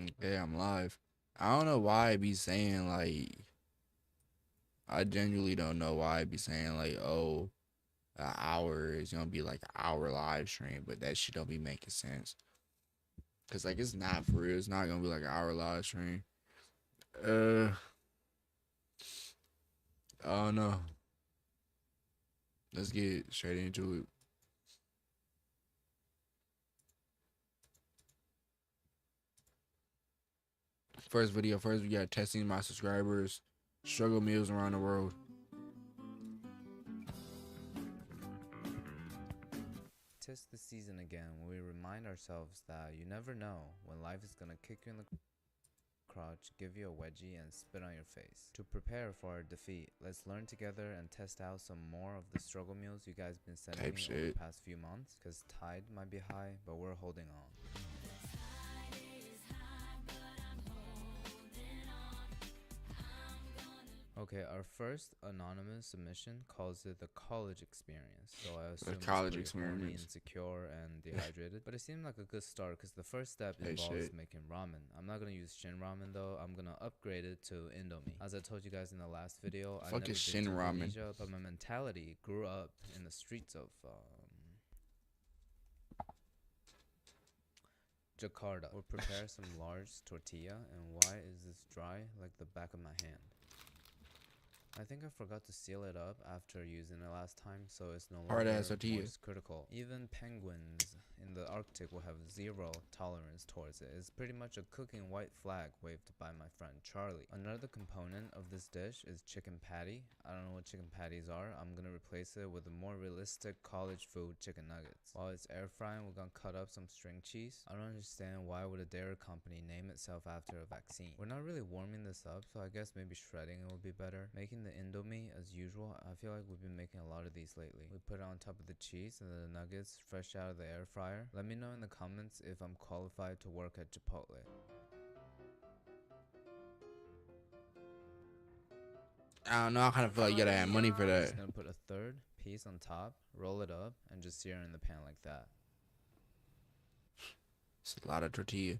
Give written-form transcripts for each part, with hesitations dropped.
Okay, I'm live. I don't know why I be saying like I genuinely don't know why I be saying like an hour is gonna be like an hour live stream, but that shit don't be making sense. Cause like it's not for real. It's not gonna be like an hour live stream. Uh, I don't know. Let's get straight into it. First video. First, we got testing my subscribers. Struggle meals around the world. Tis the season again when we remind ourselves that you never know when life is gonna kick you in the crotch, give you a wedgie, and spit on your face. To prepare for our defeat, let's learn together and test out some more of the struggle meals you guys been sending Type me over the shit. past few months, cause tide might be high, but we're holding on. Okay, our first anonymous submission calls it the college experience. So I assume it's college pretty horny, experience. insecure, and dehydrated. But it seemed like a good start because the first step involves Shit. making ramen. I'm not gonna use Shin ramen though. I'm gonna upgrade it to Indomie. As I told you guys in the last video, I Fuck never is been Shin to ramen. Indonesia, but my mentality grew up in the streets of Jakarta. We'll prepare some large tortilla, and why is this dry like the back of my hand? I think I forgot to seal it up after using it last time, so it's no Hard longer ass tortilla. moist critical. Even penguins in the Arctic will have zero tolerance towards it. It's pretty much a cooking white flag waved by my friend Charlie. Another component of this dish is chicken patty. I don't know what chicken patties are. I'm gonna replace it with a more realistic college food chicken nuggets. While it's air frying, we're gonna cut up some string cheese. I don't understand why would a dairy company name itself after a vaccine. We're not really warming this up, so I guess maybe shredding it would be better. Making the Indomie as usual. I feel like we've been making a lot of these lately. We put it on top of the cheese and the nuggets fresh out of the air fryer. Let me know in the comments if I'm qualified to work at Chipotle. I don't know. I kind of feel like you gotta have money for that. Just gonna put a third piece on top, roll it up, and just sear it in the pan like that. It's a lot of tortilla.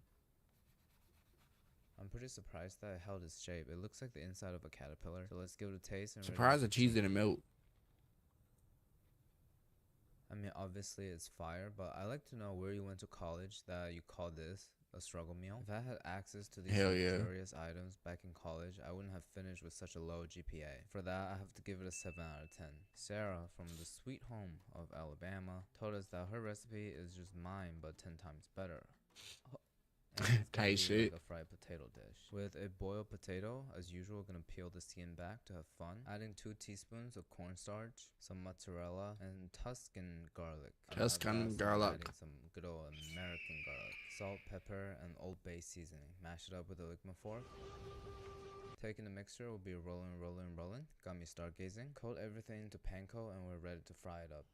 I'm pretty surprised that it held its shape. It looks like the inside of a caterpillar. So let's give it a taste. And Surprised the cheese didn't melt. I mean, obviously it's fire, but I like to know where you went to college that you call this a struggle meal. If I had access to these luxurious items back in college, I wouldn't have finished with such a low GPA. For that, I have to give it a 7 out of 10. Sarah, from the sweet home of Alabama, told us that her recipe is just mine, but 10 times better. Tight shit. Like a fried potato dish. With a boiled potato, as usual, gonna peel the skin back to have fun. Adding 2 teaspoons of cornstarch, some mozzarella, and Tuscan garlic. Tuscan garlic. Adding some good old American garlic. Salt, pepper, and Old Bay seasoning. Mash it up with a Ligma fork. Taking the mixture, will be rolling. Got me stargazing. Coat everything into panko, and we're ready to fry it up.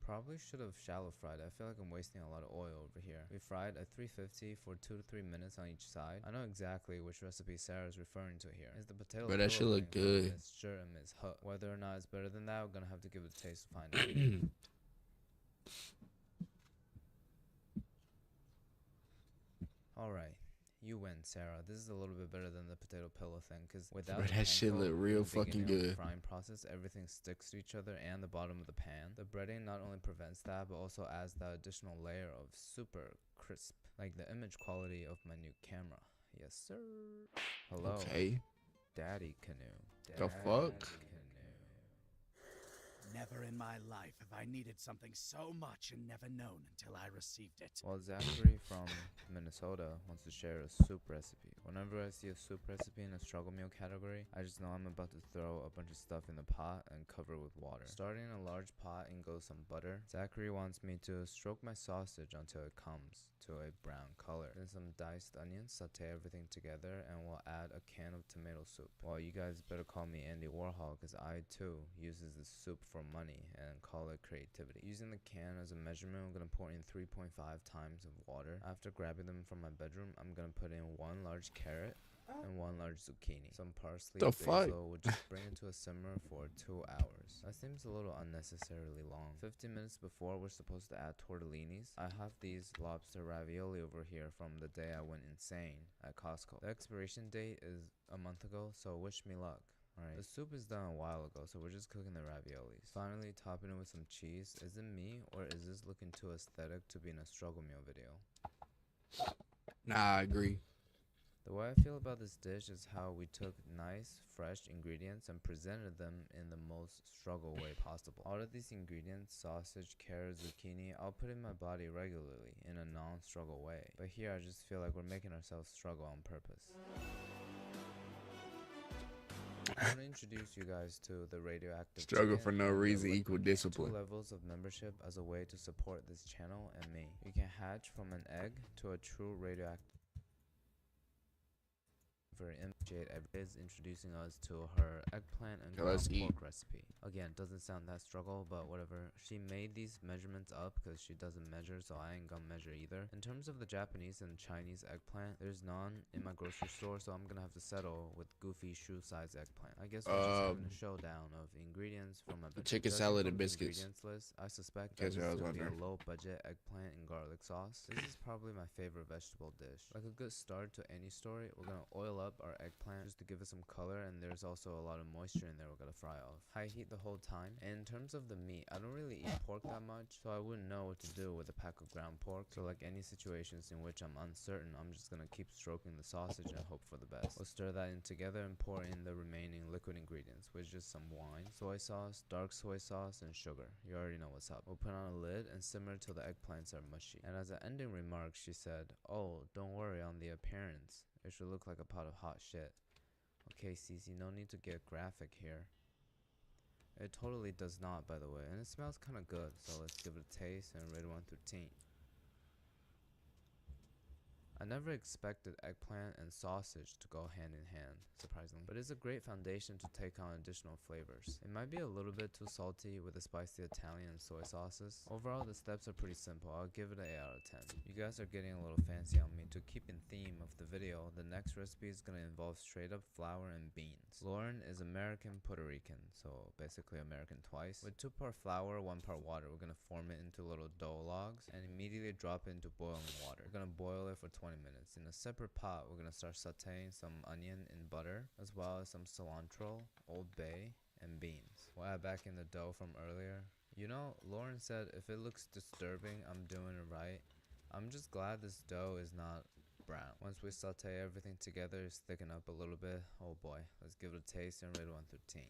Probably should have shallow fried. I feel like I'm wasting a lot of oil over here. We fried at 350 for 2 to 3 minutes on each side. I know exactly which recipe Sarah is referring to here. Is the potato But that should look good. Miss Sure and Miss Hut. Whether or not it's better than that, we're gonna have to give it a taste to find out. Alright. You win, Sarah. This is a little bit better than the potato pillow thing, because without Bro, that shit look real fucking good. Frying process, everything sticks to each other and the bottom of the pan. The breading not only prevents that, but also adds that additional layer of super crisp, like the image quality of my new camera. Yes, sir. Hello. Okay. Daddy canoe. The fuck? Never in my life have I needed something so much and never known until I received it. Well, Zachary from Minnesota wants to share a soup recipe. Whenever I see a soup recipe in a struggle meal category, I just know I'm about to throw a bunch of stuff in the pot and cover it with water. Starting in a large pot and goes some butter. Zachary wants me to stroke my sausage until it comes to a brown color. Then some diced onions, saute everything together, and we'll add a can of tomato soup. Well, you guys better call me Andy Warhol, because I too uses this soup for money and call it creativity. Using the can as a measurement, I'm gonna pour in 3.5 times of water. After grabbing them from my bedroom, I'm gonna put in 1 large carrot, and 1 large zucchini. Some parsley, The fuck? basil would just bring it to a simmer for 2 hours. That seems a little unnecessarily long. 15 minutes before we're supposed to add tortellinis, I have these lobster ravioli over here from the day I went insane at Costco. The expiration date is a month ago, so wish me luck. Alright, the soup is done a while ago, so we're just cooking the raviolis. Finally, topping it with some cheese. Is it me, or is this looking too aesthetic to be in a struggle meal video? Nah, I agree. The way I feel about this dish is how we took nice, fresh ingredients and presented them in the most struggle way possible. All of these ingredients, sausage, carrot, zucchini, I'll put in my body regularly in a non-struggle way. But here I just feel like we're making ourselves struggle on purpose. I want to introduce you guys to the radioactive Struggle chicken for no and the reason liquid equal meat. discipline. 2 levels of membership as a way to support this channel and me. You can hatch from an egg to a true radioactive. Jade is introducing us to her eggplant and ground pork recipe. Again, doesn't sound that struggle, but whatever. She made these measurements up because she doesn't measure, so I ain't gonna measure either. In terms of the Japanese and Chinese eggplant, there's none in my grocery store, so I'm gonna have to settle with goofy shoe-size eggplant. I guess we're just having a showdown of ingredients from my chicken salad and biscuits. Ingredients list, I suspect that this is gonna be a low-budget eggplant and garlic sauce. This is probably my favorite vegetable dish. Like a good start to any story, we're gonna oil up our eggplant just to give it some color, and there's also a lot of moisture in there we're gonna fry off. High heat the whole time. And in terms of the meat, I don't really eat pork that much, so I wouldn't know what to do with a pack of ground pork. So like any situations in which I'm uncertain, I'm just gonna keep stroking the sausage and hope for the best. We'll stir that in together and pour in the remaining liquid ingredients, which is some wine, soy sauce, dark soy sauce, and sugar. You already know what's up. We'll put on a lid and simmer till the eggplants are mushy. And as an ending remark, she said, "Oh, don't worry on the appearance. It should look like a pot of hot shit." Okay, Cece, no need to get graphic here. It totally does not, by the way, and it smells kind of good, so let's give it a taste and rate 1 through 10. I never expected eggplant and sausage to go hand in hand, surprisingly, but it's a great foundation to take on additional flavors. It might be a little bit too salty with the spicy Italian and soy sauces. Overall, the steps are pretty simple. I'll give it an 8 out of 10. You guys are getting a little fancy on me. To keep in theme of the video, the next recipe is going to involve straight up flour and beans. Lauren is American Puerto Rican, so basically American twice. With 2 part flour, 1 part water, we're going to form it into little dough logs and immediately drop it into boiling water. We're going to boil it for 20 minutes. In a separate pot, we're going to start sauteing some onion in butter, as well as some cilantro, Old Bay, and beans. We'll add back in the dough from earlier. You know, Lauren said if it looks disturbing, I'm doing it right. I'm just glad this dough is not brown. Once we saute everything together, it's thicken up a little bit. Oh boy, let's give it a taste and rate 1 through 10.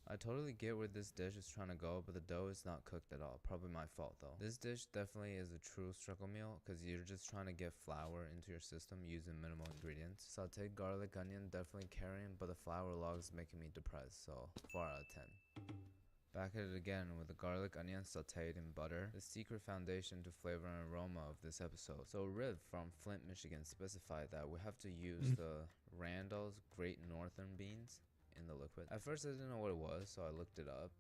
I totally get where this dish is trying to go, but the dough is not cooked at all. Probably my fault though. This dish definitely is a true struggle meal because you're just trying to get flour into your system using minimal ingredients. Sauteed garlic, onion, definitely carrying, but the flour log is making me depressed, so 4 out of 10. Back at it again with the garlic, onion sauteed in butter, the secret foundation to flavor and aroma of this episode. So Riv from Flint, Michigan specified that we have to use the Randall's Great Northern beans in the liquid. At first I didn't know what it was, so I looked it up.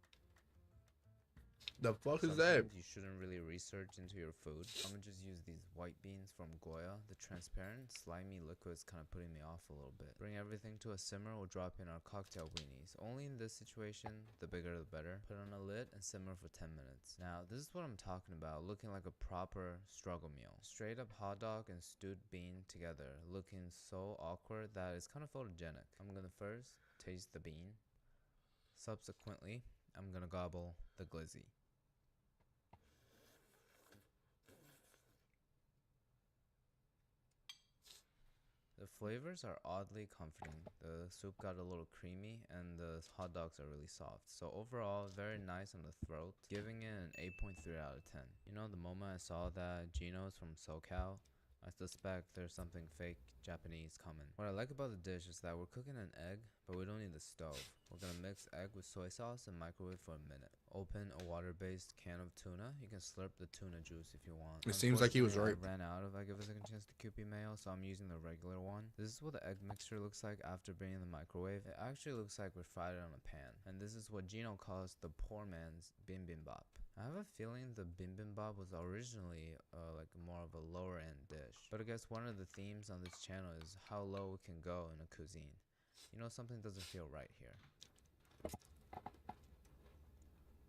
The fuck is that? You shouldn't really research into your food. I'm gonna just use these white beans from Goya. The transparent, slimy liquid is kind of putting me off a little bit. Bring everything to a simmer. We'll drop in our cocktail weenies. Only in this situation, the bigger the better. Put on a lid and simmer for 10 minutes. Now, this is what I'm talking about. Looking like a proper struggle meal. Straight up hot dog and stewed bean together. Looking so awkward that it's kind of photogenic. I'm gonna first taste the bean. Subsequently, I'm gonna gobble the glizzy. The flavors are oddly comforting. The soup got a little creamy and the hot dogs are really soft. So overall, very nice on the throat. Giving it an 8.3 out of 10. You know, the moment I saw that Gino's from SoCal, I suspect there's something fake Japanese coming. What I like about the dish is that we're cooking an egg, but we don't need the stove. We're gonna mix egg with soy sauce and microwave for a minute. Open a water-based can of tuna. You can slurp the tuna juice if you want. It seems like he was right. I ran out of I give a second chance to Kewpie mayo, so I'm using the regular one. This is what the egg mixture looks like after being in the microwave. It actually looks like we fried it on a pan. And this is what Gino calls the poor man's bibimbap. I have a feeling the bibimbap was originally like more of a lower end dish. But I guess one of the themes on this channel is how low we can go in a cuisine. You know, something doesn't feel right here.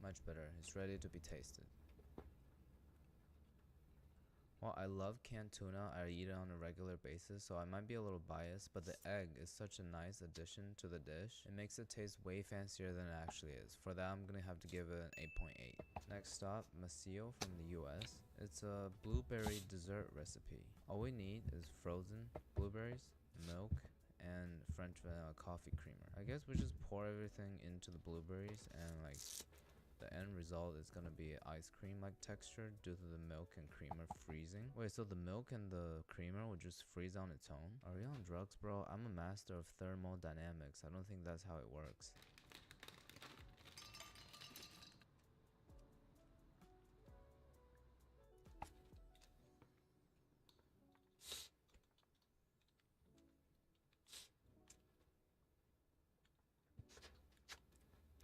Much better. It's ready to be tasted. While I love canned tuna, I eat it on a regular basis, so I might be a little biased, but the egg is such a nice addition to the dish. It makes it taste way fancier than it actually is. For that, I'm gonna have to give it an 8.8. Next stop, Macio from the US. It's a blueberry dessert recipe. All we need is frozen blueberries, milk, and French vanilla coffee creamer. I guess we just pour everything into the blueberries, and like the end result is gonna be ice cream like texture due to the milk and creamer freezing. Wait, so the milk and the creamer will just freeze on its own? Are we on drugs, bro? I'm a master of thermodynamics. I don't think that's how it works.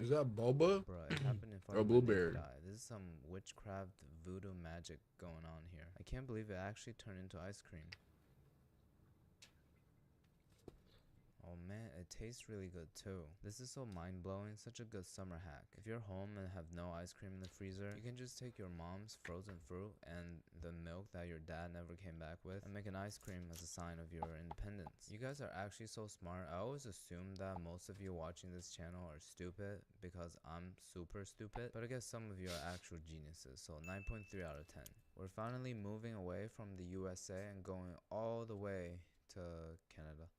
Is that boba? Bro, it happened in front Or of my blueberry? naked eye. This is some witchcraft voodoo magic going on here. I can't believe it actually turned into ice cream. Oh man, it tastes really good too. This is so mind-blowing, such a good summer hack. If you're home and have no ice cream in the freezer, you can just take your mom's frozen fruit and the milk that your dad never came back with and make an ice cream as a sign of your independence. You guys are actually so smart. I always assumed that most of you watching this channel are stupid because I'm super stupid, but I guess some of you are actual geniuses, so 9.3 out of 10. We're finally moving away from the USA and going all the way to Canada.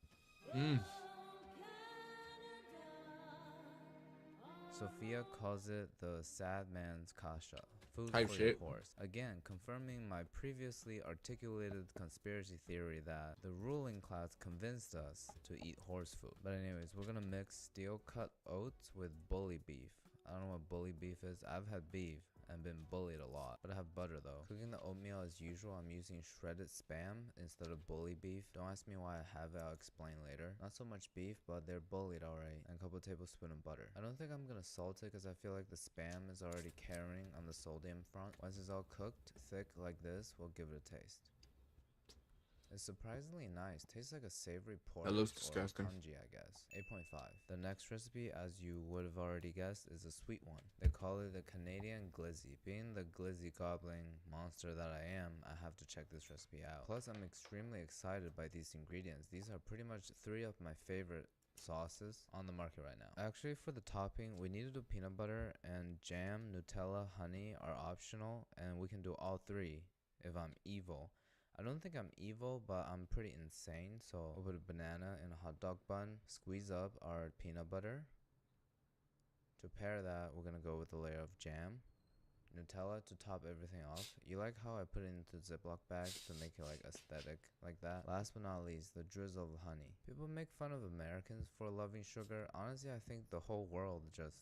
Sophia calls it the sad man's kasha. Food Type for your shit. horse. Again, confirming my previously articulated conspiracy theory that the ruling class convinced us to eat horse food. But anyways, we're gonna mix steel cut oats with bully beef. I don't know what bully beef is. I've had beef and been bullied a lot, but I have butter though. Cooking the oatmeal as usual, I'm using shredded spam instead of bully beef. Don't ask me why I have it, I'll explain later. Not so much beef, but they're bullied alright. And a couple tablespoons of butter. I don't think I'm gonna salt it because I feel like the spam is already carrying on the sodium front. Once it's all cooked, thick like this, we'll give it a taste. It's surprisingly nice. Tastes like a savory pork. That looks or disgusting. congee, I guess. 8.5. The next recipe, as you would have already guessed, is a sweet one. They call it the Canadian glizzy. Being the glizzy gobbling monster that I am, I have to check this recipe out. Plus, I'm extremely excited by these ingredients. These are pretty much 3 of my favorite sauces on the market right now. Actually, for the topping, we need to do peanut butter and jam, Nutella, honey are optional, and we can do all 3 if I'm evil. I don't think I'm evil, but I'm pretty insane, so I'll put a banana in a hot dog bun, squeeze up our peanut butter. To pair that, we're gonna go with a layer of jam, Nutella to top everything off. You like how I put it into Ziploc bags to make it like aesthetic like that? Last but not least, the drizzle of honey. People make fun of Americans for loving sugar. Honestly, I think the whole world just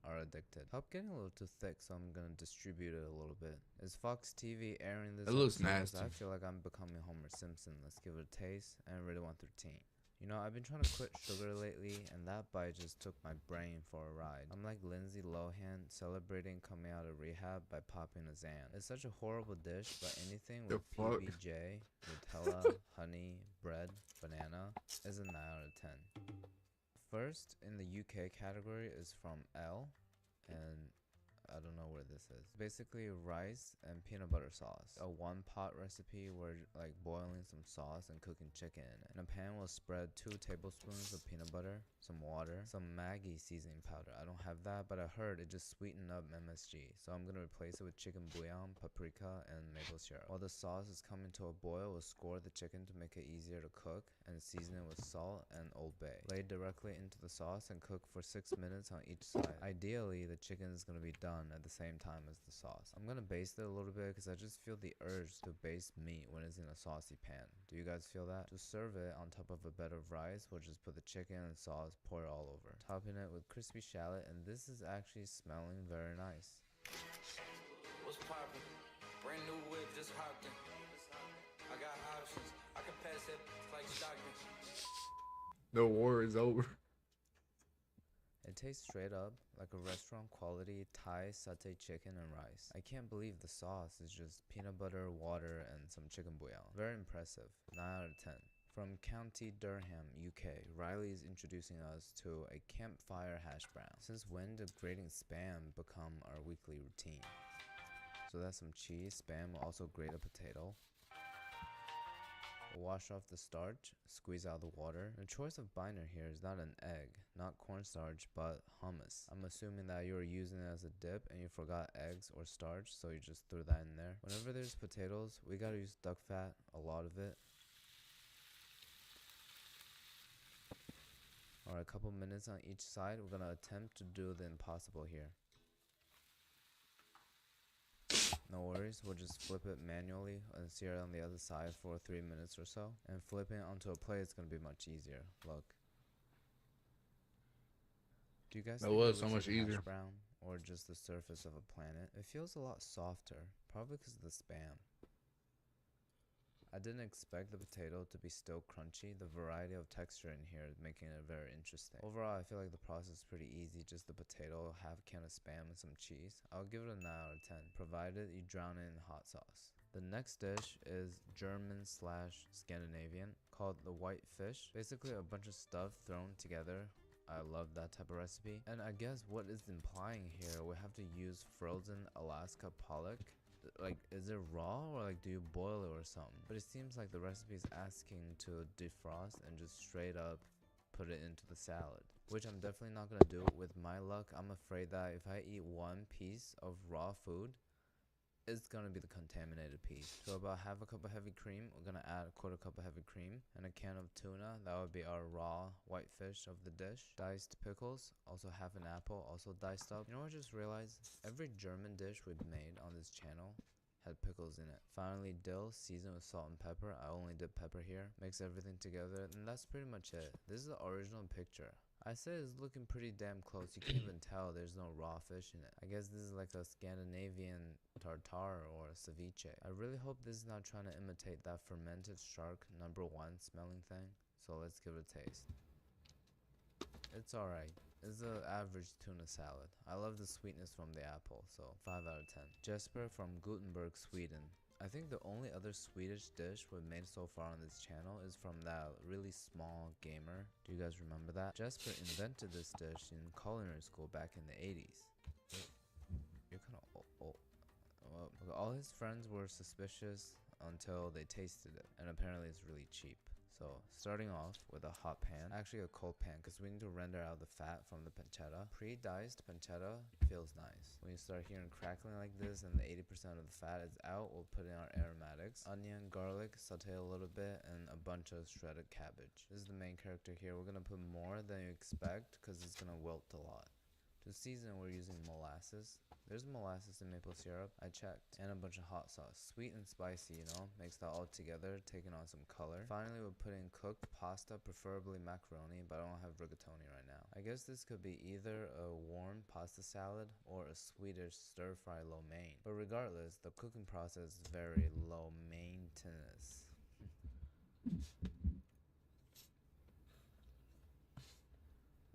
are addicted. Help getting a little too thick, so I'm gonna distribute it a little bit. Is Fox TV airing this? It looks episode? 'Cause nasty. I feel like I'm becoming Homer Simpson. Let's give it a taste and rate it 1 through 10. You know, I've been trying to quit sugar lately, and that bite just took my brain for a ride. I'm like Lindsay Lohan celebrating coming out of rehab by popping a Xan. It's such a horrible dish, but anything The with fuck? PBJ, Nutella, honey, bread, banana is a 9 out of 10. First in the UK category is from L, and I don't know where this is. Basically rice and peanut butter sauce. A 1-pot recipe where like boiling some sauce and cooking chicken in it. In a pan we'll spread 2 tablespoons of peanut butter, some water, some Maggi seasoning powder. I don't have that, but I heard it just sweetened up MSG. So I'm gonna replace it with chicken bouillon, paprika, and maple syrup. While the sauce is coming to a boil, we'll score the chicken to make it easier to cook and season it with salt and Old Bay. Lay directly into the sauce and cook for 6 minutes on each side. Ideally, the chicken is gonna be done done at the same time as the sauce. I'm gonna baste it a little bit because I just feel the urge to baste meat when it's in a saucy pan. Do you guys feel that? To serve it on top of a bed of rice, we'll just put the chicken and sauce, pour it all over. Topping it with crispy shallot, and this is actually smelling very nice. What's poppin'? Brand new whip, just hopped in. I got options. I can pass that like Stockton. The war is over. It tastes straight up like a restaurant quality Thai satay chicken and rice. I can't believe the sauce is just peanut butter, water, and some chicken bouillon. Very impressive. 9 out of 10. From County Durham, UK, Riley is introducing us to a campfire hash brown. Since when did grating spam become our weekly routine? So that's some cheese. Spam will also grate a potato. Wash off the starch, squeeze out the water. The choice of binder here is not an egg, not cornstarch, but hummus. I'm assuming that you were using it as a dip and you forgot eggs or starch, so you just threw that in there. Whenever there's potatoes, we gotta use duck fat, a lot of it. Alright, a couple minutes on each side. We're gonna attempt to do the impossible here. No worries, we'll just flip it manually and sear it on the other side for 3 minutes or so. And flipping it onto a plate is going to be much easier. Look. Do you guys think was it so looks much like hash easier. brown or just the surface of a planet? It feels a lot softer, probably because of the spam. I didn't expect the potato to be still crunchy. The variety of texture in here is making it very interesting. Overall, I feel like the process is pretty easy. Just the potato, half a can of spam, and some cheese. I'll give it a 9 out of 10, provided you drown it in hot sauce. The next dish is German/Scandinavian, called the white fish. Basically a bunch of stuff thrown together. I love that type of recipe. And I guess what is implying here, we have to use frozen Alaska pollock. Like, is it raw or like do you boil it or something? But it seems like the recipe is asking to defrost and just straight up put it into the salad, which I'm definitely not gonna do. With my luck, I'm afraid that if I eat one piece of raw food, it's gonna be the contaminated piece. So about half a cup of heavy cream, we're gonna add a quarter cup of heavy cream and a can of tuna. That would be our raw white fish of the dish. Diced pickles, also half an apple, also diced up. You know what I just realized? Every German dish we've made on this channel had pickles in it. Finally, dill seasoned with salt and pepper. I only did pepper here. Mix everything together, and that's pretty much it. This is the original picture. I said it's looking pretty damn close. You can't even tell there's no raw fish in it. I guess this is like a Scandinavian tartare or a ceviche. I really hope this is not trying to imitate that fermented shark #1 smelling thing. So let's give it a taste. It's alright. It's an average tuna salad. I love the sweetness from the apple, so 5 out of 10. Jesper from Gothenburg, Sweden. I think the only other Swedish dish we've made so far on this channel is from that really small gamer. Do you guys remember that? Jesper invented this dish in culinary school back in the 80s. You're kind of old. Well, all his friends were suspicious until they tasted it, and apparently it's really cheap. So starting off with a hot pan, actually a cold pan, because we need to render out the fat from the pancetta. Pre-diced pancetta feels nice. When you start hearing crackling like this and the 80% of the fat is out, we'll put in our aromatics. Onion, garlic, saute a little bit, and a bunch of shredded cabbage. This is the main character here. We're gonna put more than you expect because it's gonna wilt a lot. To season, we're using molasses. There's molasses and maple syrup, I checked, and a bunch of hot sauce. Sweet and spicy, you know, mix that all together, taking on some color. Finally, we'll put in cooked pasta, preferably macaroni, but I don't have rigatoni right now. I guess this could be either a warm pasta salad or a Swedish stir-fry lo mein. But regardless, the cooking process is very low maintenance.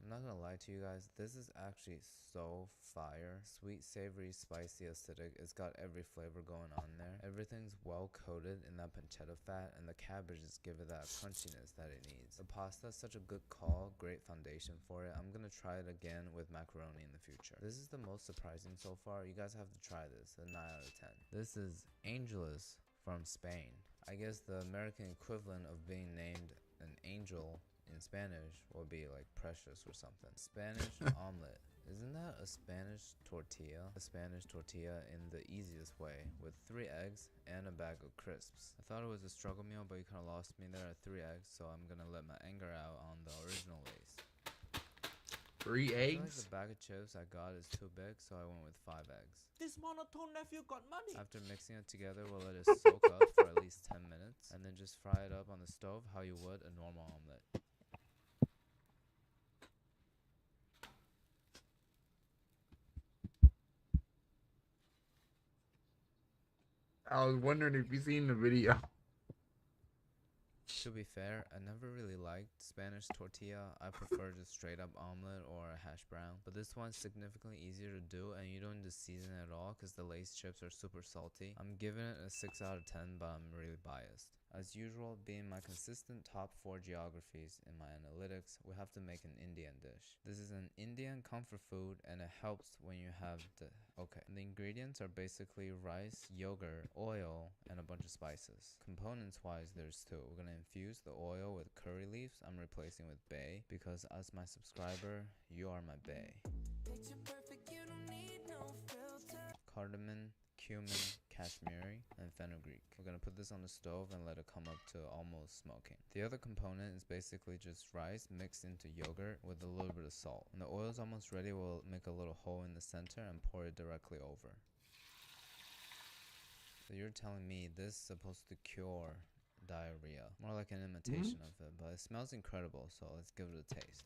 I'm not gonna lie to you guys, this is actually so fire. Sweet, savory, spicy, acidic. It's got every flavor going on there. Everything's well coated in that pancetta fat, and the cabbages give it that crunchiness that it needs. The pasta is such a good call, great foundation for it. I'm gonna try it again with macaroni in the future. This is the most surprising so far. You guys have to try this, a 9 out of 10. This is Angelus from Spain. I guess the American equivalent of being named an angel in Spanish will be like precious or something. Spanish omelet. Isn't that a Spanish tortilla? A Spanish tortilla in the easiest way, with 3 eggs and a bag of crisps. I thought it was a struggle meal, but you kind of lost me there at 3 eggs, so I'm gonna let my anger out on the original ways. 3 I feel like eggs? the bag of chips I got is too big, so I went with 5 eggs. This monotone nephew got money. After mixing it together, we'll let it soak up for at least 10 minutes, and then just fry it up on the stove how you would a normal omelet. I was wondering if you seen the video. To be fair, I never really liked Spanish tortilla. I prefer just straight up omelet or a hash brown. But this one's significantly easier to do, and you don't need to season it at all because the Lay's chips are super salty. I'm giving it a 6 out of 10, but I'm really biased. As usual, being my consistent top 4 geographies in my analytics, we have to make an Indian dish. This is an Indian comfort food, and it helps when you have the ingredients are basically rice, yogurt, oil, and a bunch of spices. Components wise, there's 2. We're gonna infuse the oil with curry leaves. I'm replacing with bay because as my subscriber, you are my bay. Cardamom, cumin, cashmere, and fenugreek. We're gonna put this on the stove and let it come up to almost smoking. The other component is basically just rice mixed into yogurt with a little bit of salt. When the oil is almost ready, we'll make a little hole in the center and pour it directly over. So you're telling me this is supposed to cure diarrhea. More like an imitation of it, but it smells incredible, so let's give it a taste.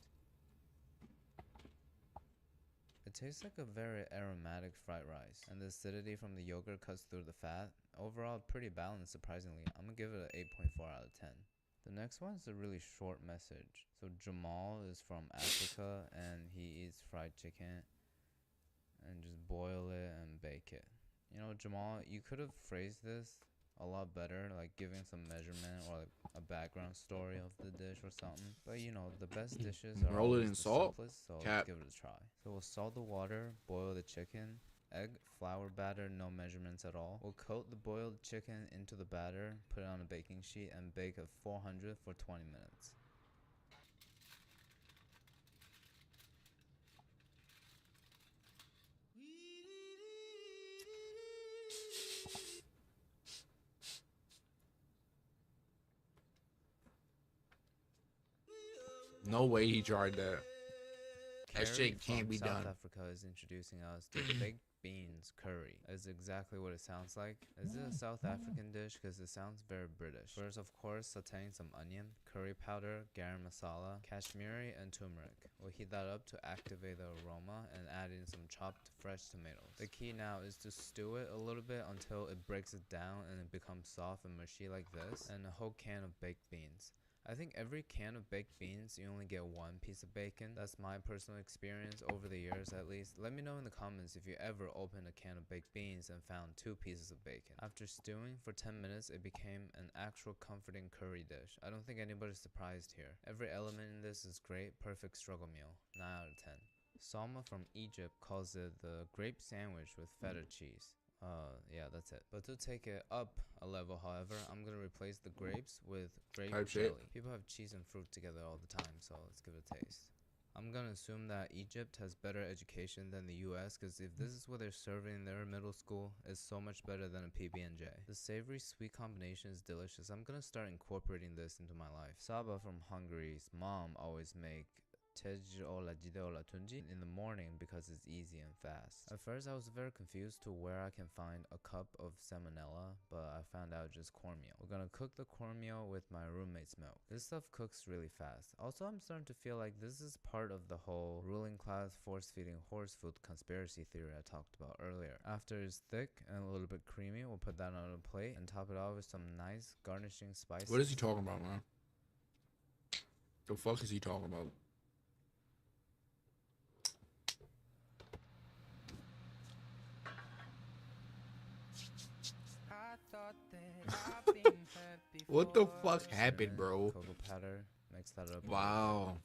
It tastes like a very aromatic fried rice, and the acidity from the yogurt cuts through the fat. Overall, pretty balanced surprisingly. I'm gonna give it an 8.4 out of 10. The next one is a really short message. So Jamal is from Africa, and he eats fried chicken, and just boil it and bake it. You know, Jamal, you could have phrased this a lot better, like giving some measurement or like a background story of the dish or something. But you know, the best dishes are Roll it always in the salt? simplest, so let's Cap. give it a try. So we'll salt the water, boil the chicken, egg, flour batter, no measurements at all. We'll coat the boiled chicken into the batter, put it on a baking sheet, and bake at 400 for 20 minutes. No way he tried that. That Curry shit can't from be South done. Africa is introducing us to baked beans curry. Is exactly what it sounds like. Is it a South African dish? Because it sounds very British. First, of course, sauteing some onion, curry powder, garam masala, cashmere, and turmeric. We'll heat that up to activate the aroma and add in some chopped fresh tomatoes. The key now is to stew it a little bit until it breaks it down and it becomes soft and mushy like this, and a whole can of baked beans. I think every can of baked beans, you only get 1 piece of bacon. That's my personal experience over the years at least. Let me know in the comments if you ever opened a can of baked beans and found 2 pieces of bacon. After stewing for 10 minutes, it became an actual comforting curry dish. I don't think anybody's surprised here. Every element in this is great, perfect struggle meal. 9 out of 10. Salma from Egypt calls it the grape sandwich with feta cheese. Yeah, that's it. But to take it up a level, however, I'm gonna replace the grapes with grape Type jelly. shit. People have cheese and fruit together all the time, so let's give it a taste. I'm gonna assume that Egypt has better education than the US, because if this is what they're serving in their middle school, it's so much better than a PB&J. The savory sweet combination is delicious. I'm gonna start incorporating this into my life. Saba from Hungary's mom always make in the morning because it's easy and fast. At first I was very confused to where I can find a cup of salmonella, but I found out just cornmeal. We're gonna cook the cornmeal with my roommate's milk. This stuff cooks really fast. Also, I'm starting to feel like this is part of the whole ruling class force-feeding horse food conspiracy theory I talked about earlier. After it's thick and a little bit creamy, we'll put that on a plate and top it off with some nice garnishing spices. What is he talking about, man? The fuck is he talking about? What the fuck happened, bro? Cocoa powder, mix that up. Wow.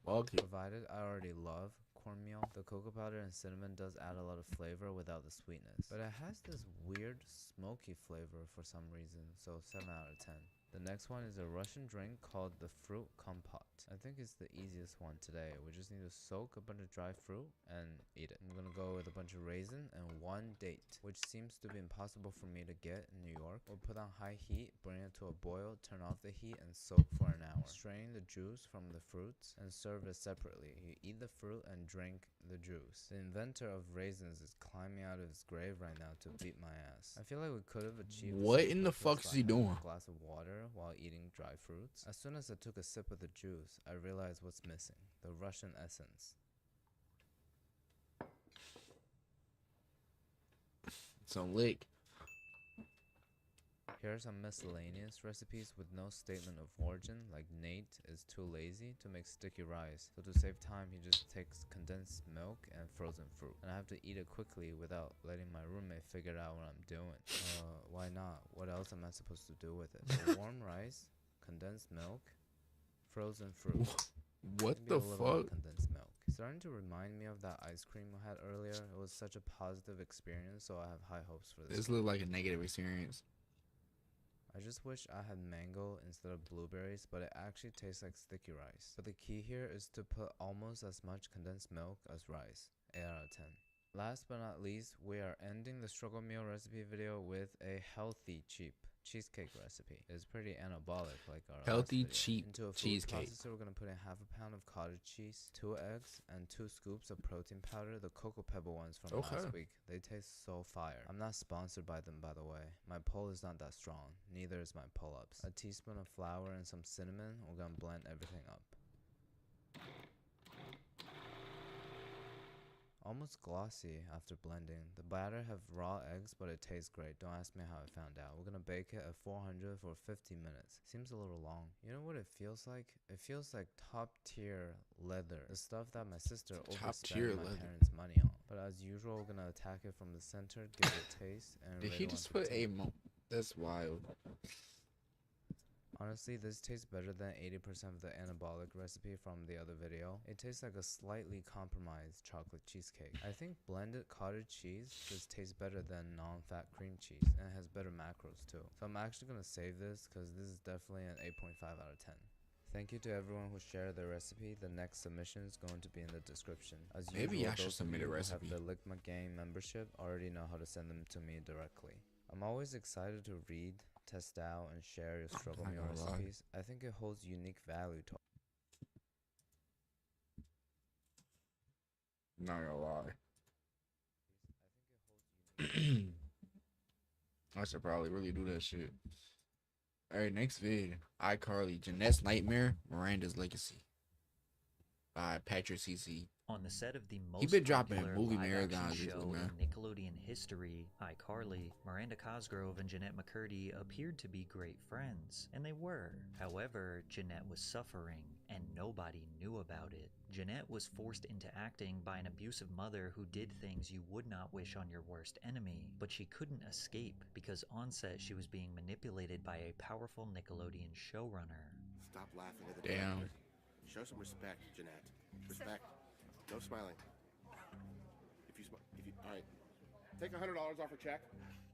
Fuck it. Provided I already love cornmeal, the cocoa powder and cinnamon does add a lot of flavor without the sweetness. But it has this weird smoky flavor for some reason, so 7 out of 10. The next one is a Russian drink called the fruit compote. I think it's the easiest one today. We just need to soak a bunch of dry fruit and eat it. I'm gonna go with a bunch of raisin and 1 date, which seems to be impossible for me to get in New York. We'll put on high heat, bring it to a boil, turn off the heat, and soak for an hour. Strain the juice from the fruits and serve it separately. You eat the fruit and drink the juice. The inventor of raisins is climbing out of his grave right now to beat my ass. I feel like we could have achieved What some in the quickness fuck is by he having doing? a glass of water while eating dry fruits. As soon as I took a sip of the juice, I realized what's missing: the Russian essence. Some lick. Here are some miscellaneous recipes with no statement of origin, like Nate is too lazy to make sticky rice, so to save time he just takes condensed milk and frozen fruit. And I have to eat it quickly without letting my roommate figure out what I'm doing. Why not? What else am I supposed to do with it? So warm rice, condensed milk, frozen fruit. What Maybe the a little more fuck? condensed milk. Starting to remind me of that ice cream we had earlier. It was such a positive experience, so I have high hopes for this. This looked like a negative experience. I just wish I had mango instead of blueberries, but it actually tastes like sticky rice. But the key here is to put almost as much condensed milk as rice. 8 out of 10. Last but not least, we are ending the struggle meal recipe video with a healthy, cheap cheesecake recipe. It's pretty anabolic like our Healthy, last video. cheap Into a food cheesecake. processor, we're going to put in half a pound of cottage cheese, 2 eggs, and 2 scoops of protein powder, the cocoa pebble ones from last week. They taste so fire. I'm not sponsored by them, by the way. My pull is not that strong. Neither is my pull-ups. A teaspoon of flour and some cinnamon. We're going to blend everything up. Almost glossy after blending. The batter have raw eggs, but it tastes great. Don't ask me how I found out. We're gonna bake it at 400 for 50 minutes. Seems a little long. You know what it feels like? It feels like top tier leather. The stuff that my sister overspent my parents' money on. But as usual, we're gonna attack it from the center, give it a taste, and Did he just put a That's wild. Honestly, this tastes better than 80% of the anabolic recipe from the other video. It tastes like a slightly compromised chocolate cheesecake. I think blended cottage cheese just tastes better than non-fat cream cheese, and it has better macros too. So I'm actually gonna save this because this is definitely an 8.5 out of 10. Thank you to everyone who shared their recipe. The next submission is going to be in the description. As Maybe usual, I should those of submit a you who recipe. have the Ligma Gang membership already know how to send them to me directly. I'm always excited to read, test out, and share your struggle meal recipes. I think it holds unique value to Not gonna lie. I should probably really do that shit. Alright, next vid. iCarly, Jeanette's Nightmare, Miranda's Legacy. By Patrick CC. On the set of the He most been dropping popular movie live-action marathons show recently, man. in Nickelodeon history, iCarly, Miranda Cosgrove and Jeanette McCurdy appeared to be great friends, and they were. However, Jeanette was suffering, and nobody knew about it. Jeanette was forced into acting by an abusive mother who did things you would not wish on your worst enemy, but she couldn't escape because on set she was being manipulated by a powerful Nickelodeon showrunner. Stop laughing at the Damn. director. Show some respect, Jeanette. Respect. No smiling. All right. Take $100 off her check.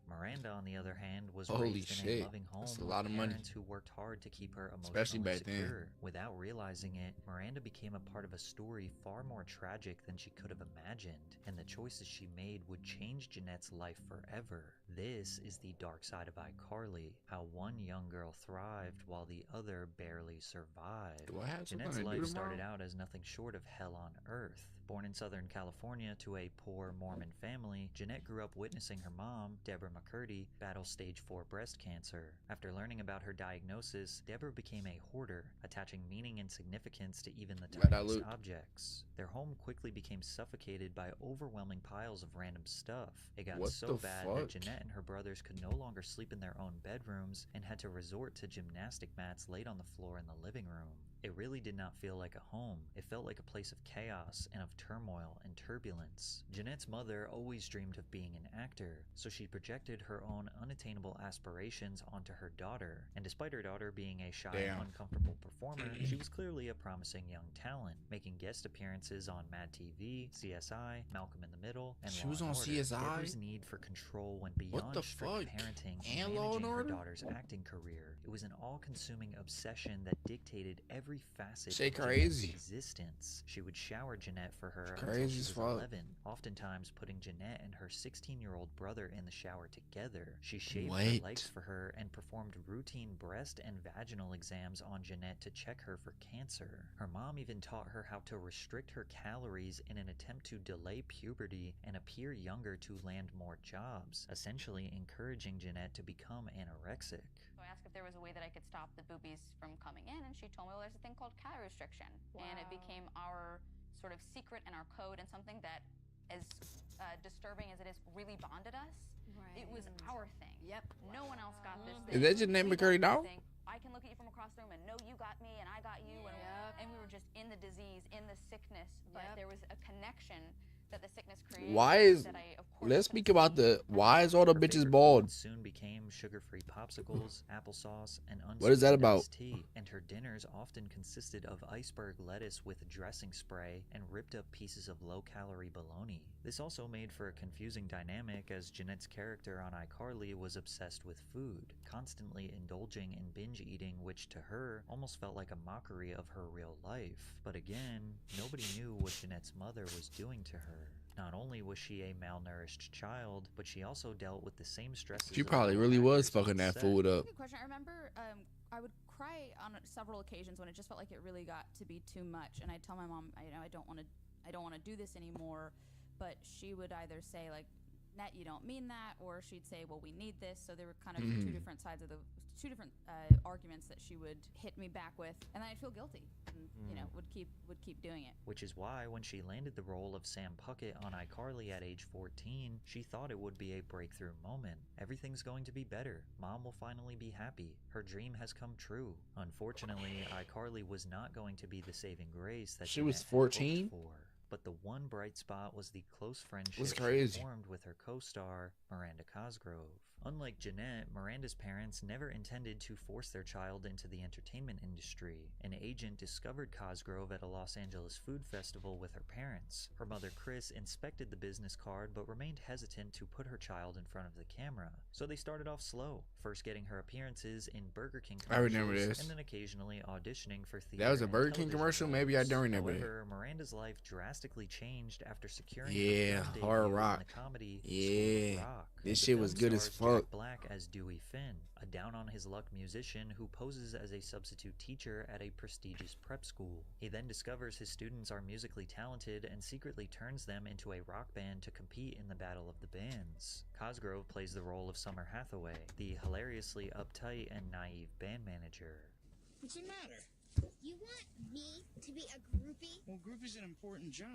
Miranda, on the other hand, was Holy raised in shit, a loving home that's a with lot of money. parents who worked hard to keep her Especially emotionally back then. secure. Without realizing it, Miranda became a part of a story far more tragic than she could have imagined, and the choices she made would change Jeanette's life forever. This is the dark side of iCarly, how one young girl thrived while the other barely survived. Do I have something Jeanette's to do life tomorrow? started out as nothing short of hell on earth. Born in Southern California to a poor Mormon family, Jeanette grew up witnessing her mom, Deborah McCurdy, battle stage 4 breast cancer. After learning about her diagnosis, Deborah became a hoarder, attaching meaning and significance to even the Glad I tiniest looked. objects. Their home quickly became suffocated by overwhelming piles of random stuff. It got What so the bad fuck? that Jeanette and her brothers could no longer sleep in their own bedrooms and had to resort to gymnastic mats laid on the floor in the living room. It really did not feel like a home. It felt like a place of chaos and of turmoil and turbulence. Jeanette's mother always dreamed of being an actor, so she projected her own unattainable aspirations onto her daughter. And despite her daughter being a shy and uncomfortable performer, she was clearly a promising young talent, making guest appearances on Mad TV, CSI, Malcolm in the Middle, and She Law was and on Order. CSI? Deborah's need for control went What beyond the strict fuck? parenting And and Law and managing her Order? daughter's acting career. It was an all-consuming obsession that dictated every every facet Shit of Jeanette's crazy. existence. She would shower Jeanette for her It's until crazy she as was fuck. 11, oftentimes putting Jeanette and her 16-year-old brother in the shower together. She shaved her What? legs for her and performed routine breast and vaginal exams on Jeanette to check her for cancer. Her mom even taught her how to restrict her calories in an attempt to delay puberty and appear younger to land more jobs, essentially encouraging Jeanette to become anorexic. So I asked if there was a way that I could stop the boobies from coming in, and she told me, well, there's a thing called calorie restriction. And it became our sort of secret and our code, and something that, as disturbing as it is, really bonded us. Right. It was our thing. Yep. No one else got this thing. Is that your name, McCurry now? I can look at you from across the room and know you got me and I got you. And we were just in the disease, in the sickness, but there was a connection that the sickness created. Why is, that I, of course, let's couldn't speak about see. the, why is all the Her bitches favorite bald? foods soon became sugar-free popsicles, applesauce, and What is that unsweetened about? iced tea, and her dinners often consisted of iceberg lettuce with dressing spray and ripped up pieces of low-calorie bologna. This also made for a confusing dynamic, as Jeanette's character on iCarly was obsessed with food, constantly indulging in binge eating, which to her almost felt like a mockery of her real life. But again, nobody knew what Jeanette's mother was doing to her. Not only was she a malnourished child, but she also dealt with the same stresses. She of probably all really was actors on fucking that set. food up. Good question. I remember I would cry on several occasions when it just felt like it really got to be too much, and I'd tell my mom, I don't want to do this anymore, but she would either say like, Nat, you don't mean that, or she'd say, well, we need this. So there were kind of two different sides of the arguments that she would hit me back with, and then I'd feel guilty, and would keep doing it. Which is why when she landed the role of Sam Puckett on iCarly at age 14, she thought it would be a breakthrough moment. Everything's going to be better. Mom will finally be happy. Her dream has come true. Unfortunately, iCarly was not going to be the saving grace that She was Jeanette had hoped 14? for. But the one bright spot was the close friendship That's she crazy. formed with her co-star, Miranda Cosgrove. Unlike Jeanette, Miranda's parents never intended to force their child into the entertainment industry. An agent discovered Cosgrove at a Los Angeles food festival with her parents. Her mother, Chris, inspected the business card but remained hesitant to put her child in front of the camera. So they started off slow, first getting her appearances in Burger King I remember commercials, this. and then occasionally auditioning for theater That was a and Burger King television commercial? roles. Maybe I don't remember that. However, Miranda's life drastically changed after securing her Yeah, film Horror debut in Rock. the comedy Yeah. School of Rock. This The shit was film good as stars fuck. Jack Black as Dewey Finn, a down-on-his-luck musician who poses as a substitute teacher at a prestigious prep school. He then discovers his students are musically talented and secretly turns them into a rock band to compete in the Battle of the Bands. Cosgrove plays the role of Summer Hathaway, the hilariously uptight and naive band manager. What's the matter? You want me to be a groupie? Well, groupie's an important job.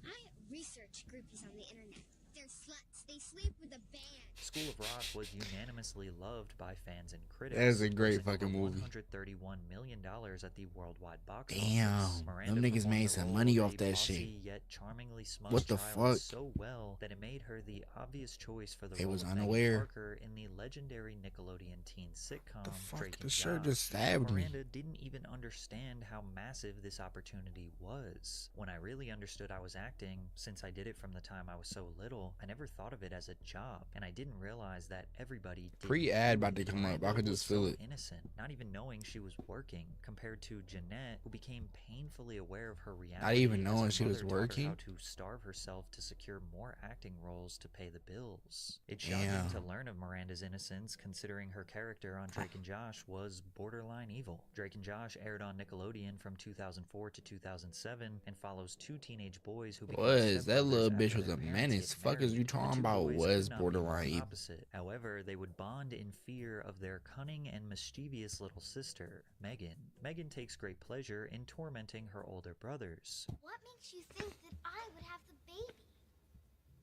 I research groupies on the internet. They're sluts. They sleep with a band. School of Rock was unanimously loved by fans and critics. That is a great grossing fucking over movie. $131 million at the worldwide box Damn, office. them niggas performed made the some role money of off a that bossy shit. Yet charmingly smug What the child fuck? so well that it made her the obvious choice for the They role was of Megan unaware. Parker in the legendary Nickelodeon teen sitcom The fuck? Drake The and shirt Josh. just stabbed me. Miranda didn't even understand how massive this opportunity was. When I really understood I was acting, since I did it from the time I was so little, I never thought of it as a job, and I didn't realize that everybody did. Pre-ad about to come up. Miranda I could was just feel so it. innocent, not even knowing she was working, compared to Jeanette, who became painfully aware of her reality. Not even as knowing her she was mother taught her working? how to starve herself to secure more acting roles to pay the bills. It's shocking Damn. to learn of Miranda's innocence, considering her character on Drake and Josh was borderline evil. Drake and Josh aired on Nickelodeon from 2004 to 2007 and follows two teenage boys who become Was that stepbrothers little after bitch their was a parents menace? get Fuck is married. you The talking two about? boys Was could not be more borderline evil. opposite. However, they would bond in fear of their cunning and mischievous little sister, Megan. Megan takes great pleasure in tormenting her older brothers. What makes you think that I would have the baby?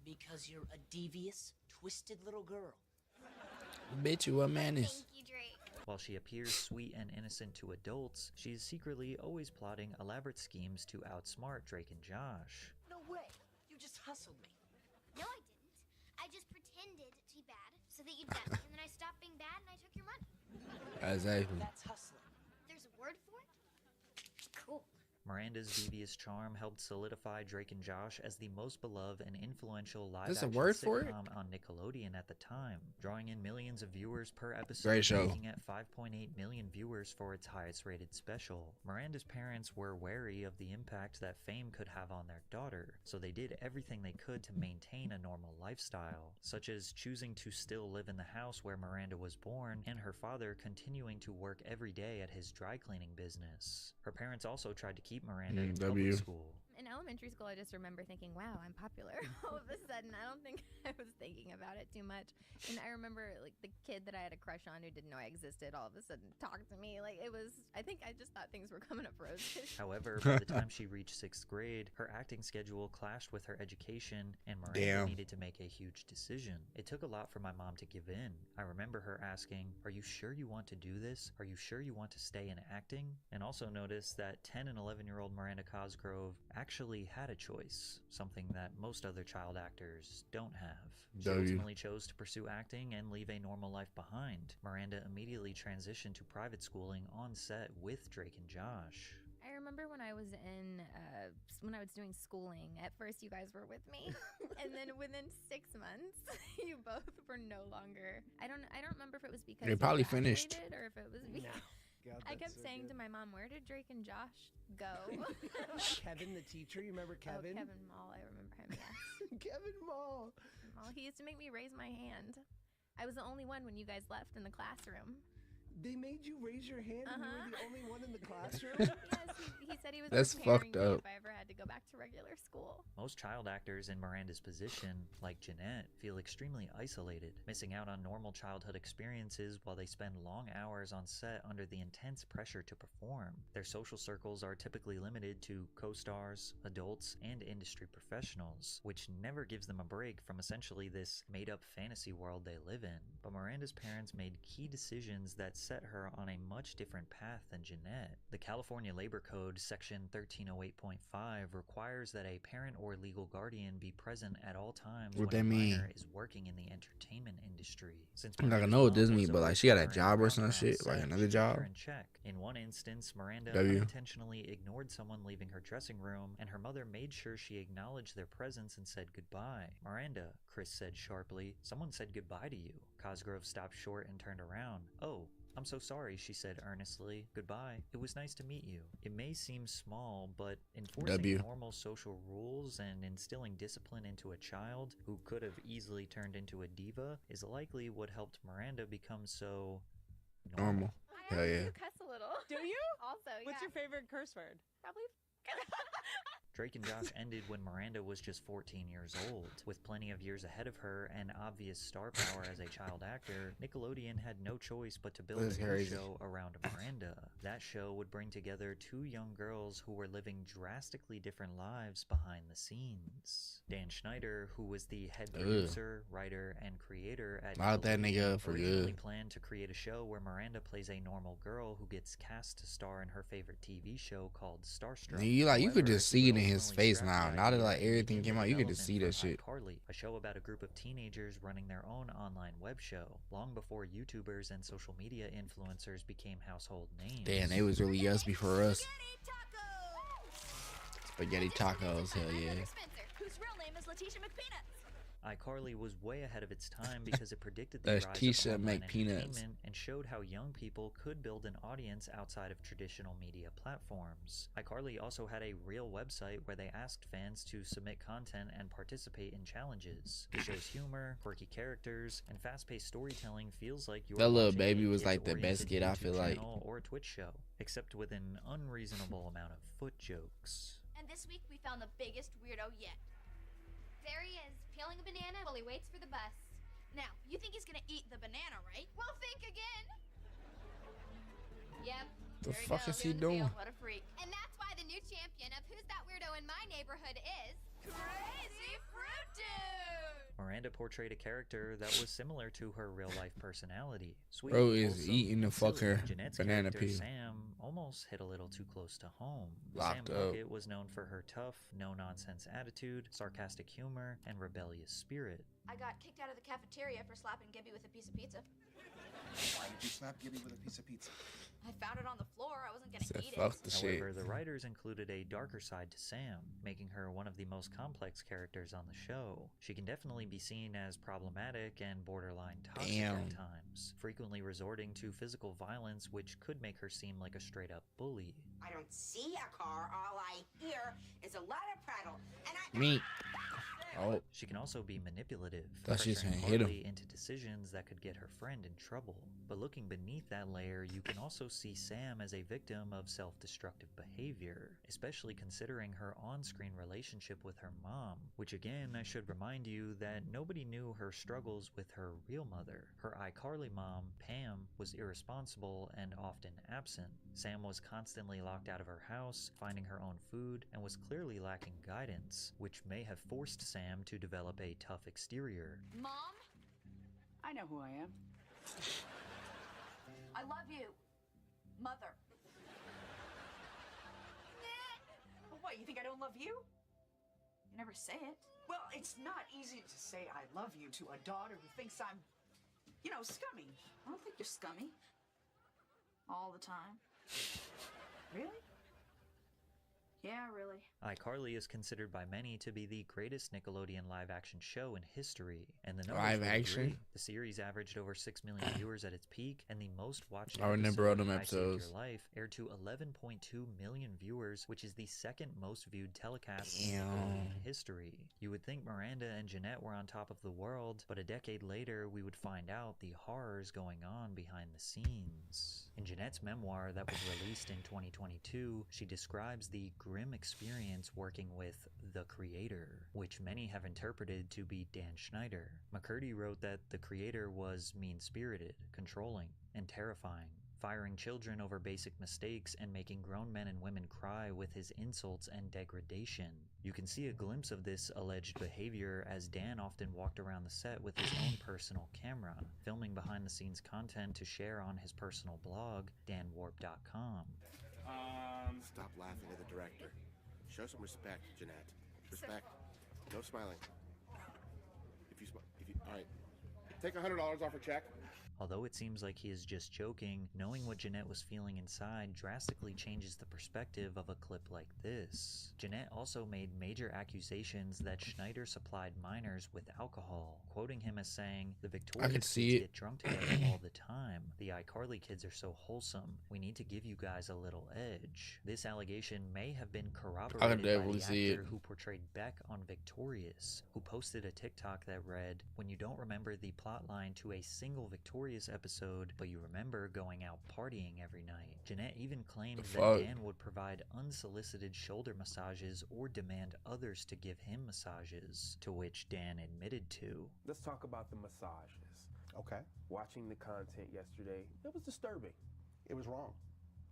Because you're a devious, twisted little girl. Bitch, you a menace. Thank you, Drake. While she appears sweet and innocent to adults, she is secretly always plotting elaborate schemes to outsmart Drake and Josh. No way. You just hustled me. No, I didn't. I just pretended to be bad so that you'd bet me, and then I stopped being bad and I took your money. Exactly. That's hustling. There's a word for it? Cool. Miranda's devious charm helped solidify Drake and Josh as the most beloved and influential There's a live-action word for it? sitcom on Nickelodeon at the time, drawing in millions of viewers per episode, Great show. peaking at 5.8 million viewers for its highest-rated special. Miranda's parents were wary of the impact that fame could have on their daughter, so they did everything they could to maintain a normal lifestyle, such as choosing to still live in the house where Miranda was born, and her father continuing to work every day at his dry cleaning business. Her parents also tried to keep Miranda in public school. In elementary school, I just remember thinking, wow, I'm popular. All of a sudden, I don't think I was thinking about it too much. And I remember, like, the kid that I had a crush on who didn't know I existed all of a sudden talked to me. Like, it was, I think I just thought things were coming up roses. However, by the time she reached 6th grade, her acting schedule clashed with her education, and Miranda needed to make a huge decision. It took a lot for my mom to give in. I remember her asking, "Are you sure you want to do this? Are you sure you want to stay in acting?" And also noticed that 10 and 11-year-old Miranda Cosgrove actually had a choice, something that most other child actors don't have. She ultimately chose to pursue acting and leave a normal life behind. Miranda immediately transitioned to private schooling on set with Drake and Josh. I remember when I was doing schooling, at first you guys were with me, and then within 6 months, you both were no longer. I don't remember if it was because they probably finished, or if it was because. God, I kept so saying good. to my mom, "Where did Drake and Josh go?" Kevin, the teacher, you remember Kevin? Oh, Kevin Mall, I remember him. Yes. Kevin Mall. Well, he used to make me raise my hand. I was the only one when you guys left in the classroom. They made you raise your hand and you were the only one in the classroom? Yes, he said he was That's preparing fucked me up. if I ever had to go back to regular school. Most child actors in Miranda's position, like Jeanette, feel extremely isolated, missing out on normal childhood experiences while they spend long hours on set under the intense pressure to perform. Their social circles are typically limited to co-stars, adults, and industry professionals, which never gives them a break from essentially this made-up fantasy world they live in. But Miranda's parents made key decisions that set her on a much different path than Jeanette. The California Labor Code, Section 1308.5, requires that a parent or legal guardian be present at all times What when that a mean? minor is working in the entertainment industry. Since I'm not gonna Miranda's know what mom this was means, a but like she got a worker job or and some around shit, like set, another she kept job. her in check. In one instance, Miranda W. unintentionally ignored someone leaving her dressing room, and her mother made sure she acknowledged their presence and said goodbye. "Miranda," Chris said sharply, "someone said goodbye to you." Cosgrove stopped short and turned around. "Oh, I'm so sorry," she said earnestly. "Goodbye. It was nice to meet you." It may seem small, but enforcing W. normal social rules and instilling discipline into a child who could have easily turned into a diva is likely what helped Miranda become so Normal. Hell yeah. You cuss a little. Do you? Also, What's your favorite curse word? Probably. Drake and Josh ended when Miranda was just 14 years old. With plenty of years ahead of her and obvious star power as a child actor, Nickelodeon had no choice but to build That's a new crazy. show around Miranda. That show would bring together two young girls who were living drastically different lives behind the scenes. Dan Schneider, who was the head producer, writer, and creator at Lock that Nickelodeon, nigga up for originally good. planned to create a show where Miranda plays a normal girl who gets cast to star in her favorite TV show called Starstruck. You like you could However, just he see it would in his ultimately face scrap now. the Now that idea like and everything begin came the out, you could just development see that for shit. iCarly, a show about a group of teenagers running their own online web show, long before YouTubers and social media influencers became household names. Damn, they was really us before us. Spaghetti tacos, hell yeah. Whose real name is Letitia McPeanuts. iCarly was way ahead of its time because it predicted the That's rise Tisha of online McPeanuts. entertainment and showed how young people could build an audience outside of traditional media platforms. iCarly also had a real website where they asked fans to submit content and participate in challenges. The show's humor, quirky characters, and fast-paced storytelling feels like you're That little watching baby a was like the best kids-oriented kid, I YouTube feel like. channel or a Twitch show, except with an unreasonable amount of foot jokes. And this week we found the biggest weirdo yet. There he is, peeling a banana while he waits for the bus. Now, you think he's gonna eat the banana, right? Well, think again. Yep. The there fuck goes, is he the field. doing? What a freak. And that's why the new champion of Who's That Weirdo in My Neighborhood is Crazy Fruit Dude. Miranda portrayed a character that was similar to her real-life personality. Sweet, Bro is wholesome, eating the and silly. fucker Jeanette's banana character, peel. Sam, almost hit a little too close to home. Locked Sam up. Puckett was known for her tough, no-nonsense attitude, sarcastic humor, and rebellious spirit. I got kicked out of the cafeteria for slapping Gibby with a piece of pizza. Why did you slap Gibby with a piece of pizza? I found it on the floor. I wasn't gonna Said eat fuck it. the shit. However, the writers included a darker side to Sam, making her one of the most complex characters on the show. She can definitely be seen as problematic and borderline toxic at times, frequently resorting to physical violence, which could make her seem like a straight-up bully. I don't see a car. All I hear is a lot of prattle. And I... Me. Oh. She can also be manipulative, Thought she was pressuring gonna hit him. Harley into decisions that could get her friend in trouble. But looking beneath that layer, you can also see Sam as a victim of self-destructive behavior, especially considering her on-screen relationship with her mom, which again, I should remind you that nobody knew her struggles with her real mother. Her iCarly mom, Pam, was irresponsible and often absent. Sam was constantly locked out of her house, finding her own food, and was clearly lacking guidance, which may have forced Sam to develop a tough exterior. Mom? I know who I am. I love you. Mother. What, you think I don't love you? You never say it. Well, it's not easy to say I love you to a daughter who thinks I'm, you know, scummy. I don't think you're scummy. All the time. Really? Yeah, really. iCarly is considered by many to be the greatest Nickelodeon live-action show in history, and the numbers Live would action? agree. The series averaged over 6 million viewers at its peak, and the most-watched I remember all them episode, I Saved Your episodes. Life, aired to 11.2 million viewers, which is the second most viewed telecast in Damn. Nickelodeon history. You would think Miranda and Jeanette were on top of the world, but a decade later, we would find out the horrors going on behind the scenes. In Jeanette's memoir that was released in 2022, she describes the grim experience working with the creator, which many have interpreted to be Dan Schneider. McCurdy wrote that the creator was mean-spirited, controlling, and terrifying, firing children over basic mistakes and making grown men and women cry with his insults and degradation. You can see a glimpse of this alleged behavior as Dan often walked around the set with his own personal camera, filming behind-the-scenes content to share on his personal blog, danwarp.com. Stop laughing at the director. Show some respect, Jeanette. Respect. No smiling. All right. Take $100 off her check. Although it seems like he is just joking, knowing what Jeanette was feeling inside drastically changes the perspective of a clip like this. Jeanette also made major accusations that Schneider supplied minors with alcohol, quoting him as saying, "The Victorious see kids it. get drunk together all the time. The iCarly kids are so wholesome. We need to give you guys a little edge." This allegation may have been corroborated by definitely the see actor it. who portrayed Beck on Victorious, who posted a TikTok that read, "When you don't remember the plotline to a single Victorious episode, but you remember going out partying every night." Jeanette even claimed that fuck? Dan would provide unsolicited shoulder massages or demand others to give him massages, to which Dan admitted to. Let's talk about the massages. Okay. Watching the content yesterday, it was disturbing. It was wrong.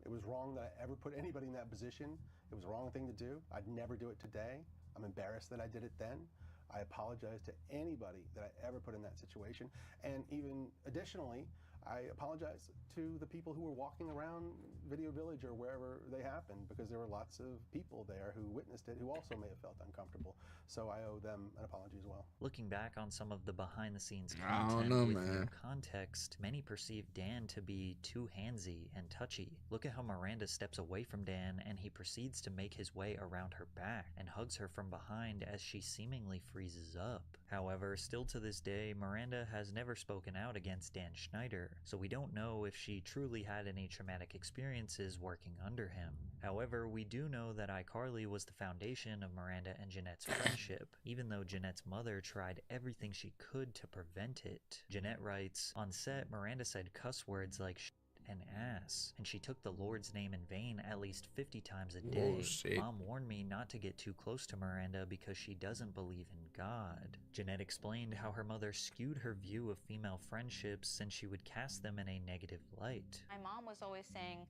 It was wrong that I ever put anybody in that position. It was the wrong thing to do. I'd never do it today. I'm embarrassed that I did it then. I apologize to anybody that I ever put in that situation. And even additionally, I apologize to the people who were walking around Video Village or wherever they happened, because there were lots of people there who witnessed it who also may have felt uncomfortable. So I owe them an apology as well. Looking back on some of the behind-the-scenes I don't content know, with new man. context, many perceive Dan to be too handsy and touchy. Look at how Miranda steps away from Dan and he proceeds to make his way around her back and hugs her from behind as she seemingly freezes up. However, still to this day, Miranda has never spoken out against Dan Schneider, so we don't know if she truly had any traumatic experiences working under him. However, we do know that iCarly was the foundation of Miranda and Jeanette's friendship, even though Jeanette's mother tried everything she could to prevent it. Jeanette writes, "On set, Miranda said cuss words like shit and ass, and she took the Lord's name in vain at least 50 times a day. shit. Mom warned me not to get too close to Miranda because she doesn't believe in God." Jeanette explained how her mother skewed her view of female friendships since she would cast them in a negative light. My mom was always saying,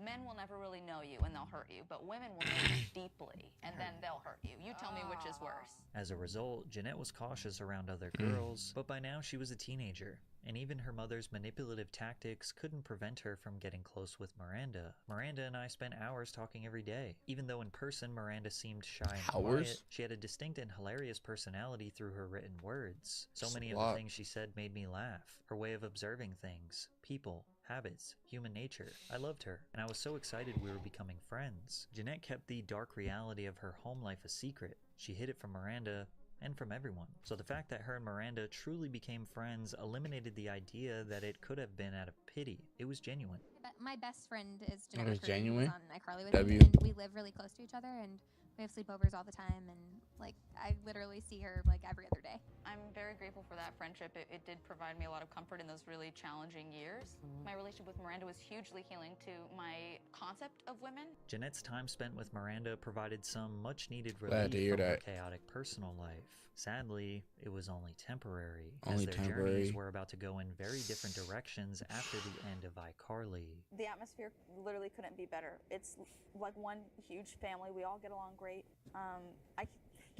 Men will never really know you and they'll hurt you, but women will know you deeply and then they'll hurt you. You tell me which is worse. As a result, Jeanette was cautious around other girls, but by now she was a teenager, and even her mother's manipulative tactics couldn't prevent her from getting close with Miranda. Miranda and I spent hours talking every day. Even though in person Miranda seemed shy and quiet, she had a distinct and hilarious personality through her written words. So many of the things she said made me laugh. Her way of observing things, people, habits, human nature. I loved her, and I was so excited we were becoming friends. Jeanette kept the dark reality of her home life a secret. She hid it from Miranda and from everyone. So the fact that her and Miranda truly became friends eliminated the idea that it could have been out of pity. It was genuine. My best friend is It Jeanette was Curry, who's genuine? on iCarly with W. me, and we live really close to each other, and we have sleepovers all the time, and like I literally see her like every other day. I'm very grateful for that friendship. It did provide me a lot of comfort in those really challenging years. My relationship with Miranda was hugely healing to my concept of women. Jeanette's time spent with Miranda provided some much-needed Glad to relief hear from her that. chaotic personal life. Sadly, it was only temporary, Only as their temporary. journeys were about to go in very different directions after the end of iCarly. The atmosphere literally couldn't be better. It's like one huge family. We all get along great. I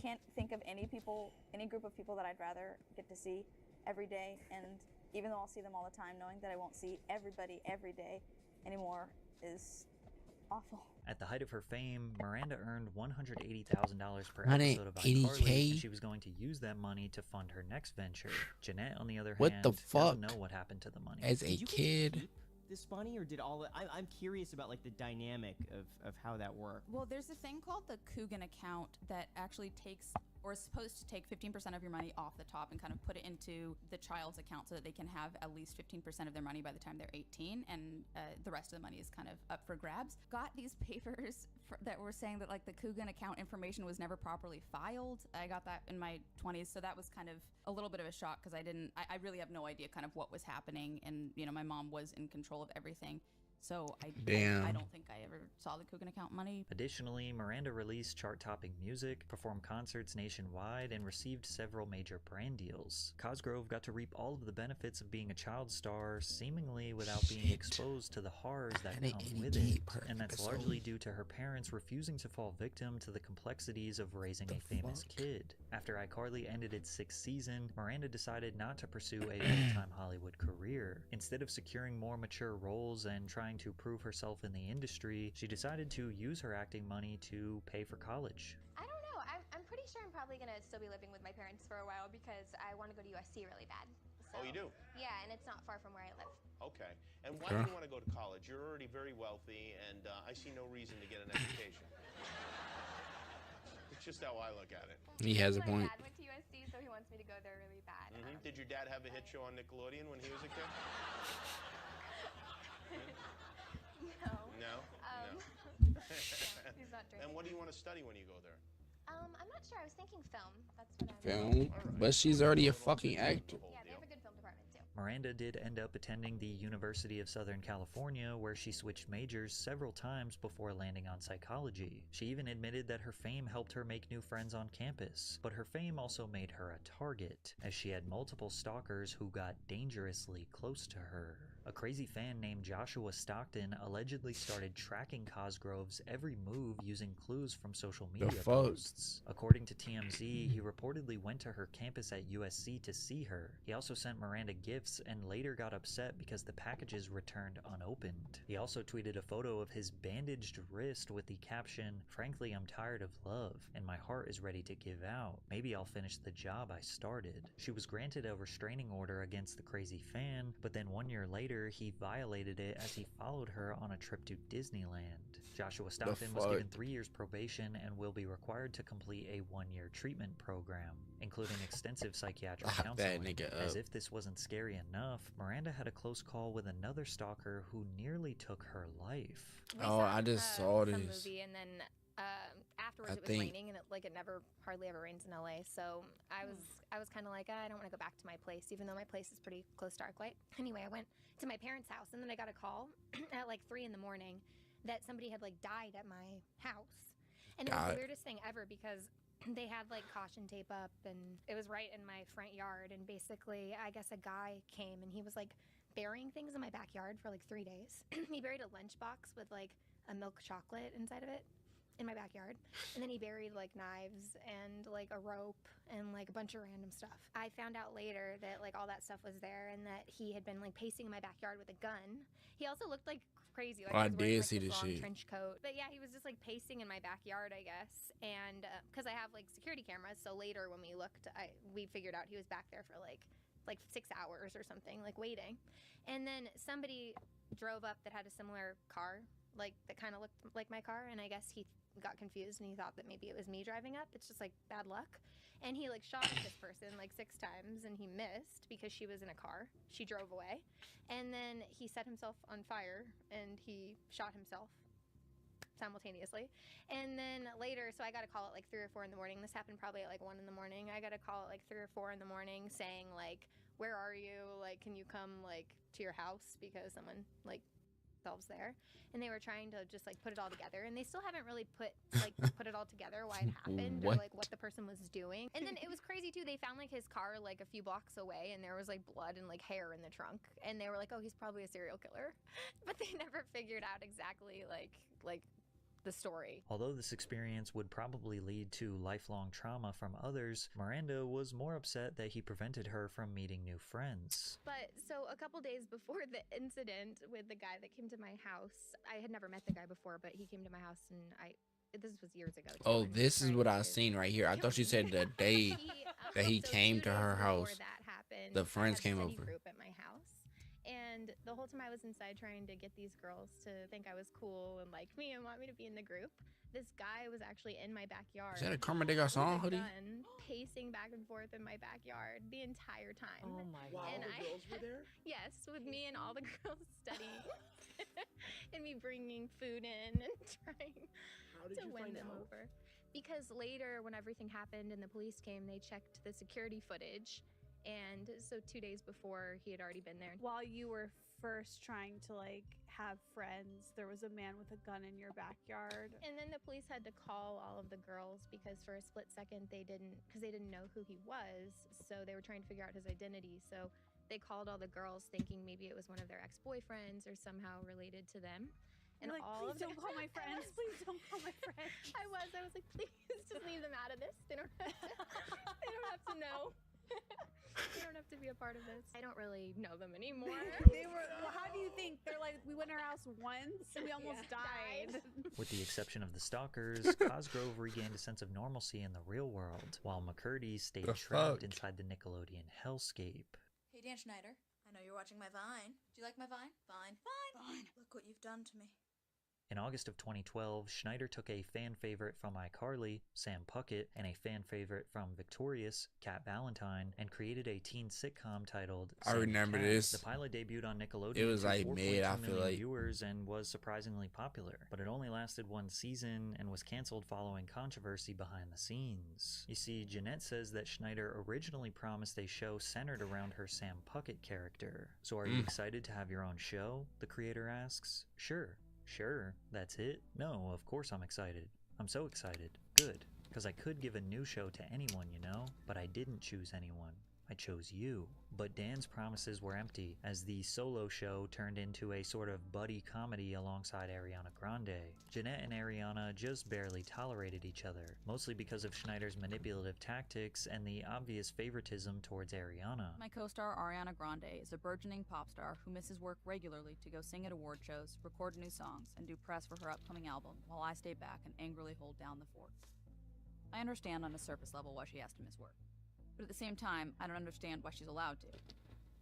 can't think of any group of people that I'd rather get to see every day. And even though I'll see them all the time, knowing that I won't see everybody every day anymore is awful. At the height of her fame, Miranda earned $180,000 per episode of iCarly, 180K? and she was going to use that money to fund her next venture. Jeanette, on the other What hand, the doesn't fuck? know what happened to the money. As a Did you get to kid. keep this money, or did I'm curious about like the dynamic of how that worked. Well, there's a thing called the Coogan account that actually takes, or is supposed to take 15% of your money off the top and kind of put it into the child's account so that they can have at least 15% of their money by the time they're 18, and the rest of the money is kind of up for grabs. Got these papers that were saying that like the Coogan account information was never properly filed. I got that in my 20s, so that was kind of a little bit of a shock because I really have no idea kind of what was happening, and my mom was in control of everything. So I don't think I ever saw the Coogan account money. Additionally, Miranda released chart-topping music, performed concerts nationwide, and received several major brand deals. Cosgrove got to reap all of the benefits of being a child star, seemingly without being exposed to the horrors that come with it. And that's largely due to her parents refusing to fall victim to the complexities of raising a famous kid. After iCarly ended its 6th season, Miranda decided not to pursue a full-time Hollywood career. Instead of securing more mature roles and trying to prove herself in the industry, she decided to use her acting money to pay for college. I don't know. I'm pretty sure I'm probably gonna still be living with my parents for a while because I want to go to USC really bad. So, Oh, you do? Yeah, and it's not far from where I live. Okay. And why do you want to go to college? You're already very wealthy, and I see no reason to get an education. It's just how I look at it. He has a point. My dad went to USC, so he wants me to go there really bad. Did your dad have a hit show on Nickelodeon when he was a kid? No. No? No. He's not drinking. And what do you want to study when you go there? I'm not sure. I was thinking film. That's what I'm Film? But she's already a fucking actor. Yeah, they have a good film department too. Miranda did end up attending the University of Southern California, where she switched majors several times before landing on psychology. She even admitted that her fame helped her make new friends on campus, but her fame also made her a target, as she had multiple stalkers who got dangerously close to her. A crazy fan named Joshua Stockton allegedly started tracking Cosgrove's every move using clues from social media posts. According to TMZ, he reportedly went to her campus at USC to see her. He also sent Miranda gifts and later got upset because the packages returned unopened. He also tweeted a photo of his bandaged wrist with the caption, "Frankly, I'm tired of love, and my heart is ready to give out. Maybe I'll finish the job I started." She was granted a restraining order against the crazy fan, but then 1 year later, he violated it as he followed her on a trip to Disneyland. Joshua Stockton was given 3 years probation and will be required to complete a 1-year treatment program, including extensive psychiatric counseling. As if this wasn't scary enough, Miranda had a close call with another stalker who nearly took her life. Oh, I just saw Some this. movie, and then afterwards I it was think- raining, and it never hardly ever rains in LA. So I was kind of like, I don't want to go back to my place, even though my place is pretty close to Arclight. Anyway, I went to my parents' house, and then I got a call at like 3 in the morning that somebody had like died at my house, and it was the weirdest thing ever because they had like caution tape up, and it was right in my front yard. And basically, I guess a guy came and he was like burying things in my backyard for like 3 days. He buried a lunchbox with like a milk chocolate inside of it in my backyard. And then he buried like knives and like a rope and like a bunch of random stuff. I found out later that like all that stuff was there and that he had been like pacing in my backyard with a gun. He also looked like crazy. Like, I he was wearing, did like, see this this long shit. trench coat. But yeah, he was just like pacing in my backyard, I guess. And because I have like security cameras, so later when we looked, we figured out he was back there for like 6 hours or something, like waiting. And then somebody drove up that had a similar car, like that kind of looked like my car, and I guess he got confused and he thought that maybe it was me driving up. It's just like bad luck. And he like shot at this person like 6 times and he missed because she was in a car. She drove away. And then he set himself on fire and he shot himself simultaneously. And then later, so I got a call at like 3 or 4 in the morning. This happened probably at like 1 in the morning. I got a call at like 3 or 4 in the morning saying like, where are you? Like, can you come like to your house because someone like themselves there. And they were trying to just like put it all together, and they still haven't really put it all together, why it happened or like what the person was doing. And then it was crazy too, they found like his car like a few blocks away and there was like blood and like hair in the trunk, and they were like, oh, he's probably a serial killer. But they never figured out exactly like the story. Although this experience would probably lead to lifelong trauma from others, Miranda was more upset that he prevented her from meeting new friends. But so a couple days before the incident with the guy that came to my house, I had never met the guy before, but he came to my house and this was years ago. Oh, this is what I seen right here. I thought you said the day that he came to her house. That happened, The friends I had came a study over. group at my house. And the whole time I was inside trying to get these girls to think I was cool and like me and want me to be in the group, this guy was actually in my backyard. Is that a Carmen de Garçon hoodie? Gun, pacing back and forth in my backyard the entire time. Oh my God. God. And All the girls were there? Yes, with me and all the girls studying. And me bringing food in and trying How did to you win find them out? over. Because later, when everything happened and the police came, they checked the security footage. And so 2 days before, he had already been there. While you were first trying to like have friends, there was a man with a gun in your backyard. And then the police had to call all of the girls because for a split second they didn't know who he was. So they were trying to figure out his identity. So they called all the girls thinking maybe it was one of their ex-boyfriends or somehow related to them. And You're like, all please of don't call my friends. Please don't call my friends. I was like, please just leave them out of this. They don't have to know. They don't have to be a part of this. I don't really know them anymore. Well, how do you think? They're like, we went to our house once and we almost died. With the exception of the stalkers, Cosgrove regained a sense of normalcy in the real world, while McCurdy stayed The trapped fuck? inside the Nickelodeon hellscape. Hey, Dan Schneider. I know you're watching my Vine. Do you like my Vine? Vine. Look what you've done to me. In August of 2012, Schneider took a fan favorite from iCarly, Sam Puckett, and a fan favorite from Victorious, Kat Valentine, and created a teen sitcom titled I Sam remember Cat. this. The pilot debuted on Nickelodeon. It was, to like, 4.2 mid, I feel million like. viewers and was surprisingly popular. But it only lasted 1 season and was canceled following controversy behind the scenes. You see, Jeanette says that Schneider originally promised a show centered around her Sam Puckett character. So are you excited to have your own show? The creator asks. Sure, that's it? No, of course I'm excited. I'm so excited. Good. Because I could give a new show to anyone, you know? But I didn't choose anyone. I chose you. But Dan's promises were empty, as the solo show turned into a sort of buddy comedy alongside Ariana Grande. Jeanette and Ariana just barely tolerated each other, mostly because of Schneider's manipulative tactics and the obvious favoritism towards Ariana. My co-star Ariana Grande is a burgeoning pop star who misses work regularly to go sing at award shows, record new songs, and do press for her upcoming album, while I stay back and angrily hold down the fort. I understand on a surface level why she has to miss work, but at the same time, I don't understand why she's allowed to.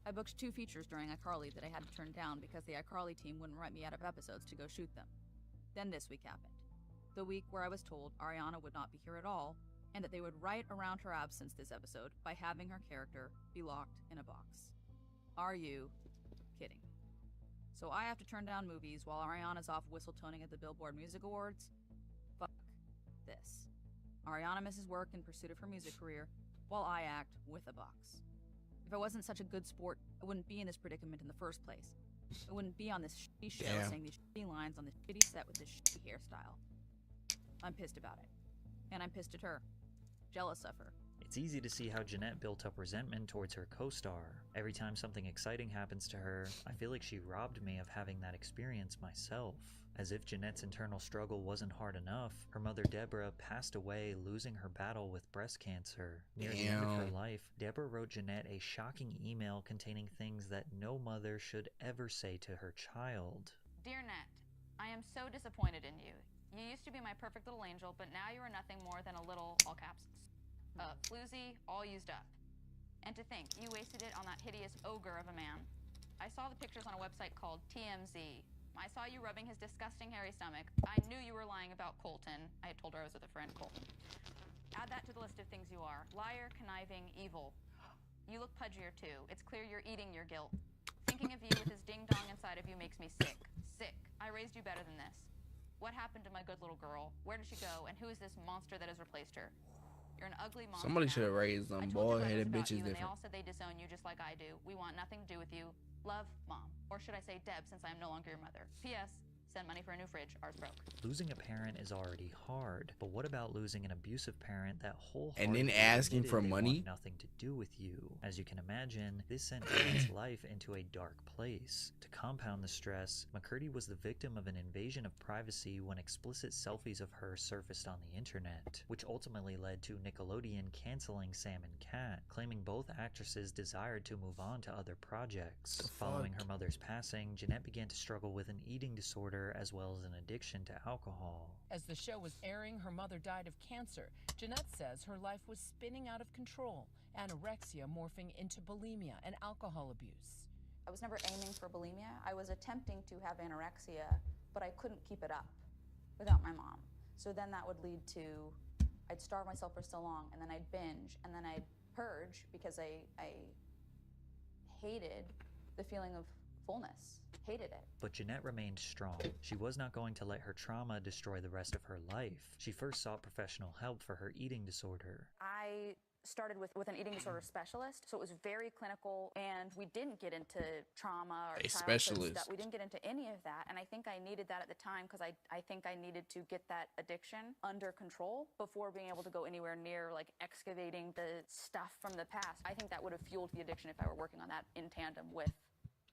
I booked 2 features during iCarly that I had to turn down because the iCarly team wouldn't write me out of episodes to go shoot them. Then this week happened. The week where I was told Ariana would not be here at all, and that they would write around her absence this episode by having her character be locked in a box. Are you kidding me? So I have to turn down movies while Ariana's off whistle-toning at the Billboard Music Awards? Fuck this. Ariana misses work in pursuit of her music career, while I act with a box. If I wasn't such a good sport, I wouldn't be in this predicament in the first place. I wouldn't be on this shitty show saying these shitty lines on this shitty set with this shitty hairstyle. I'm pissed about it. And I'm pissed at her. Jealous of her. It's easy to see how Jeanette built up resentment towards her co-star. Every time something exciting happens to her, I feel like she robbed me of having that experience myself. As if Jeanette's internal struggle wasn't hard enough, her mother Deborah passed away, losing her battle with breast cancer. Near the end of her life, Deborah wrote Jeanette a shocking email containing things that no mother should ever say to her child. Dear Net, I am so disappointed in you. You used to be my perfect little angel, but now you are nothing more than a little, all caps, floozy, all used up. And to think, you wasted it on that hideous ogre of a man. I saw the pictures on a website called TMZ. I saw you rubbing his disgusting hairy stomach. I knew you were lying about Colton. I had told her I was with a friend, Colton. Add that to the list of things you are. Liar, conniving, evil. You look pudgier too. It's clear you're eating your guilt. Thinking of you with his ding-dong inside of you makes me sick. Sick. I raised you better than this. What happened to my good little girl? Where did she go? And who is this monster that has replaced her? You're an ugly monster. Somebody should have raised them bald-headed bitches And they different. all said they disown you just like I do. We want nothing to do with you. Love, Mom. Or should I say Deb, since I am no longer your mother. P.S. Send money for a new fridge. Ours broke. Losing a parent is already hard, but what about losing an abusive parent that wholeheartedly And then asking admitted for they money? want nothing to do with you? As you can imagine, this sent Jeanette's life into a dark place. To compound the stress, McCurdy was the victim of an invasion of privacy when explicit selfies of her surfaced on the internet, which ultimately led to Nickelodeon canceling Sam and Cat, claiming both actresses desired to move on to other projects. Following her mother's passing, Jeanette began to struggle with an eating disorder as well as an addiction to alcohol. As the show was airing, her mother died of cancer. Jeanette says her life was spinning out of control, anorexia morphing into bulimia and alcohol abuse. I was never aiming for bulimia. I was attempting to have anorexia, but I couldn't keep it up without my mom. So then that would lead to, I'd starve myself for so long, and then I'd binge, and then I'd purge because I hated the feeling of fullness. Hated it. But Jeanette remained strong. She was not going to let her trauma destroy the rest of her life. She first sought professional help for her eating disorder. I started with an eating disorder specialist, so it was very clinical, and we didn't get into trauma or childhood stuff. We didn't get into any of that, and I think I needed that at the time because I think I needed to get that addiction under control before being able to go anywhere near like excavating the stuff from the past. I think that would have fueled the addiction if I were working on that in tandem with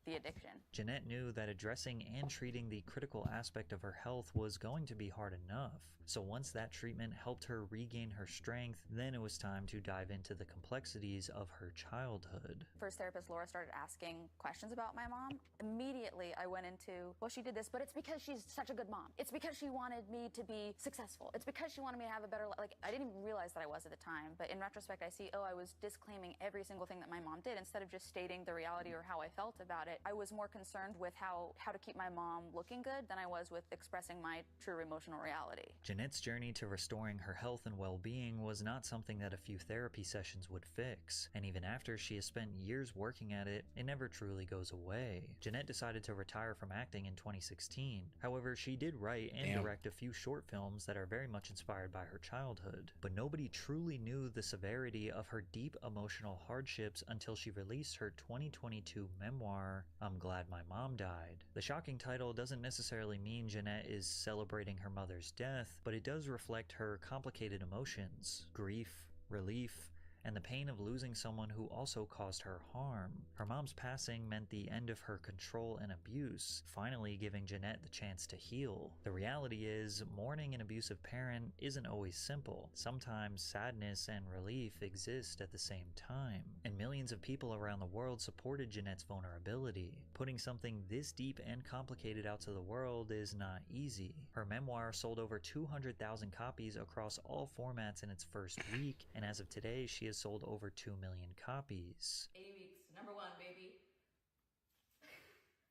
the addiction. Jeanette knew that addressing and treating the critical aspect of her health was going to be hard enough. So once that treatment helped her regain her strength, then it was time to dive into the complexities of her childhood. First therapist Laura started asking questions about my mom. Immediately I went into, well, she did this, but it's because she's such a good mom. It's because she wanted me to be successful. It's because she wanted me to have a better life. Like, I didn't even realize that I was at the time, but in retrospect I see, oh, I was disclaiming every single thing that my mom did instead of just stating the reality or how I felt about it. I was more concerned with how to keep my mom looking good than I was with expressing my true emotional reality. Jeanette's journey to restoring her health and well-being was not something that a few therapy sessions would fix, and even after she has spent years working at it, it never truly goes away. Jeanette decided to retire from acting in 2016. However, she did write and direct a few short films that are very much inspired by her childhood, but nobody truly knew the severity of her deep emotional hardships until she released her 2022 memoir, I'm Glad My Mom Died. The shocking title doesn't necessarily mean Jeanette is celebrating her mother's death, but it does reflect her complicated emotions, grief, relief, and the pain of losing someone who also caused her harm. Her mom's passing meant the end of her control and abuse, finally giving Jeanette the chance to heal. The reality is, mourning an abusive parent isn't always simple. Sometimes sadness and relief exist at the same time, and millions of people around the world supported Jeanette's vulnerability. Putting something this deep and complicated out to the world is not easy. Her memoir sold over 200,000 copies across all formats in its first week, and as of today, she has sold over 2 million copies. 80 weeks, number one, baby.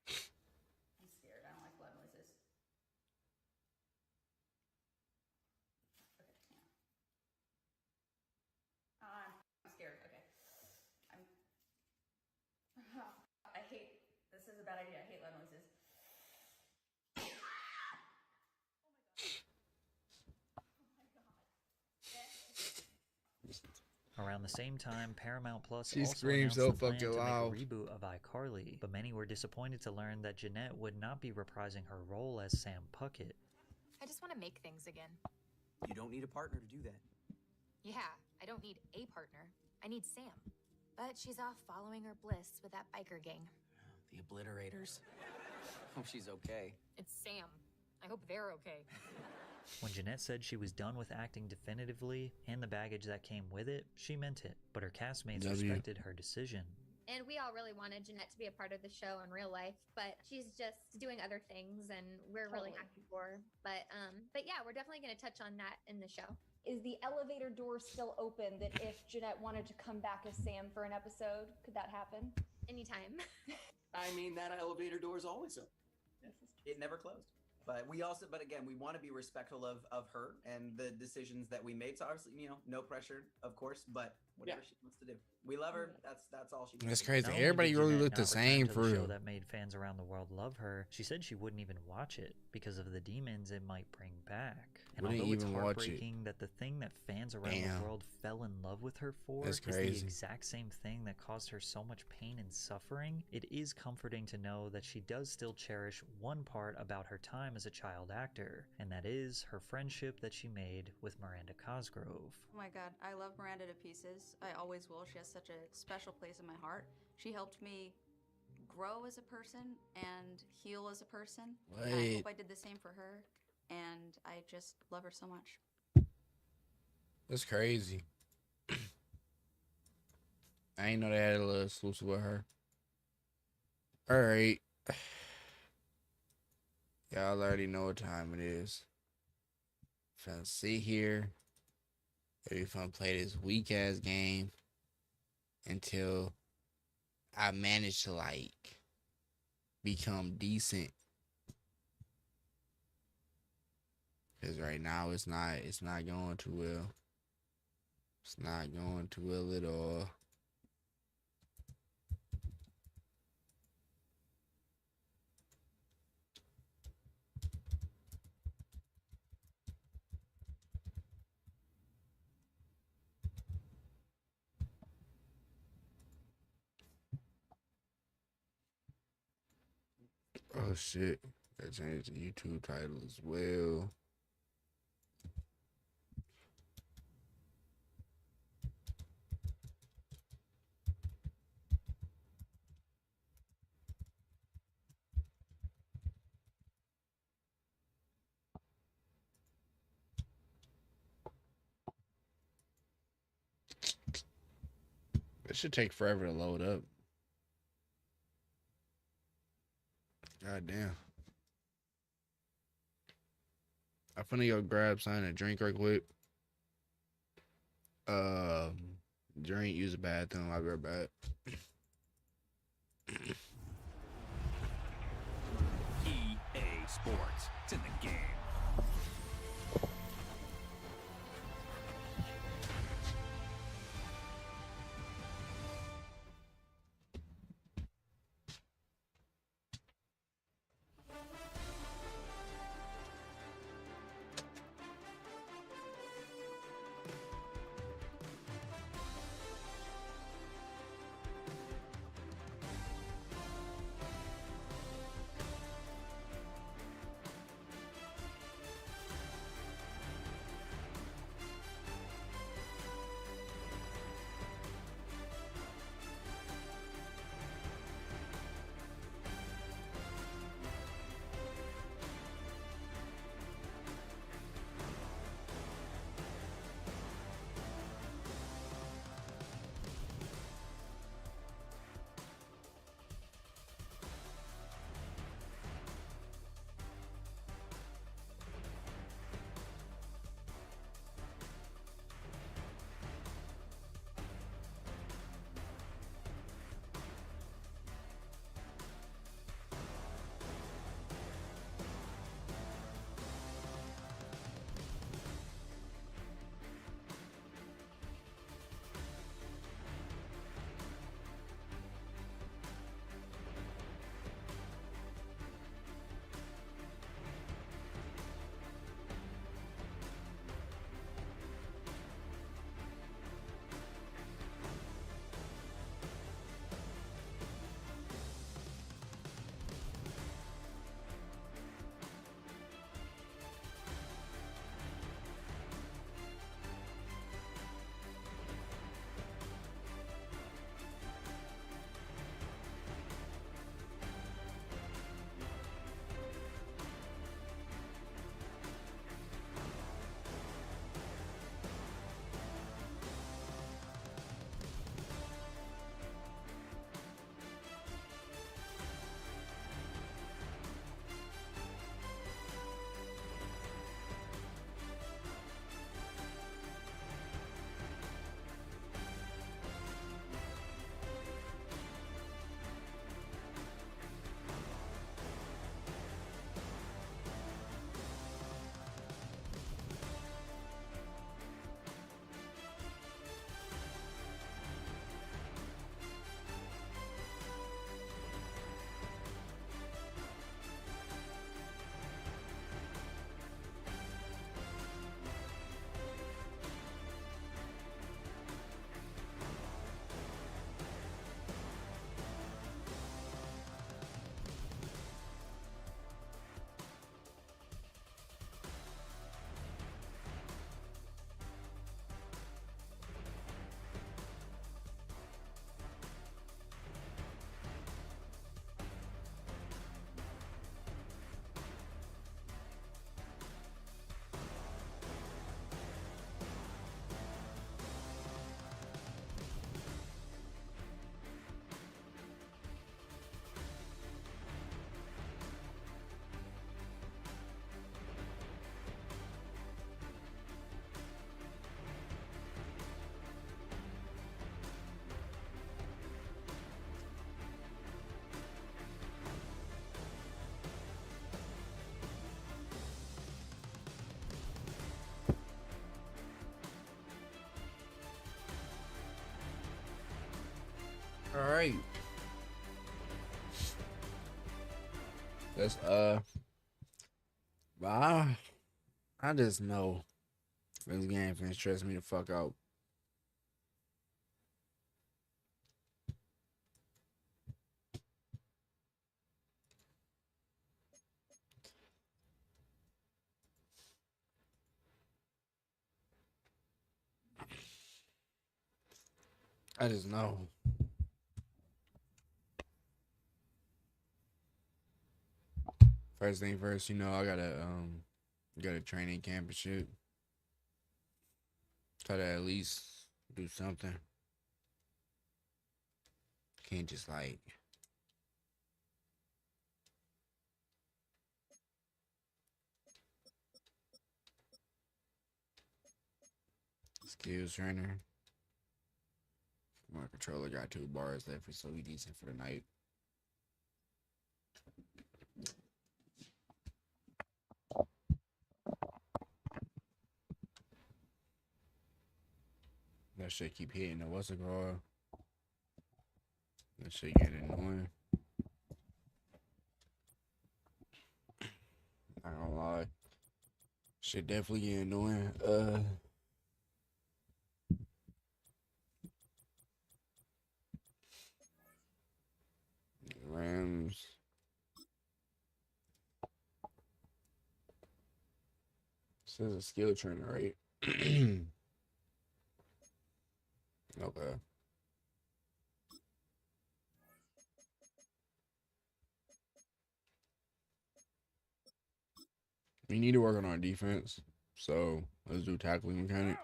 I'm scared. I don't like loud noises. Okay, yeah. I'm scared. Okay. I hate. This is a bad idea. I hate loud noises. Around the same time, Paramount Plus She also screams announced so the plan fucking to loud. make a reboot of iCarly, but many were disappointed to learn that Jeanette would not be reprising her role as Sam Puckett. I just want to make things again. You don't need a partner to do that. Yeah, I don't need a partner. I need Sam. But she's off following her bliss with that biker gang. The Obliterators. Hope she's okay. It's Sam. I hope they're okay. When Jeanette said she was done with acting definitively and the baggage that came with it, she meant it, but her castmates respected her decision. And we all really wanted Jeanette to be a part of the show in real life, but she's just doing other things, and we're really happy for her. But yeah, we're definitely going to touch on that in the show. Is the elevator door still open that if Jeanette wanted to come back as Sam for an episode, could that happen? Anytime. I mean, that elevator door is always open. It never closed. But again, we want to be respectful of her and the decisions that we made. So obviously, no pressure, of course, but whatever she wants to do. We love her. That's all she can do. That's crazy. Not only Everybody did really Jeanette looked the not return same to for the show real. that made fans around the world love her. She said she wouldn't even watch it because of the demons it might bring back. And Wouldn't although it's even watch it. heartbreaking that the thing that fans around Damn. the world fell in love with her for That's is the crazy. exact same thing that caused her so much pain and suffering, it is comforting to know that she does still cherish one part about her time as a child actor, and that is her friendship that she made with Miranda Cosgrove. Oh my god, I love Miranda to pieces. I always will. She has such a special place in my heart. She helped me grow as a person and heal as a person. And I Wait. hope I did the same for her, and I just love her so much. That's crazy. I ain't know they had a little exclusive with her. Alright. Y'all already know what time it is. Finna sit here. Maybe finna play this weak ass game until I manage to become decent. Cause right now it's not going too well. It's not going too well at all. Oh shit. I changed the YouTube title as well. It should take forever to load up. God damn. I'm finna go grab something to drink right quick. Drink, use the bathroom. I'll be right back. EA Sports. It's in the game. All right. That's but I just know this game finna stress me the fuck out. I just know. First thing first, you know, I got a training camp and shit. Try to at least do something. Can't just like skills trainer. My controller got 2 bars left, so we decent for the night. That shit keep hitting the what's it called? That shit getting annoying. Not gonna lie. Shit definitely getting annoying. Rams. This is a skill trainer, right? Okay. We need to work on our defense. So let's do tackling mechanic.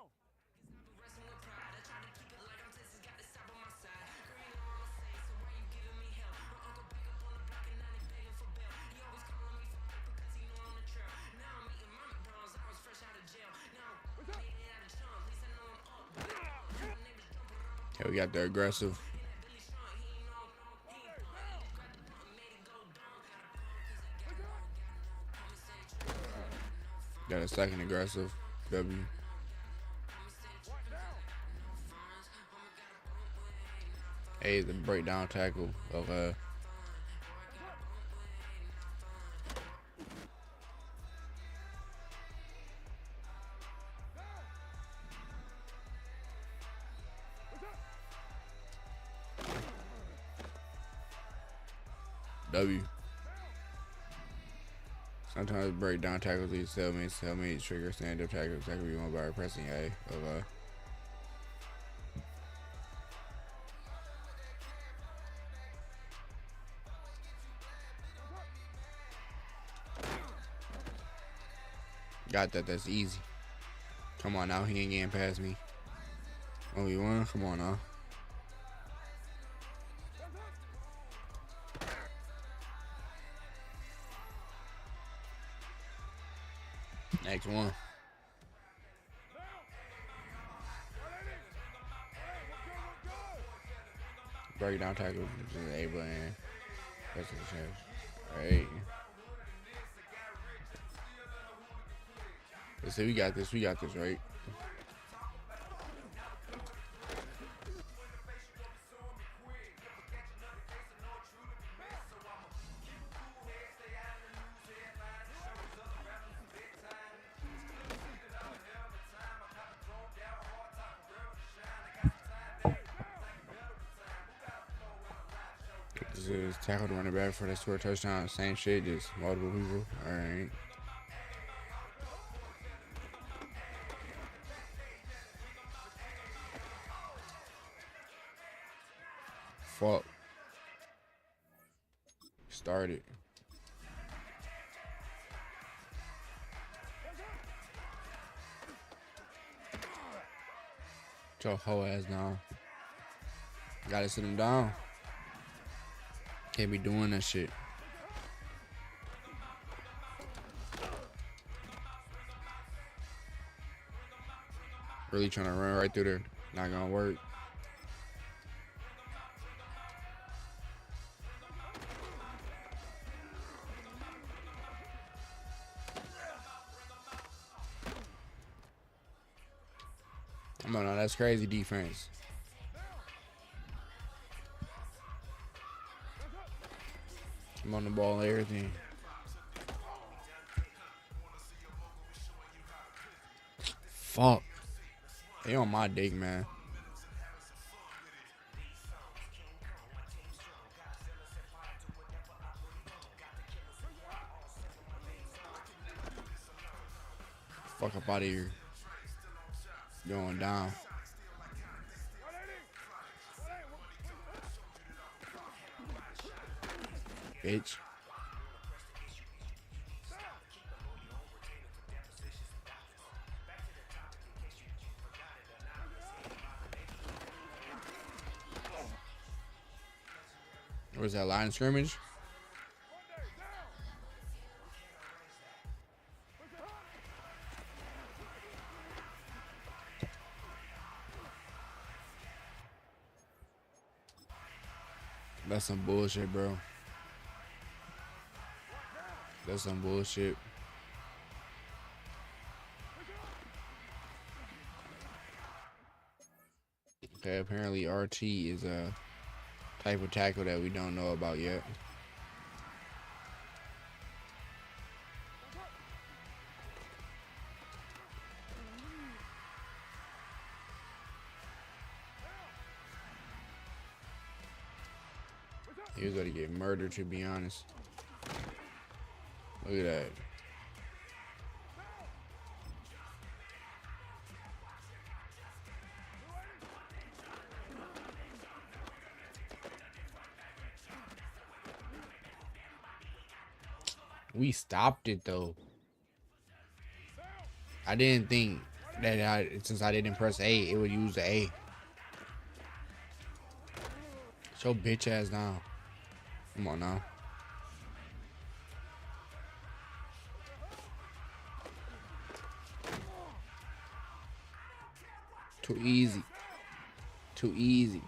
Okay, we got the aggressive. Got a second aggressive. W. A is the breakdown tackle of W. Sometimes breakdown tackles lead cellmates, trigger, stand-up tackles that can be won by pressing A of Got that, that's easy. Come on now, he ain't getting past me. 1v1, come on now. Next one. Breakdown tackle, just A button. That's the chance. Alright. Let's see, we got this, right? This is tackle the running back for the score touchdown. Same shit, just multiple people. Alright. Fuck. Started. Get your whole ass down. Gotta sit him down. Can't be doing that shit. Really trying to run right through there. Not gonna work. Come on now, that's crazy defense. I'm on the ball and everything. Fuck. They on my dick, man. Fuck up out of here. Going down. Bitch. Where's that line of scrimmage? That's some bullshit, bro. That's some bullshit. Okay, apparently RT is a type of tackle that we don't know about yet. He was gonna get murdered, to be honest. Look at that. We stopped it though. I didn't think that since I didn't press A, it would use the A. Show bitch ass down. Come on now. Too easy. Too easy.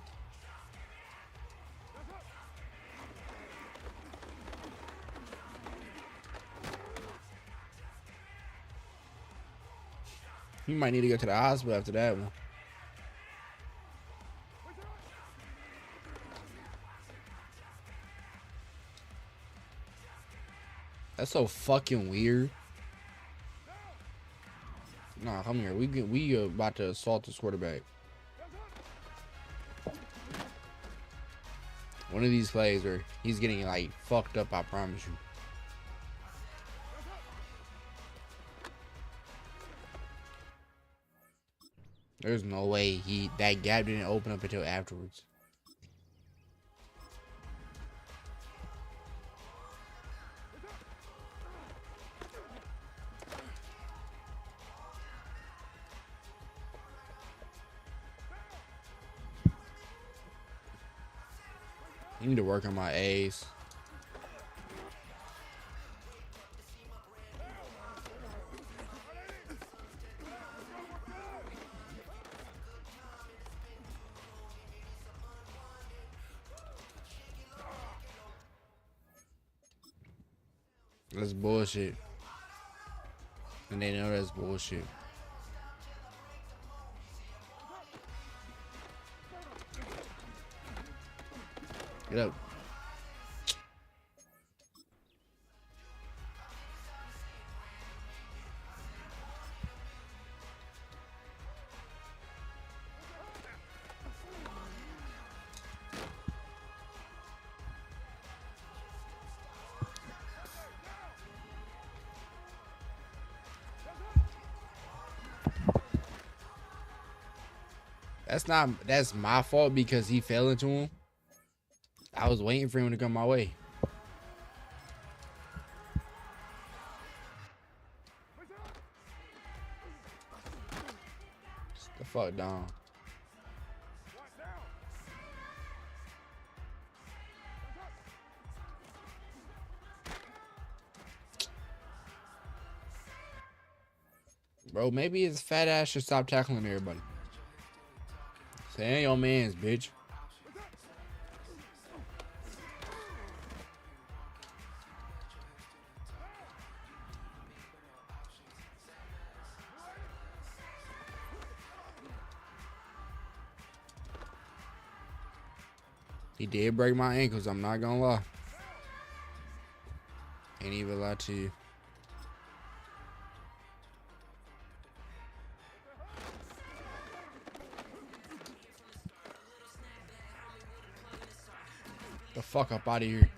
You might need to go to the hospital after that one. That's so fucking weird. Nah, come here. We about to assault this quarterback. One of these plays where he's getting like fucked up, I promise you. There's no way that gap didn't open up until afterwards. I need to work on my A's. That's bullshit. And they know that's bullshit. Get up. That's my fault because he fell into him. I was waiting for him to come my way. Sit the fuck down. Bro, maybe his fat ass should stop tackling everybody. Say your man's, bitch. He did break my ankles, I'm not gonna lie. Ain't even lie to you. The fuck up out of here.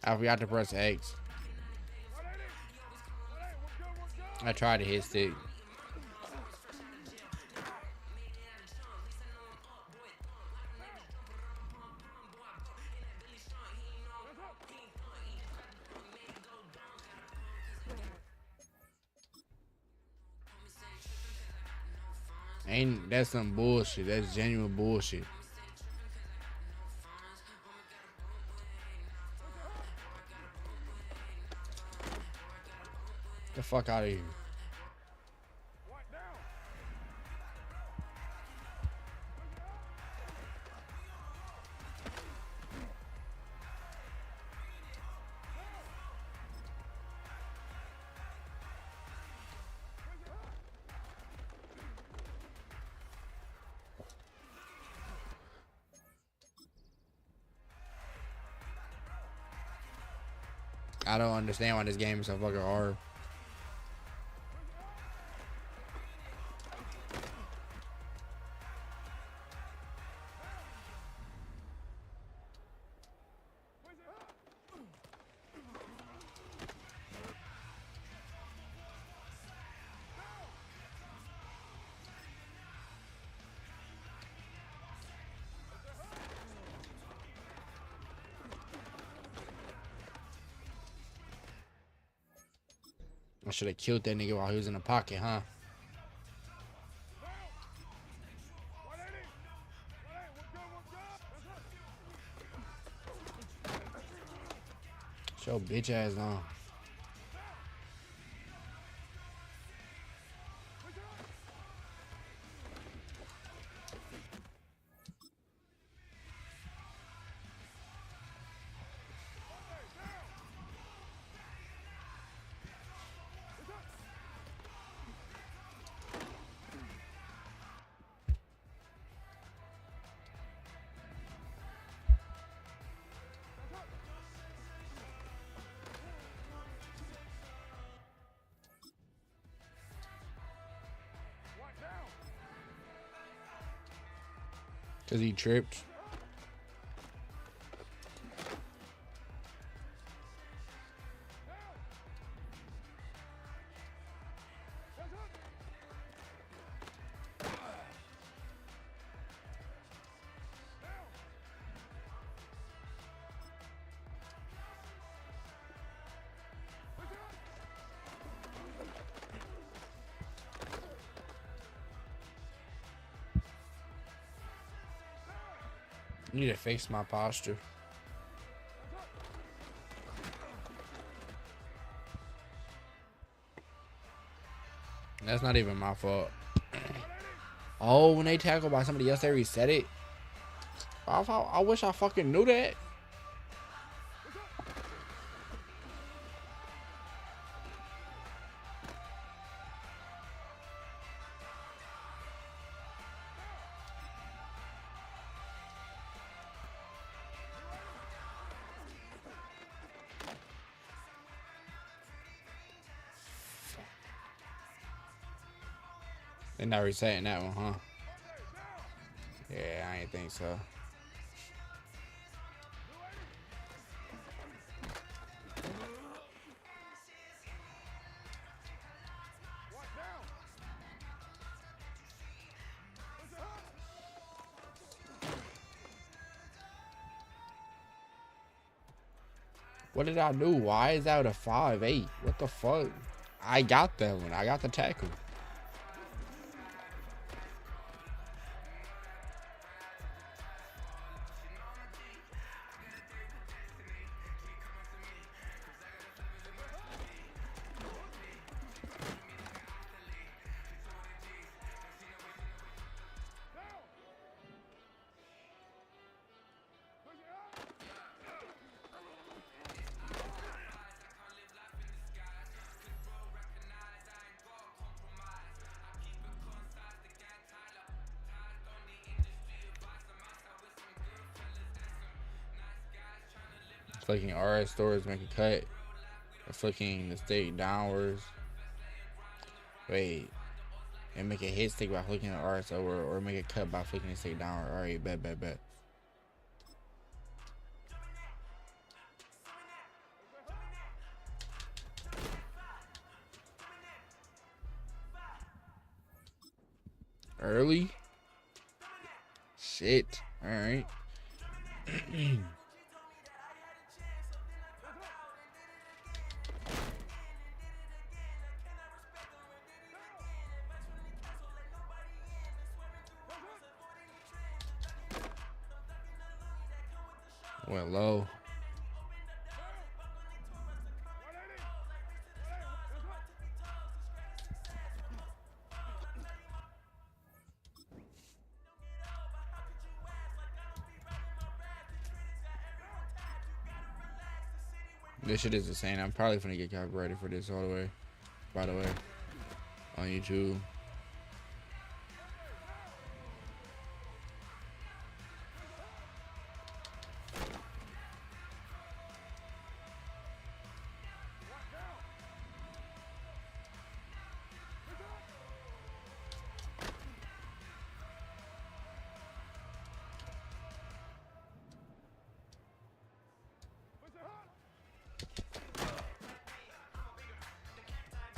I forgot to press X. I tried to hit stick. Ain't that's some bullshit. That's genuine bullshit. Get the fuck out of here. I don't understand why this game is so fucking hard. I should have killed that nigga while he was in the pocket, huh? Show bitch ass on. Cause he tripped. I need to fix my posture. That's not even my fault. Oh, when they tackle by somebody else, they reset it. I wish I fucking knew that. They're not resetting that one, huh? Yeah, I ain't think so. What did I do? Why is that a 5-8? What the fuck? I got that one. I got the tackle. fucking RS stores make a cut. Or fucking the stick downwards. Wait. And make a hit stick by flicking the RS over, or make a cut by flicking the stick downward. Alright, bet. Early? Shit. Alright. Went low. This shit is insane. I'm probably gonna get copyrighted for this all the way. By the way, on YouTube.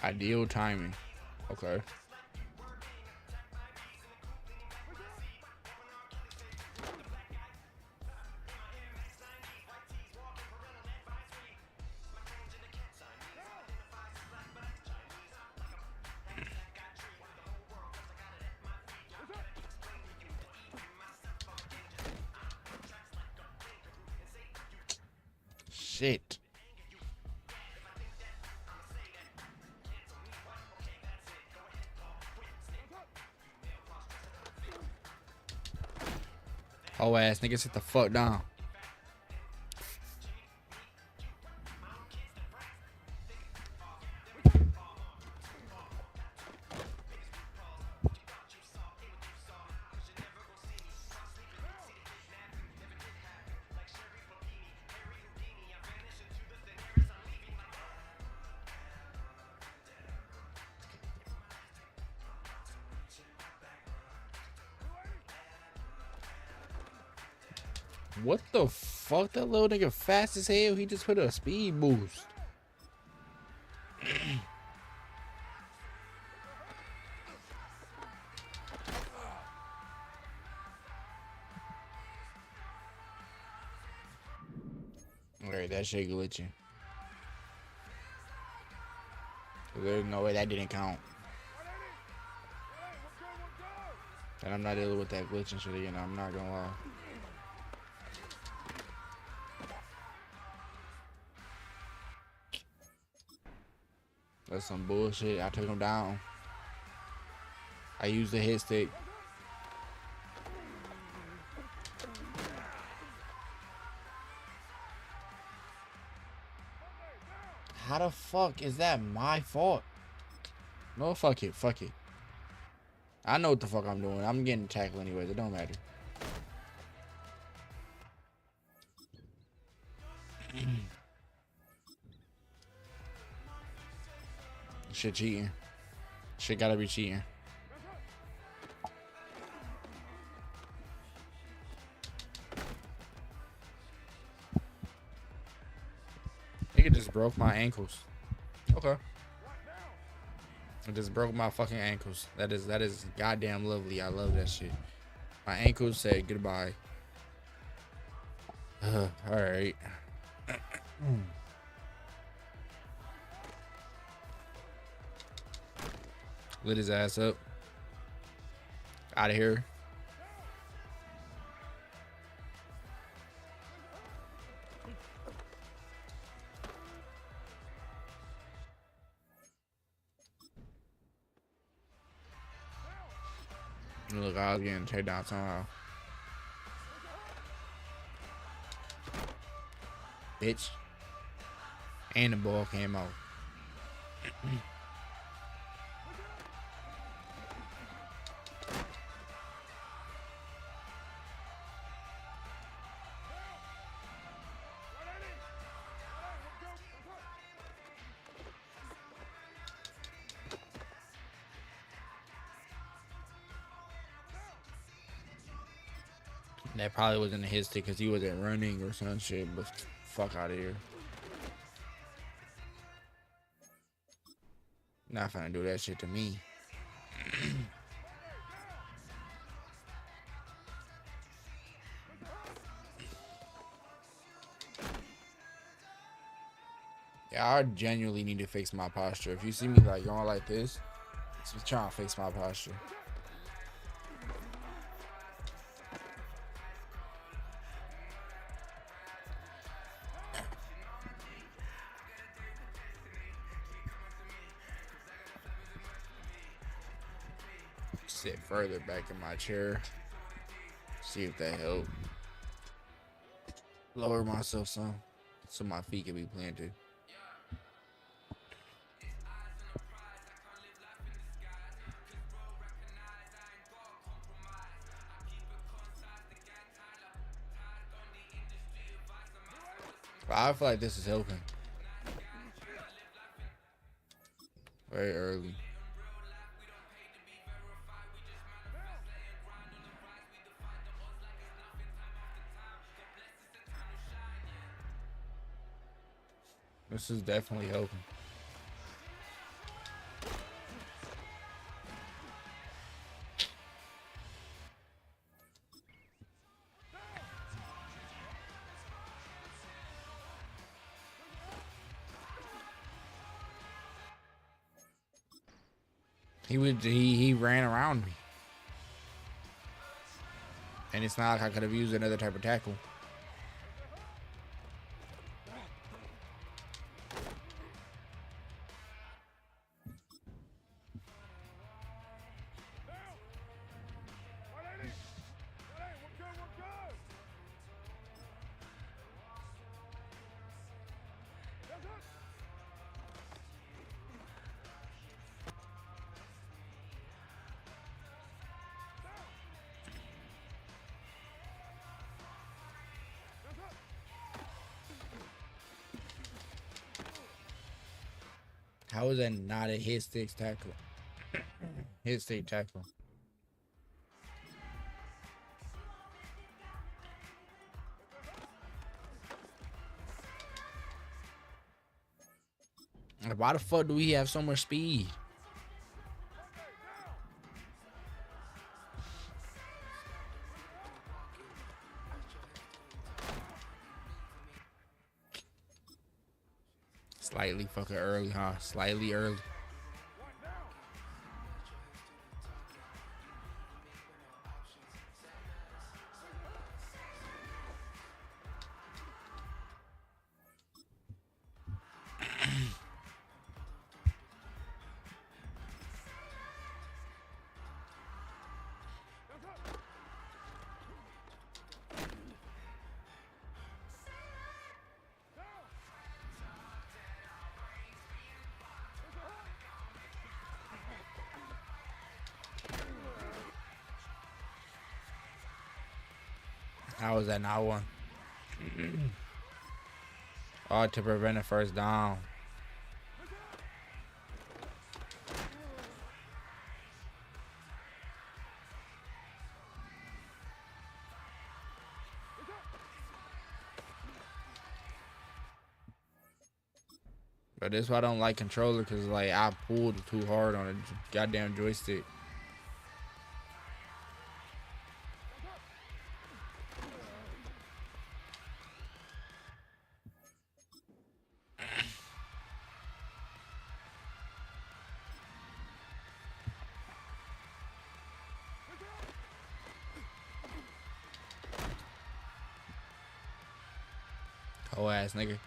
Ideal timing. Okay. Shit. Oh ass nigga, sit the fuck down. What the fuck? That little nigga fast as hell. He just put a speed boost. Alright, that shit glitching. There's no way that didn't count. And I'm not dealing with that glitching shit again. I'm not gonna lie. That's some bullshit. I took him down. I used the hit stick. How the fuck is that my fault? No, fuck it. Fuck it. I know what the fuck I'm doing. I'm getting tackled anyways. It don't matter. Shit cheating. Shit gotta be cheating. Nigga just broke my ankles. Okay. I just broke my fucking ankles. That is goddamn lovely. I love that shit. My ankles said goodbye. Alright. Lit his ass up. Out of here. Look, I was getting taken down somehow. Bitch. And the ball came out. That probably wasn't his stick because he wasn't running or some shit, but fuck out of here. Not finna do that shit to me. Yeah, I genuinely need to fix my posture. If you see me like going like this, just trying to fix my posture. Sit further back in my chair. See if that helps. Lower myself some so my feet can be planted. But I feel like this is helping. Very early. This is definitely helping. He ran around me. And it's not like I could have used another type of tackle. How is that not a hit stick tackle? Hit stick tackle. Why the fuck do we have so much speed? Slightly fucking early, huh? Slightly early. How is that not one? Oh, to prevent a first down. But that's why I don't like controller, because like I pulled too hard on a goddamn joystick. Whole ass nigga.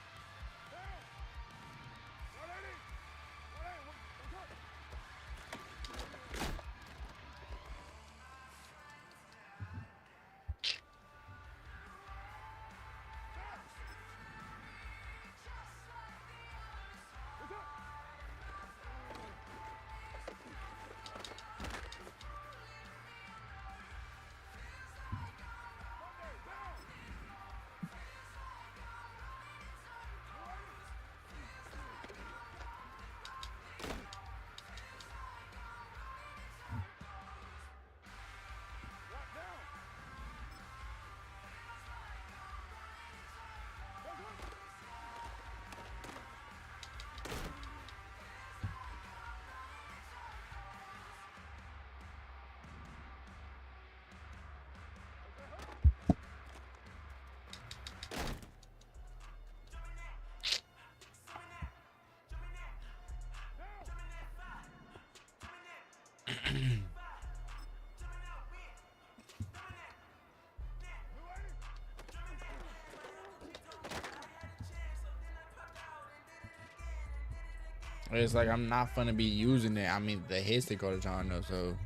It's like I'm not gonna be using it. I mean, the hits that go to John though, so.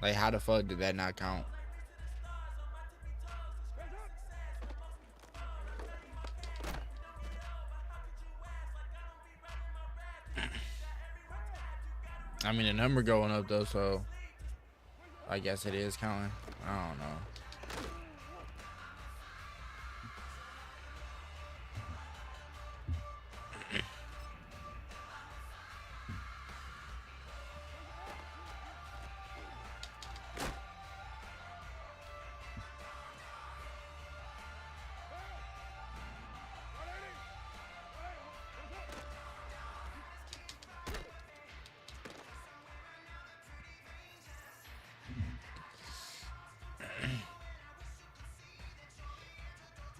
Like, how the fuck did that not count? I mean, the number going up though, so I guess it is counting. I don't know.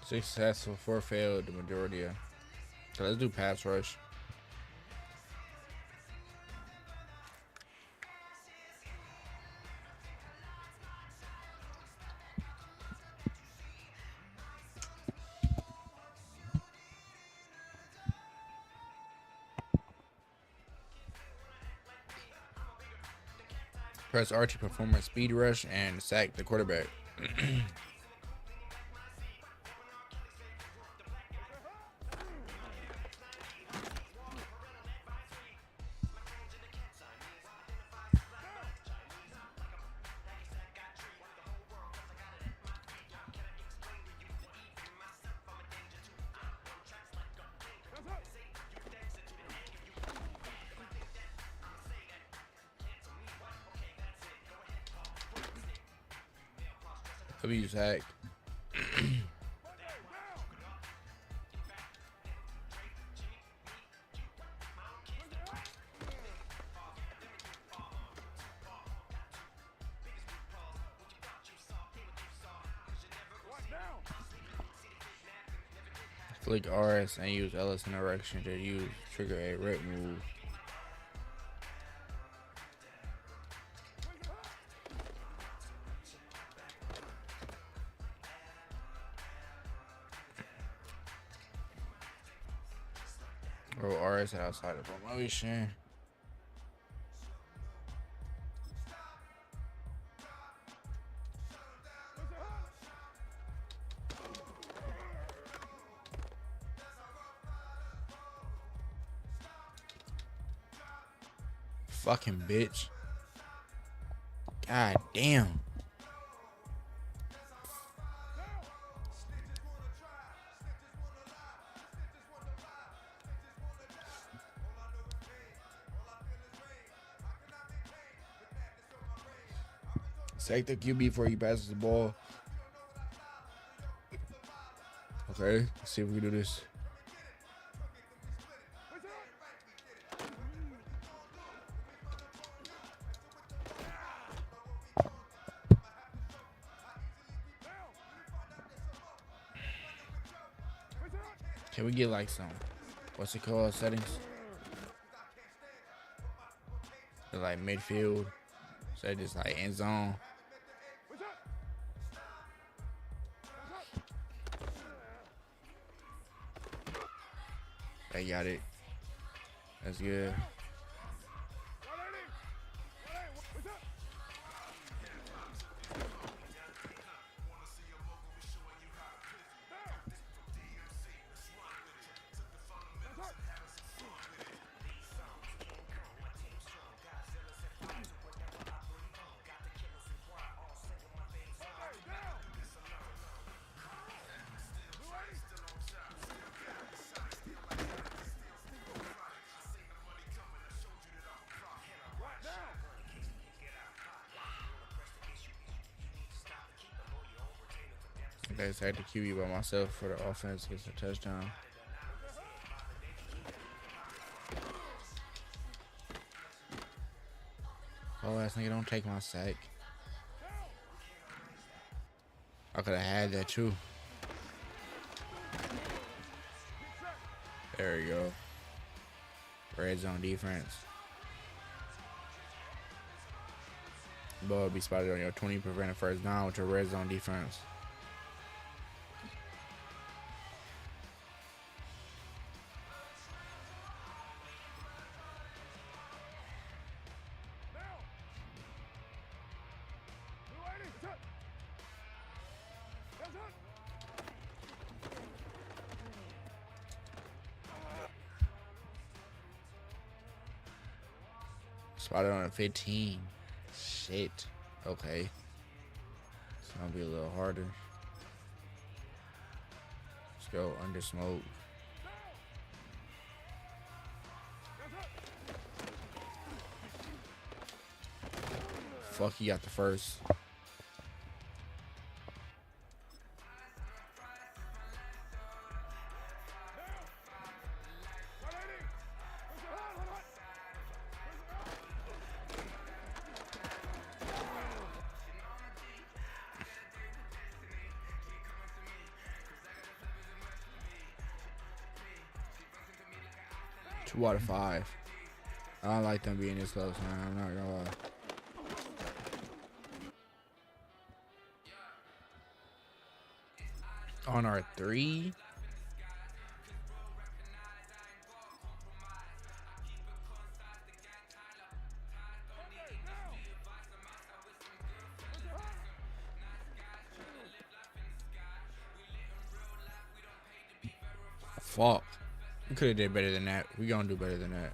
6 successful, 4 failed, the majority of. So let's do pass rush. Press R to perform a speed rush and sack the quarterback. W sack. Flick RS and use LS interaction to use trigger a rep move. Or RS outside of promotion. Fucking bitch. God damn. Sack the QB before he passes the ball. Okay, let's see if we can do this. Can we get like some, what's it called, settings? Like midfield, so just like end zone. They got it. That's good. Okay, so I had to QB by myself for the offense gets a touchdown. Oh, ass nigga, don't take my sack. I could have had that too. There you go. Red zone defense. Ball be spotted on your 20, prevent a first down with your red zone defense. Spotted on a 15. Shit. Okay. It's gonna be a little harder. Let's go under smoke. Fuck, he got the first. Two out of 5. I don't like them being this close, man. I'm not gonna lie. On our 3. Fuck. We could have did better than that. We gonna do better than that.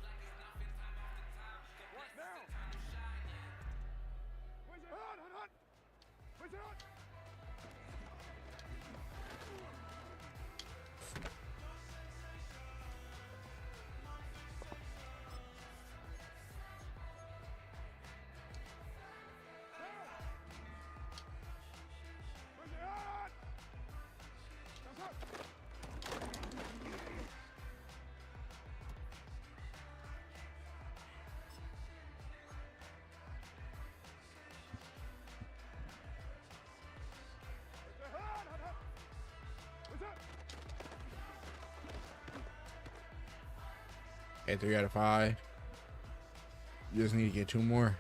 Okay, 3 out of 5. You just need to get 2 more.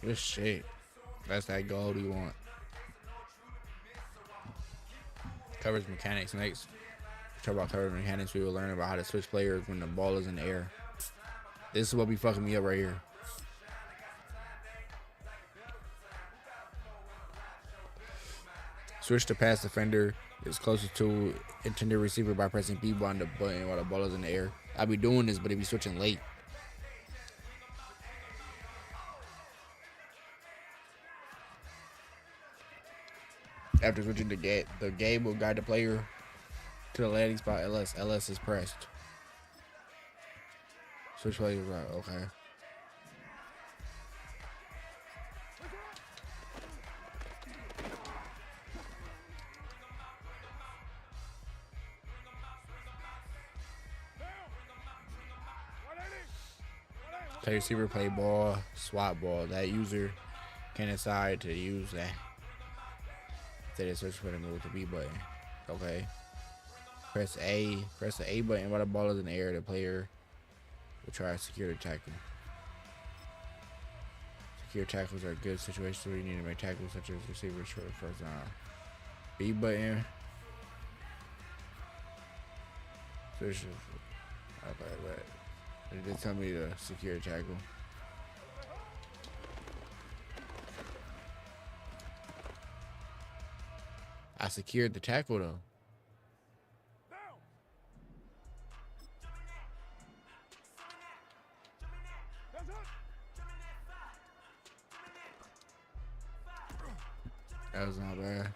Good shit. That's that gold you want. Coverage mechanics next. Talk about coverage mechanics. We will learn about how to switch players when the ball is in the air. This is what be fucking me up right here. Switch to pass defender is closest to intended receiver by pressing B on the button while the ball is in the air. I be doing this, but it be switching late. After switching the game will guide the player to the landing spot unless LS is pressed. Switch players right, okay. Play receiver, play ball, swap ball. That user can decide to use that. Say they switch for the move to B button. Okay. Press A. Press the A button while the ball is in the air. The player will try to secure the tackle. Secure tackles are good situations where you need to make tackles such as receivers for the first down. B button. Switch. Okay, but it did tell me to secure a tackle. I secured the tackle though. That was not bad.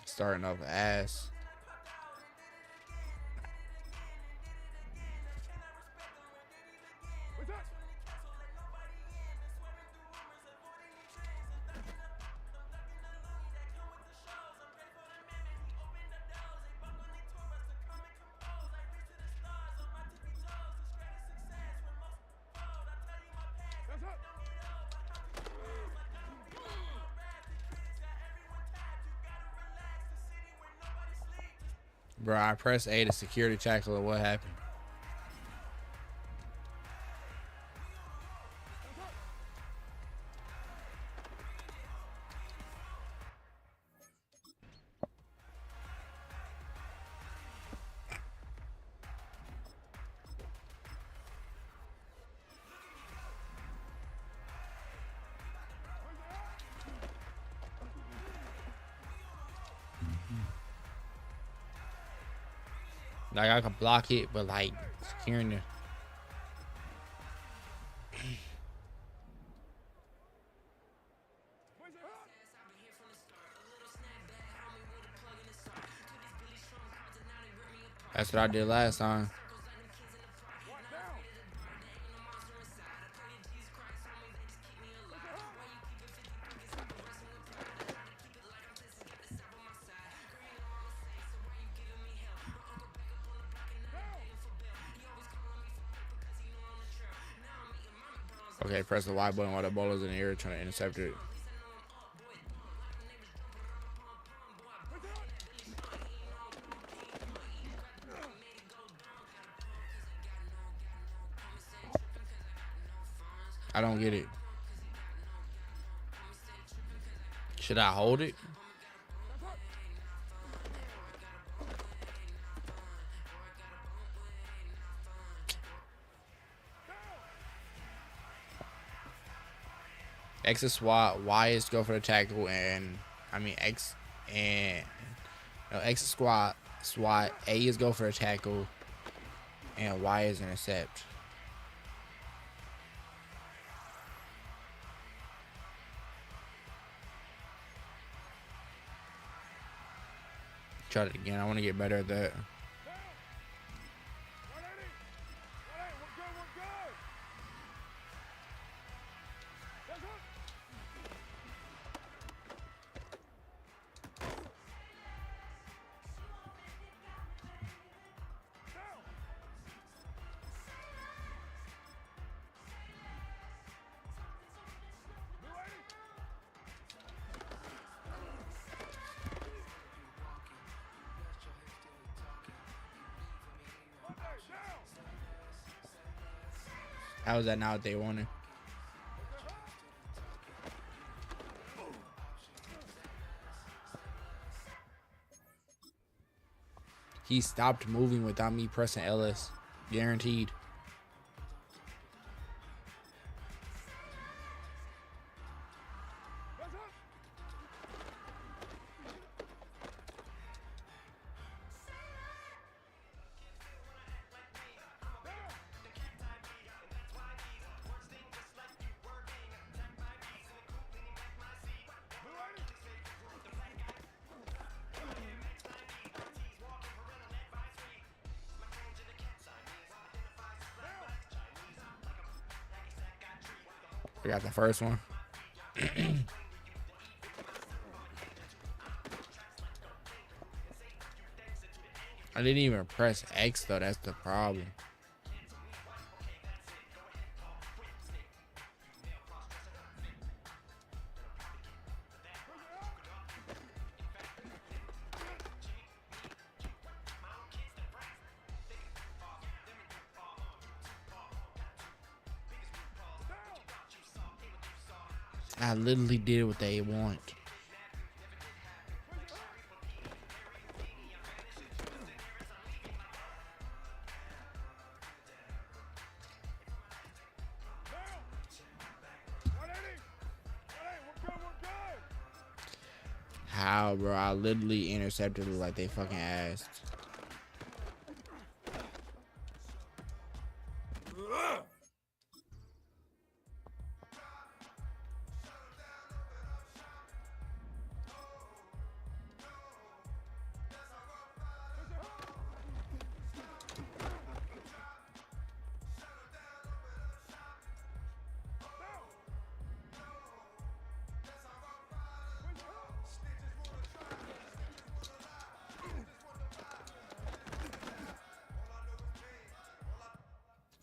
Starting off ass. Bro, I pressed A to security tackle and what happened? Like I could block it, but like securing it. That's what I did last time. Okay, press the Y button while the ball is in the air trying to intercept it. I don't get it. Should I hold it? X is SWAT, Y is go for the tackle, and I mean X and no, X is SWAT, A is go for the tackle, and Y is intercept. Try it again. I want to get better at that. How is that not what they wanted? He stopped moving without me pressing LS. Guaranteed. I got the first one. I didn't even press X though, that's the problem. I literally did what they want. How, bro? I literally intercepted it like they fucking asked.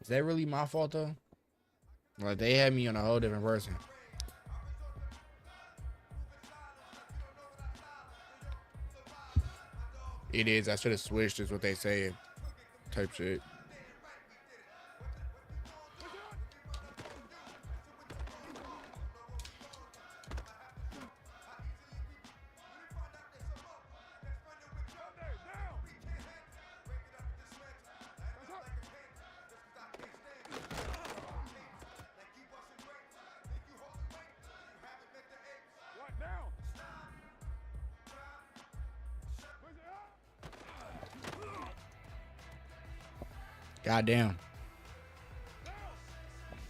Is that really my fault though? Like they had me on a whole different person. It is. I should have switched. Is what they say. Type shit. Goddamn.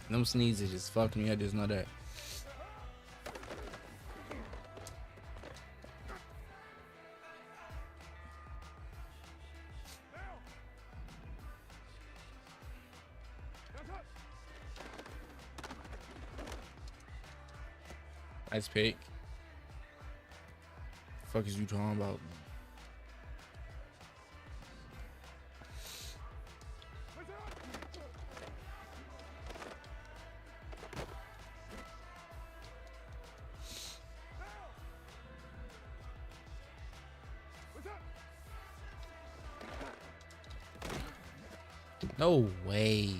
Them sneezes just fucked me. I just know that. Nice pick. Fuck is you talking about? No way.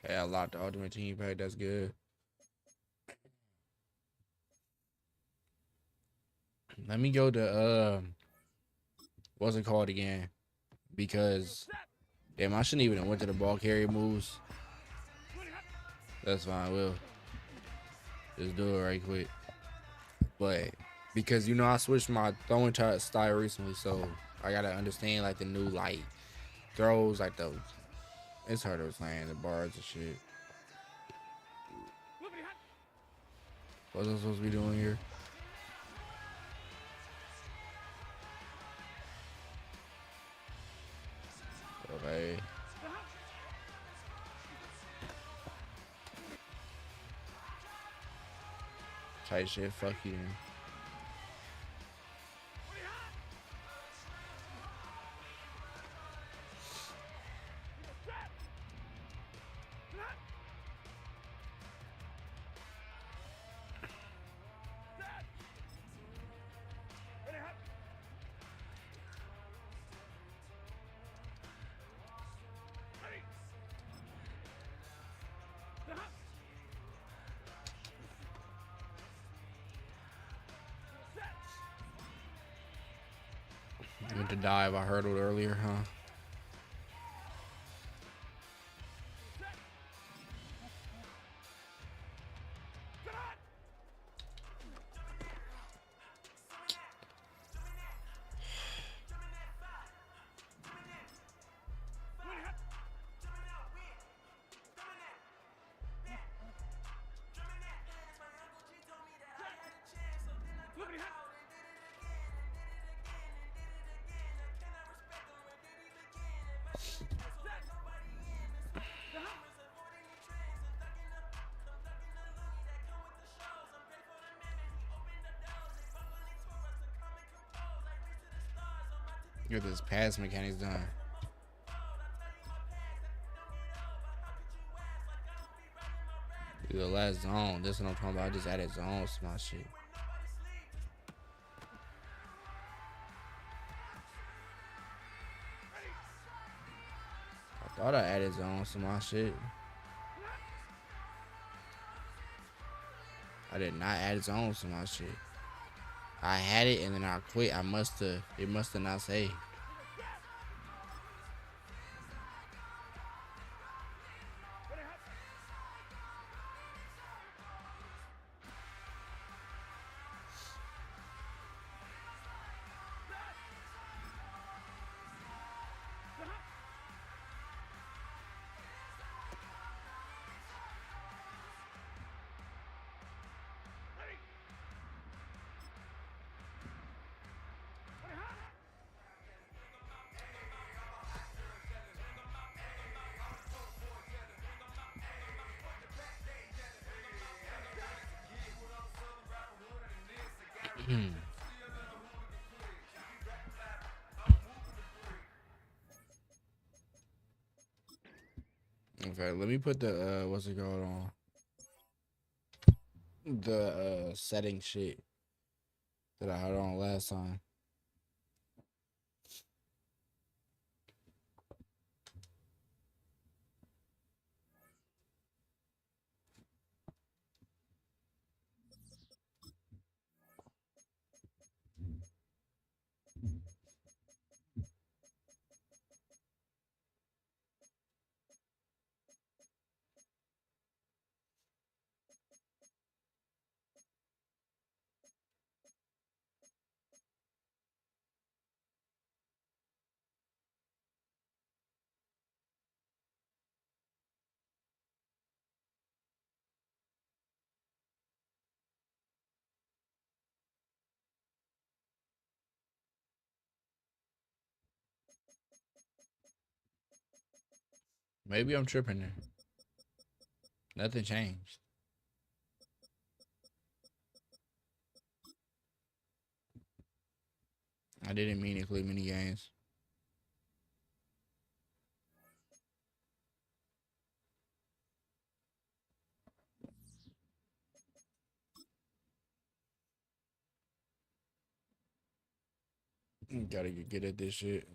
Okay, I locked the ultimate team pack. That's good. Let me go to what's it called again? Because damn, I shouldn't even have went to the ball carrier moves. That's fine. We'll just do it right quick. But because you know I switched my throwing style recently, so I gotta understand like the new like throws, like the it's hard to explain the bars and shit. What's I supposed to be doing here? Okay. Tight shit, fuck you. Went to dive. I hurdled earlier, huh? Get this pass mechanics done. The last zone. This is what I'm talking about. I just added zones to my shit. I thought I added zones to my shit. I did not add zones to my shit. I had it and then I quit. It must have not saved. Okay, let me put the what's it called on the setting shit that I had on last time. Maybe I'm tripping there. Nothing changed. I didn't mean to click mini games. Gotta get good at this shit.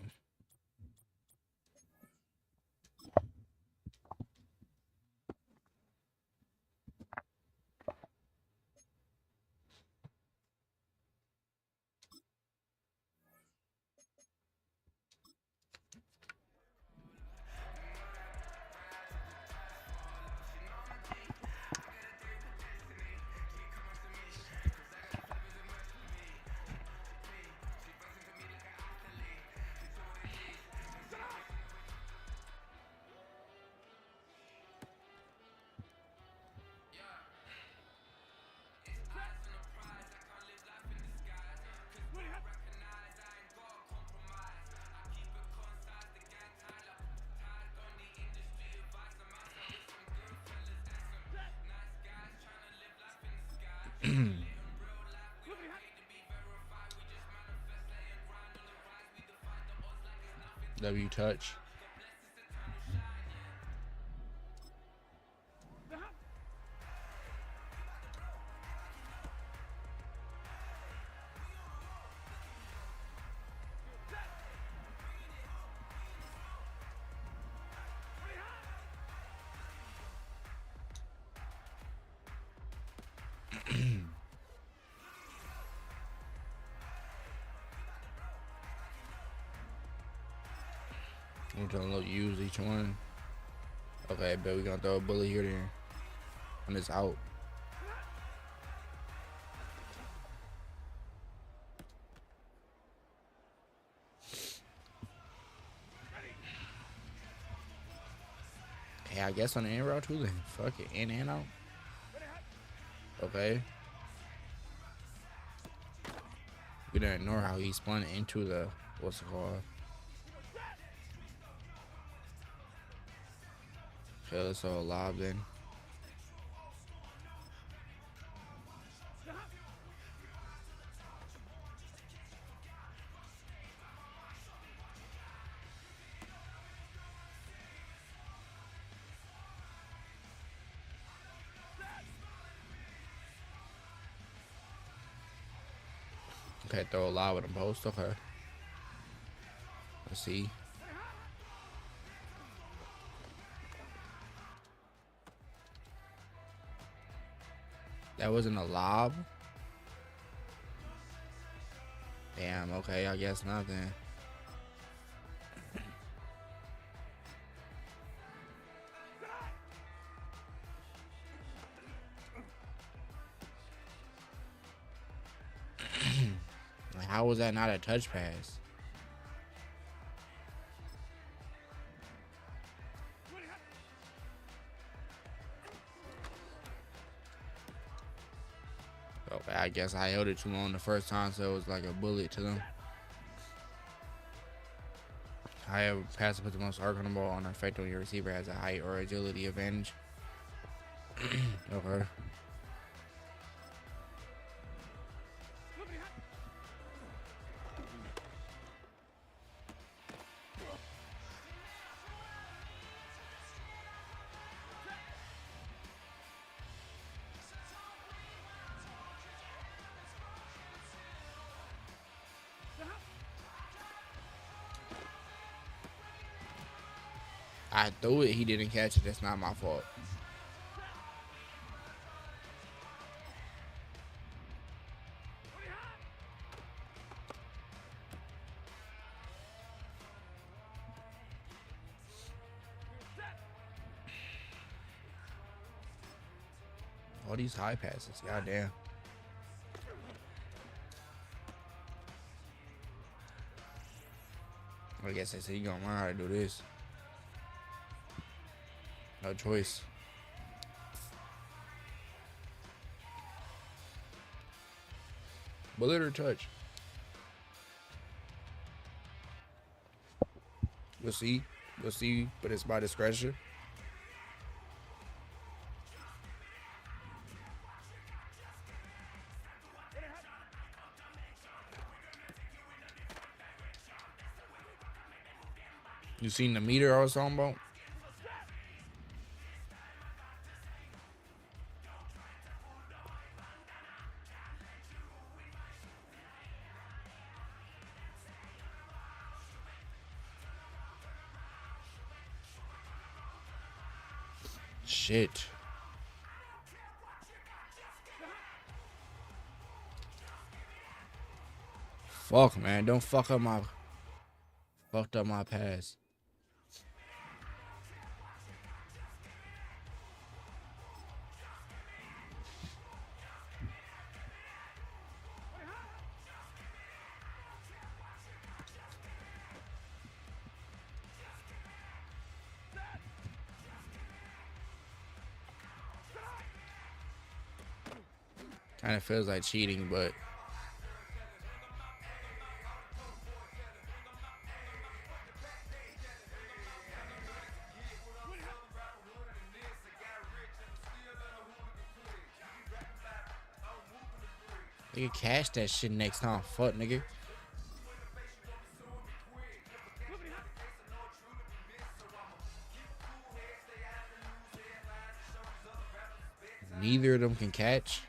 W touch. I'm gonna use each one. Okay, but we're gonna throw a bullet here then. When it's out. Hey, I guess on the in route too then. Fuck it. In and out. Okay. We didn't ignore how he spun into the what's it called? Okay, let's all lob then. Okay, throw a lob with a post. Okay. Let's see. That wasn't a lob? Damn, okay, I guess not then. How was that not a touch pass? Okay, I guess I held it too long the first time, so it was like a bullet to them. However, pass put the most arc on the ball on effect on your receiver has a height or agility advantage. Okay. I threw it. He didn't catch it. That's not my fault. All these high passes. Goddamn. I guess they say you gonna learn how to do this. No choice. Bullet or touch? We'll see. We'll see, but it's by discretion. You seen the meter I was talking about? Shit. Fuck, man. Don't fuck up my... Fucked up my pass. Kind of feels like cheating, but... Nigga, cash that shit next time. Fuck, nigga. Neither of them can catch.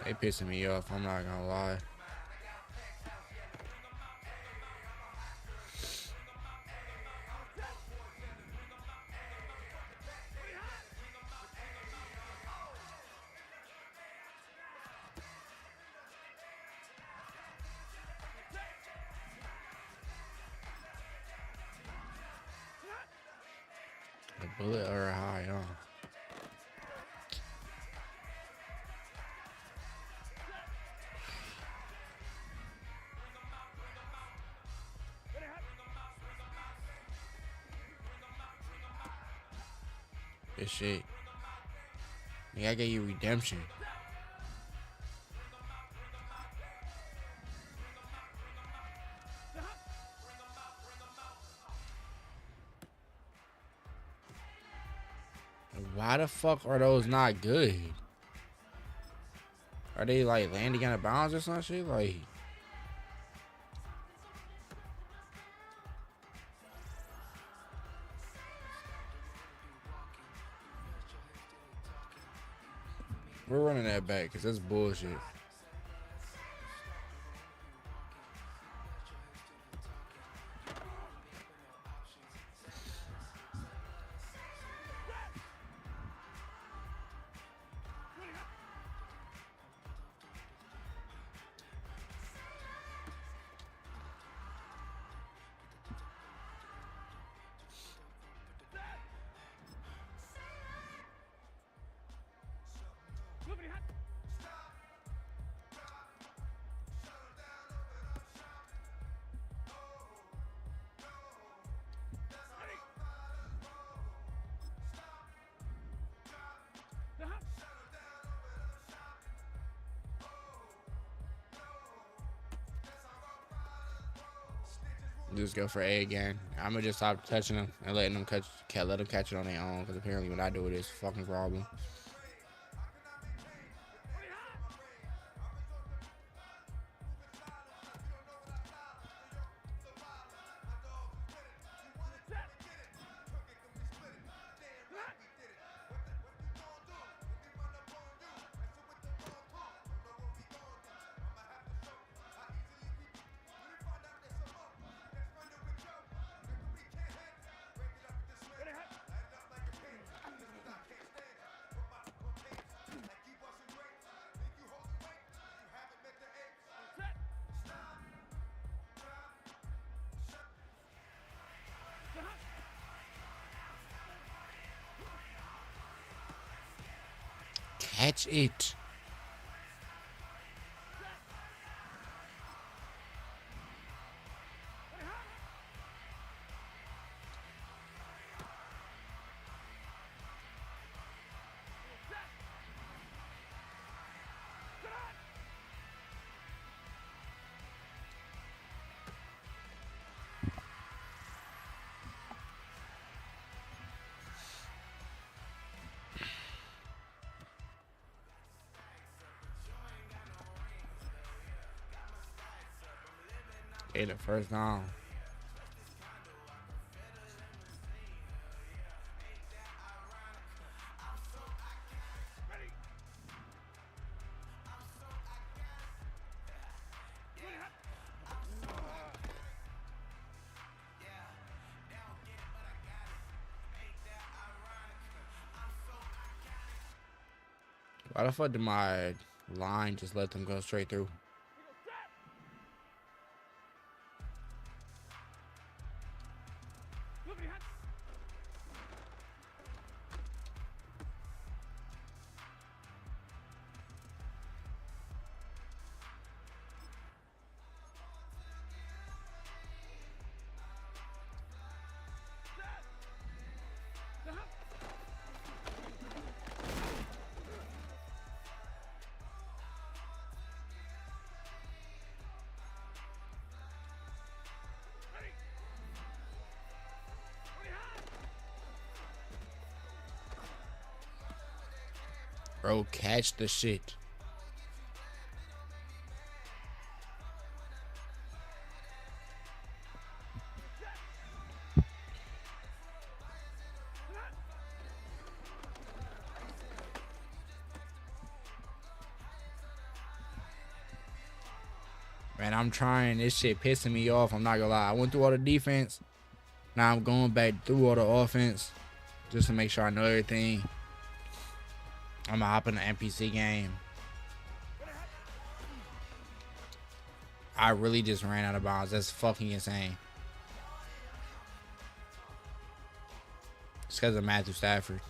They pissing me off, I'm not gonna lie. A bullet or a high, huh? This shit. Nigga, I gave you redemption. Why the fuck are those not good? Are they like landing out of bounds or some shit? Like, we're running that back because that's bullshit. Just go for A again. I'm gonna just stop touching them and letting them catch. Can't let them catch it on their own because apparently when I do it, it's a fucking problem. catch it. Hey, the first down. Why the fuck did my line just let them go straight through? Bro, catch the shit. Man, I'm trying. This shit pissing me off. I'm not gonna lie. I went through all the defense. Now I'm going back through all the offense just to make sure I know everything. I'm gonna hop in the NPC game. I really just ran out of bounds. That's fucking insane. It's because of Matthew Stafford.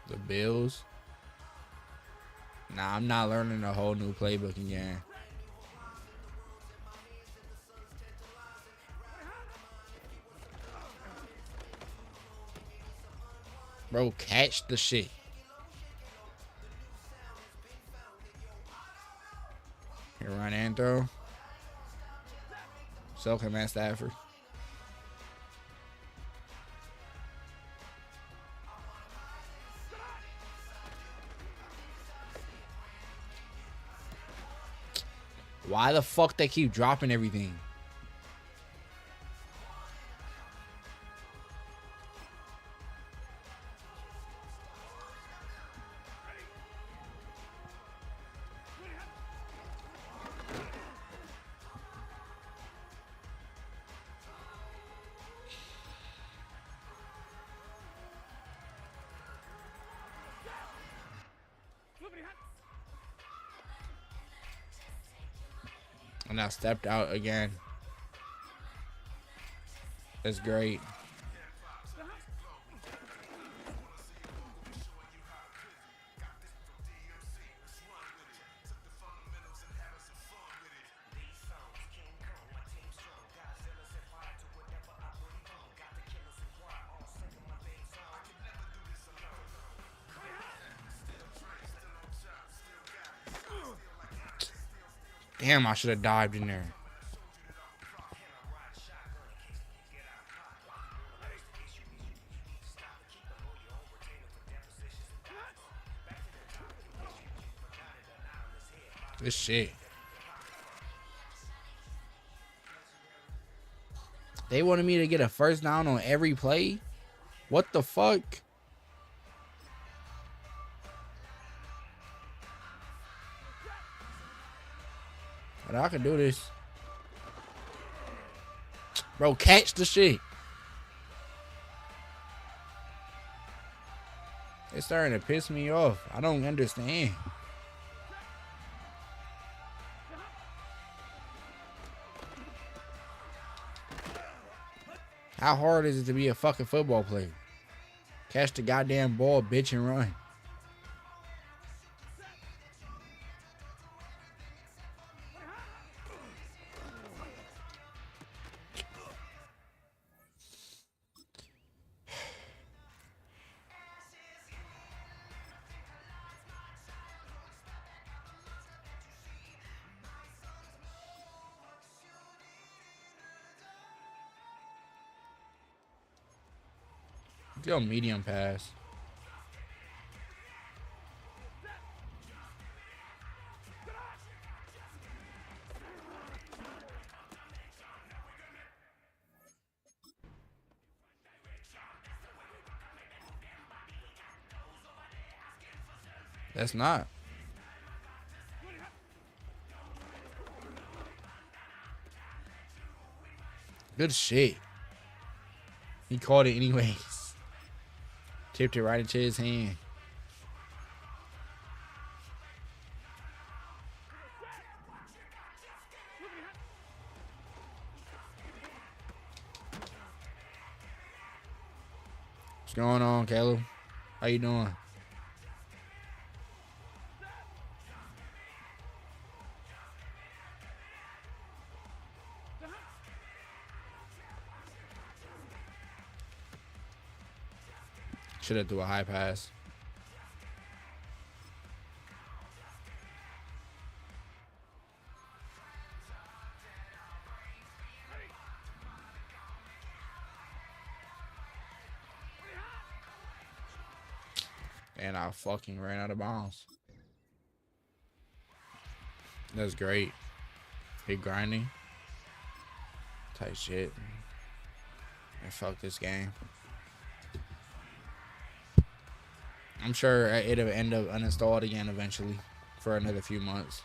The Bills. Nah, I'm not learning a whole new playbook again. Bro, catch the shit. Here, run and throw. Soak him, Matt Stafford. Why the fuck they keep dropping everything? And I stepped out again. That's great. Damn, I should have dived in there. This shit. They wanted me to get a first down on every play? What the fuck? But I can do this. Bro, catch the shit. It's starting to piss me off. I don't understand. How hard is it to be a fucking football player? Catch the goddamn ball, bitch, and run. Go medium pass. That's not. Good shit. He caught it anyways. Tipped it right into his hand. What's going on, Caleb? How you doing? Should have threw a high pass. And I fucking ran out of bounds. That's great. Big grinding. Tight shit. And fuck this game. I'm sure it'll end up uninstalled again eventually for another few months.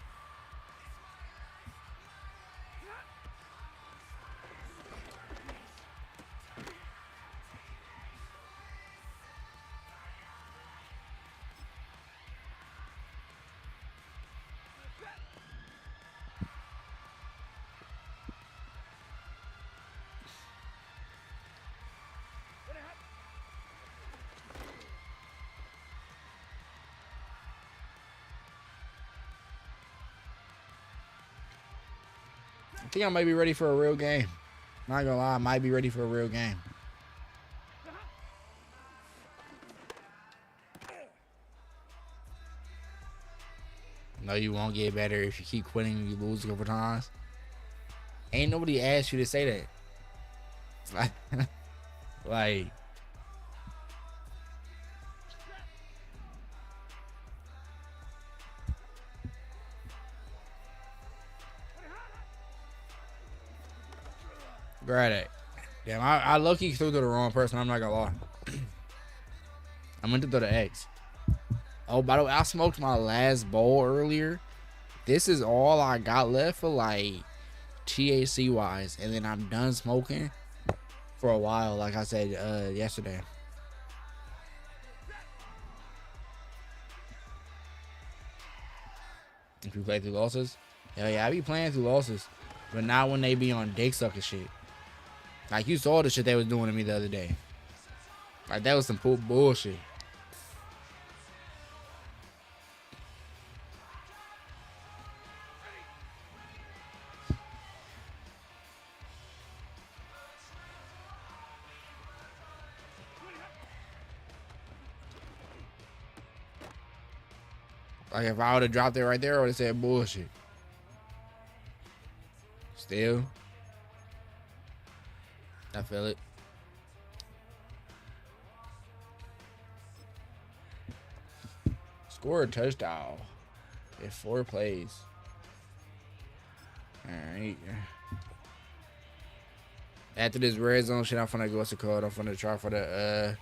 I think I might be ready for a real game. Not gonna lie, I might be ready for a real game. No, you won't get better if you keep quitting and you lose a couple times. Ain't nobody asked you to say that. Like grab that. Damn, I low-key threw to the wrong person. I'm not gonna lie. I meant to throw the X. Oh, by the way, I smoked my last bowl earlier. This is all I got left for, like, THC wise, and then I'm done smoking for a while, like I said yesterday. If you play through losses, hell yeah, I be playing through losses, but not when they be on dick sucker shit. Like, you saw the shit they was doing to me the other day. Like, that was some bullshit. Like, if I would have dropped it right there, I would have said bullshit. Still, I feel it. Score a touchdown in 4 plays. Alright. After this red zone shit, I'm finna go, what's it called? I'm finna try for the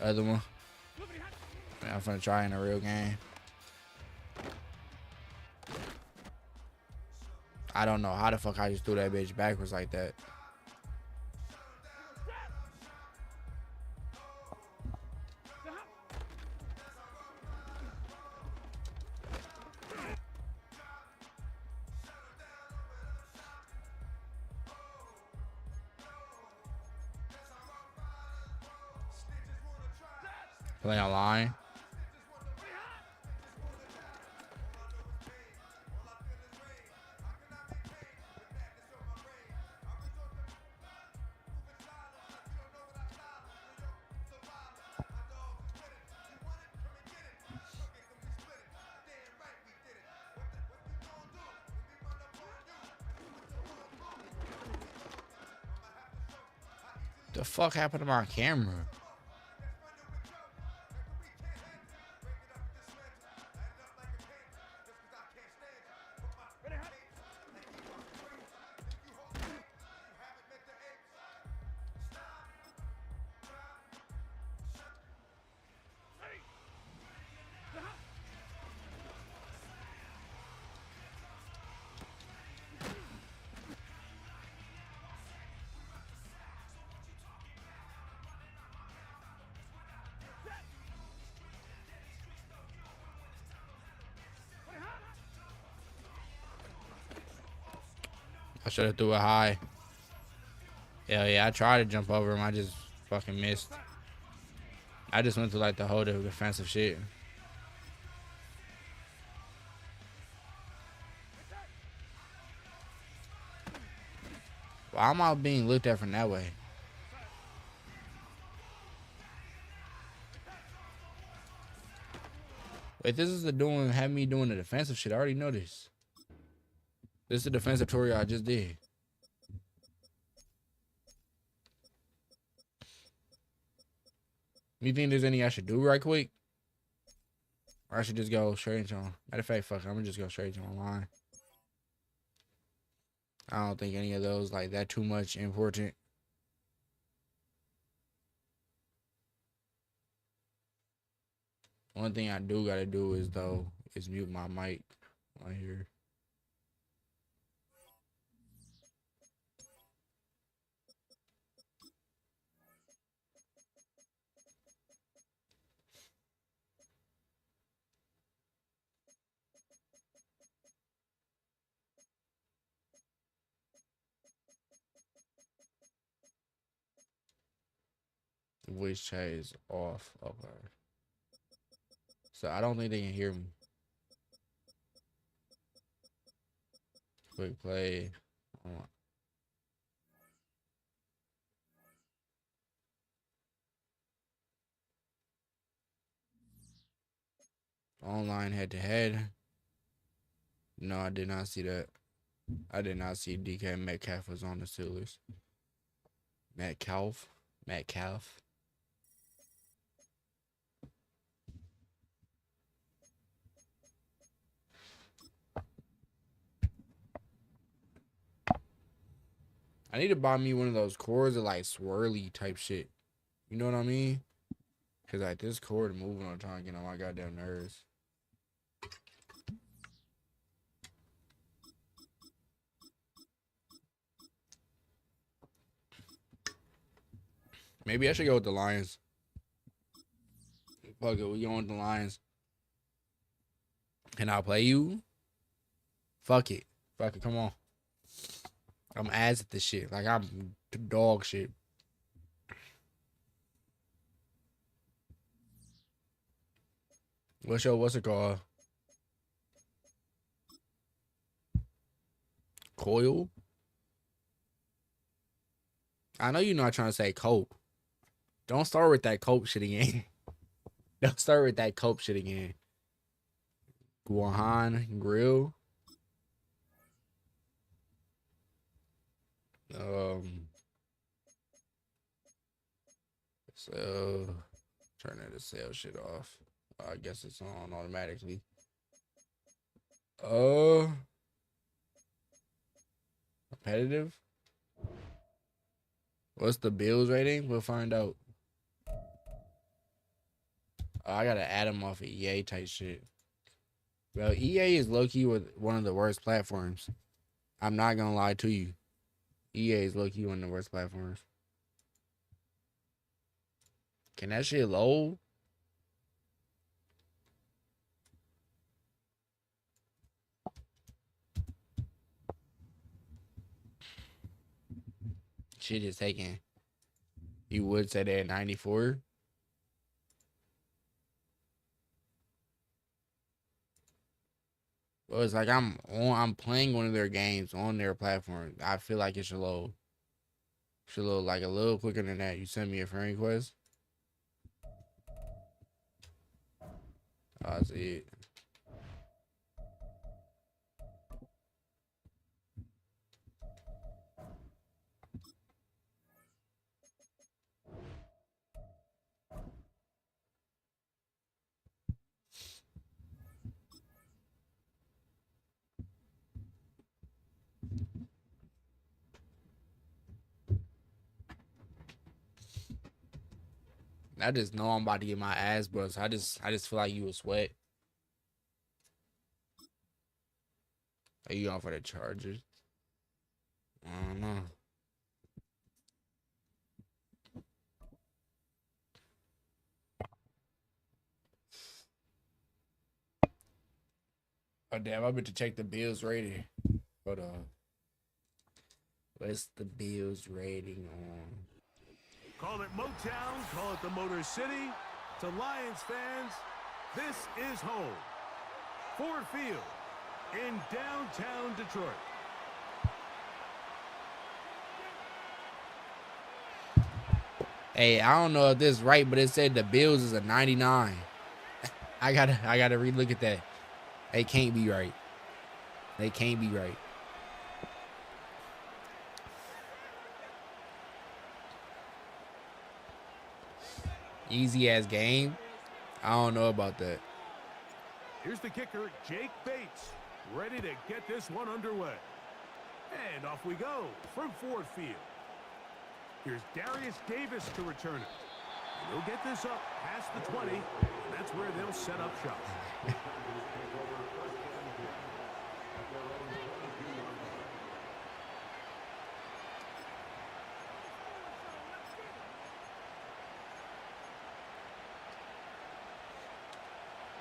other one. I'm finna try in a real game. I don't know how the fuck I just threw that bitch backwards like that. Play online. The fuck happened to my camera? I should have threw it high. Hell yeah, I tried to jump over him. I just fucking missed. I just went to like the whole defensive shit. Why am I being looked at from that way? Wait, this is have me doing the defensive shit. I already know this. This is the defensive tutorial I just did. You think there's any I should do right quick? Or I should just go straight into them? Matter of fact, fuck it, I'm gonna just go straight to online. I don't think any of those like that too much important. One thing I do gotta do is mute my mic right here. The voice chat is off. Okay. So I don't think they can hear me. Quick play. Online head to head. No, I did not see that. I did not see DK Metcalf was on the Steelers. Metcalf. I need to buy me one of those cords that like swirly type shit. You know what I mean? Cause like this cord moving on trying to get on my goddamn nerves. Maybe I should go with the Lions. Fuck it, we going with the Lions. Can I play you? Fuck it. Come on. I'm ass at this shit. Like I'm dog shit. What's it called? Coil? I know you're not trying to say cope. Don't start with that cope shit again. Don't start with that cope shit again. Guahan Grill. So turn that sale shit off. I guess it's on automatically. Competitive. What's the Bills rating? We'll find out. I gotta add them off of EA type shit. Well, EA is low-key with one of the worst platforms. I'm not gonna lie to you. EA is low-key one of the worst platforms. Can that shit load? Shit is taking. You would say they're at 94. Or it's like I'm playing one of their games on their platform. I feel like it should load like a little quicker than that. You send me a friend request. Oh, I see it. I just know I'm about to get my ass brushed. I just feel like you will sweat. Are you going for the Chargers? I don't know. Oh damn! I meant to check the Bills rating. Hold on. What's the Bills rating on? Call it Motown, call it the Motor City. To Lions fans, this is home. Ford Field in downtown Detroit. Hey, I don't know if this is right, but it said the Bills is a 99. I gotta relook at that. They can't be right. They can't be right. Easy ass game. I don't know about that. Here's the kicker, Jake Bates, ready to get this one underway. And off we go from Ford Field. Here's Darius Davis to return it. And he'll get this up past the 20, and that's where they'll set up shop.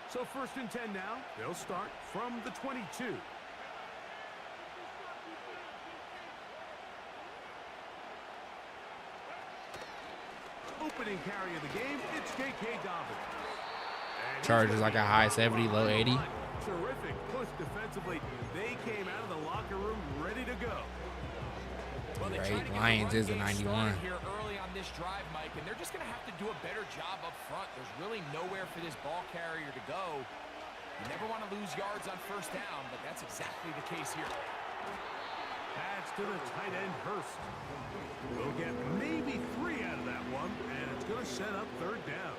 So 1st and 10 now. They'll start from the 22. Opening carry of the game, it's J.K. Dobbins. Chargers like a high 70, low 80. Terrific push defensively. They came out of the locker room ready to go. Well, right, Lions is a 91. Here early on this drive, Mike, and they're just going to have to do a better job up front. There's really nowhere for this ball carrier to go. You never want to lose yards on 1st down, but that's exactly the case here. Pass to the tight end, Hurst. We'll get maybe 3 out of that one, and it's going to set up 3rd down.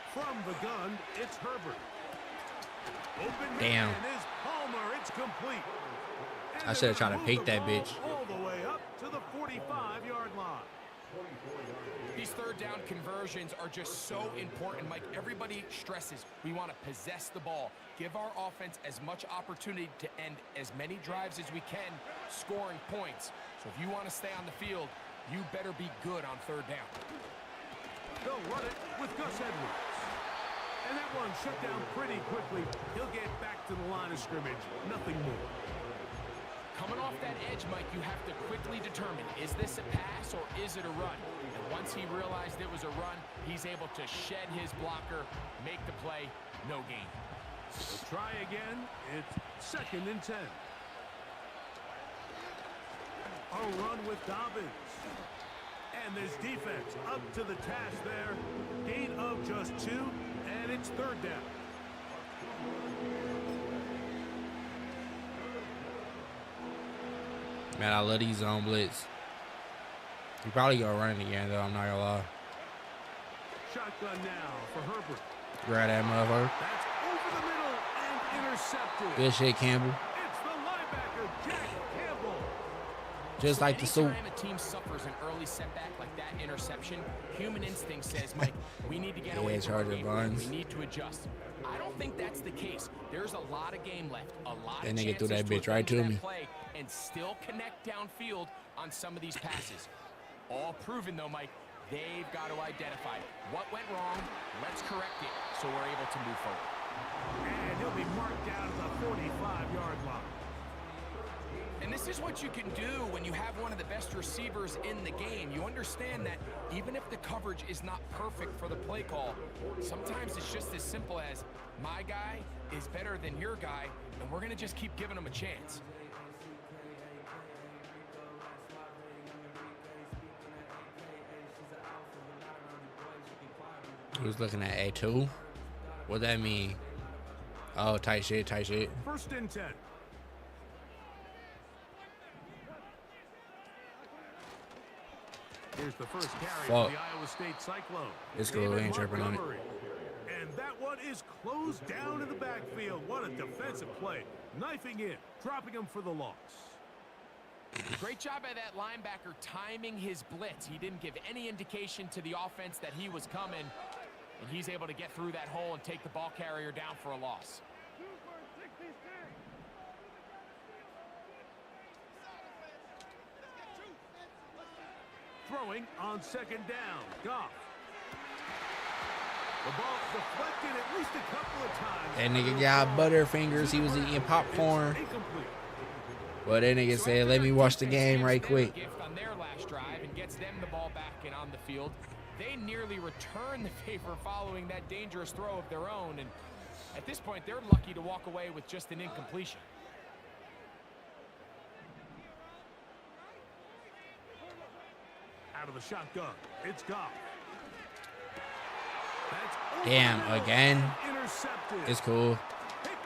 From the gun, it's Herbert. Open damn. Is Palmer. It's complete. I should have tried to pick that bitch. All the way up to the 45-yard line. These 3rd down conversions are just so important, Mike. Everybody stresses we want to possess the ball, give our offense as much opportunity to end as many drives as we can, scoring points. So if you want to stay on the field, you better be good on 3rd down. They'll run it with Gus Edwards. And that one shut down pretty quickly. He'll get back to the line of scrimmage. Nothing more. Coming off that edge, Mike, you have to quickly determine, is this a pass or is it a run? And once he realized it was a run, he's able to shed his blocker, make the play, no gain. So try again. It's 2nd and 10. A run with Dobbins. And this defense up to the task there. Gain of just 2, and it's 3rd down. Man, I love these zone blitz. You probably gonna run it again, though. I'm not gonna lie. Shotgun now for Herbert. Grab that motherfucker. That's over the middle and intercepted. Good shit, Campbell. It's the linebacker, Jack Campbell. Just like the soup. Anytime a team suffers an early setback like that interception, human instinct says, Mike, we need to get away from Charger Buns. We need to adjust. I don't think that's the case. There's a lot of game left, a lot That of nigga threw chances that bitch right to me. play and still connect downfield on some of these passes. All proven, though, Mike, they've got to identify what went wrong, let's correct it so we're able to move forward. And he'll be marked down to the 45-yard line. And this is what you can do when you have one of the best receivers in the game. You understand that even if the coverage is not perfect for the play call, sometimes it's just as simple as my guy is better than your guy, and we're going to just keep giving him a chance. Who's looking at A2? What that mean? Oh, tight shit, tight shit. 1st and 10. Here's the first carry for the Iowa State Cyclone. It's cool, we ain't tripping on it. And that one is closed down in the backfield. What a defensive play. Knifing in, dropping him for the loss. Great job by that linebacker timing his blitz. He didn't give any indication to the offense that he was coming, and he's able to get through that hole and take the ball carrier down for a loss. Throwing on 2nd down, Goff. The ball deflected at least a couple of times. That nigga got butterfingers. He was eating popcorn. But that nigga said, let me watch the game right quick. On their last drive and gets them the ball back and on the field. They nearly return the favor following that dangerous throw of their own. And at this point, they're lucky to walk away with just an incompletion. Out of the shotgun, it's Goff. Damn, again. It's cool.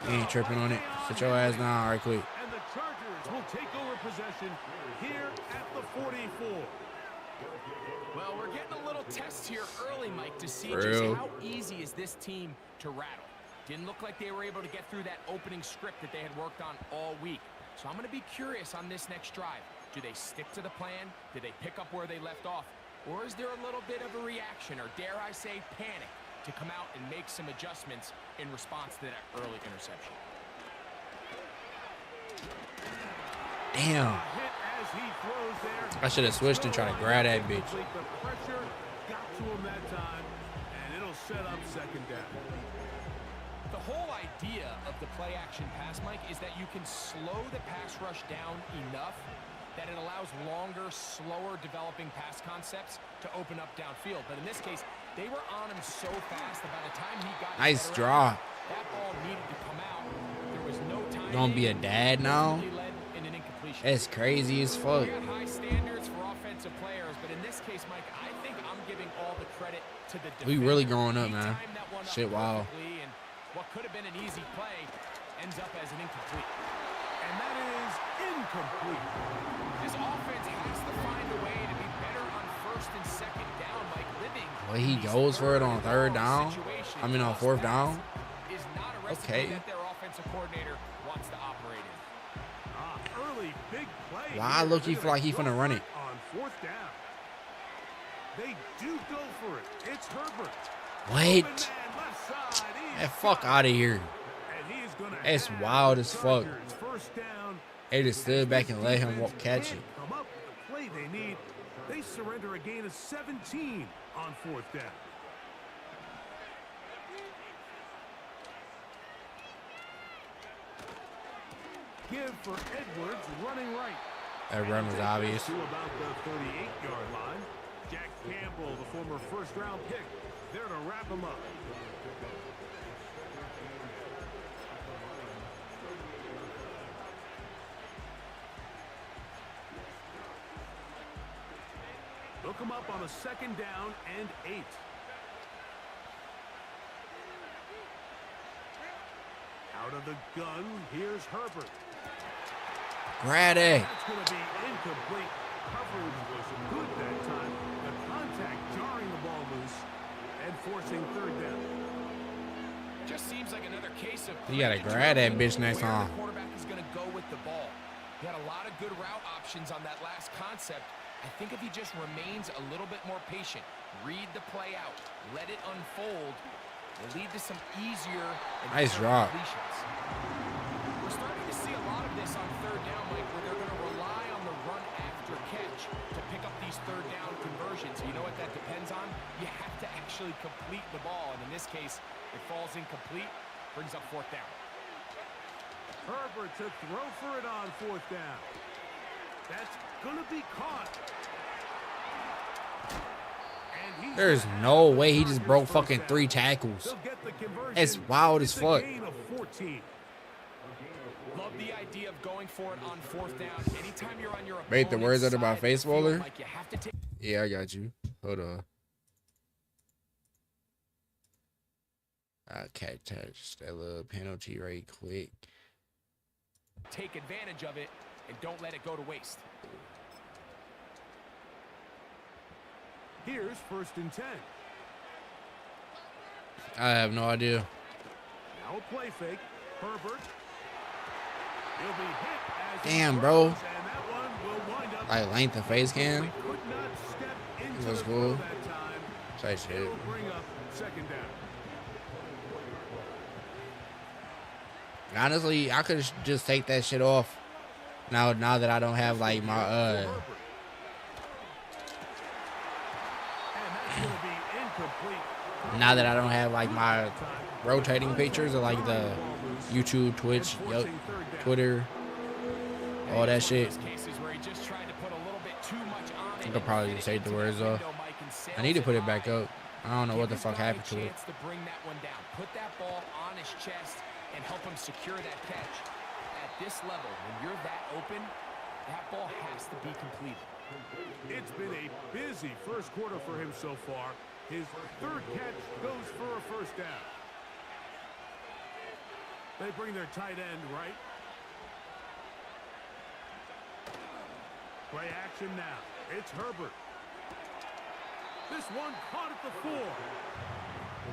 You ain't tripping on it. Sit your ass down right quick. And the Chargers will take over possession here at the 44. Well, we're getting a little test here early, Mike, to see For just real. how easy is this team to rattle. Didn't look like they were able to get through that opening script that they had worked on all week. So I'm going to be curious on this next drive. Do they stick to the plan? Do they pick up where they left off? Or is there a little bit of a reaction, or dare I say panic, to come out and make some adjustments in response to that early interception? Damn. I should have switched and tried to grab that bitch. The pressure got to him that time, and it'll set up 2nd down. The whole idea of the play-action pass, Mike, is that you can slow the pass rush down enough that it allows longer, slower developing pass concepts to open up downfield. But in this case, they were on him so fast that by the time he got Nice draw. that ball needed to come out. There was no time. You gonna be a dad now? That's crazy as fuck. We got high standards for offensive players, but in this case, Mike, I think I'm giving all the credit to the defense. We really growing up, He man. timed that one up Shit, wow. perfectly, and what could have been an easy play ends up as an incomplete. And that is incomplete. This offense has to find a way to be better on 1st and 2nd down, Mike. Living Well, he goes for it on 3rd down. I mean, on 4th down. is not a recipe Okay. that their offensive coordinator wants to operate in. Early big play. Why look he feel like he finna run it? On 4th down. They do go for it. It's Herbert. What? That fuck out of here. That's wild as fuck. First down. They just stood back and let him catch it. Come up with the play they need. They surrender a gain of 17 on 4th down. Give for Edwards running right. That run was obvious. To about the 38-yard line. Jack Campbell, the former first-round pick, there to wrap him up. They'll come up on a 2nd down and 8. Out of the gun, here's Herbert. Grady. That's going to be incomplete. Coverage was good that time. The contact jarring the ball loose and forcing 3rd down. Just seems like another case of You gotta grab that bitch next where time. the quarterback is going to go with the ball. He had a lot of good route options on that last concept. I think if he just remains a little bit more patient, read the play out, let it unfold, will lead to some easier and Nice better drop. completions. We're starting to see a lot of this on 3rd down, Mike, where they're going to rely on the run after catch to pick up these 3rd down conversions. You know what that depends on? You have to actually complete the ball, and in this case, it falls incomplete, brings up 4th down. Herbert to throw for it on 4th down. That's gonna be caught. And he's There's gonna no have the way he just Chargers broke first fucking down. 3 tackles. They'll get the conversion. It's wild as It's a fuck. gain of 14. Love the idea of going for it on 4th down. Anytime you're on your Wait, the words opponent's out of my side face of the field, roller? Mike, you have to take Yeah, I got you. Hold on. I can't touch that little penalty right quick. advantage of it and don't let it go to waste. Here's 1st and 10. I have no idea. Now a play fake. Herbert. He'll be hit as Damn, bro. and that one will wind up. Like length of face cam. Could not step into That's the cool. throw that time. Tight shit. It'll bring up 2nd down. Honestly, I could just take that shit off. Now that I don't have like my now that I don't have like my rotating pictures of like the YouTube, Twitch, Twitter, all that shit. I could probably just take the words off. I need to put it back up. I don't know what the fuck happened to it. To bring that one down. Put that ball on his chest and help him secure that catch. At this level, when you're that open, that ball has to be completed. It's been a busy first quarter for him so far. His 3rd catch goes for a 1st down. They bring their tight end right. Play action now. It's Herbert. This one caught at the 4.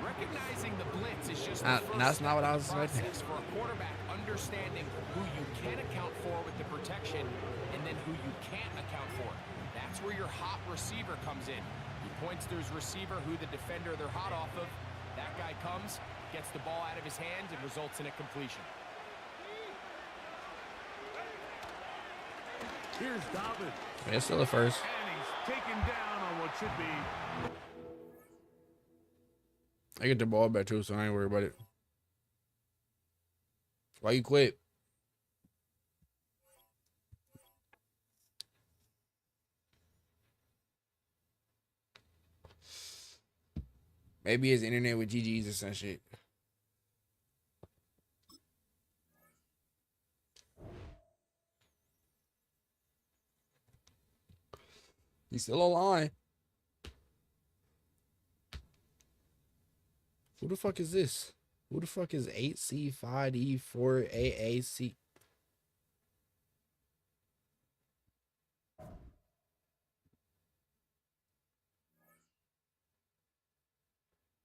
Recognizing the blitz is just that's not what I was expecting. For a quarterback, understanding who you can account for with the protection and then who you can't account for. That's where your hot receiver comes in. He points to his receiver, who the defender they're hot off of. That guy comes, gets the ball out of his hands, and results in a completion. Here's Dobbins. It's still the first. And he's taken down on what should be. I get the ball back too, so I ain't worried about it. Why you quit? Maybe his internet with GG's or some shit. He's still online. Who the fuck is this? Who the fuck is 8C5E4AAC?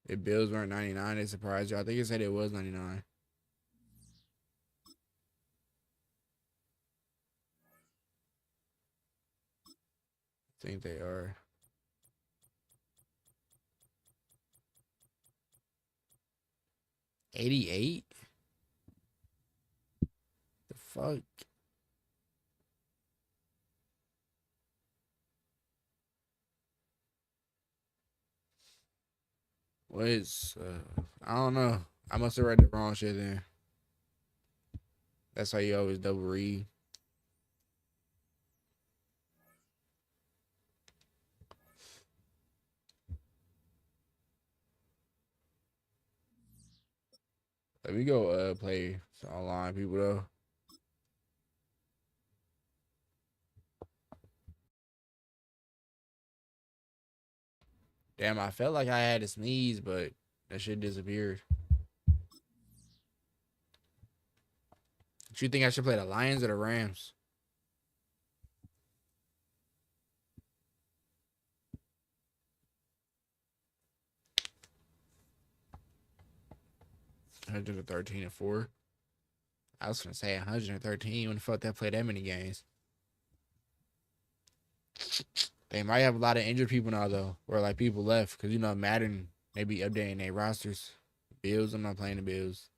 If bills weren't 99, they surprised you. I think it said it was 99. I think they are. $88? The fuck? What is, I don't know. I must have read the wrong shit then. That's how you always double read. Let me go play some online people though. Damn, I felt like I had a sneeze, but that shit disappeared. Do you think I should play the Lions or the Rams? $113-4. I was gonna say 113. When the fuck that play that many games? They might have a lot of injured people now though, or like people left, because you know Madden they be updating their rosters. Bills, I'm not playing the Bills.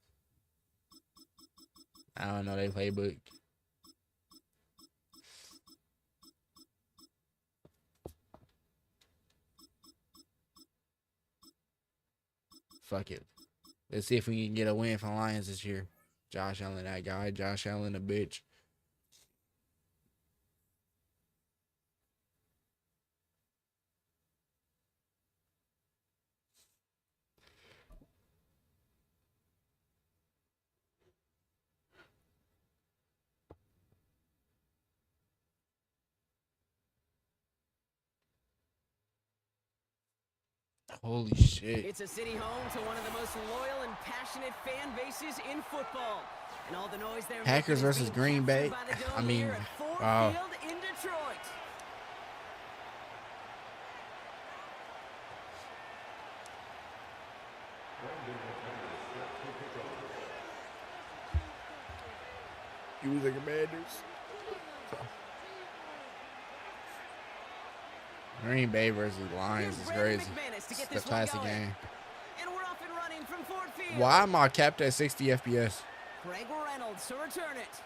I don't know their playbook. Fuck it. Let's see if we can get a win from Lions this year. Josh Allen, that guy. Josh Allen, a bitch. Holy shit. It's a city home to one of the most loyal and passionate fan bases in football. And all the noise they're Packers making is versus being Green Bay. captured by the I dome mean, here at Ford wow. Field in Detroit. He was the Commanders. Green Bay versus Lions is crazy. It's the classic game. And we're off and running from Ford Field. Why am I capped at 60 FPS? Greg Reynolds to return it.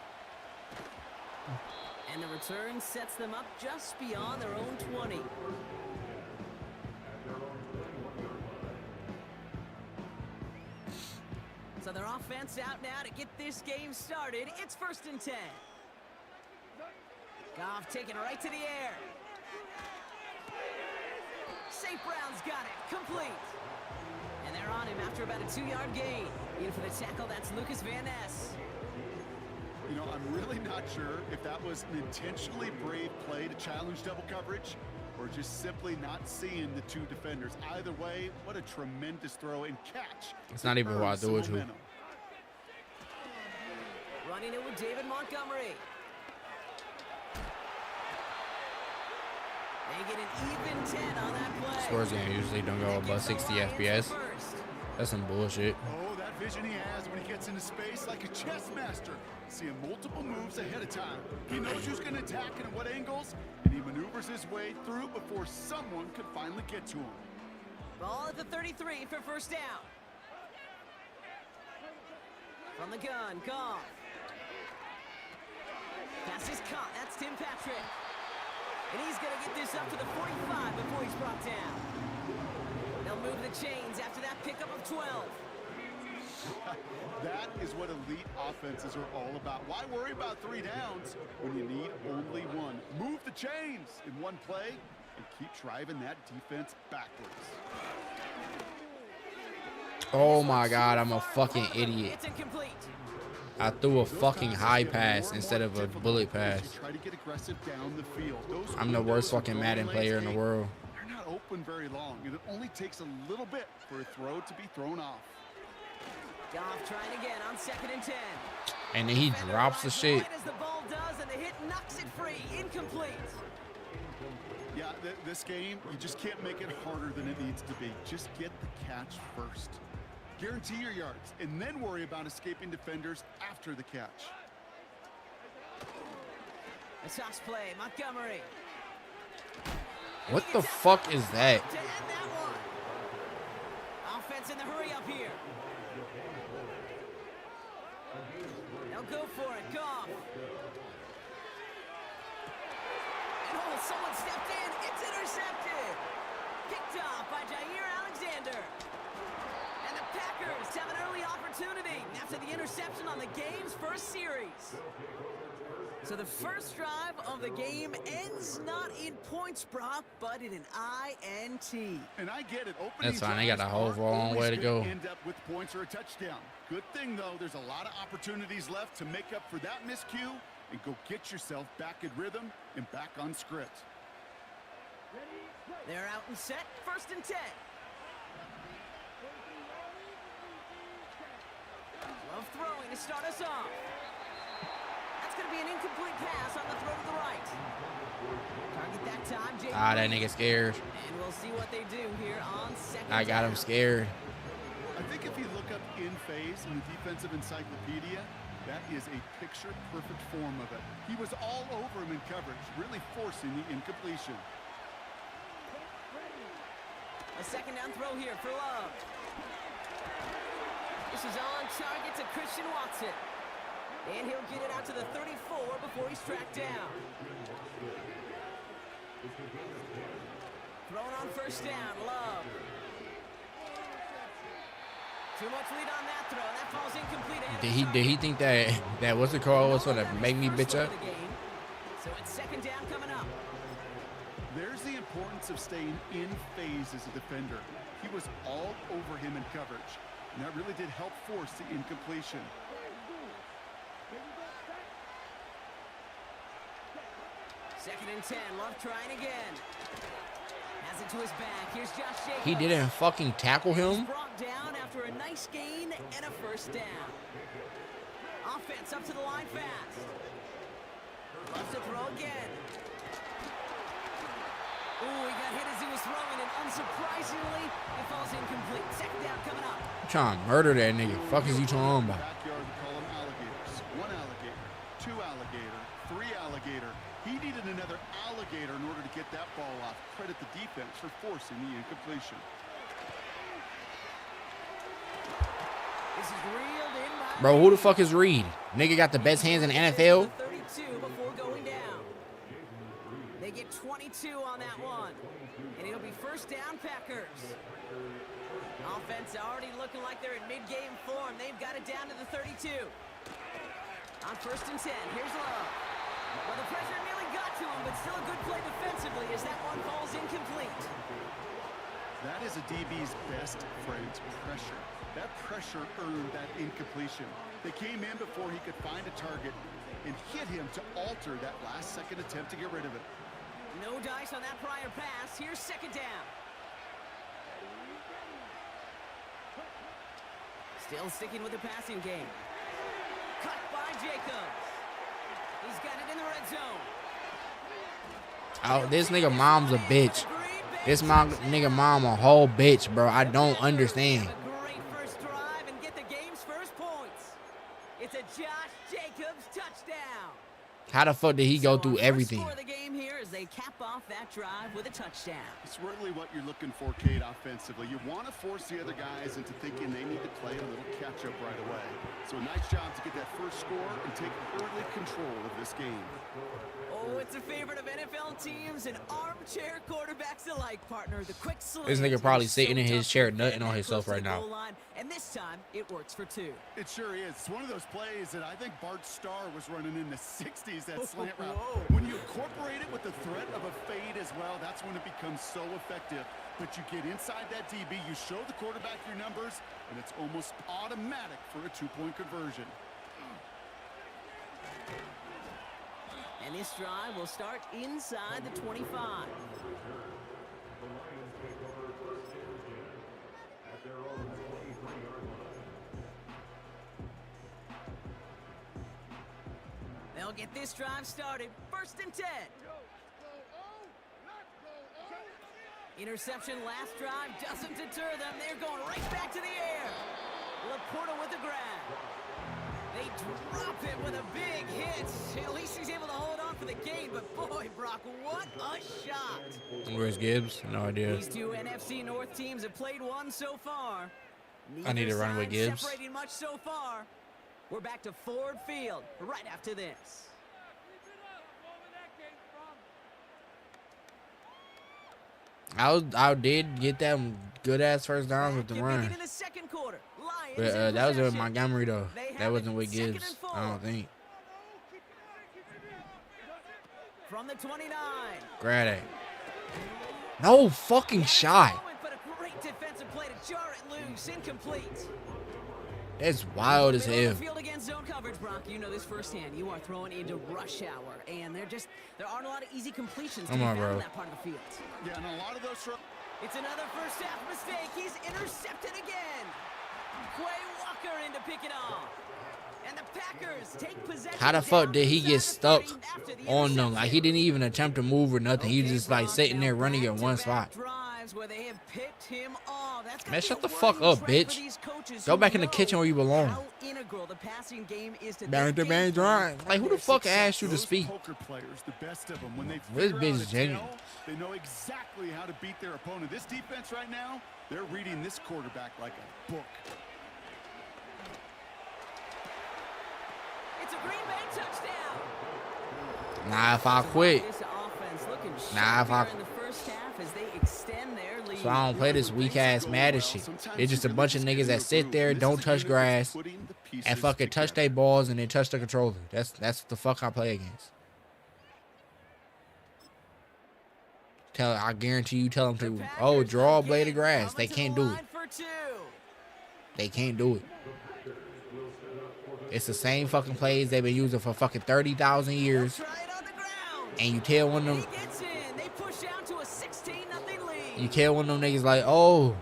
And the return sets them up just beyond their own 20. So their offense out now to get this game started. It's 1st and 10. Goff taking it right to the air. St. Brown's got it. Complete. And they're on him after about a 2-yard gain. In for the tackle, that's Lucas Van Ness. You know, I'm really not sure if that was an intentionally brave play to challenge double coverage or just simply not seeing the two defenders. Either way, what a tremendous throw and catch. It's not even what I do with you. Running it with David Montgomery. They get an even 10 on that play. Scores game usually don't go above 60 FPS. That's some bullshit. Oh, that vision he has when he gets into space like a chess master. Seeing multiple moves ahead of time. He knows who's going to attack and at what angles, and he maneuvers his way through before someone could finally get to him. Ball at the 33 for 1st down. From the gun, Goff. Pass is caught. That's Tim Patrick. And he's going to get this up to the 45 before he's brought down. They'll move the chains after that pickup of 12. That is what elite offenses are all about. Why worry about 3 downs when you need only 1? Move the chains in one play and keep driving that defense backwards. Oh my God, I'm a fucking idiot. It's incomplete. I threw a fucking high pass instead of a bullet pass. Try to get aggressive down the field. I'm the worst fucking Madden player in the world. They're not open very long, and it only takes a little bit for a throw to be thrown off. Goff trying again on 2nd and 10. And then he drops the shit. Right as the ball does, and the hit knocks it free. Incomplete. Yeah, this game, you just can't make it harder than it needs to be. Just get the catch first. Guarantee your yards, and then worry about escaping defenders after the catch. A toss play, Montgomery. What the fuck is that? To end that one. Offense in the hurry up here. They'll go for it, Goff. And oh, someone stepped in. It's intercepted. Picked off by Jair Alexander. And the Packers have an early opportunity after the interception on the game's first series. So the first drive of the game ends not in points, Brock, but in an INT. And I get it. That's fine. They got a whole long way to go. End up with points or a touchdown. Good thing, though, there's a lot of opportunities left to make up for that miscue and go get yourself back in rhythm and back on script. They're out and set. 1st and 10. Love throwing to start us off. That's going to be an incomplete pass on the throw to the right. Target that time, Jake. Ah, that nigga scared. And we'll see what they do here on 2nd I got him scared. I think if you look up in phase in the defensive encyclopedia, that is a picture-perfect form of it. He was all over him in coverage, really forcing the incompletion. A 2nd down throw here for Love. This is on target to Christian Watson. And he'll get it out to the 34 before he's tracked down. Thrown on 1st down, Love. Too much lead on that throw, and that falls incomplete. Did he think that what's the call was gonna make me bitch up? So it's 2nd down coming up. There's the importance of staying in phase as a defender. He was all over him in coverage, and that really did help force the incompletion. Second and 10, Love trying again. Has it to his back. Here's Josh Jacobs. He didn't fucking tackle him. Brought down after a nice gain and a first down. Offense up to the line fast. Loves to throw again. Ooh, he got hit as he was throwing, and unsurprisingly, it falls incomplete. Second down coming up. I'm trying to murder that nigga. Fuck is you talking about? Backyard, we call them alligators. One alligator, two alligator, three alligator. He needed another alligator in order to get that ball off. Credit the defense for forcing the incompletion. This is reeled in by Bro, who the fuck is Reed? Nigga got the best hands in the NFL. 32 before going down. They get 22 on that one. And it'll be first down, Packers. Offense already looking like they're in mid-game form. They've got it down to the 32. On first and 10, here's Love. Well, the pressure nearly got to him, but still a good play defensively as that one falls incomplete. That is a DB's best friend, pressure. That pressure earned that incompletion. They came in before he could find a target and hit him to alter that last-second attempt to get rid of it. No dice on that prior pass. Here's second down. Still sticking with the passing game. Cut by Jacobs. He's got it in the red zone. Oh, this nigga mom's a bitch. This nigga mom a whole bitch, bro. I don't understand. Great first drive and get the game's first points. It's a Josh Jacobs touchdown. How the fuck did he go through everything? Score the game here as they cap off that drive with a touchdown. It's really what you're looking for, Kate, offensively. You want to force the other guys into thinking they need to play a little catch-up right away. So a nice job to get that first score and take early control of this game. Oh, it's a favorite of NFL teams and armchair quarterbacks alike, partner. The quick slant. This nigga probably sitting in his chair nutting on himself right now. And this time, it works for two. It sure is. It's one of those plays that I think Bart Starr was running in the 60s, that slant route. When you incorporate it with the threat of a fade as well, that's when it becomes so effective. But you get inside that DB, you show the quarterback your numbers, and it's almost automatic for a two-point conversion. And this drive will start inside the 25. They'll get this drive started. First and 10. Interception last drive doesn't deter them. They're going right back to the air. Laporta with the grab. They drop it with a big hit. At least he's able to hold on for the gain. But boy, Brock, what a shot. Where's Gibbs? No idea. These two NFC North teams have played one so far. I need to run with Gibbs. Separating much so far. We're back to Ford Field right after this. I did get them good ass first downs with the run. In the second quarter. But that was with Montgomery though. That wasn't with Gibbs. I don't think. From the 29. Grab it. No fucking shot. But a great defensive play to jar it loose. Incomplete. That's wild as hell. Field against zone coverage, Brock. You know this firsthand. You are throwing into rush hour, and there aren't a lot of easy completions to be found in that part of the field. Yeah, and a lot of those. It's another first half mistake. He's intercepted again. Quay Walker in to pick it off. And the Packers take possession. How the fuck did he get stuck on them? Like, he didn't even attempt to move or nothing. He was just like sitting there running in one spot. Man, shut the fuck up, bitch. Go back in the kitchen where you belong. Back to man drive. Like, who the fuck asked you to speak? Poker players, the best of them, when they This bitch is genuine. they know exactly how to beat their opponent. This defense right now, they're reading this quarterback like a book. It's a Green Bay touchdown. Nah, if I quit. Nah, if I So I don't play this weak ass Madden shit. It's just a bunch of niggas that sit there, don't touch grass, and fucking touch their balls and then touch the controller. That's what the fuck I play against. I guarantee you tell them to, draw a blade of grass. They can't do it. They can't do it. It's the same fucking plays they've been using for fucking 30,000 years. And you tell one of them. They push out to a 16-0 lead. You can't want them niggas like, oh,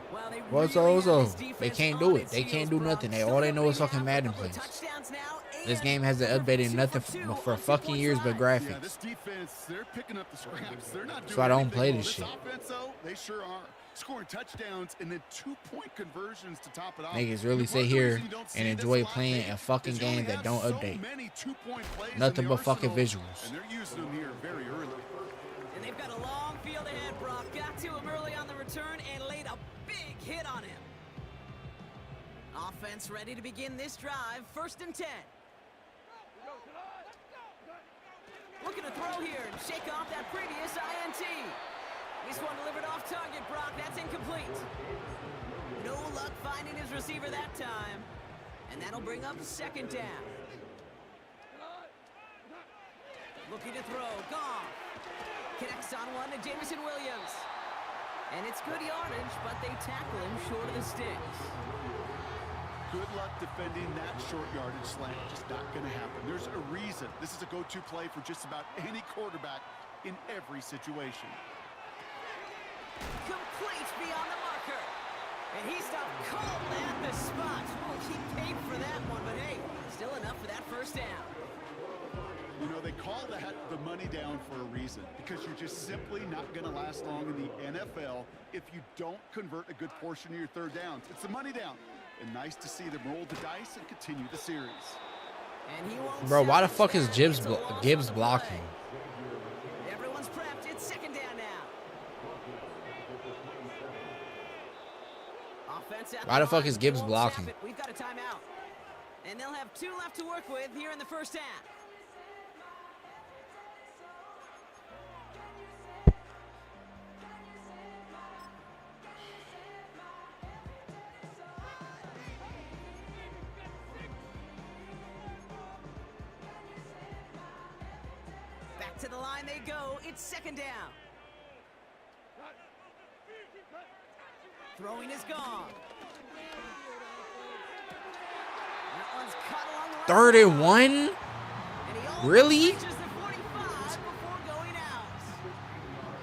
what's also? They can't do it. They can't do nothing. All they know is fucking Madden plays. This game hasn't updated nothing for fucking years but graphics. Yeah, this defense, they're picking up the scraps. They're not doing That's why I don't play anything this shit. offense, though, they sure are. Scoring touchdowns and then 2-point conversions to top it off. Niggas really sit here and enjoy playing a fucking game that don't update. Nothing but fucking visuals. And they're using them here very early. And they've got a long field ahead, Brock. Got to him early on the return and laid a big hit on him. Offense ready to begin this drive. 1st and 10. Looking to throw here and shake off that previous INT. This one delivered off target, Brock. That's incomplete. No luck finding his receiver that time. And that'll bring up 2nd down. Looking to throw. Gone. Connects on one to Jameson Williams. And it's good yardage, but they tackle him short of the sticks. Good luck defending that short yardage slant. Just not going to happen. There's a reason. This is a go-to play for just about any quarterback in every situation. Complete beyond the marker. And he stopped cold at the spot. Oh, he paid for that one, but hey, still enough for that 1st down. You know, they call that the money down for a reason, because you're just simply not going to last long in the NFL if you don't convert a good portion of your 3rd downs. It's the money down. And nice to see them roll the dice and continue the series. And he won't. Bro, why the fuck is Gibbs blocking? Everyone's prepped. It's 2nd down now. Offense at Why the fuck is Gibbs blocking? We've got a timeout. And they'll have 2 left to work with here in the 1st half. To the line they go. It's 2nd down. Throwing is gone. That one's cut along the 3rd and 1? Really?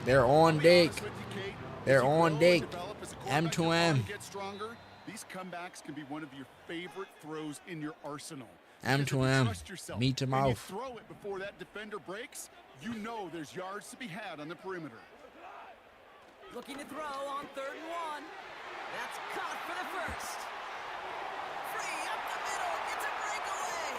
They're on deck. They're on deck. M to M. These comebacks can be one of your favorite throws in your arsenal. M to M. Meat to mouth. Throw it before that defender breaks. You know there's yards to be had on the perimeter. Looking to throw on 3rd and 1. That's caught for the 1st. Free up the middle. Gets a breakaway.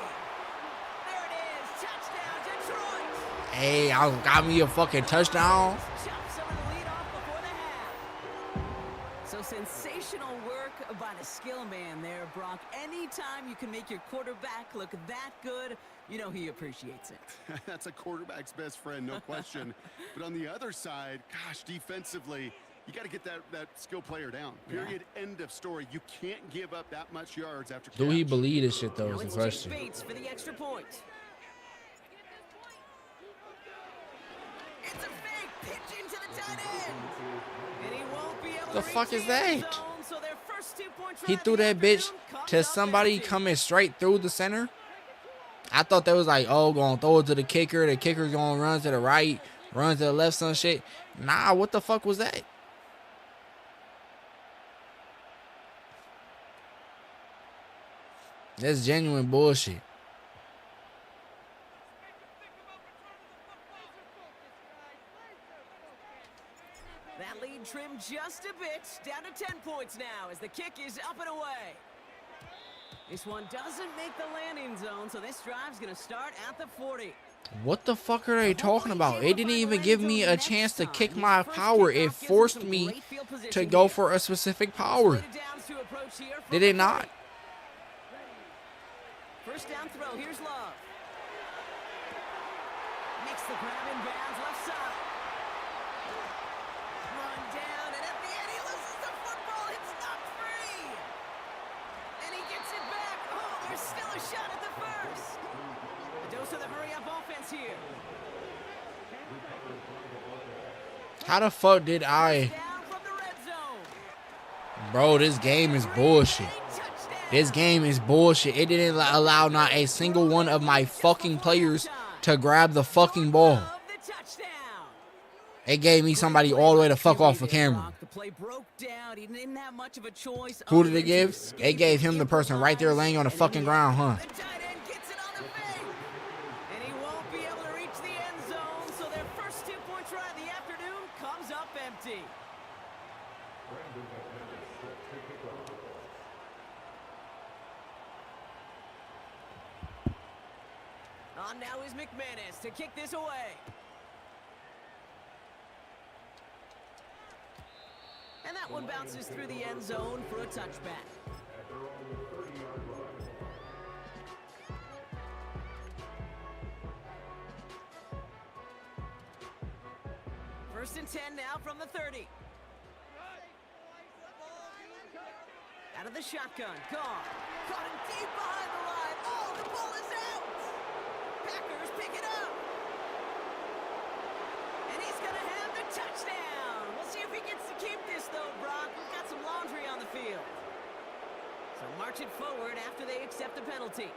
There it is. Touchdown, Detroit. Hey, I got me a fucking touchdown. Chop some of the lead off before the half. So sensational work by the skill man there, Brock. Anytime you can make your quarterback look that good, you know he appreciates it. That's a quarterback's best friend, no question. But on the other side, gosh, defensively, you got to get that skill player down. Period. Yeah. End of story. You can't give up that much yards after catch. Do he believe this shit, though, is the question. Bates for the extra point. It's a fake pitch into the tight end. And he won't be able the to fuck is that? that? So their first 2-point He threw that bitch to somebody coming straight through the center. I thought that was like, oh, gonna throw it to the kicker. The kicker's gonna run to the right, run to the left, some shit. Nah, what the fuck was that? That's genuine bullshit. That lead trimmed just a bit, down to 10 points now as the kick is up and away. This one doesn't make the landing zone, so this drive's going to start at the 40. What the fuck are they talking about? It didn't even give me a chance to kick my power. It forced me to go for a specific power. Did it not? First down throw, here's Love. Makes the grab in bounds, left side. Run down, and at the end he loses the football. It's not free. And he gets it back. Oh, there's still a shot at the first. A dose of the hurry-up offense here. How the fuck did I... Bro, this game is bullshit. This game is bullshit. It didn't allow not a single one of my fucking players to grab the fucking ball. It gave me somebody all the way to fuck off the camera. The play broke down. He didn't have much of a choice. Who did it give? It gave him the person right there laying on the fucking ground, huh? The tight end gets it on the fake. And he won't be able to reach the end zone, so their first 2-point try of the afternoon comes up empty. On now is McManus to kick this away. And that one bounces through the end zone for a touchback. First and 10 now from the 30. Out of the shotgun, gone. Caught him deep behind the line. Oh, the ball is out! Packers pick it up. And he's going to have the touchdown. We'll see if he gets to keep this, though, Brock. We've got some laundry on the field. So march it forward after they accept the penalty.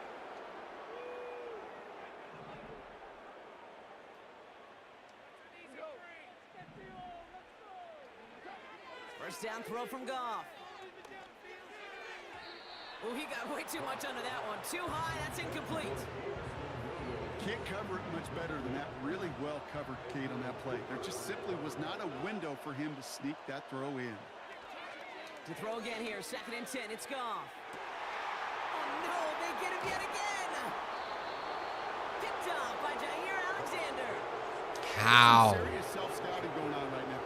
First down throw from Goff. Oh, he got way too much under that one. Too high, that's incomplete. Can't cover it much better than that. Really well covered, Kate, on that play. There just simply was not a window for him to sneak that throw in. To throw again here, 2nd and 10, it's Goff. Oh no, they get him yet again. Picked off by Jair Alexander. How? Serious self-scouting going on right now.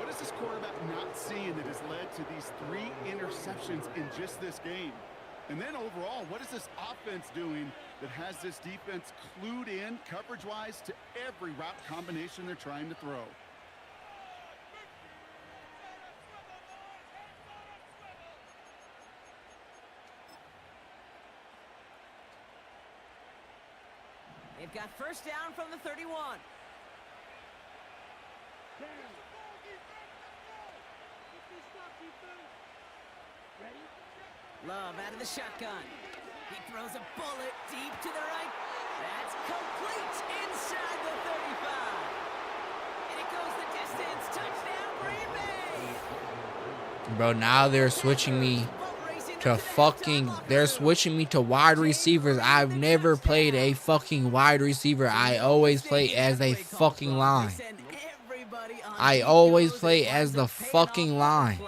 What is this quarterback not seeing that has led to these 3 interceptions in just this game? And then overall, what is this offense doing that has this defense clued in coverage-wise to every route combination they're trying to throw? They've got first down from the 31. Love out of the shotgun. He throws a bullet deep to the right. That's complete inside the 35. And it goes the distance. Touchdown, Green Bay. Bro, now they're switching me to wide receivers. I've never played a fucking wide receiver. I always play as a fucking line. I always play as the fucking line.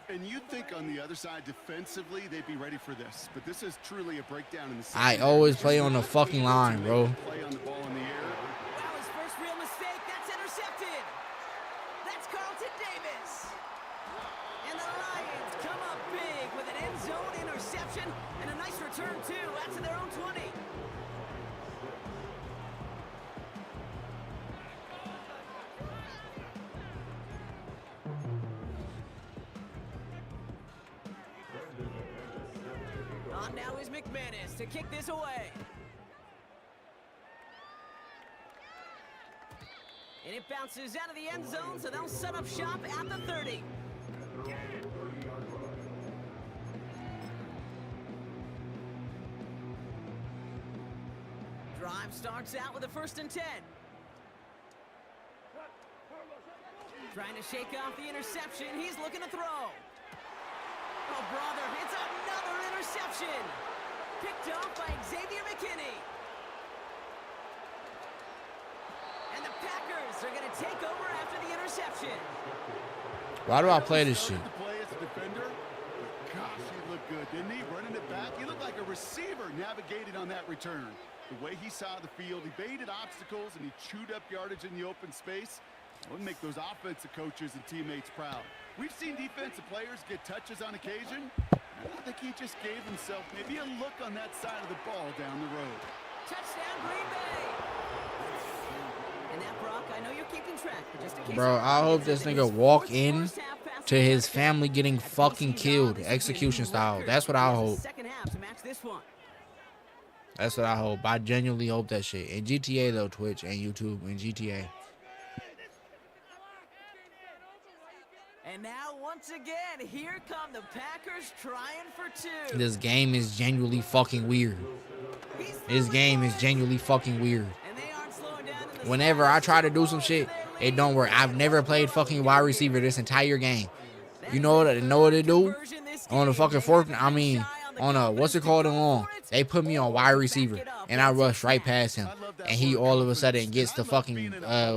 And you'd think on the other side defensively they'd be ready for this, but this is truly a breakdown in the I always play on the fucking line, bro. Play on the ball in the air. Wow, his first real mistake. That's intercepted. That's Carlton Davis. And the Lions come up big with an end zone interception and a nice return too. That's to their own 20. On now is McManus to kick this away. And it bounces out of the end zone, so they'll set up shop at the 30. Drive starts out with a 1st and 10. Trying to shake off the interception. He's looking to throw. Oh, brother, it's another interception. Picked off by Xavier McKinney. And the Packers are going to take over after the interception. Why do I play this shit? To play as a defender, but gosh, he looked good, didn't he? Running it back, he looked like a receiver navigating on that return. The way he saw the field, he baited obstacles and he chewed up yardage in the open space. That would make those offensive coaches and teammates proud. We've seen defensive players get touches on occasion. I think he just gave himself maybe a look on that side of the ball down the road. Touchdown, Green Bay. And now, Brock, I know you're keeping track, but just in case. Bro, I hope this nigga walk in to his family getting fucking killed, execution style. That's what I hope. That's what I hope. I genuinely hope that shit. In GTA though, Twitch and YouTube and GTA. And now, once again, here come the Packers trying for 2. This game is genuinely fucking weird. This game is genuinely fucking weird. Whenever I try to do some shit, It don't work. I've never played fucking wide receiver this entire game. You know what they do? On the fucking fourth, I mean, on a, what's it called, long, they put me on wide receiver, and I rush right past him, and he all of a sudden gets the fucking,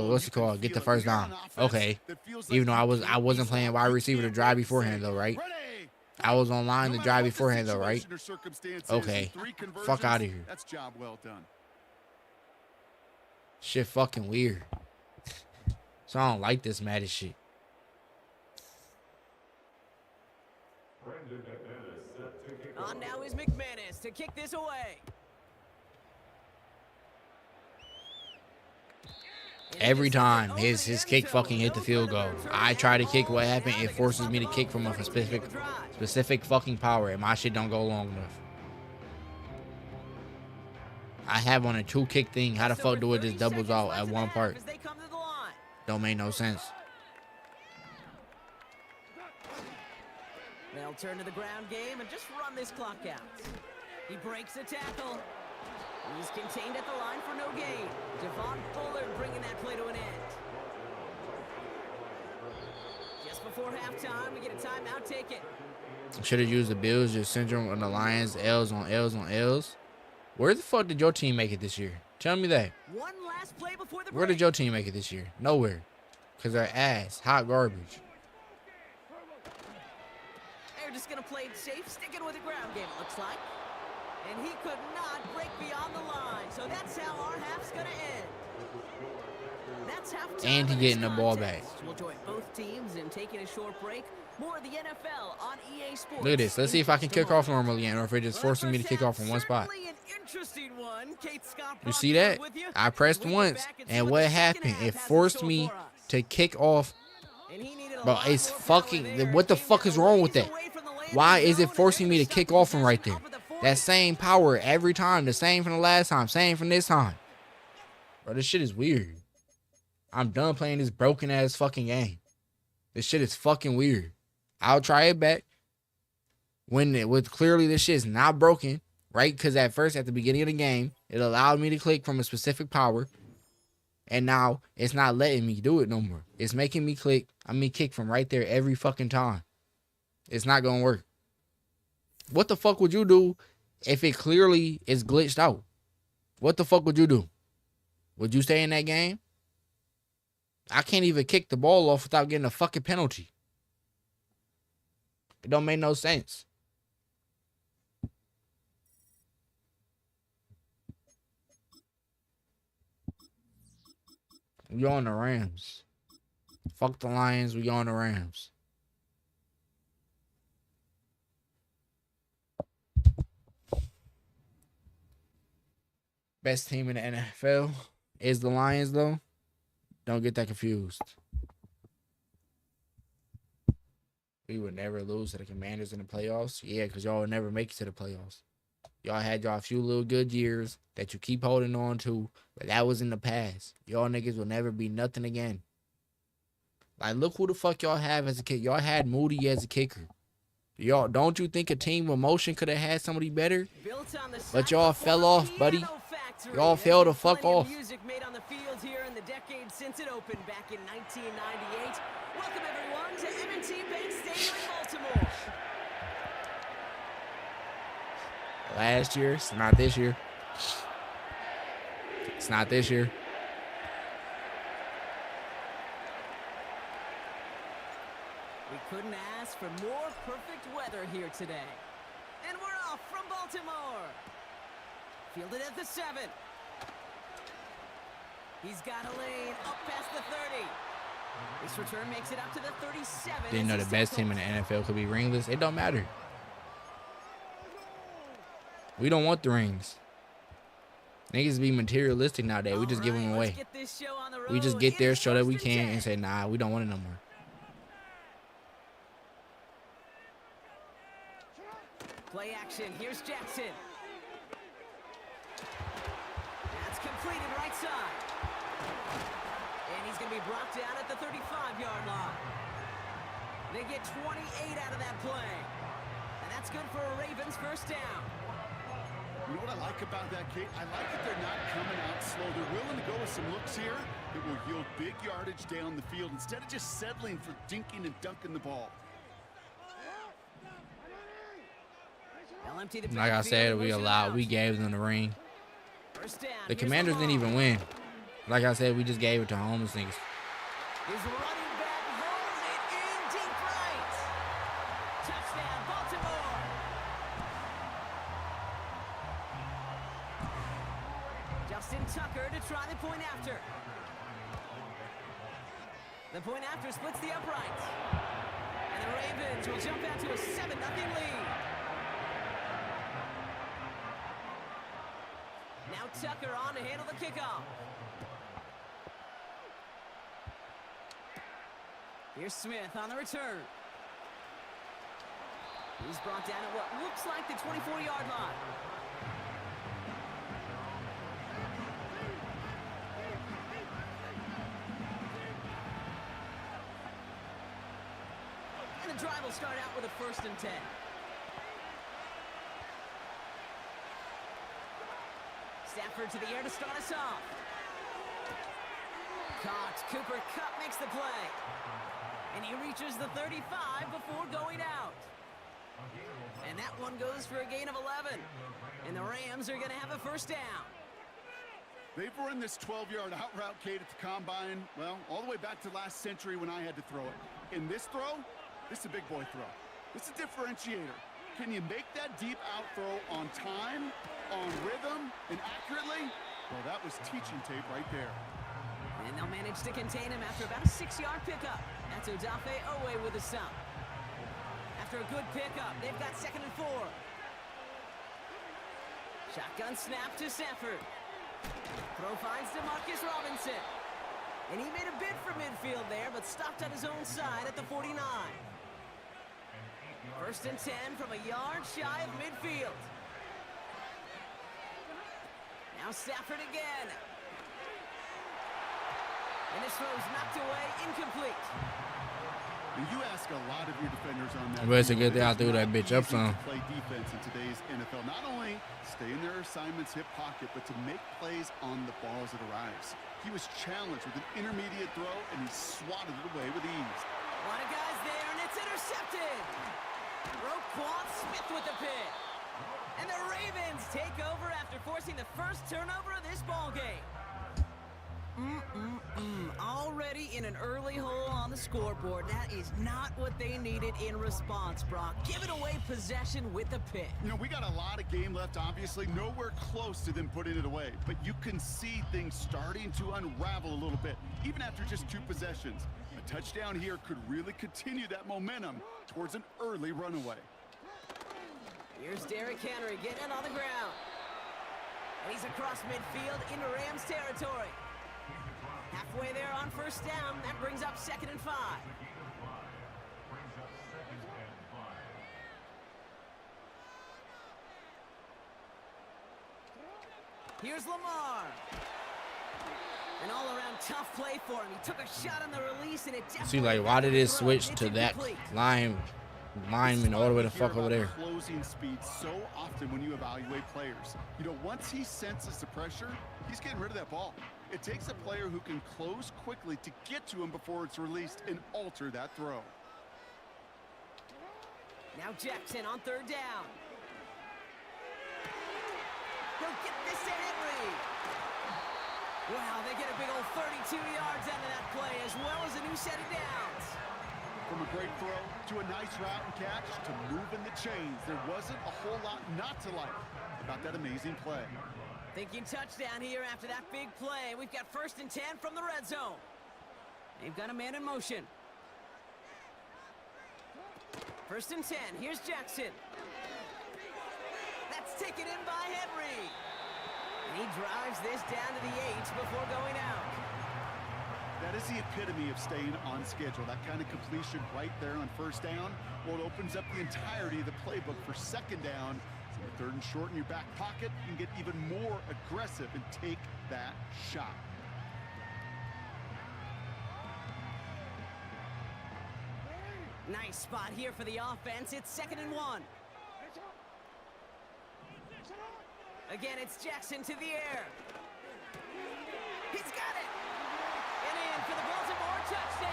what's it called, get the first down. Okay. Even though I wasn't playing wide receiver to drive beforehand, though, right? I was online to drive beforehand, though, right? Okay. Fuck out of here. That's job well done. Shit fucking weird. So I don't like this Madden shit. On now is McManus to kick this away. Every time his kick fucking hit the field goal. I try to kick, what happened? It forces me to kick from a specific fucking power, and my shit don't go long enough. I have on a 2 kick thing. How the fuck do it just doubles out at one part? Don't make no sense. They'll turn to the ground game and just run this clock out. He breaks a tackle. He's contained at the line for no gain. Devon Bullard bringing that play to an end. Just before halftime, we get a timeout taken. Should have used the Bills, just syndrome on the Lions, L's on L's on L's. Where the fuck did your team make it this year? Tell me that. One last play before the break. Where did your team make it this year? Nowhere. Because they're ass. Hot garbage. They're just going to play it safe, sticking with the ground game, it looks like. And he could not break beyond the line. So that's how our half's going to end. That's halftime. And he getting the ball back. We'll join both teams in taking a short break. More of the NFL on EA Sports. Look at this. Let's see if I can kick off normally or if it just forcing me to kick off from one spot. You see that? I pressed once, and what happened? It forced me to kick off. But it's fucking... What the fuck is wrong with that? Why is it forcing me to kick off from right there? That same power every time. The same from the last time. Same from this time. Bro, this shit is weird. I'm done playing this broken-ass fucking game. This shit is fucking weird. I'll try it back. With clearly this shit is not broken, right? Because at first, at the beginning of the game, it allowed me to click from a specific power. And now, it's not letting me do it no more. It's making me kick from right there every fucking time. It's not going to work. What the fuck would you do if it clearly is glitched out? What the fuck would you do? Would you stay in that game? I can't even kick the ball off without getting a fucking penalty. It don't make no sense. We on the Rams. Fuck the Lions. We on the Rams. Best team in the NFL is the Lions, though. Don't get that confused. We would never lose to the Commanders in the playoffs. Yeah, because y'all would never make it to the playoffs. Y'all had y'all a few little good years that you keep holding on to, but that was in the past. Y'all niggas will never be nothing again. Like, look who the fuck y'all have as a kicker. Y'all had Moody as a kicker. Y'all, don't you think a team with motion could have had somebody better? But y'all fell off, buddy. Y'all fell the fuck off. Music made on the field here in the decade since it opened back in 1998. Welcome everyone to M&T Bank Stadium in Baltimore. Last year, it's not this year. It's not this year. We couldn't ask for more perfect weather here today. And we're off from Baltimore. Fielded at the 7. He's got a lane up past the 30. This return makes it up to the 37. Didn't know the best team in the NFL could be ringless. It don't matter. We don't want the rings. Niggas be materialistic nowadays. We just give them away. We just get there, show that we can, and say, nah, we don't want it no more. Play action. Here's Jackson. That's completed right side. And he's going to be brought down at the 35-yard line. They get 28 out of that play. And that's good for a Ravens first down. You know what I like about that kick? I like that they're not coming out slow. They're willing to go with some looks here. It will yield big yardage down the field instead of just settling for dinking and dunking the ball. They'll empty the Like I backfield said, and we motion allowed, out. we gave them the ring. First down. The Here's Commanders didn't Lamar. even win. Like I said, we just gave it to homeless niggas. His running back holds it in deep right. Touchdown, Baltimore. Justin Tucker to try the point after. The point after splits the uprights. And the Ravens will jump out to a 7-0 lead. Now Tucker on to handle the kickoff. Here's Smith on the return. He's brought down at what looks like the 24-yard line. And the drive will start out with a 1st and 10. Stafford to the air to start us off. Caught. Cooper Kupp makes the play. And he reaches the 35 before going out. And that one goes for a gain of 11. And the Rams are going to have a 1st down. They've run this 12-yard out route, Kate, at the combine, well, all the way back to last century when I had to throw it. In this throw, this is a big boy throw. This is a differentiator. Can you make that deep out throw on time, on rhythm, and accurately? Well, that was teaching tape right there. And they'll manage to contain him after about a 6-yard pickup. That's Odafe Owe with a stop. After a good pickup, they've got 2nd and 4. Shotgun snap to Stafford. Throw finds DeMarcus Robinson. And he made a bid for midfield there, but stopped on his own side at the 49. 1st and 10 from a yard shy of midfield. Now Stafford again. And this throw's knocked away, incomplete. And you ask a lot of your defenders on that. But it's a good thing I threw that bitch up Easy some. to play defense in today's NFL. Not only stay in their assignment's hip pocket, but to make plays on the ball as it arrives. He was challenged with an intermediate throw, and he swatted it away with ease. A lot of guys there, and it's intercepted. Roquan Smith with the pick. And the Ravens take over after forcing the first turnover of this ball game. Already in an early hole on the scoreboard. That is not what they needed in response, Brock. Giving away possession with the pick. You know, we got a lot of game left, obviously. Nowhere close to them putting it away. But you can see things starting to unravel a little bit, even after just 2 possessions. A touchdown here could really continue that momentum towards an early runaway. Here's Derrick Henry getting it on the ground. And he's across midfield into Rams territory. Halfway there on 1st down. That brings up 2nd and 5. Here's Lamar. An all-around tough play for him. He took a shot on the release, and it See, like, why did it switch to that lineman all the way the fuck over there? Closing speed so often when you evaluate players. You know, once he senses the pressure, he's getting rid of that ball. It takes a player who can close quickly to get to him before it's released and alter that throw. Now Jackson on 3rd down. He'll get this to Henry. Wow, they get a big old 32 yards out of that play, as well as a new set of downs. From a great throw to a nice route and catch to moving the chains, there wasn't a whole lot not to like about that amazing play. Thinking touchdown here after that big play. We've got 1st and 10 from the red zone. They've got a man in motion. 1st and 10. Here's Jackson. That's taken in by Henry. And he drives this down to the 8 before going out. That is the epitome of staying on schedule. That kind of completion right there on 1st down. Well, it opens up the entirety of the playbook for 2nd down. So 3rd and short in your back pocket, you can get even more aggressive and take that shot. Nice spot here for the offense. It's 2nd and 1. Again, it's Jackson to the air. He's got it. Touchdown!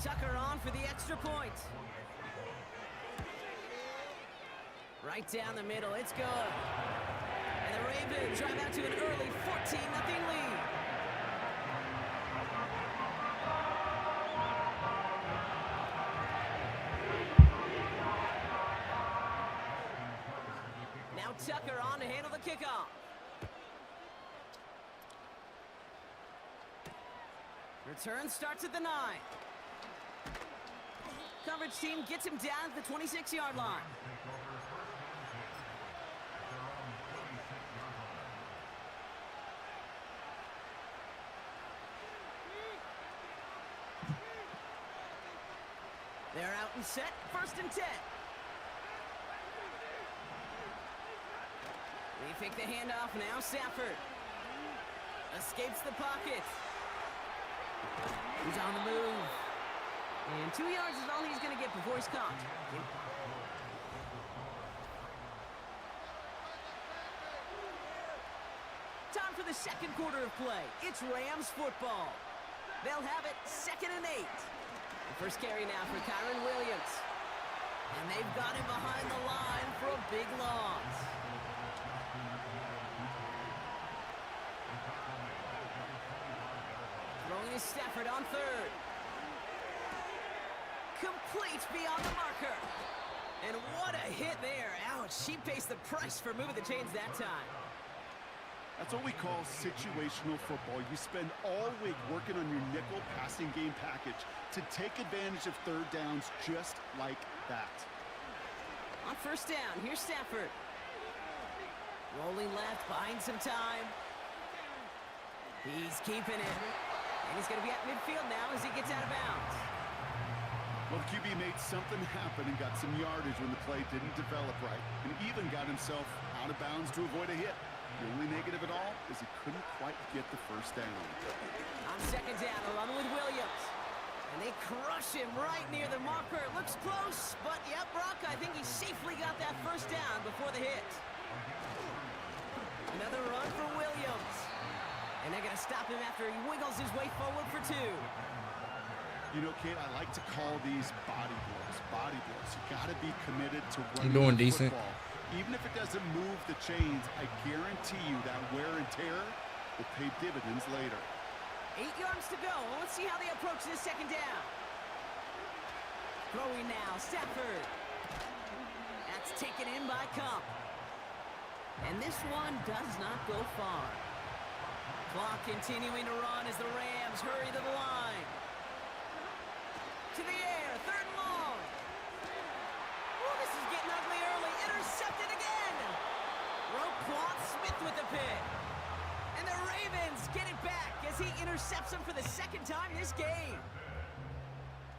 Tucker on for the extra point. Right down the middle, it's good. And the Ravens drive out to an early 14-0 lead. Now Tucker on to handle the kickoff. Return starts at the 9. Coverage team gets him down at the 26-yard line. They're out and set, 1st and 10. They fake the handoff, now Stafford. Escapes the pocket. He's on the move. And 2 yards is all he's going to get before he's caught. Time for the second quarter of play. It's Rams football. They'll have it 2nd and 8. The first carry now for Kyron Williams. And they've got him behind the line for a big loss. Throwing is Stafford on 3rd. Complete beyond the marker. And what a hit there. Ouch, she pays the price for moving the chains that time. That's what we call situational football. You spend all week working on your nickel passing game package to take advantage of 3rd downs just like that. On 1st down, here's Stafford. Rolling left, buying some time. He's keeping it. And he's going to be at midfield now as he gets out of bounds. Well, the QB made something happen and got some yardage when the play didn't develop right, and even got himself out of bounds to avoid a hit. The only negative at all is he couldn't quite get the 1st down. On 2nd down, along with Williams. And they crush him right near the marker. It looks close, but yep, Brock, I think he safely got that 1st down before the hit. Another run for Williams. And they're going to stop him after he wiggles his way forward for 2. You know, Kate, I like to call these body blows. Body blows. You got to be committed to running I'm doing the decent. football. Even if it doesn't move the chains, I guarantee you that wear and tear will pay dividends later. 8 yards to go. Let's see how they approach this 2nd down. Throwing now, Stafford. That's taken in by Cup. And this one does not go far. Clock continuing to run as the Rams hurry to the line. To the air, 3rd and long. Oh, this is getting ugly early. Intercepted again. Roquan Smith with the pick. And the Ravens get it back as he intercepts him for the 2nd time this game.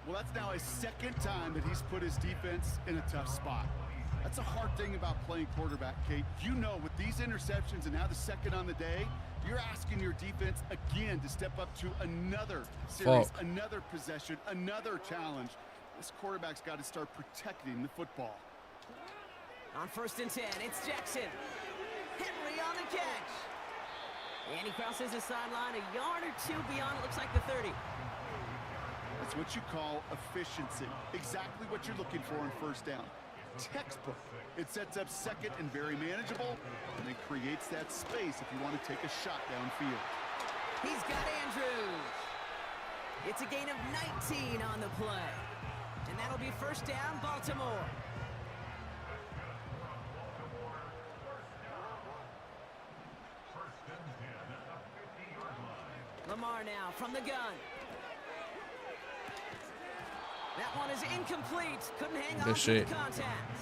Well, that's now his 2nd time that he's put his defense in a tough spot. That's a hard thing about playing quarterback, Kate. You know, with these interceptions and now the 2nd on the day, you're asking your defense again to step up to another series, another possession, another challenge. This quarterback's got to start protecting the football. On 1st and 10, it's Jackson. Henry on the catch. And he crosses the sideline a yard or 2 beyond, it looks like the 30. That's what you call efficiency. Exactly what you're looking for on 1st down. Textbook. It sets up 2nd and very manageable, and it creates that space if you want to take a shot downfield. He's got Andrews. It's a gain of 19 on the play. And that'll be 1st down, Baltimore. Lamar now from the gun. That one is incomplete. Couldn't hang on to the contact.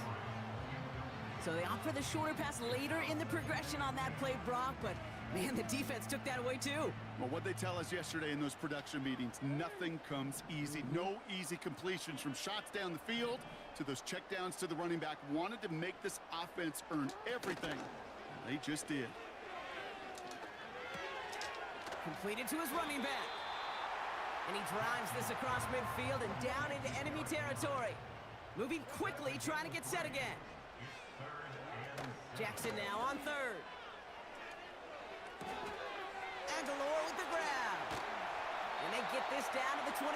So they opt for the shorter pass later in the progression on that play, Brock, but man, the defense took that away too. Well, what they tell us yesterday in those production meetings, nothing comes easy. No easy completions from shots down the field to those checkdowns to the running back. Wanted to make this offense earn everything. They just did. Completed to his running back. And he drives this across midfield and down into enemy territory. Moving quickly, trying to get set again. Jackson now on third. Aguilar with the grab. And they get this down to the 28.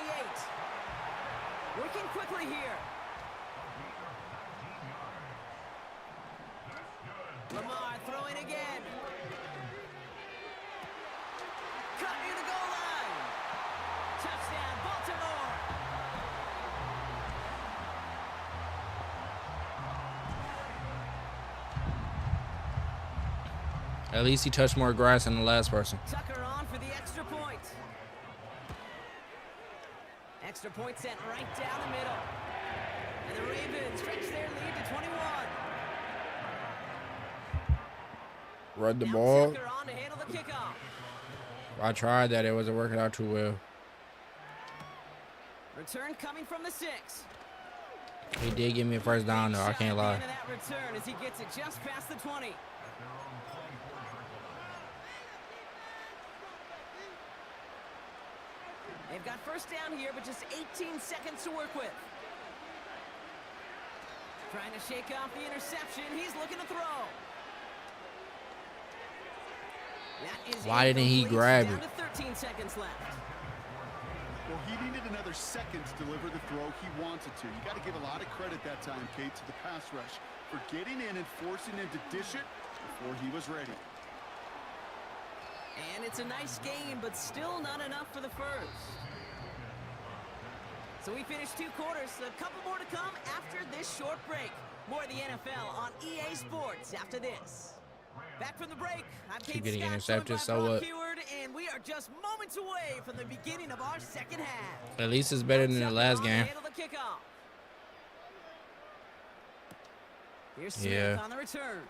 Working quickly here. Lamar throwing again. Cut near the goal line. Touchdown, Baltimore. At least he touched more grass than the last person. Tucker on for the extra point. Extra point sent right down the middle. And the Ravens stretch their lead to 21. Run the ball. Tucker on to handle the kickoff. I tried that. It wasn't working out too well. Return coming from the 6. He did give me a first down, though. I can't lie. That return as he gets it just past the 20. They've got first down here, but just 18 seconds to work with. Trying to shake off the interception. He's looking to throw. Why didn't he grab it? Down to 13 seconds left. Well, he needed another second to deliver the throw he wanted to. You got to give a lot of credit that time, Kate, to the pass rush for getting in and forcing him to dish it before he was ready. And it's a nice game, but still not enough for the first. So we finished 2 quarters. A couple more to come after this short break. More of the NFL on EA Sports after this. Back from the break, I'm Kate getting Scott, intercepted, so Brock what? Heward, and we are just moments away from the beginning of our second half. At least it's better than the last game. Handle the kickoff. Here's Smith on the return.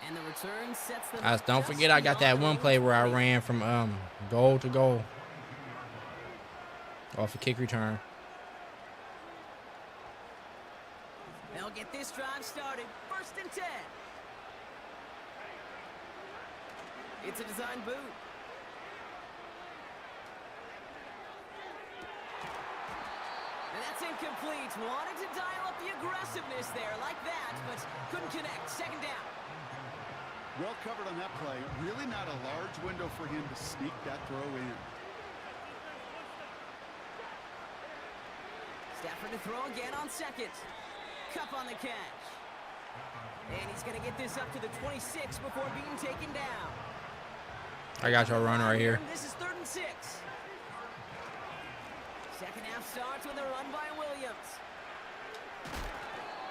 And the return sets them Don't forget, I got that one play where I ran from goal to goal off a kick return. They'll get this drive started. 1st and 10. It's a design boot. And that's incomplete. Wanted to dial up the aggressiveness there like that, but couldn't connect. 2nd down. Well covered on that play. Really not a large window for him to sneak that throw in. Stafford to throw again on 2nd. Cup on the catch. And he's going to get this up to the 26 before being taken down. I got your run right here. This is 3rd and 6. Second half starts with a run by Williams.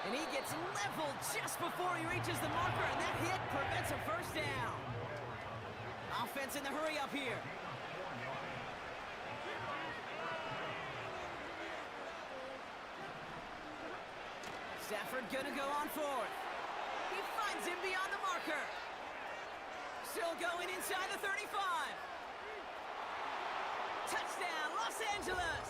And he gets leveled just before he reaches the marker, and that hit prevents a first down. Offense in the hurry up here. Stafford gonna go on 4th. He finds him beyond the marker. Still going inside the 35. Touchdown, Los Angeles.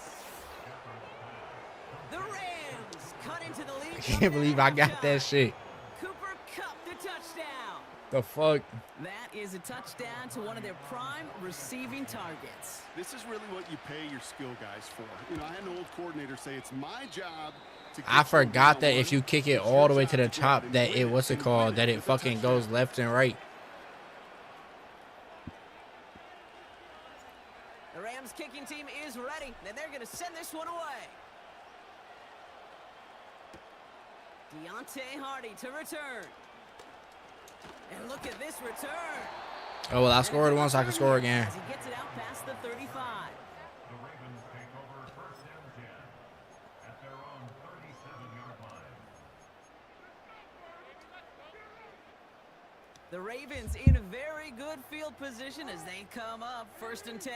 The Rams cut into the lead. I can't believe I got that shit. Cooper Kupp the touchdown. The fuck? That is a touchdown to one of their prime receiving targets. This is really what you pay your skill guys for. You know, I had an old coordinator say it's my job to I forgot that if you kick it all the way to the top, that it, what's it called, that it fucking goes left and right. The Rams kicking team is ready, and they're going to send this one away. Deontay Hardy to return. And look at this return. Oh, well, I scored once, I can score again. As he gets it out past the 35. The Ravens take over 1st and 10 at their own 37-yard line. The Ravens in very good field position as they come up 1st and 10.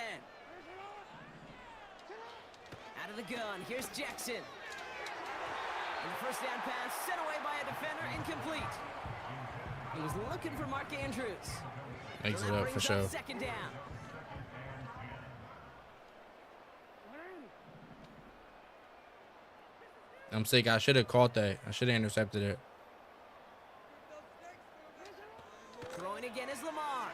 Out of the gun, here's Jackson. And the first down pass sent away by a defender, incomplete. He was looking for Mark Andrews. Makes it up for sure. 2nd down. I'm sick. I should have caught that. I should have intercepted it. Throwing again is Lamar.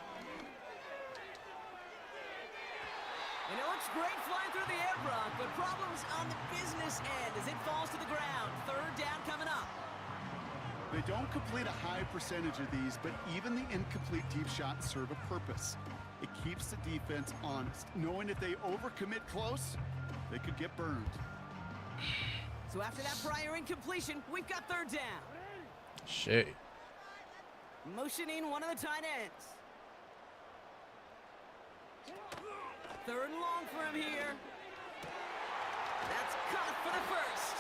And it looks great flying through the air, Brock, but problems on the business end as it falls to the ground. 3rd down coming up. They don't complete a high percentage of these, but even the incomplete deep shots serve a purpose. It keeps the defense honest, knowing if they overcommit close, they could get burned. So after that prior incompletion, we've got third down. Shit. Motioning one of the tight ends. Third and long for him here. That's caught for the first.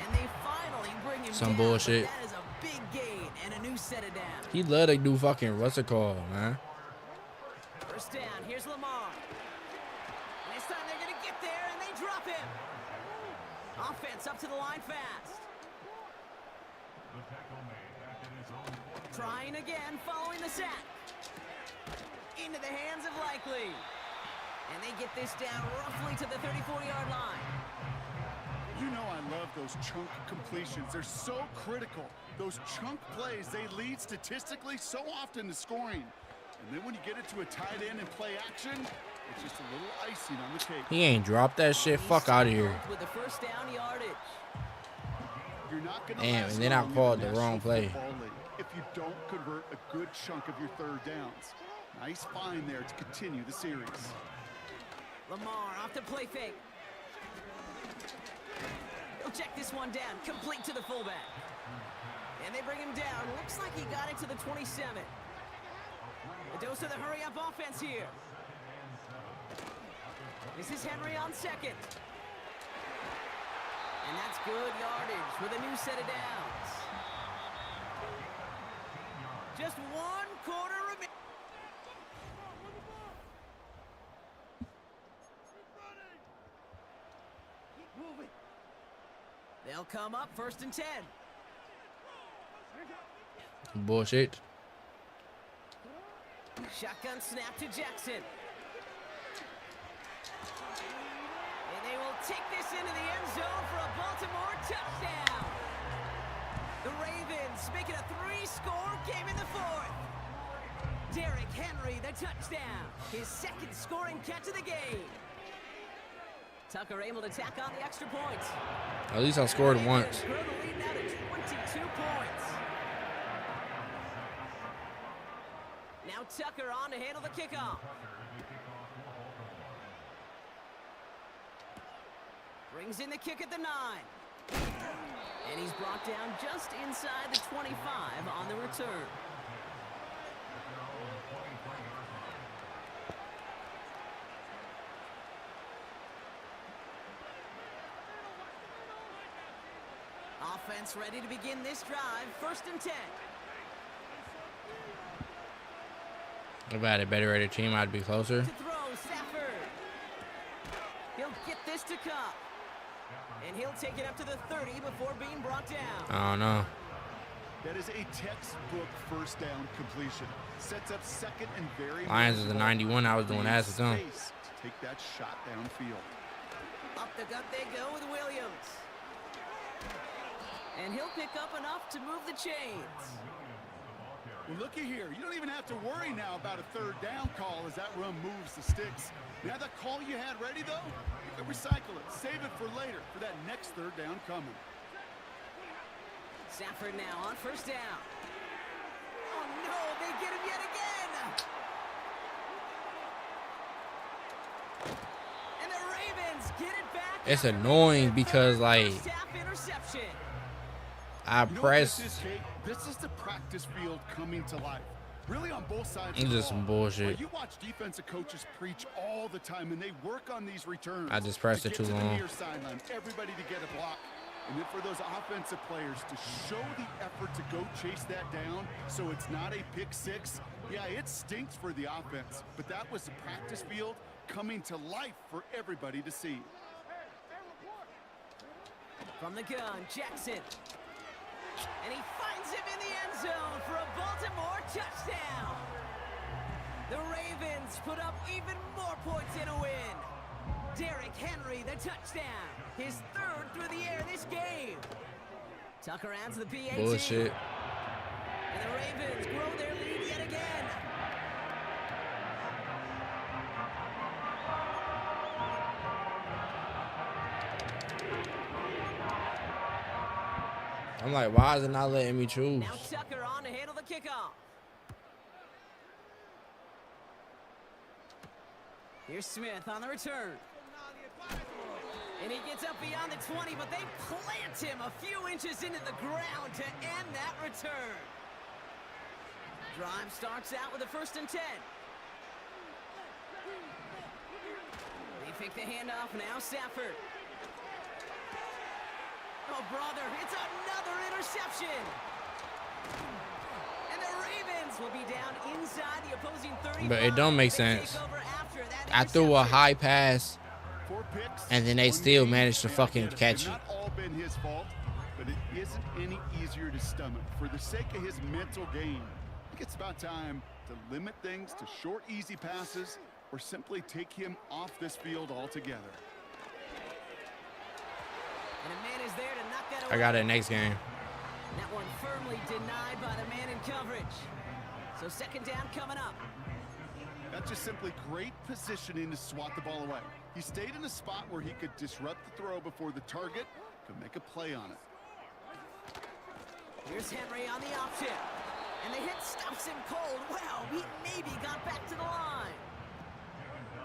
And they finally bring him Some down, bullshit. That is a big gain and a new set of downs. He love to do fucking what's it called, man. First down, here's Lamar. And this time they're going to get there, and they drop him. Offense up to the line fast. Trying again, following the sack. Into the hands of Likely. And they get this down roughly to the 34-yard line. You know I love those chunk completions. They're so critical. Those chunk plays, they lead statistically so often to scoring. And then when you get it to a tight end and play action, it's just a little icing on the cake. He ain't dropped that shit. Fuck out of here. With the first down yardage. You're not gonna Damn, last and then I long in called the the wrong National play. Football League if you don't convert a good chunk of your third downs. Nice find there to continue the series. Lamar off the play fake. He'll check this one down, complete to the fullback. And they bring him down. Looks like he got it to the 27. A dose of the hurry-up offense here. This is Henry on second. And that's good yardage with a new set of downs. Just 1 quarter remaining. They'll come up first and 10. Bullshit. Shotgun snap to Jackson. And they will take this into the end zone for a Baltimore touchdown. The Ravens make it a 3-score game in the fourth. Derrick Henry, the touchdown. His second scoring catch of the game. Tucker able to tack on the extra points. At least I scored once. Grow the lead now to 22 points. Now Tucker on to handle the kickoff. Brings in the kick at the 9. And he's brought down just inside the 25 on the return. Offense ready to begin this drive. First and 10. If I had a better rated team, I'd be closer. To throw, Stafford. He'll get this to Cup. And he'll take it up to the 30 before being brought down. I don't know. That is a textbook first down completion. Sets up second and very Lions is a 91. I was doing that to them. space to take that shot downfield. Up the gut they go with Williams. And he'll pick up enough to move the chains. Well, looky here. You don't even have to worry now about a third down call as that run moves the sticks. Now that call you had ready, though, you can recycle it. Save it for later for that next third down coming. Stafford now on first down. Oh, no, they get him yet again. And the Ravens get it back. It's annoying because, like, First half interception. I You know what press. this is, Kate? This is the practice field coming to life. Really on both sides It's of the just some ball. bullshit. Like, you watch defensive coaches preach all the time, and they work on these returns. I just pressed to it get too to the long. near sideline, everybody to get a block. And then for those offensive players to show the effort to go chase that down so it's not a pick six, yeah, it stinks for the offense. But that was the practice field coming to life for everybody to see. From the gun, Jackson. And he finds him in the end zone for a Baltimore touchdown. The Ravens put up even more points in a win. Derrick Henry, the touchdown. His third through the air this game. Tucker adds the PAT. Bullshit. And the Ravens grow their lead yet again. I'm like, why is it not letting me choose? Now Tucker on to handle the kickoff. Here's Smith on the return. And he gets up beyond the 20, but they plant him a few inches into the ground to end that return. Drive starts out with a 1st and 10. They pick the handoff now, Stafford. Oh, brother, it's another interception. And the Ravens will be down inside the opposing 35. But it don't make sense. I threw a high pass, and then they still managed to fucking catch it. Not all been his fault, but it isn't any easier to stomach. For the sake of his mental game, I think it's about time to limit things to short, easy passes, or simply take him off this field altogether. And a man is there to knock that away. I got it next game. That one firmly denied by the man in coverage. So 2nd down coming up. That's just simply great positioning to swat the ball away. He stayed in a spot where he could disrupt the throw before the target could make a play on it. Here's Henry on the option. And the hit stops him cold. Wow, he maybe got back to the line.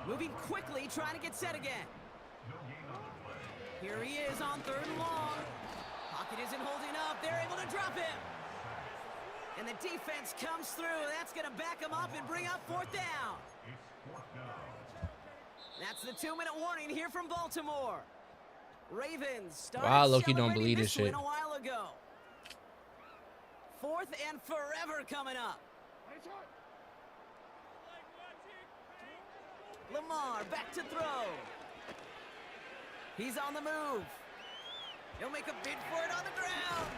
Moving quickly, trying to get set again. Here he is on 3rd and long. Pocket isn't holding up. They're able to drop him. And the defense comes through. That's going to back him up and bring up 4th down. That's the 2-minute warning here from Baltimore. Ravens started Wow, Loki don't believe this win shit. a while ago. 4th and forever coming up. Lamar back to throw. He's on the move. He'll make a bid for it on the ground.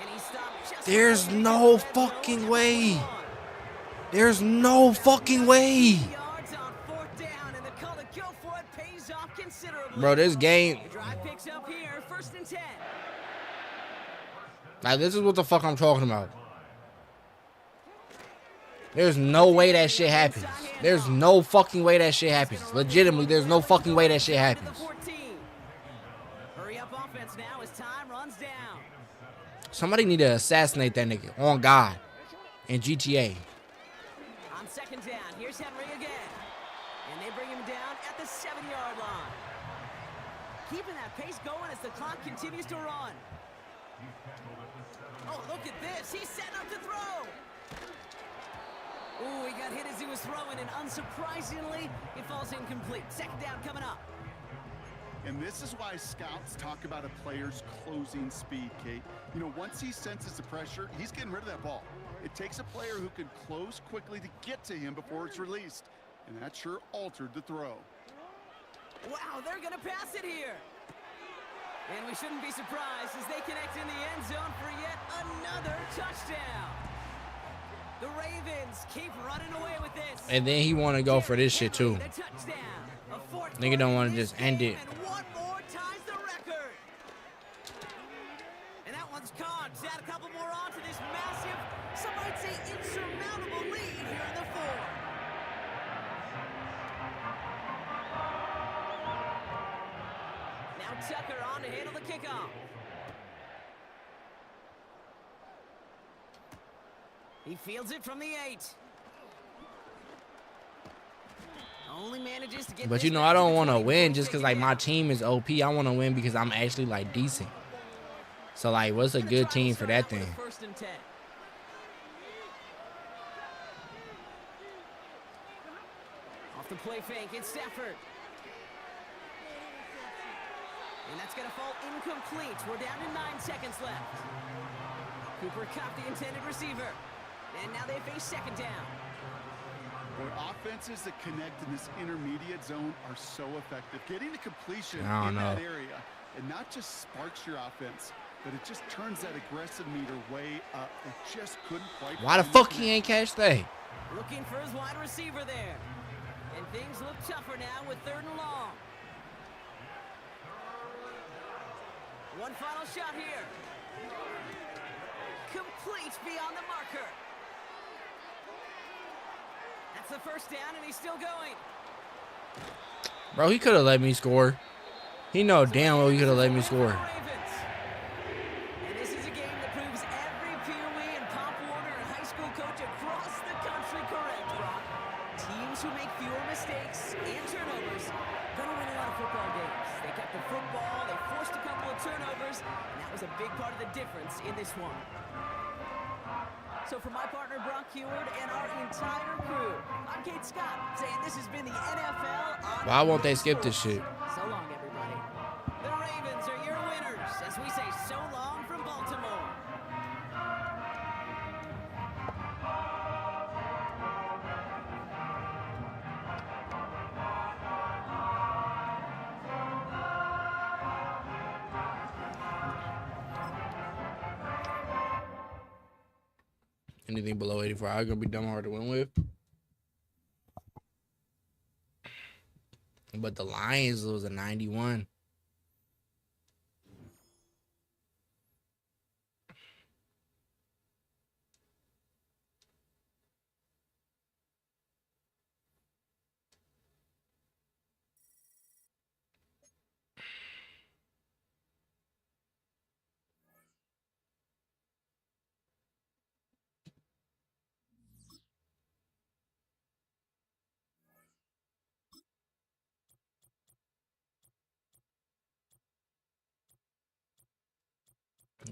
And he stopped just There's no fucking way. There's no fucking way. Bro, this game. Drive picks up here, 1st and 10. Like, this is what the fuck I'm talking about. There's no way that shit happens. There's no fucking way that shit happens. Legitimately, there's no fucking way that shit happens. Hurry up offense now as time runs down. Somebody need to assassinate that nigga on God in GTA. On 2nd down, here's Henry again. And they bring him down at the 7-yard line. Keeping that pace going as the clock continues to run. Oh, look at this. He's setting up to throw. Ooh, he got hit as he was throwing, and unsurprisingly, it falls incomplete. 2nd down coming up. And this is why scouts talk about a player's closing speed, Kate. You know, once he senses the pressure, he's getting rid of that ball. It takes a player who can close quickly to get to him before it's released. And that sure altered the throw. Wow, they're going to pass it here. And we shouldn't be surprised as they connect in the end zone for yet another touchdown. The Ravens keep running away with this. And then he want to go for this shit too. The touchdown. A 4th Nigga don't want to just end it. and one more ties the record. And that one's caught. Add a couple more on to this massive, some might say insurmountable lead here in the 4th. Now Tucker on to handle the kickoff. He fields it from the 8. Only manages to get But you know, I don't want to win just because like my team is OP. I want to win because I'm actually like decent. So like, what's a good team for that thing? 1st and 10. Off the play fake, it's Stafford. And that's going to fall incomplete. We're down to 9 seconds left. Cooper caught the intended receiver. And now they face 2nd down. Boy, offenses that connect in this intermediate zone are so effective. Getting the completion I in don't that know. area, it not just sparks your offense, but it just turns that aggressive meter way up. It just couldn't quite. Why the find fuck the he ain't catch that? Looking for his wide receiver there. And things look tougher now with 3rd and long. One final shot here. Complete beyond the marker. That's the 1st down, and he's still going. Bro, he could have let me score. He know damn well he could have let me score. And this is who make fewer mistakes and turnovers gonna win a lot of football games. They kept the football, they forced a couple of turnovers, and that was a big part of the difference in this one. So for my partner Brock Heward and our entire crew, I'm Kate Scott saying this has been the NFL on Why won't they skip this Sports. shit? So long, everybody. The Ravens are your winners as we say so long from Baltimore. Anything below 84, I'm gonna be dumb hard to win with. But the Lions was a 91.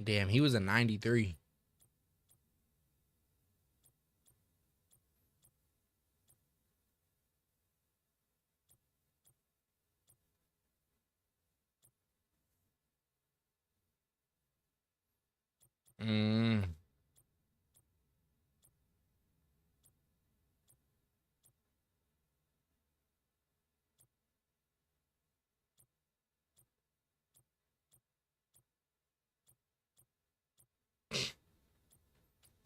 Damn, he was a 93.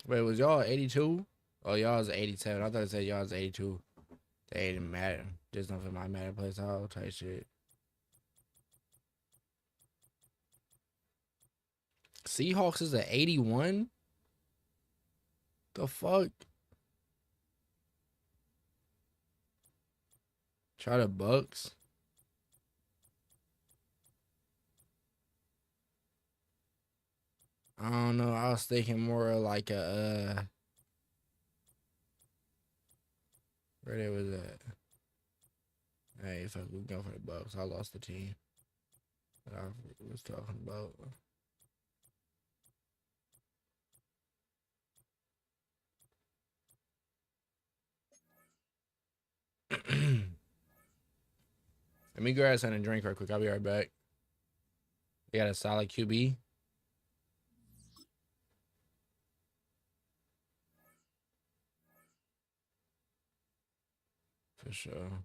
Wait, was y'all 82? Oh, y'all was 87. I thought it said y'all was 82. They didn't matter. Just nothing my Madden plays out type shit. Seahawks is a 81? The fuck? Try the Bucks. I don't know. I was thinking more like a where they was at. Hey, fuck, we go for the Bucks. I lost the team that I was talking about. Let me grab something and drink right quick. I'll be right back. We got a solid QB. For sure.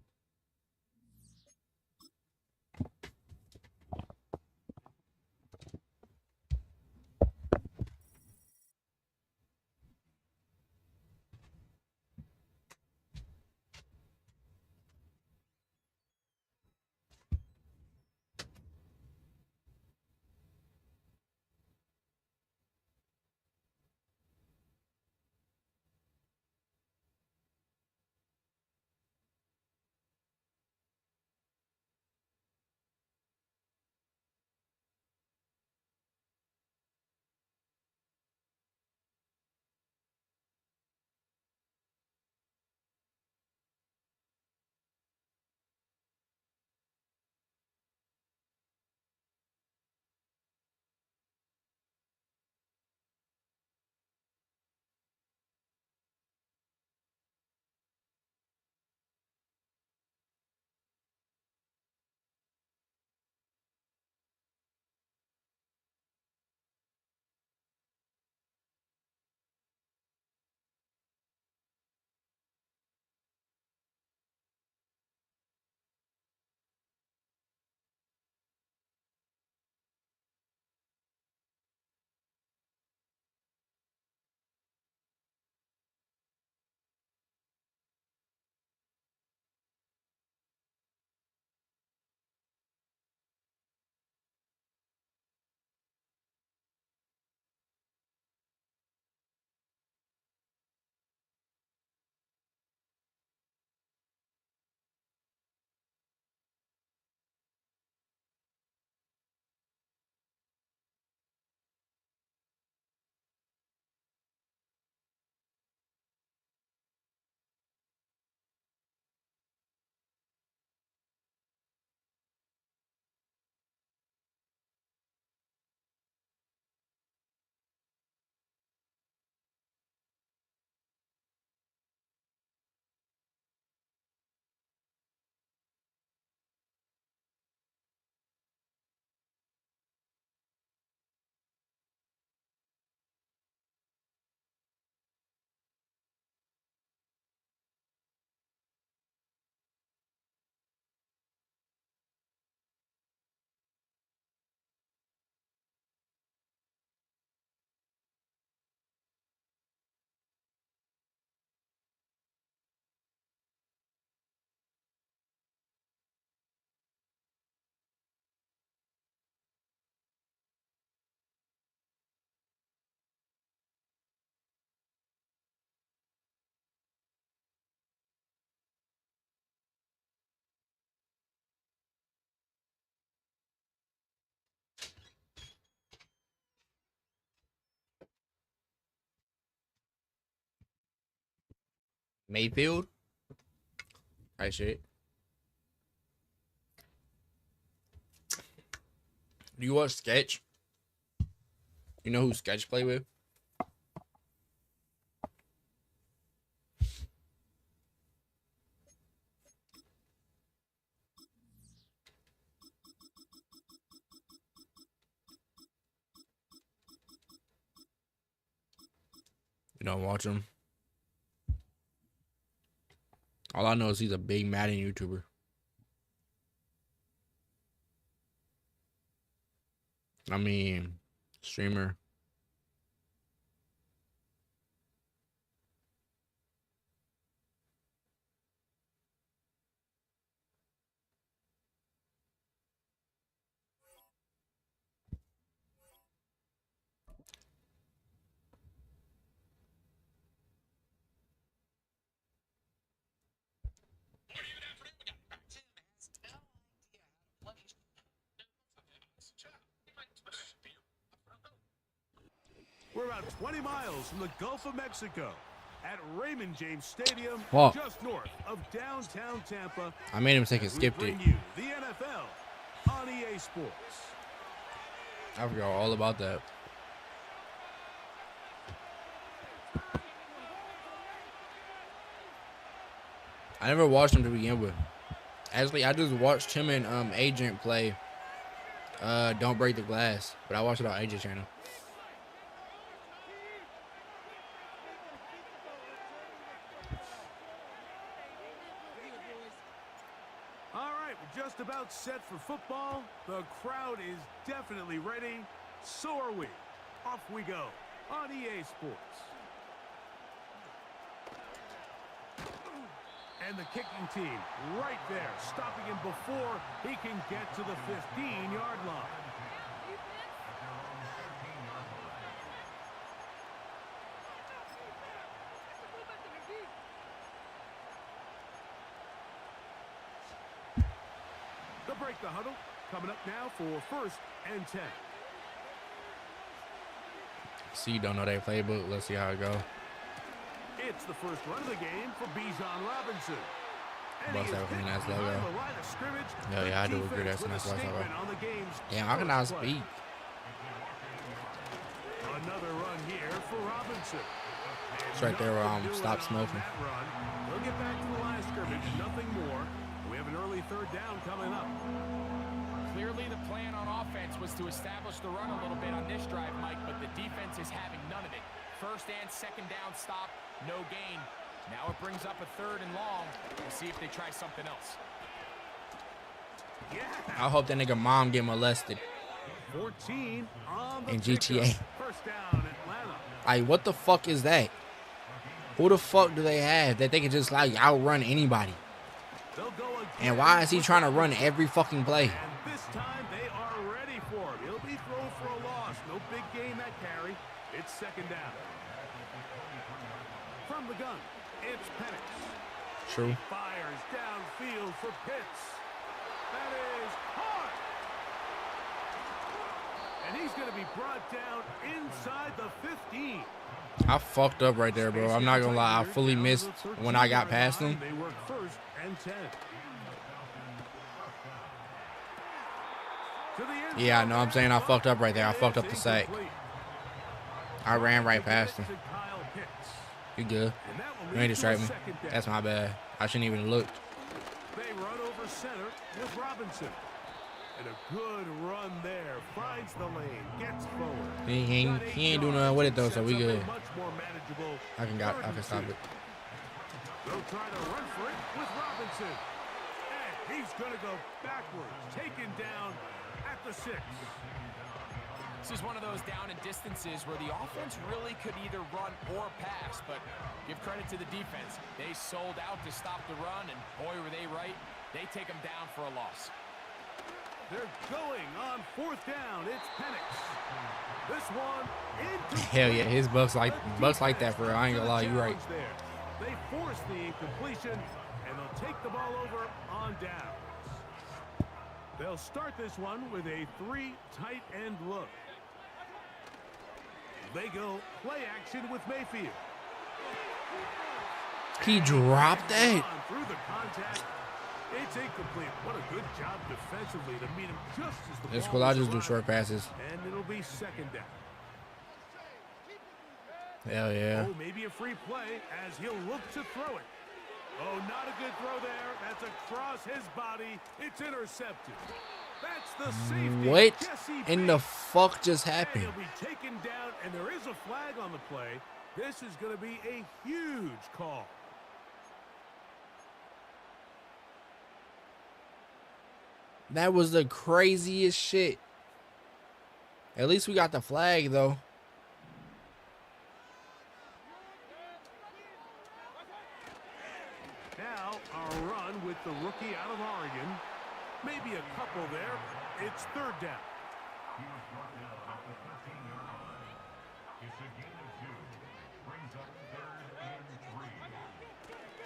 Mayfield. Right shit. Do you watch Sketch? You know who Sketch play with? You don't watch him. All I know is he's a big Madden YouTuber. I mean, streamer. We're about 20 miles from the Gulf of Mexico at Raymond James Stadium, Wow. just north of downtown Tampa. I made him take a as we skip bring it. you the NFL on EA Sports. I forgot all about that. I never watched him to begin with. Actually, I just watched him and Agent play Don't Break the Glass, but I watched it on Agent channel. All right, we're just about set for football. The crowd is definitely ready. So are we. Off we go on EA Sports. And the kicking team right there, stopping him before he can get to the 15-yard line. They'll break the huddle. Coming up now for 1st and 10. See, you don't know their playbook. Let's see how it go. It's the first run of the game for Bijan Robinson. Bust that with a nice logo. Hell yeah, I do agree. That's a nice logo. Damn, how can I speak? Another run here for Robinson. It's right there where stop smoking. We'll get back to the line of scrimmage, nothing more. We have an early 3rd down coming up. Clearly the plan on offense was to establish the run a little bit on this drive, Mike, but the defense is having none of it. 1st and 2nd down stop, no gain. Now it brings up a 3rd and long. We'll see if they try something else. Yeah. I hope that nigga mom get molested 14 on the in GTA. 1st down, Atlanta. Like, what the fuck is that? Who the fuck do they have that they can just like outrun anybody? And why is he trying to run every fucking play? And this time they are ready for him. He'll be thrown for a loss. No big gain that carry. It's 2nd down. From the gun, it's Penix. True. He fires downfield for Pitts. That is hard. And he's going to be brought down inside the 15. I fucked up right there, bro. I'm not gonna lie. I fully missed when I got past him. They work 1st and 10. Yeah, I know. I'm saying I fucked up right there. I fucked up the sack. I ran right past him. You good? You ain't distract me. That's my bad. I shouldn't even look. They run over center with Robinson. And a good run there. Finds the lane. Gets forward. He ain't doing nothing with it though, so we good. Much more manageable. I can stop it. They'll try to run for it with Robinson. And he's going to go backwards. Taken down at the 6. This is one of those down and distances where the offense really could either run or pass, but give credit to the defense. They sold out to stop the run, and boy, were they right. They take them down for a loss. They're going on 4th down. It's Penix. This one into Hell yeah, his bucks like that for real. I ain't gonna lie, you right. there. They force the incompletion, and they'll take the ball over on downs. They'll start this one with a 3 tight end look. They go play action with Mayfield. He dropped that. Through the contact. It's incomplete. What a good job defensively to meet him just as the It's ball cool. I was just do arriving. short passes. And it'll be second down. Hell yeah. Oh, maybe a free play as he'll look to throw it. Oh, not a good throw there. That's across his body. It's intercepted. That's the safety. What Jesse in the Bates. fuck just And happened? he'll be taken down, and there is a flag on the play. This is going to be a huge call. That was the craziest shit. At least we got the flag, though. Now, our run with the rookie out of Oregon. Maybe a couple there. It's third down.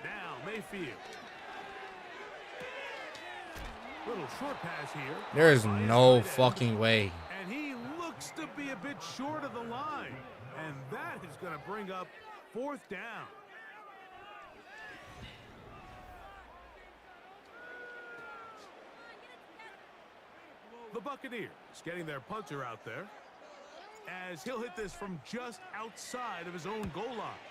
Now, Mayfield. Little short pass here. There's no fucking way. And he looks to be a bit short of the line. And that is going to bring up fourth down. The Buccaneers getting their punter out there as he'll hit this from just outside of his own goal line.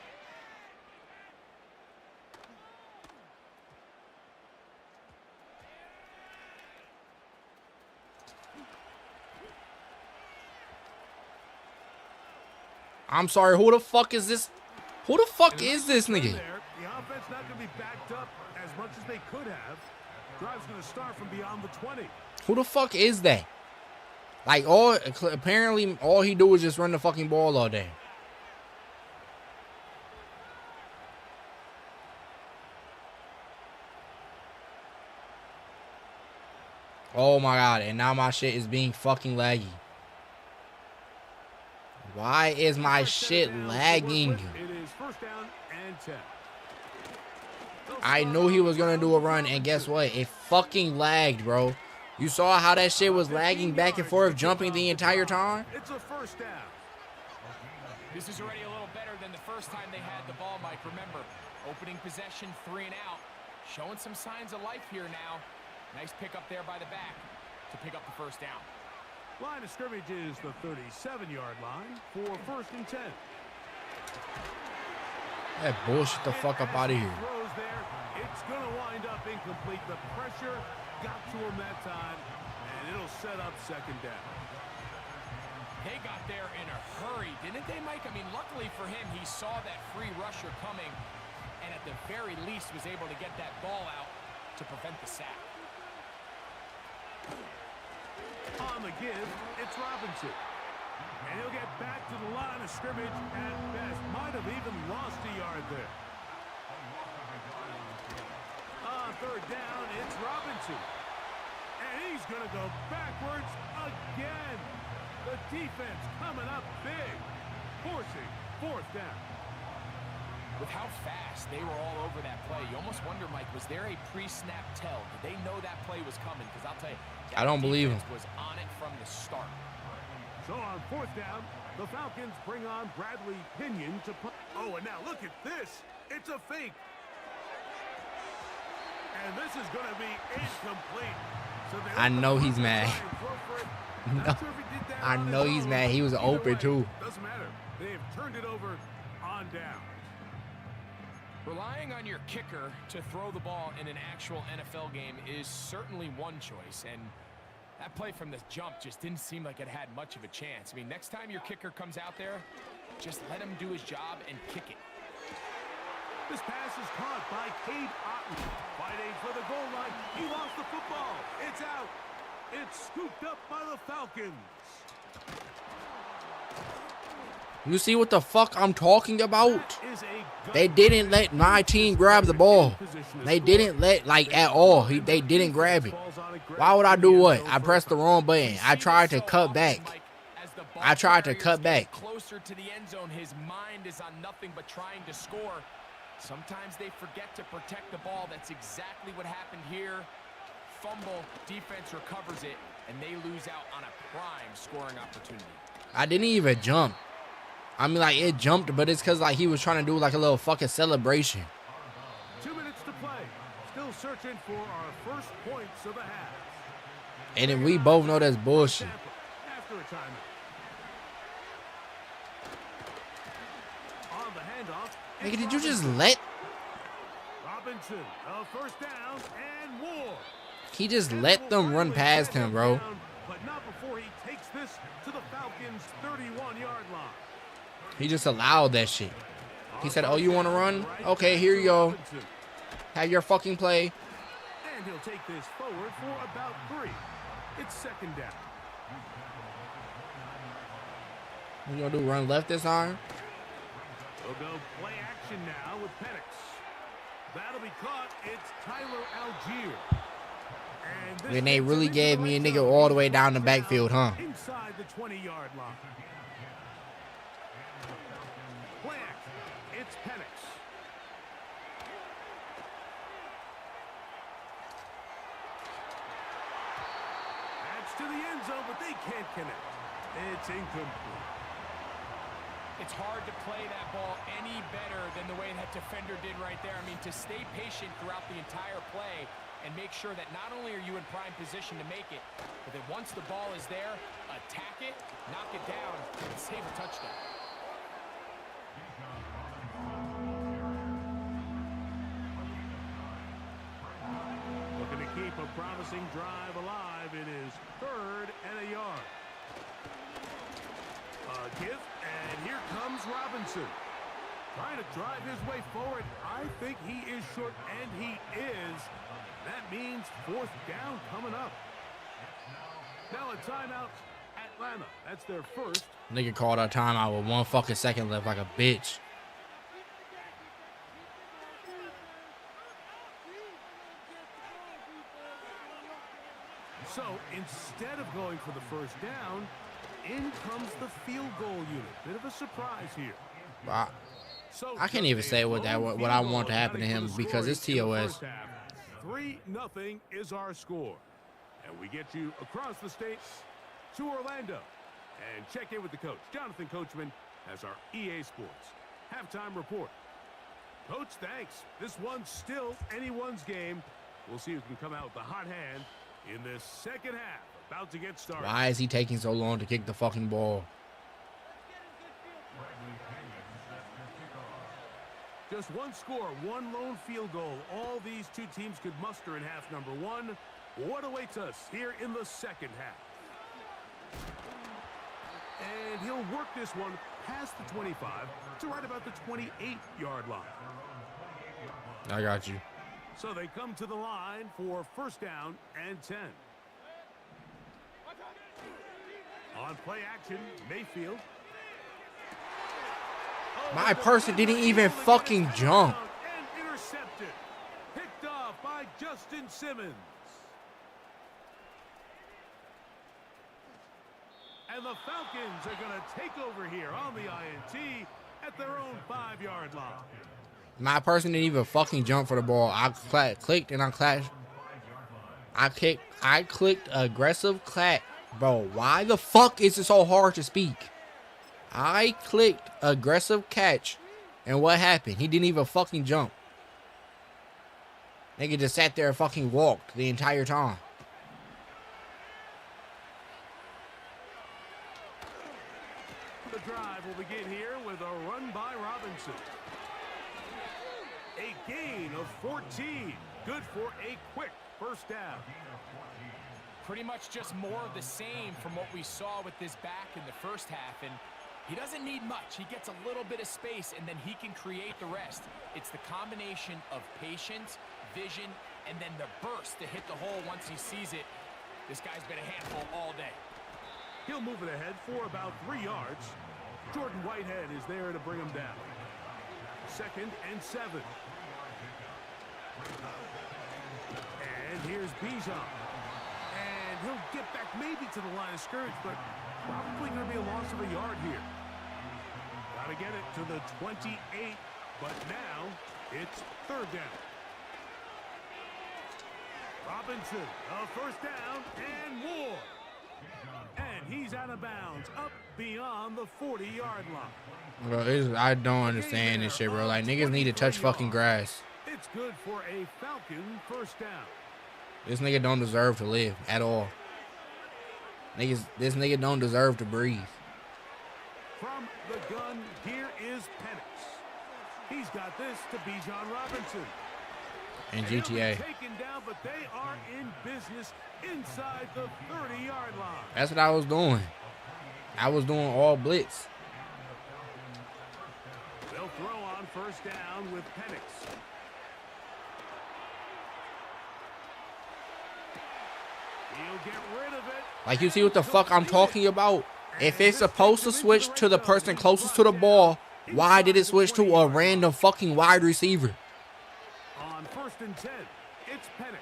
I'm sorry. Who the fuck is this? Who the fuck is this nigga? The offense not going to be backed up as much as they could have. Drive's going to start from beyond the 20. Who the fuck is that? Like, apparently all he do is just run the fucking ball all day. Oh my god, and now my shit is being fucking laggy. Why is my shit lagging? It is first down and 10. I knew he was gonna do a run, and guess what? It fucking lagged, bro. You saw how that shit was lagging back and forth, jumping the entire time? It's a first down. This is already a little better than the first time they had the ball, Mike. Remember, opening possession, 3 and out. Showing some signs of life here now. Nice pick up there by the back to pick up the first down. Line of scrimmage is the 37-yard line for first and 10. That bullshit the fuck up out of here. Throws there. It's going to wind up incomplete. The pressure got to him that time, and it'll set up second down. They got there in a hurry, didn't they, Mike? I mean, luckily for him, he saw that free rusher coming, and at the very least was able to get that ball out to prevent the sack. On the give, it's Robinson. And he'll get back to the line of scrimmage at best. Might have even lost a yard there. On third down, it's Robinson. And he's going to go backwards again. The defense coming up big, forcing fourth down. With how fast they were all over that play, you almost wonder, Mike, was there a pre-snap tell? Did they know that play was coming? Because I'll tell you, I don't believe him. was on it from the start. So on fourth down, the Falcons bring on Bradley Pinion to punt. Oh, and now look at this. It's a fake. And this is going to be incomplete. So I know he's mad. No, I know he's mad. He was open too. Doesn't matter. They've turned it over on down. Relying on your kicker to throw the ball in an actual NFL game is certainly one choice, and that play from the jump just didn't seem like it had much of a chance. I mean, next time your kicker comes out there, just let him do his job and kick it. This pass is caught by Cade Otton. Fighting for the goal line. He lost the football. It's out. It's scooped up by the Falcons. You see what the fuck I'm talking about? They didn't let my team grab the ball. They didn't let, like, at all. They didn't grab it. Why would I do what? I pressed the wrong button. I tried to cut back. I tried to cut back. Closer to the end zone, his mind is on nothing but trying to score. Sometimes they forget to protect the ball. That's exactly what happened here. Fumble, defense recovers it, and they lose out on a prime scoring opportunity. I didn't even jump. I mean, like, it jumped, but it's because, like, he was trying to do, like, a little fucking celebration. searching for our first points of the half. And then we both know that's bullshit. After a timeout. On the handoff. Nigga, did you just let? Robinson, first down and more. He just let them run past him, bro. But not before he takes this to the Falcons' 31-yard line. He just allowed that shit. He said, "Oh, you want to run? Okay, here you go. Have your fucking play." And he'll take this forward for about 3. It's second down. What you gonna do? Run left this time? We'll go play action now with Penix. That'll be caught. It's Tyler Algier. And they really gave me a nigga all the way down the backfield, huh? Inside the 20-yard line. Play action. It's Penix. That's to the end zone, but they can't connect. It's incomplete. It's hard to play that ball any better than the way that defender did right there. I mean, to stay patient throughout the entire play and make sure that not only are you in prime position to make it, but that once the ball is there, attack it, knock it down, and save a touchdown. Looking to keep a promising drive alive. It is 3rd and a yard. A give, and here comes Robinson. Trying to drive his way forward. I think he is short, and he is. That means 4th down coming up. Now a timeout, Atlanta. That's their first. Nigga called our timeout with 1 fucking second left like a bitch. So instead of going for the first down, in comes the field goal unit. Bit of a surprise here. I can't even say what I want to happen to him because it's TOS. 3-0 is our score. And we get you across the state to Orlando. And check in with the coach. Jonathan Coachman has our EA Sports halftime report. Coach, thanks. This one's still anyone's game. We'll see who can come out with the hot hand in this second half. About to get started. Why is he taking so long to kick the fucking ball? Just one score, one lone field goal. All these two teams could muster in half number 1. What awaits us here in the second half? And he'll work this one past the 25 to right about the 28-yard line. I got you. So they come to the line for first down and 10. On play action, Mayfield. My person didn't even fucking jump. And intercepted. Picked off by Justin Simmons. And the Falcons are going to take over here on the INT at their own 5-yard line. My person didn't even fucking jump for the ball. I clicked and I clashed. I clicked aggressive clap. Bro, why the fuck is it so hard to speak? I clicked aggressive catch. And what happened? He didn't even fucking jump. Nigga just sat there and fucking walked the entire time. The drive will begin here with a run by Robinson. A gain of 14. Good for a quick first down. Pretty much just more of the same from what we saw with this back in the first half. And he doesn't need much. He gets a little bit of space, and then he can create the rest. It's the combination of patience, vision, and then the burst to hit the hole once he sees it. This guy's been a handful all day. He'll move it ahead for about 3 yards. Jordan Whitehead is there to bring him down. 2nd and 7. And here's Bijan. And he'll get back maybe to the line of scrimmage, but probably going to be a loss of a yard here. Got to get it to the 28, but now it's 3rd down. Robinson, a first down and more. And he's out of bounds, up beyond the 40-yard line. Bro, I don't understand this shit, bro. Like, niggas need to touch fucking grass. It's That's good for a Falcon first down. This nigga don't deserve to live at all. This nigga don't deserve to breathe. From the gun, here is Penix. He's got this to Bijan Robinson. And He'll be GTA. taken down, but they are in business inside the 30-yard line. That's what I was doing. I was doing all blitz. They'll throw on first down with Penix. He'll get rid of it. Like, you see what the fuck I'm talking about? If it's supposed to switch to the person closest to the ball, why did it switch to a random fucking wide receiver? On first and 10, it's Penix.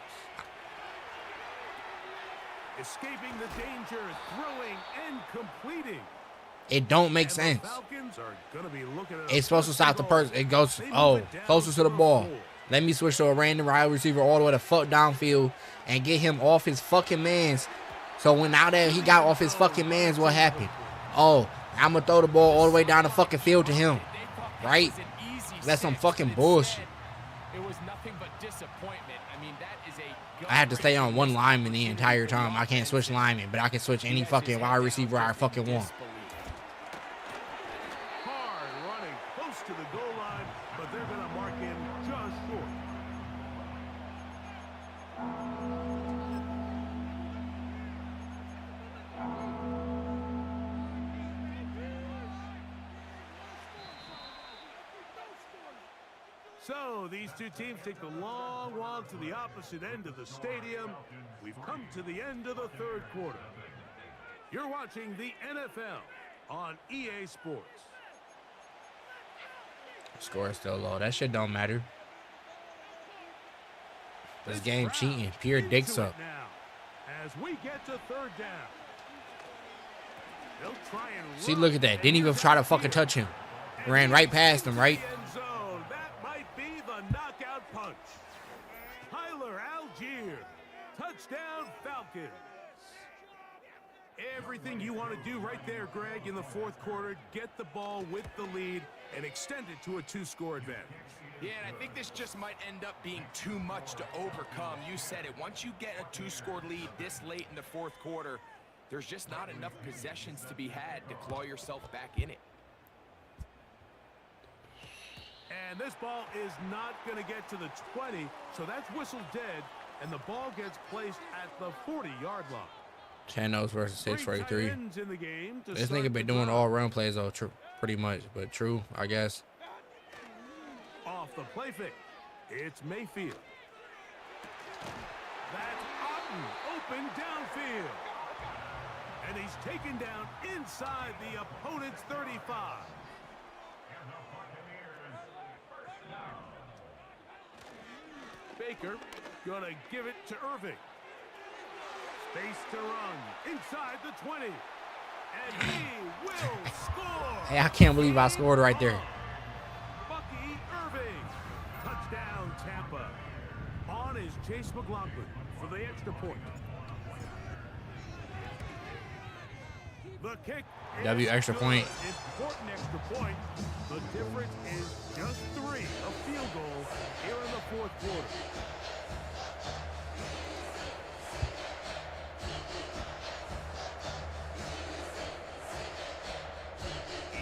Escaping the danger, throwing and completing. It don't make sense. Falcons are gonna be looking at It's supposed to stop the person. It goes, oh, closer to the ball. Let me switch to a random wide receiver all the way to fuck downfield and get him off his fucking mans. So when now that he got off his fucking mans, what happened? Oh, I'm gonna throw the ball all the way down the fucking field to him. Right? That's some fucking bullshit. It was nothing but disappointment. I mean, that is a I had to stay on one lineman the entire time. I can't switch linemen, but I can switch any fucking wide receiver I fucking want. hard running close to the goal line, but they're gonna mark him just short. So these two teams take the long walk to the opposite end of the stadium. We've come to the end of the third quarter. You're watching the NFL on EA Sports. Score is still low. That shit don't matter. This game cheating. Pure dicks up. Now, as we get to third down, they'll try and See, look at that. Didn't even try to fucking touch him. Ran right past him, right? zone. That might be the knockout punch. Tyler Algier, touchdown Falcons. Everything you want to do right there, Greg, in the fourth quarter, get the ball with the lead and extend it to a two-score advantage. Yeah, and I think this just might end up being too much to overcome. You said it. Once you get a two-score lead this late in the fourth quarter, there's just not enough possessions to be had to claw yourself back in it. And this ball is not going to get to the 20, so that's whistled dead, and the ball gets placed at the 40-yard line. 10-0 versus 643. Ends in the game to This start nigga been the doing drive. all run plays though, pretty much, but true, I guess. Off the play fake, it's Mayfield. That's Otten, open downfield. And he's taken down inside the opponent's 35. Baker gonna give it to Irving. Space to run inside the 20. And he will score. Hey, I can't believe I scored right there. Bucky Irving. Touchdown Tampa. On is Chase McLaughlin for the extra point. The kick. W extra point. Important extra point. The difference is just 3, a field goal here in the fourth quarter.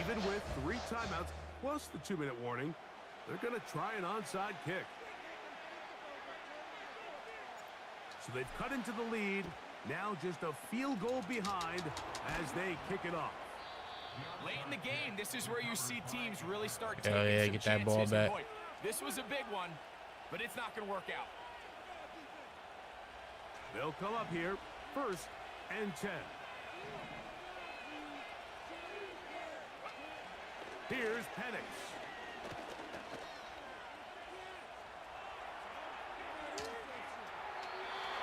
Even with 3 timeouts plus the 2-minute warning, they're going to try an onside kick. So they've cut into the lead. Now just a field goal behind as they kick it off. Late in the game, this is where you see teams really start Hell taking yeah, some get that ball chances. And back. boy, this was a big one, but it's not going to work out. They'll come up here, 1st and 10. Here's Penix.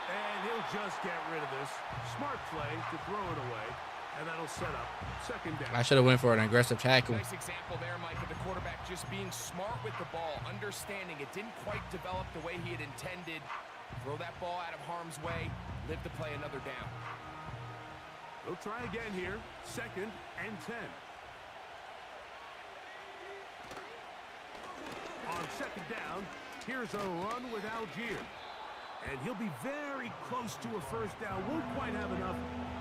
And he'll just get rid of this. Smart play to throw it away, and that'll set up 2nd down. I should have went for an aggressive tackle. Nice example there, Mike, of the quarterback just being smart with the ball, understanding it didn't quite develop the way he had intended. Throw that ball out of harm's way, live to play another down. They'll try again here, 2nd and 10. On 2nd down, Here's a run with Algier. And he'll be very close to a first down. Won't quite have enough,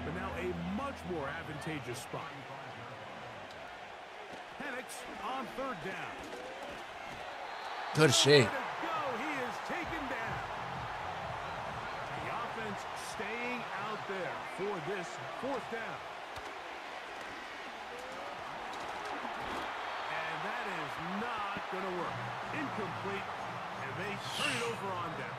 but now a much more advantageous spot. Penix on third down. Good shit. He is taken down. The offense staying out there for this fourth down. And that is not going to work. Incomplete, and they turn it over on down.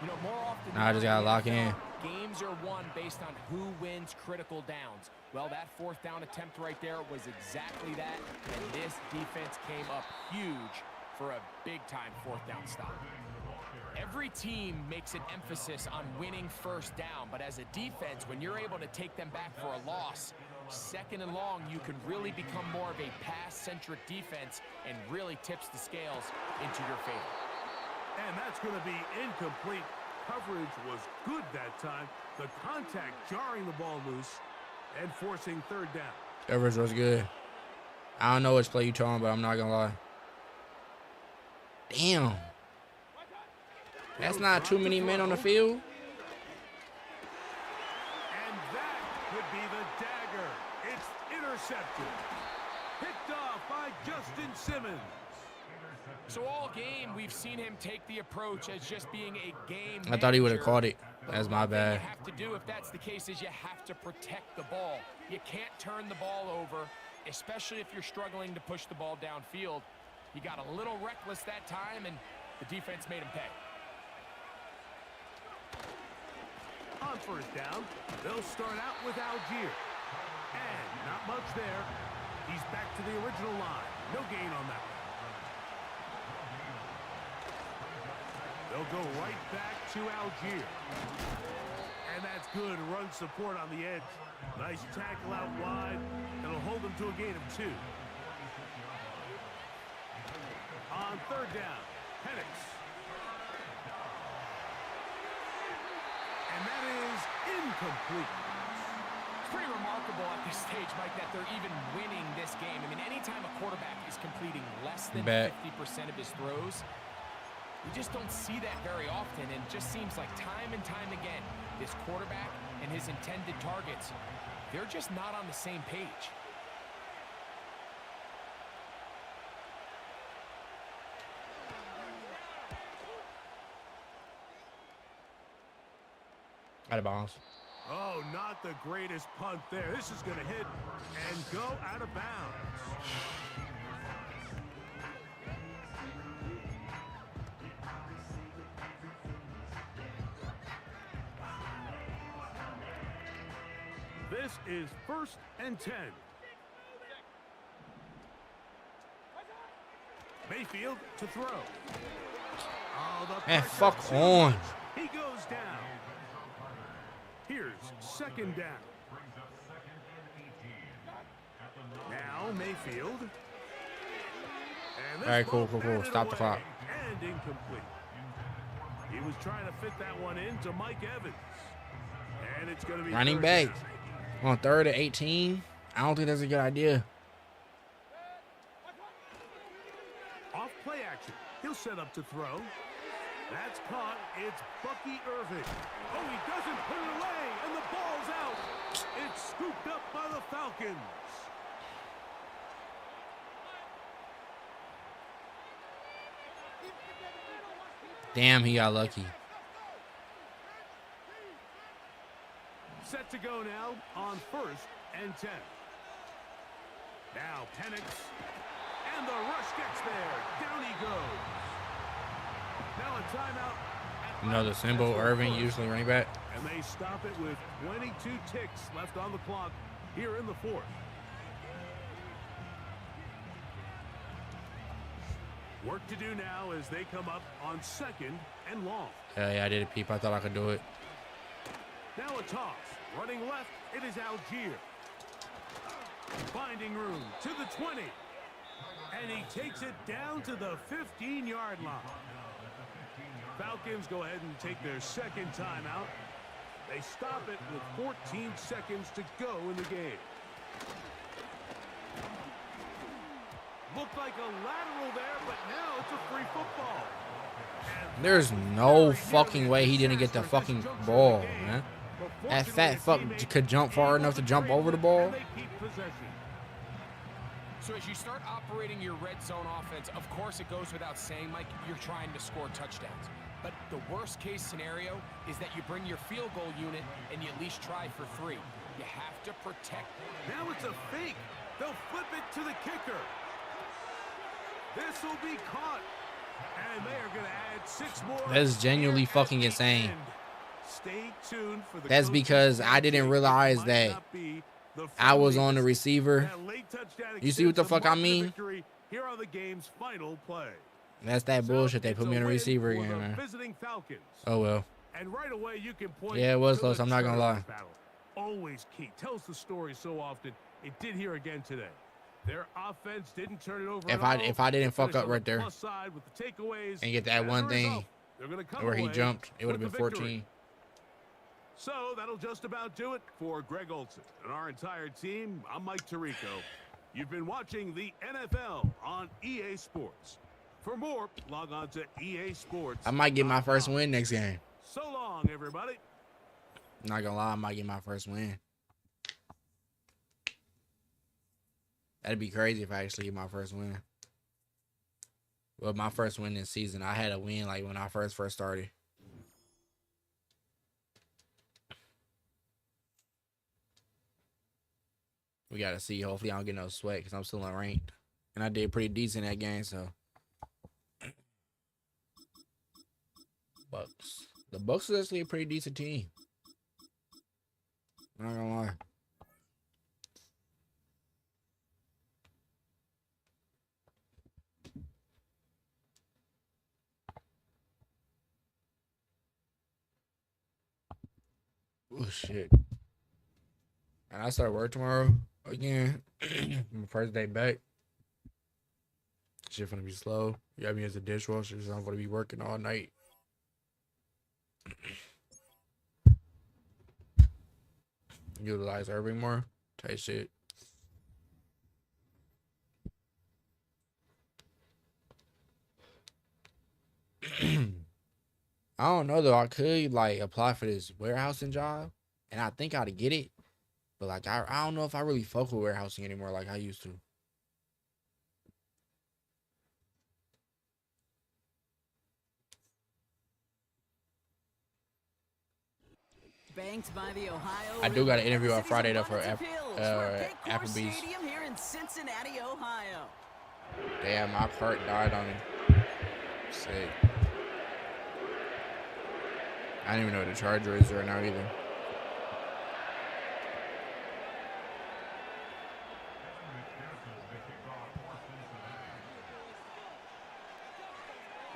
You know, more often Nah, I just gotta lock in. games are won based on who wins critical downs. Well, that fourth down attempt right there was exactly that, and this defense came up huge for a big-time fourth down stop. Every team makes an emphasis on winning first down, but as a defense, when you're able to take them back for a loss, second and long, you can really become more of a pass-centric defense and really tips the scales into your favor. And that's going to be incomplete. Coverage was good that time. The contact jarring the ball loose and forcing third down. Coverage was good. I don't know which play you talking about, I'm not going to lie. Damn. That's not too many men on the field. And that could be the dagger. It's intercepted. Picked off by Justin Simmons. So all game, we've seen him take the approach as just being a game I thought he would have manager. caught it. That's my bad. What you have to do if that's the case is you have to protect the ball. You can't turn the ball over, especially if you're struggling to push the ball downfield. He got a little reckless that time, and the defense made him pay. On first down, they'll start out with Algier. And not much there. He's back to the original line. No gain on that one. They'll go right back to Algier. And that's good run support on the edge. Nice tackle out wide. It'll hold them to a gain of 2. On third down, Penix. And that is incomplete. It's pretty remarkable at this stage, Mike, that they're even winning this game. I mean, anytime a quarterback is completing less than 50% of his throws, we just don't see that very often, and it just seems like time and time again, this quarterback and his intended targets, they're just not on the same page. Out of bounds. Oh, not the greatest punt there. This is going to hit and go out of bounds. This is 1st and 10. Mayfield to throw. Oh, the Man, pressure fuck too on. much. He goes down. Here's second down. Now Mayfield. And All right, cool. Stop the clock. and incomplete. He was trying to fit that one into Mike Evans. And it's going to be Running third back down. on 3rd and 18. I don't think that's a good idea. Off play action. He'll set up to throw. That's caught. It's Bucky Irving. Oh, he doesn't put it away, and the ball's out. It's scooped up by the Falcons. Damn, he got lucky. Set to go now on 1st and 10. Now Penix. And the rush gets there. Down he goes. Now a timeout. You know the symbol, Irving, usually running back. And they stop it with 22 ticks left on the clock here in the 4th. Work to do now as they come up on 2nd and long. Hell yeah, I did it, peep. I thought I could do it. Now a toss. Running left, it is Algier. Finding room to the 20. And he takes it down to the 15-yard line. Falcons go ahead and take their second timeout. They stop it with 14 seconds to go in the game. Looked like a lateral there, but now it's a free football. There's no fucking way he didn't get the fucking ball, man. That fat fuck could jump far enough to jump over the ball. So as you start operating your red zone offense, of course it goes without saying, Mike, you're trying to score touchdowns. But the worst case scenario is that you bring your field goal unit and you at least try for 3. You have to protect. Now it's a fake. They'll flip it to the kicker. This will be caught. And they are going to add 6 more. That's genuinely fucking insane. Stay tuned for the That's because I didn't realize that I was on the receiver. You see what the fuck I mean? Here are the game's final play. That's that bullshit. They put me on the receiver again, man. Oh well. And right away you can point. Yeah, it was close. I'm not gonna lie. Always key. Tells the story so often. It did here again today. Their offense didn't turn it over. If I didn't fuck up right there and get that one thing where he jumped, it would have been 14. So that'll just about do it for Greg Olson and our entire team. I'm Mike Tirico. You've been watching the NFL on EA Sports. For more, log on to EA Sports. I might get my first win next game. So long, everybody. Not gonna lie, I might get my first win. That'd be crazy if I actually get my first win. Well, my first win this season. I had a win like when I first started. We gotta see. Hopefully I don't get no sweat because I'm still unranked. And I did pretty decent that game, so. Bucks. The Bucks is actually a pretty decent team. I'm not gonna lie. Oh shit. And I start work tomorrow again. My first day back. Shit gonna be slow. You got me as a dishwasher, so I'm gonna be working all night. Utilize Irving more. Type shit. I don't know though. I could like apply for this warehousing job, and I think I'd get it. But like I don't know if I really fuck with warehousing anymore like I used to. Banked by the Ohio I do got an interview on Friday though for Applebee's. Applebee's. Stadium here in Cincinnati, Ohio. Damn, my cart died on me. Sick. I don't even know what the charger is right now either.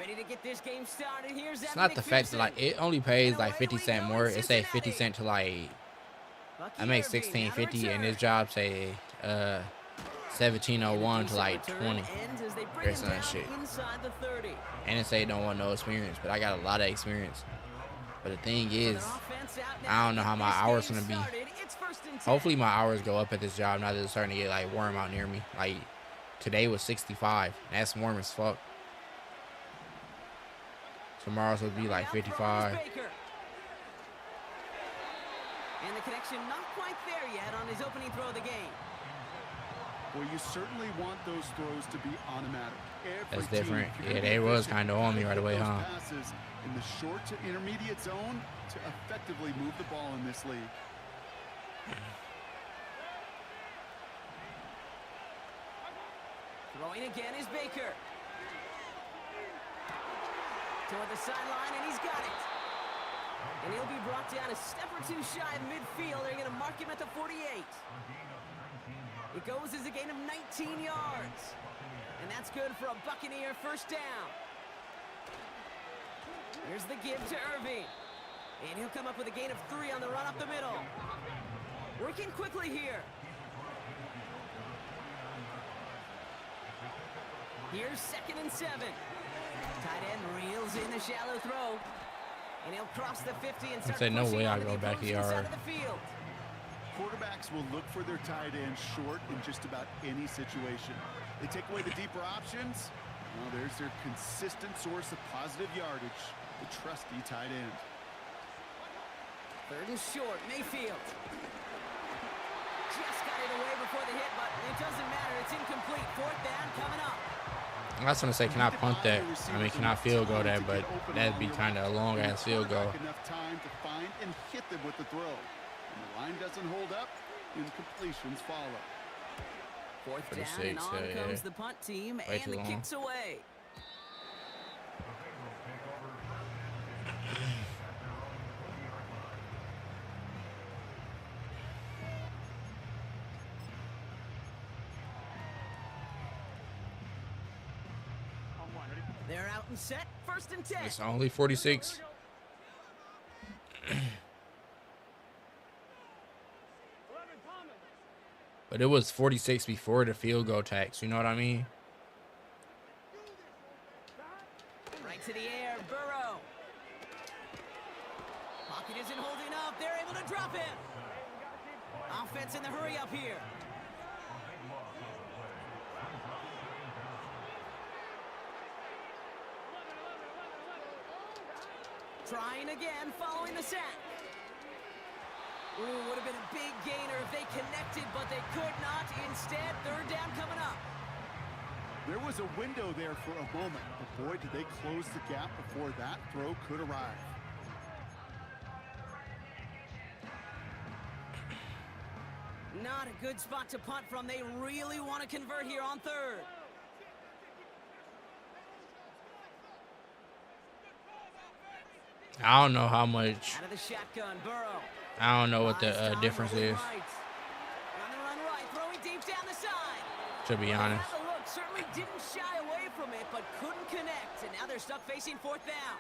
Ready to get this game started. Here's It's not the fact that like it only pays like 50 cents more. It say 50 cents to like I make $16.50 and this job say $17.01 to like 20 or some shit. And it say don't want no experience, but I got a lot of experience. But the thing is, I don't know how my hours gonna be. Hopefully my hours go up at this job now that it's starting to get like warm out near me. Like today was 65. That's warm as fuck. Tomorrow's will be like 55. And the connection not quite there yet on his opening throw of the game. Well, you certainly want those throws to be automatic. That's different. Yeah, they was kind of on me right away, huh? Passes in the short to intermediate zone to effectively move the ball in this league. Throwing again is Baker. Toward the sideline, and he's got it. And he'll be brought down a step or two shy of midfield. They're going to mark him at the 48. It goes as a gain of 19 yards. And that's good for a Buccaneer first down. Here's the give to Irving. And he'll come up with a gain of 3 on the run up the middle. Working quickly here. Here's 2nd and 7. Tight end reels in the shallow throw. And he'll cross the 50 and start no way I go back ER. Quarterbacks will look for their tight end short in just about any situation. They take away the deeper options. Well, there's their consistent source of positive yardage, the trusty tight end. 3rd and short, Mayfield. Just got it away before the hit, but it doesn't matter. It's incomplete. 4th down coming up. I was gonna say, can I punt that? I mean, can I field goal that? But that'd be kind of a long ass field goal. Enough time to find and hit them with the throw. And the line doesn't hold up, incompletions follow. 4th down, and on comes the punt team, and the kick's away. They're out and set. 1st and 10. It's only 46. But it was 46 before the field goal tax. You know what I mean? Right to the air, Burrow. Pocket isn't holding up. They're able to drop him. Offense in the hurry up here. Trying again, following the sack. Ooh, would have been a big gainer if they connected, but they could not. Instead, 3rd down coming up. There was a window there for a moment, but boy, did they close the gap before that throw could arrive. Not a good spot to punt from. They really want to convert here on 3rd. I don't know how much. Out of the shotgun, Burrow. I don't know what the difference is. Run right, throwing deep down the side. To be honest. The look certainly didn't shy away from it, but couldn't connect, and now they're stuck facing 4th down.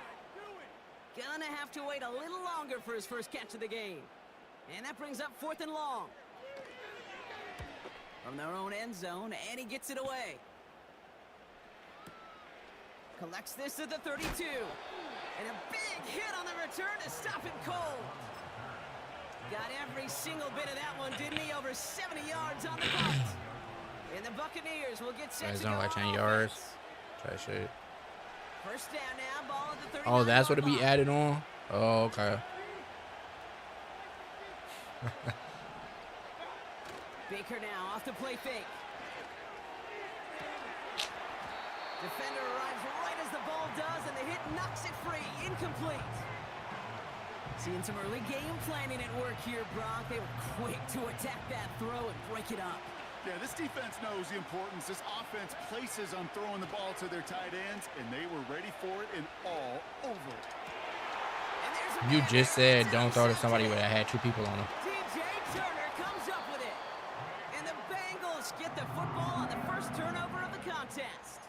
Gonna have to wait a little longer for his first catch of the game, and that brings up 4th and long. From their own end zone, and he gets it away. Collects this at the 32. And a big hit on the return to stop it cold. Got every single bit of that one, didn't he? Over 70 yards on the punt. And the Buccaneers will get set to go like 10 yards. Try shit. 1st down now, ball at the 39. Oh, that's what it be added on? Oh, okay. Baker now off the play fake. Defender arrives right as the ball does, and the hit knocks it free. Incomplete. Seeing some early game planning at work here, Brock. They were quick to attack that throw and break it up. Yeah, this defense knows the importance this offense places on throwing the ball to their tight ends, and they were ready for it and all over it. You just said don't throw to somebody where I had 2 people on them. DJ Turner comes up with it. And the Bengals get the football on the first turnover of the contest.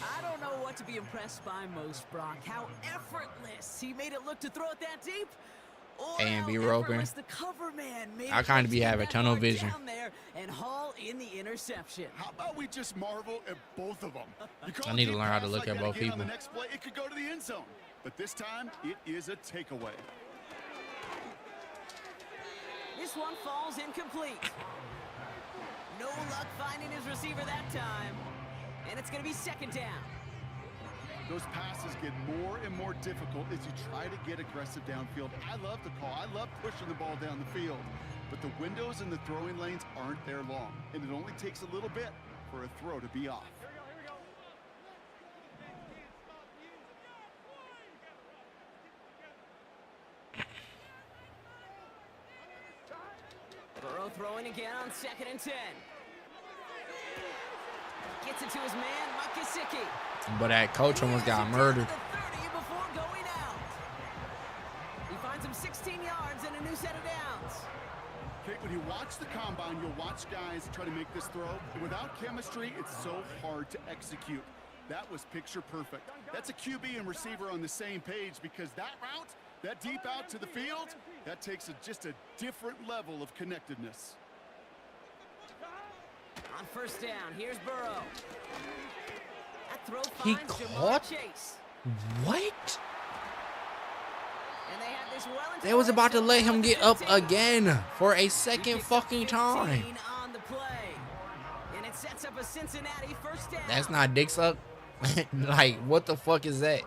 I don't know what to be impressed by most, Brock. How effortless he made it look to throw it that deep. A and B roping. The cover man made I kind of be having tunnel vision. down there and haul in the interception. How about we just marvel at both of them? I need to learn how to look at both people. On the next play, it could go to the end zone, but this time it is a takeaway. This one falls incomplete. No luck finding his receiver that time. And it's going to be 2nd down. Those passes get more and more difficult as you try to get aggressive downfield. I love the call. I love pushing the ball down the field. But the windows in the throwing lanes aren't there long. And it only takes a little bit for a throw to be off. Burrow throwing again on 2nd and 10. Gets it to his man, Mike Gesicki. But that coach almost got murdered. Before going out. He finds him 16 yards and a new set of downs. Okay, when you watch the combine, you'll watch guys try to make this throw. Without chemistry, it's so hard to execute. That was picture perfect. That's a QB and receiver on the same page, because that route, that deep out to the field, that takes just a different level of connectedness. On 1st down, here's Burrow. That throw He finds caught? Jamar Chase. What? And they had this They was about to let him get up again for a second fucking time. on the play. And it's sets up a Cincinnati first down. That's not dick suck. Like, what the fuck is that?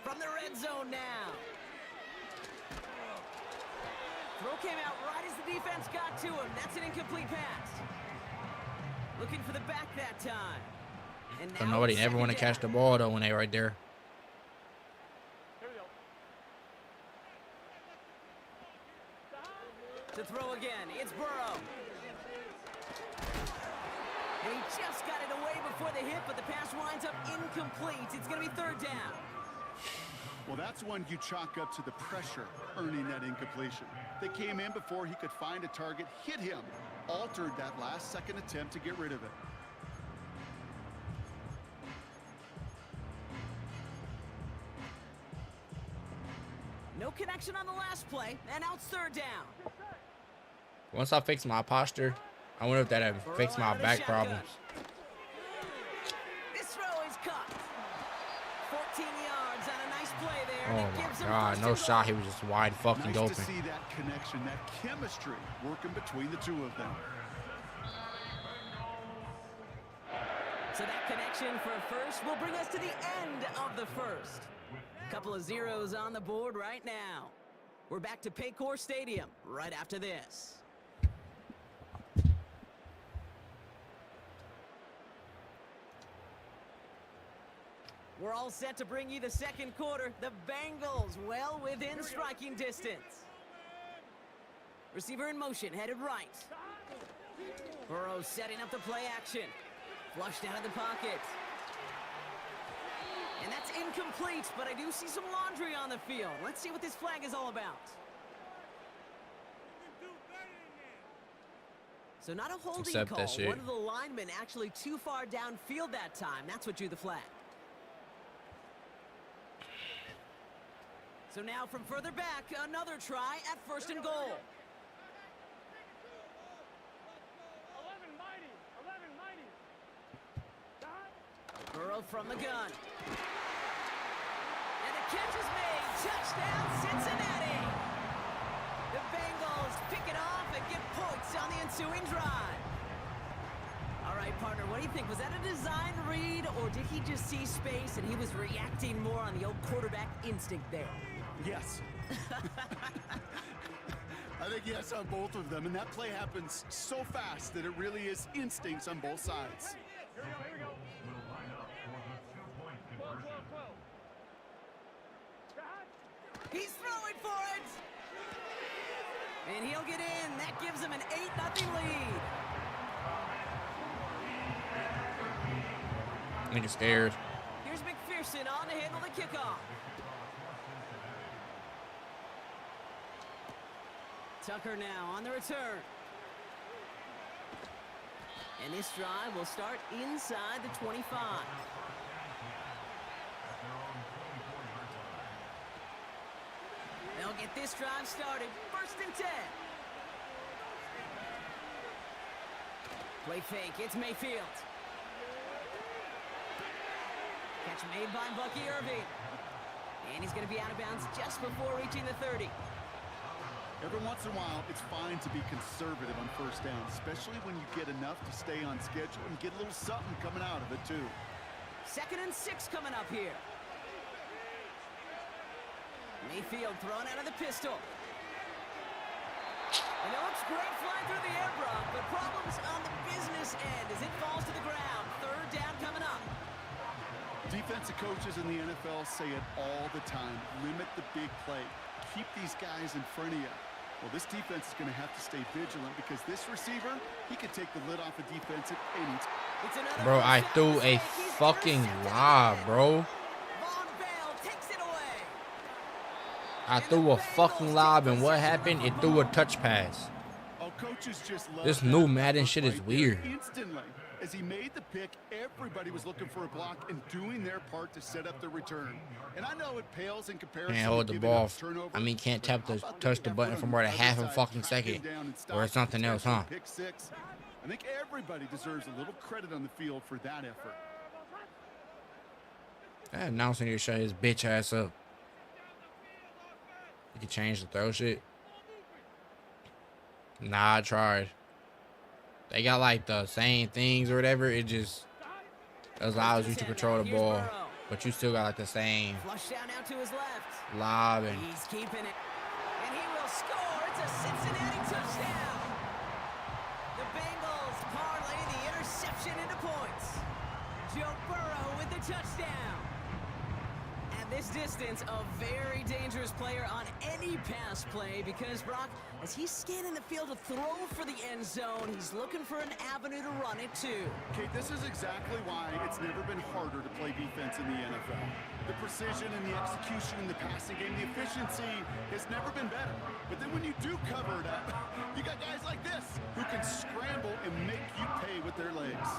From the red zone now. Throw came out right as the defense got to him. That's an incomplete pass. Looking for the back that time. And So now nobody it's ever want to second catch the ball though when they right there. To throw again, it's Burrow. And he just got it away before the hit, but the pass winds up incomplete. It's going to be third down. Well, that's one you chalk up to the pressure earning that incompletion. They came in before he could find a target, hit him, altered that last second attempt to get rid of it. No connection on the last play, and now it's third down. Once I fix my posture, I wonder if that'll fix my back problems. This throw is caught. 14 yards on a nice play there. Oh and it gives my him God, first no and shot. He was just wide fucking Nice open. to see that connection, that chemistry working between the two of them. So that connection for a first will bring us to the end of the first. Couple of zeros on the board right now. We're back to Paycor Stadium right after this. We're all set to bring you the second quarter. The Bengals well within striking distance. Receiver in motion, headed right. Burrow setting up the play action. Flushed out of the pocket. And that's incomplete, but I do see some laundry on the field. Let's see what this flag is all about. So not a holding Accept call. that shit. One of the linemen actually too far downfield that time. That's what drew the flag. So now from further back, another try at first and goal. 11 mighty. Burrow from the gun. And the catch is made. Touchdown, Cincinnati. The Bengals pick it off and get points on the ensuing drive. All right, partner, what do you think? Was that a design read, or did he just see space and he was reacting more on the old quarterback instinct there? Yes. I think yes on both of them, and that play happens so fast that it really is instincts on both sides. Here we go. He's throwing for it. And he'll get in. That gives him an 8-0 lead. Nigga scared. Here's McPherson on to handle the kickoff. Tucker now on the return. And this drive will start inside the 25. They'll get this drive started. First and 10. Play fake. It's Mayfield. Catch made by Bucky Irving. And he's going to be out of bounds just before reaching the 30. Every once in a while, it's fine to be conservative on first down, especially when you get enough to stay on schedule and get a little something coming out of it, too. 2nd and 6 coming up here. Mayfield thrown out of the pistol. And it looks great flying through the air, Brock, but problems on the business end as it falls to the ground. 3rd down coming up. Defensive coaches in the NFL say it all the time. Limit the big play. Keep these guys in front of you. Well, this defense is going to have to stay vigilant because this receiver, he could take the lid off a defense at any time. Bro, I threw a fucking lob, bro. I threw a fucking lob, and what happened? It threw a touch pass. Oh, coaches just love This that. new Madden shit is Right there. weird. Instantly, as he made the pick, everybody was looking for a block and doing their part to set up the return. And I know it pales in comparison. Can't hold to the giving ball. up turnover, I mean, can't tap the how about touch the that button run for more than on the half other a side, fucking track him second, down and stop or it's something else, huh? pick six. I think everybody deserves a little credit on the field for that effort. That announcer need to shut his bitch ass up. He can change the throw shit. Nah, I tried. They got like the same things or whatever. It just allows you to control the ball, but you still got like the same Flush down now to his left. lob and He's keeping it. And he will score. It's a Cincinnati touchdown. The Bengals parlay the interception into points. Joe Burrow with the touchdown. At this distance, a very dangerous player on any pass play because, Brock, as he's scanning the field to throw for the end zone, he's looking for an avenue to run it to. Kate, this is exactly why it's never been harder to play defense in the NFL. The precision and the execution in the passing game, the efficiency has never been better. But then when you do cover it up, you got guys like this who can scramble and make you pay with their legs.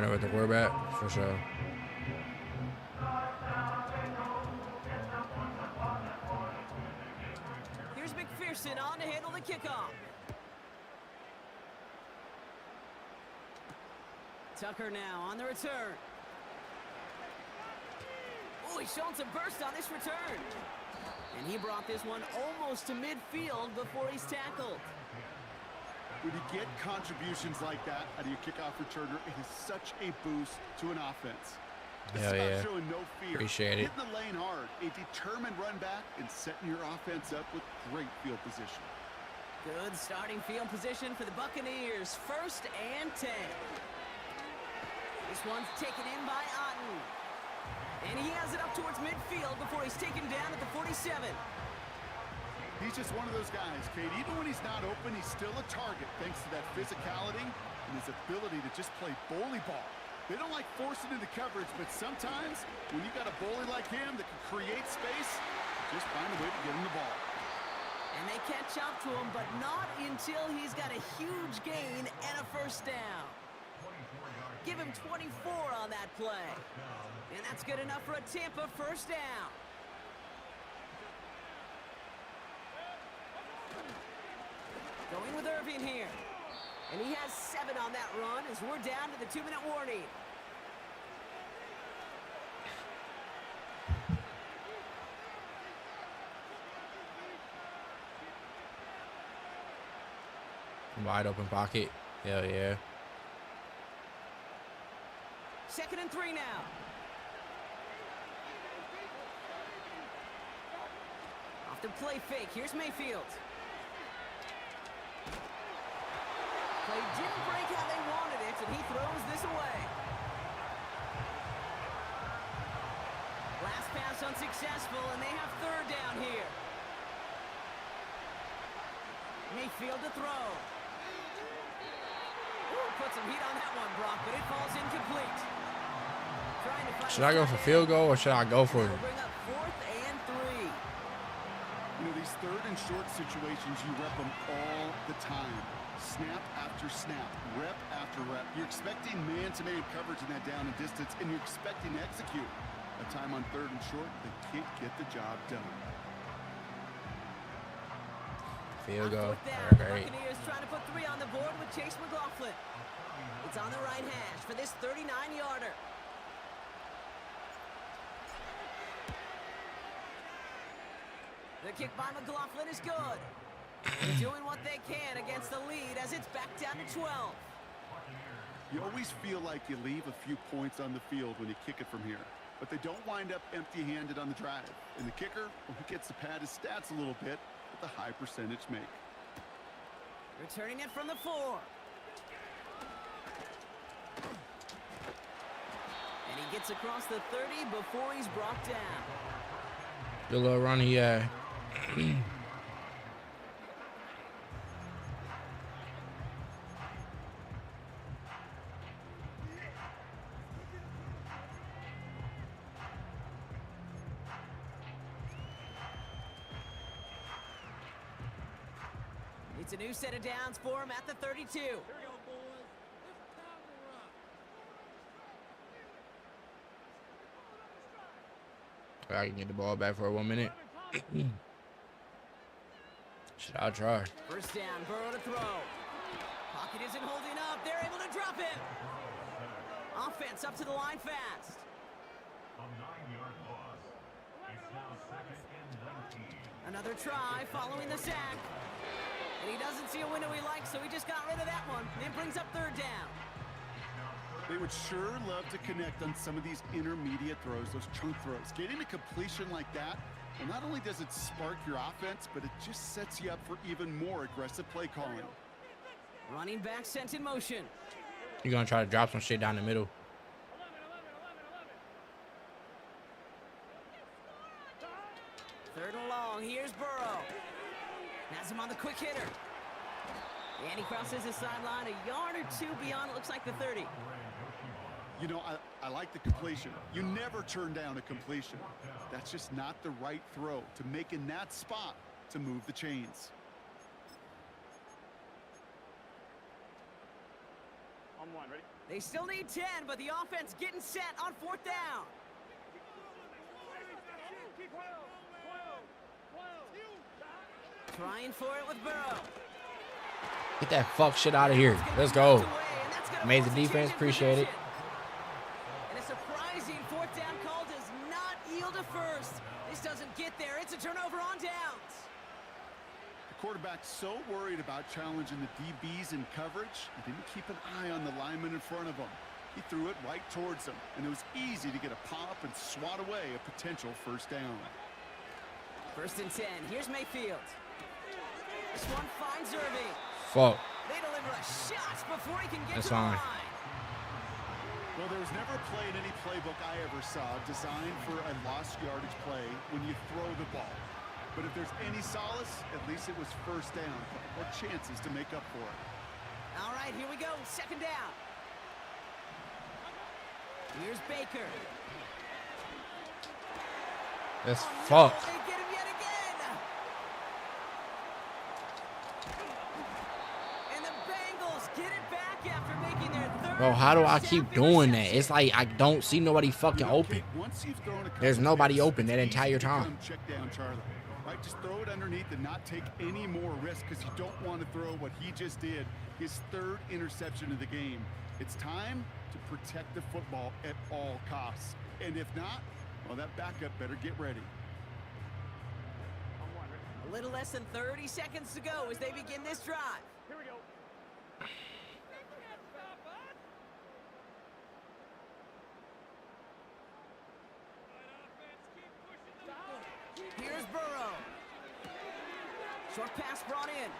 running with the quarterback for sure. Here's McPherson on to handle the kickoff. Tucker now on the return. Oh, he's showing some burst on this return. And he brought this one almost to midfield before he's tackled. When you get contributions like that out of your kickoff returner, it is such a boost to an offense. It's Hell about yeah. showing no fear. Appreciate it. Hitting the lane hard, a determined run back, and setting your offense up with great field position. Good starting field position for the Buccaneers. 1st and 10. This one's taken in by Otten. And he has it up towards midfield before he's taken down at the 47. He's just one of those guys, Kate. Even when he's not open, he's still a target thanks to that physicality and his ability to just play bully ball. They don't like forcing into coverage, but sometimes when you got a bully like him that can create space, just find a way to get him the ball. And they catch up to him, but not until he's got a huge gain and a 1st down. Give him 24 on that play. And that's good enough for a Tampa 1st down. Going with Irving here. And he has 7 on that run as we're down to the 2-minute warning. Wide open pocket. Hell yeah. 2nd and 3 now. Off the play fake. Here's Mayfield. Play didn't break how they wanted it, and he throws this away. Last pass unsuccessful, and they have 3rd down here. Mayfield to throw. Ooh, put some heat on that one, Brock, but it falls incomplete. Trying to find Should I go for field goal or should I go for We'll bring up 4th and 3. You know, these 3rd and short situations, you rep them all the time. Snap after snap, rep after rep. You're expecting man-to-man coverage in that down and distance, and you're expecting to execute. A time on 3rd and short, they can't get the job done. field goal? Great. Buccaneers trying to put 3 on the board with Chase McLaughlin. It's on the right hash for this 39-yarder. The kick by McLaughlin is good. They're doing what they can against the lead as it's back down to 12. You always feel like you leave a few points on the field when you kick it from here, but they don't wind up empty-handed on the drive. And the kicker, well, he gets to pad his stats a little bit with a high percentage make. Returning it from the 4. And he gets across the 30 before he's brought down. Good little run he had. It's a new set of downs for him at the 32. I can get the ball back for 1 minute. Should I try? 1st down, Burrow to throw. Pocket isn't holding up. They're able to drop him. Offense up to the line fast. Another try following the sack. And he doesn't see a window he likes, so he just got rid of that one. It brings up third down. They would sure love to connect on some of these intermediate throws, those chunk throws. Getting a completion like that, well, not only does it spark your offense, but it just sets you up for even more aggressive play calling. Running back sent in motion. You're going to try to drop some shit down the middle. Third and long. Here's Burrow. Has him on the quick hitter. And he crosses the sideline a yard or two beyond, it looks like the 30. You know, I like the completion. You never turn down a completion. That's just not the right throw to make in that spot to move the chains. On one, ready? They still need 10, but the offense getting set on fourth down. Trying for it with Burrow. Get that fuck shit out of here. Let's go. Amazing defense. Appreciate it. And a surprising fourth down call does not yield a first. This doesn't get there. It's a turnover on downs. The quarterback's so worried about challenging the DBs in coverage, he didn't keep an eye on the lineman in front of him. He threw it right towards him, and it was easy to get a pop and swat away a potential first down. First and 10. Here's Mayfield. This one finds Irving. Fuck. They deliver a shot before he can get That's to the fine. line. Well, there was never a play in any playbook I ever saw designed for a lost yardage play when you throw the ball. But if there's any solace, at least it was first down. Or chances to make up for it. All right, here we go. Second down. Here's Baker. That's fuck. They get him yet again. And the Bengals get it back after making their third. Bro, how do I keep doing that? It's like I don't see nobody fucking open. There's nobody open that entire time. Check down Charlie. Right, just throw it underneath and not take any more risk because you don't want to throw what he just did. His third interception of the game. It's time to protect the football at all costs. And if not, well, that backup better get ready. A little less than 30 seconds to go as they begin this drive. Here we go. Here's Burrow. Short pass brought in.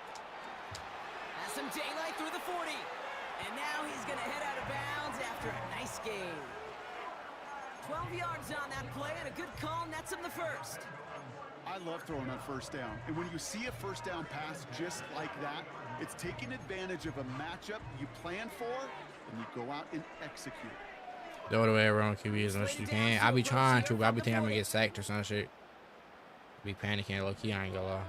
Has some daylight through the 40. And now he's going to head out of bounds after a nice game. 12 yards on that play, and a good call nets him the first. I love throwing on first down. And when you see a first down pass just like that, it's taking advantage of a matchup you plan for, and you go out and execute. Throw it away around QB as much as you can. I be trying to, but I be thinking I'm going to get sacked or some shit. Be panicking low-key, I ain't gonna lie.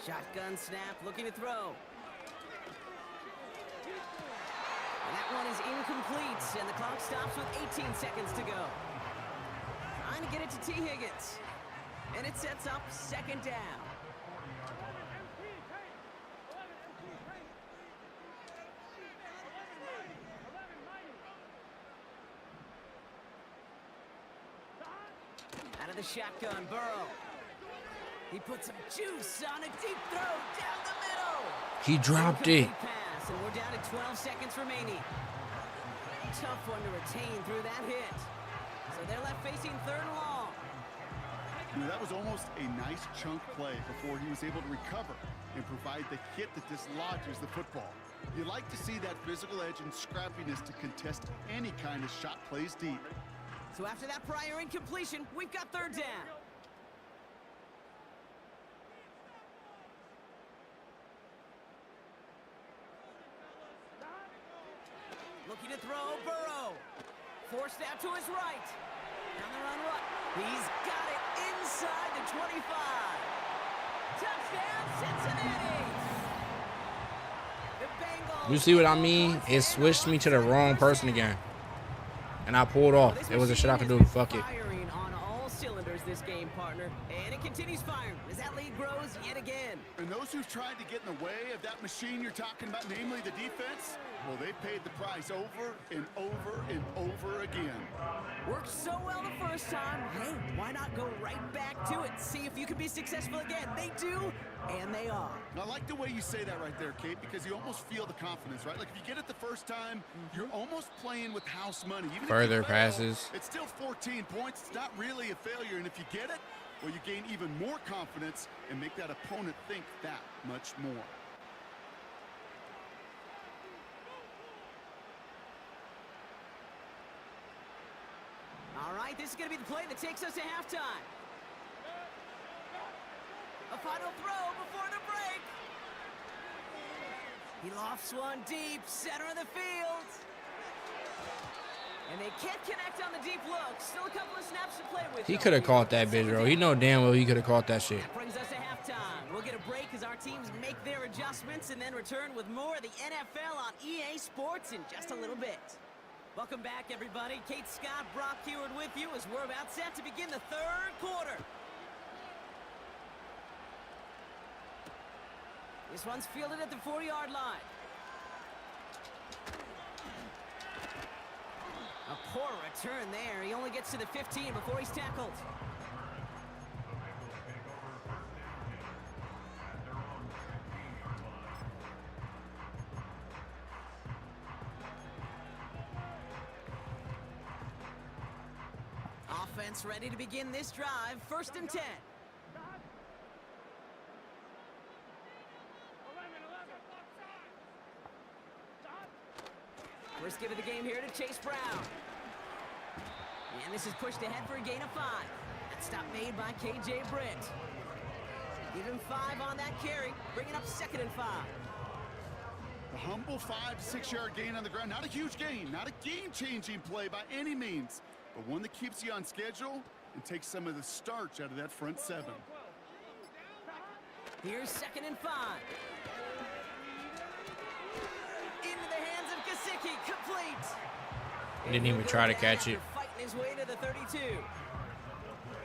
Shotgun snap, looking to throw. And that one is incomplete, and the clock stops with 18 seconds to go. Trying to get it to T. Higgins. And it sets up second down. Out of the shotgun, Burrow. He puts some juice on a deep throw down the middle. He dropped it. Pass, and we're down to 12 seconds remaining. Tough one to retain through that hit. So they're left facing third and long. You know, that was almost a nice chunk play before he was able to recover and provide the hit that dislodges the football. You like to see that physical edge and scrappiness to contest any kind of shot plays deep. So after that prior incompletion, we've got third down. Looking to throw, Burrow. Forced out to his right. Down the run, he's got it inside the 25. Touchdown, Cincinnati. The Bengals. You see what I mean? It switched me to the wrong person again. And I pulled off. It was a shit I could do. Fuck it. Firing on all cylinders this game, partner. And it continues firing as that lead grows yet again. And those who've tried to get in the way of that machine you're talking about, namely the defense, well, they paid the price over and over and over again. Worked so well the first time. Hey, why not go right back to it? See if you can be successful again. They do, and they are. I like the way you say that right there, Kate, because you almost feel the confidence, right? Like if you get it the first time, you're almost playing with house money. Even Further if you fail, passes. it's still 14 points. It's not really a failure, and if you get it, well, you gain even more confidence and make that opponent think that much more. All right, this is going to be the play that takes us to halftime. A final throw before the break. He lofts one deep, center of the field. And they can't connect on the deep look. Still a couple of snaps to play with. He could have caught that bitch, bro. He know damn well he could have caught that shit. That brings us to halftime. We'll get a break as our teams make their adjustments and then return with more of the NFL on EA Sports in just a little bit. Welcome back, everybody. Kate Scott, Brock Heward with you as we're about set to begin the third quarter. This one's fielded at the 40-yard line. A poor return there. He only gets to the 15 before he's tackled. Offense ready to begin this drive. 1st and 10. First give of the game here to Chase Brown. And this is pushed ahead for a gain of 5. That stop made by KJ Britt. Give him 5 on that carry, bringing up 2nd and 5. A humble 5 to 6 yard gain on the ground. Not a huge gain, not a game-changing play by any means, but one that keeps you on schedule and takes some of the starch out of that front 7. Here's 2nd and 5. Into the hands of Gesicki, complete. He didn't even try to catch it. Fighting his way to the 32.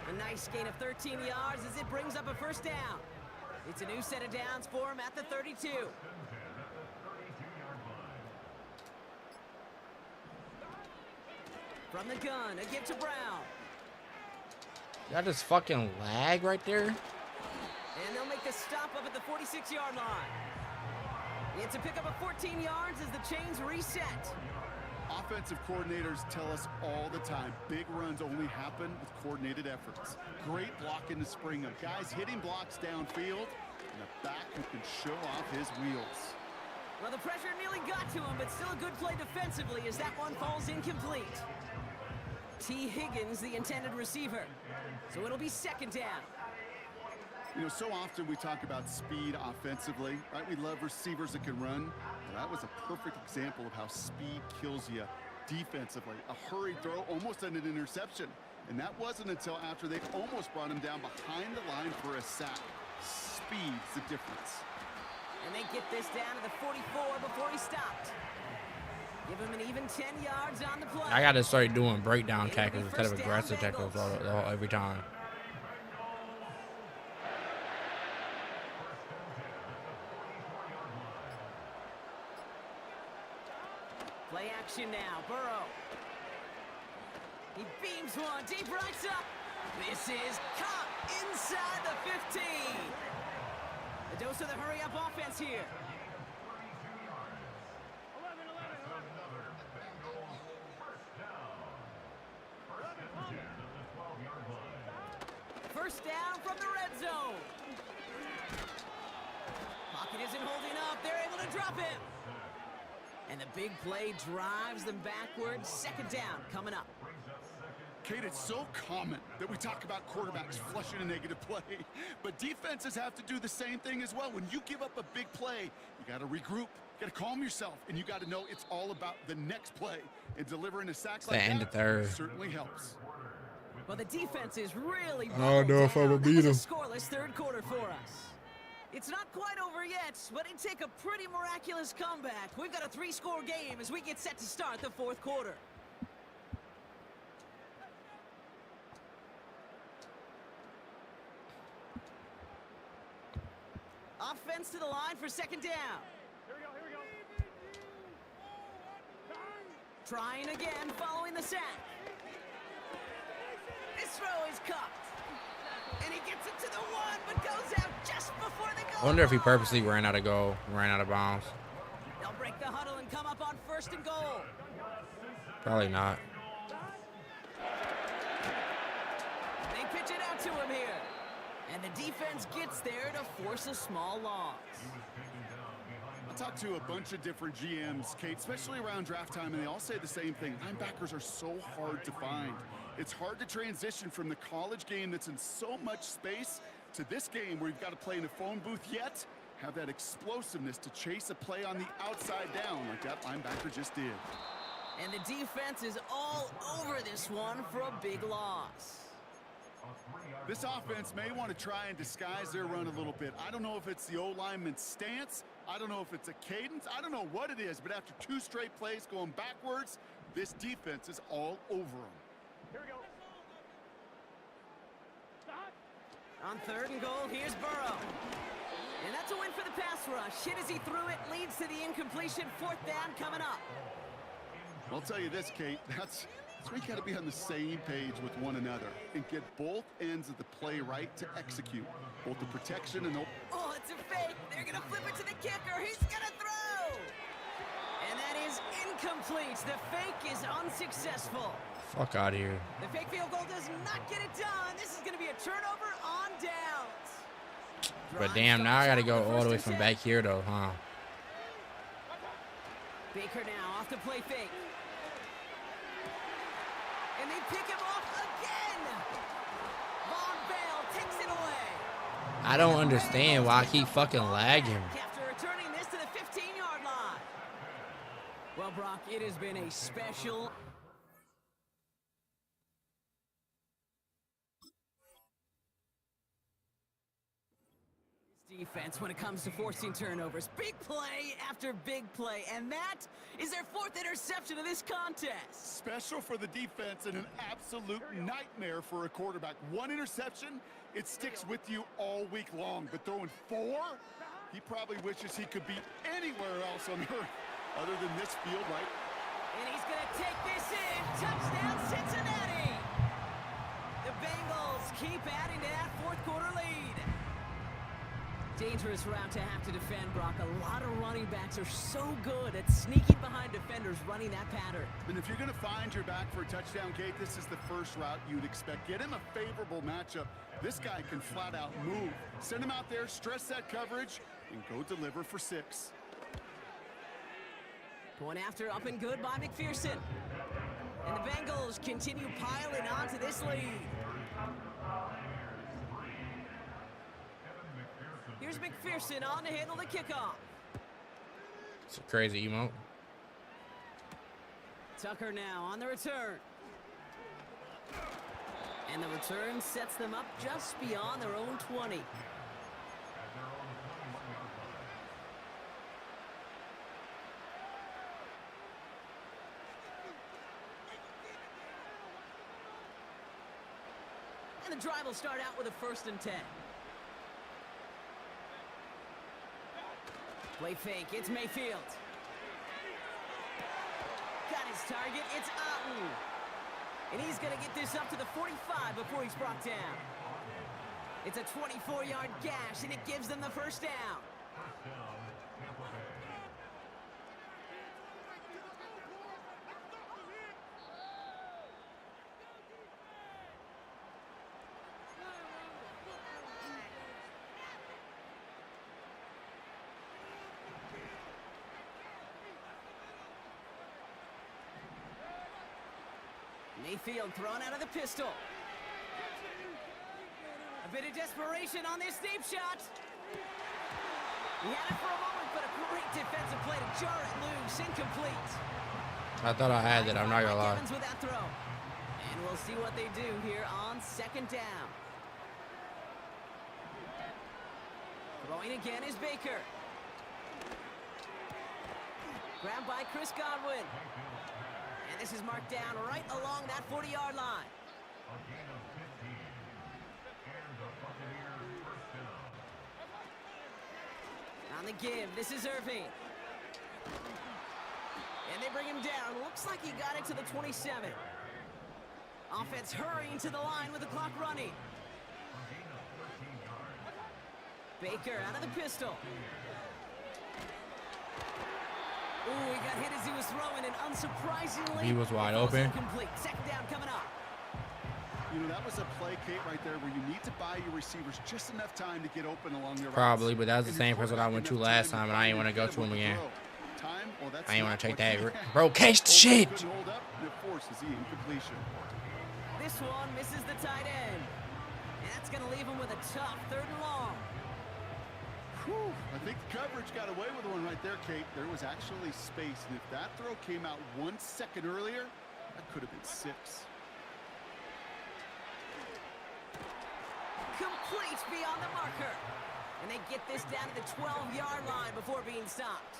A nice gain of 13 yards as it brings up a 1st down. It's a new set of downs for him at the 32. From the gun, a give to Brown. That just fucking lag right there. And they'll make the stop up at the 46-yard line. It's a pickup of 14 yards as the chains reset. Offensive coordinators tell us all the time, big runs only happen with coordinated efforts. Great blocking to spring them. Guys hitting blocks downfield, and a back who can show off his wheels. Well, the pressure nearly got to him, but still a good play defensively as that one falls incomplete. T. Higgins, the intended receiver. So it'll be 2nd down. You know, so often we talk about speed offensively, right? We love receivers that can run. Well, that was a perfect example of how speed kills you defensively. A hurried throw, almost an interception. And that wasn't until after they almost brought him down behind the line for a sack. Speed's the difference. And they get this down to the 44 before he stopped. Give him an even 10 yards on the play. I gotta start doing breakdown tackles instead of aggressive tackles every time. Play action now, Burrow. He beams one deep right up. This is caught inside the 15. A dose of the hurry-up offense here. First down from the red zone. Pocket isn't holding up. They're able to drop him. And the big play drives them backwards. 2nd down coming up. Kate, it's so common that we talk about quarterbacks flushing a negative play, but defenses have to do the same thing as well. When you give up a big play, you got to regroup, you got to calm yourself, and you got to know it's all about the next play. And delivering a sack like that certainly helps. Well, the defense is really I don't know if I'm gonna beat him. Scoreless 3rd quarter for us. It's not quite over yet, but it'd take a pretty miraculous comeback. We've got a 3-score game as we get set to start the 4th quarter. Offense to the line for second down. Here we go. Trying again following the sack. This throw is cupped. And he gets it to the one, but goes out just before the goal. I wonder if he purposely ran out of bounds. They'll break the huddle and come up on 1st and goal. Probably not. They pitch it out to him here. And the defense gets there to force a small loss. I talked to a bunch of different GMs, Kate, especially around draft time, and they all say the same thing. Linebackers are so hard to find. It's hard to transition from the college game that's in so much space to this game where you've got to play in a phone booth, yet have that explosiveness to chase a play on the outside down like that linebacker just did. And the defense is all over this one for a big loss. This offense may want to try and disguise their run a little bit. I don't know if it's the O-lineman's stance. I don't know if it's a cadence. I don't know what it is, but after 2 straight plays going backwards, this defense is all over them. Here we go. On 3rd and goal, here's Burrow. And that's a win for the pass rush. Hit as he threw it, leads to the incompletion. 4th down coming up. I'll tell you this, Kate, that's where you got to be on the same page with one another and get both ends of the play right to execute, both the protection and the... Oh, it's a fake. They're going to flip it to the kicker. He's going to throw. And that is incomplete. The fake is unsuccessful. Fuck out of here. The fake field goal does not get it done. This is going to be a turnover on downs. But damn, now I got to go all the way from back here, though, huh? Baker now off the play fake. And they pick him off again. Von Bell takes it away. I don't understand why I keep fucking lagging. After returning this to the 15-yard line. Well, Brock, it has been a special... defense when it comes to forcing turnovers. Big play after big play, and that is their 4th interception of this contest. Special for the defense and an absolute nightmare for a quarterback. 1 interception, it sticks with you all week long, but throwing 4, he probably wishes he could be anywhere else on earth other than this field, right? And he's going to take this in. Touchdown, Cincinnati! The Bengals keep adding to that 4th quarter lead. Dangerous route to have to defend, Brock. A lot of running backs are so good at sneaking behind defenders, running that pattern. And if you're going to find your back for a touchdown, Kate, this is the first route you'd expect. Get him a favorable matchup. This guy can flat out move. Send him out there, stress that coverage, and go deliver for 6. Going after, up and good by McPherson. And the Bengals continue piling onto this lead. Here's McPherson on to handle the kickoff. It's a crazy emote. Tucker now on the return. And the return sets them up just beyond their own 20. And the drive will start out with a 1st and 10. Play fake, it's Mayfield. Got his target, it's Otten. And he's going to get this up to the 45 before he's brought down. It's a 24-yard gash, and it gives them the 1st down. Mayfield thrown out of the pistol. A bit of desperation on this deep shot. He had it for a moment, but a great defensive play to jar it loose. Incomplete. I thought I had it. I'm not gonna lie. Evans with that throw. And we'll see what they do here on 2nd down. Throwing again is Baker. Grabbed by Chris Godwin. And this is marked down right along that 40-yard line. On the give, this is Irving. And they bring him down. Looks like he got it to the 27. Offense hurrying to the line with the clock running. Baker out of the pistol. Ooh, he got hit as he was throwing, and unsurprisingly, He was wide open. Complete. Second down coming up. You know, that was a play, Kate, right there, where you need to buy your receivers just enough time to get open along their routes. Probably, but that was the same person I went to last time, and I ain't want to go to him again. I ain't want to take that. Bro, catch the shit. Hold up, and it forces the incompletion. This one misses the tight end. And that's going to leave him with a tough 3rd and long. Whew, I think the coverage got away with one right there, Kate. There was actually space, and if that throw came out 1 second earlier, that could have been 6. Complete beyond the marker. And they get this down to the 12-yard line before being stopped.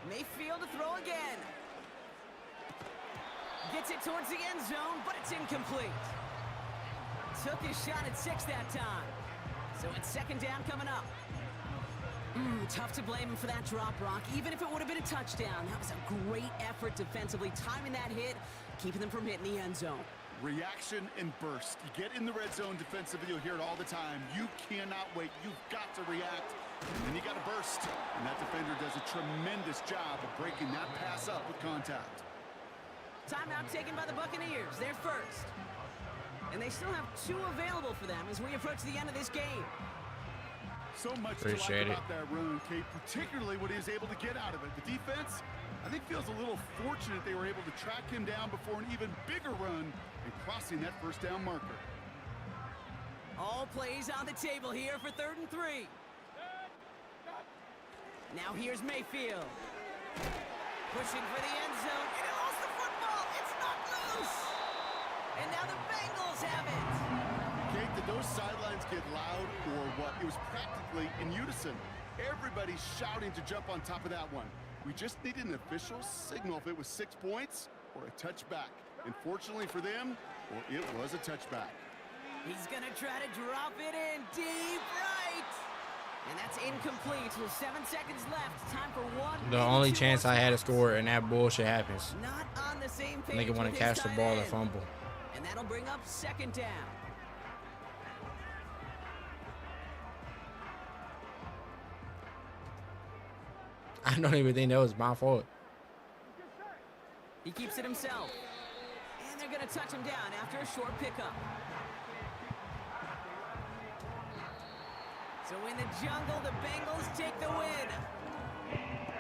Mayfield to throw again. Gets it towards the end zone, but it's incomplete. Took his shot at 6 that time. So it's second down coming up. Tough to blame him for that drop, Brock. Even if it would have been a touchdown, that was a great effort defensively, timing that hit, keeping them from hitting the end zone. Reaction and burst. You get in the red zone defensively, you'll hear it all the time. You cannot wait. You've got to react. And then you got to burst. And that defender does a tremendous job of breaking that pass up with contact. Timeout taken by the Buccaneers. They're first. And they still have 2 available for them as we approach the end of this game. So much Appreciate to like about that run, Kate, particularly what he was able to get out of it. The defense, I think, feels a little fortunate they were able to track him down before an even bigger run and crossing that first down marker. All plays on the table here for 3rd and 3. Now here's Mayfield. Pushing for the end zone, and he lost the football. It's knocked loose. And now the Bengals have it. Kate, did those sidelines get loud or what? It was practically in unison. Everybody's shouting to jump on top of that one. We just needed an official signal if it was 6 points or a touchback. And fortunately for them, well, it was a touchback. He's going to try to drop it in deep right. And that's incomplete with 7 seconds left. Time for one. The only chance I had to score, and that bullshit happens. Not on the same page. Nigga want to catch the ball and fumble. And that'll bring up second down. I don't even think that was my fault. He keeps it himself. And they're going to touch him down after a short pickup. So in the jungle, the Bengals take the win.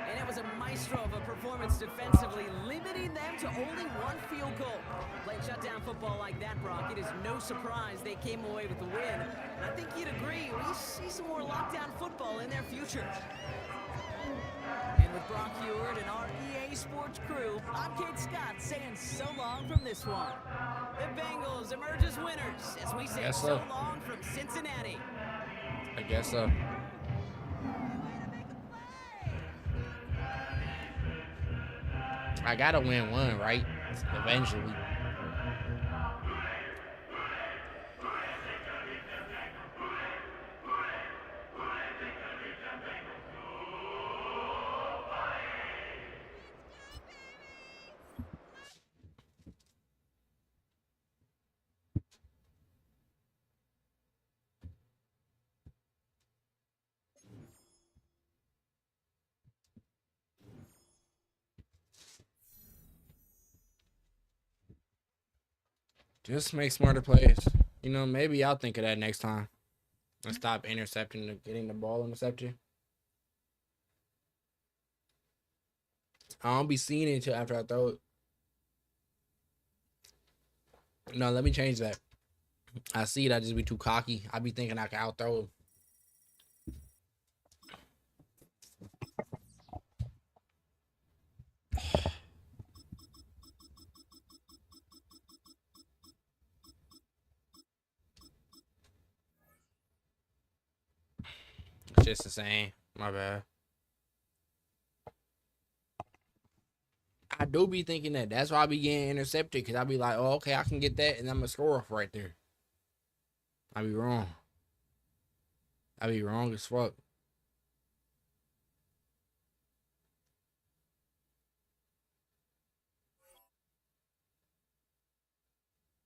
And it was a maestro of a performance defensively, limiting them to only 1 field goal. Playing shutdown football like that, Brock, it is no surprise they came away with the win. And I think you'd agree, we see some more lockdown football in their future. And with Brock Heward and our EA Sports crew, I'm Kate Scott saying so long from this one. The Bengals emerge as winners as we say so long from Cincinnati. I guess so. I gotta win one, right? Eventually. Just make smarter plays. You know, maybe I'll think of that next time. And stop intercepting, getting the ball intercepted. I don't be seeing it until after I throw it. No, let me change that. I see it, I just be too cocky. I be thinking I can out throw him. It's just the same. My bad. I do be thinking that. That's why I be getting intercepted. Because I be like, oh, okay, I can get that. And I'm going to score off right there. I be wrong. I be wrong as fuck.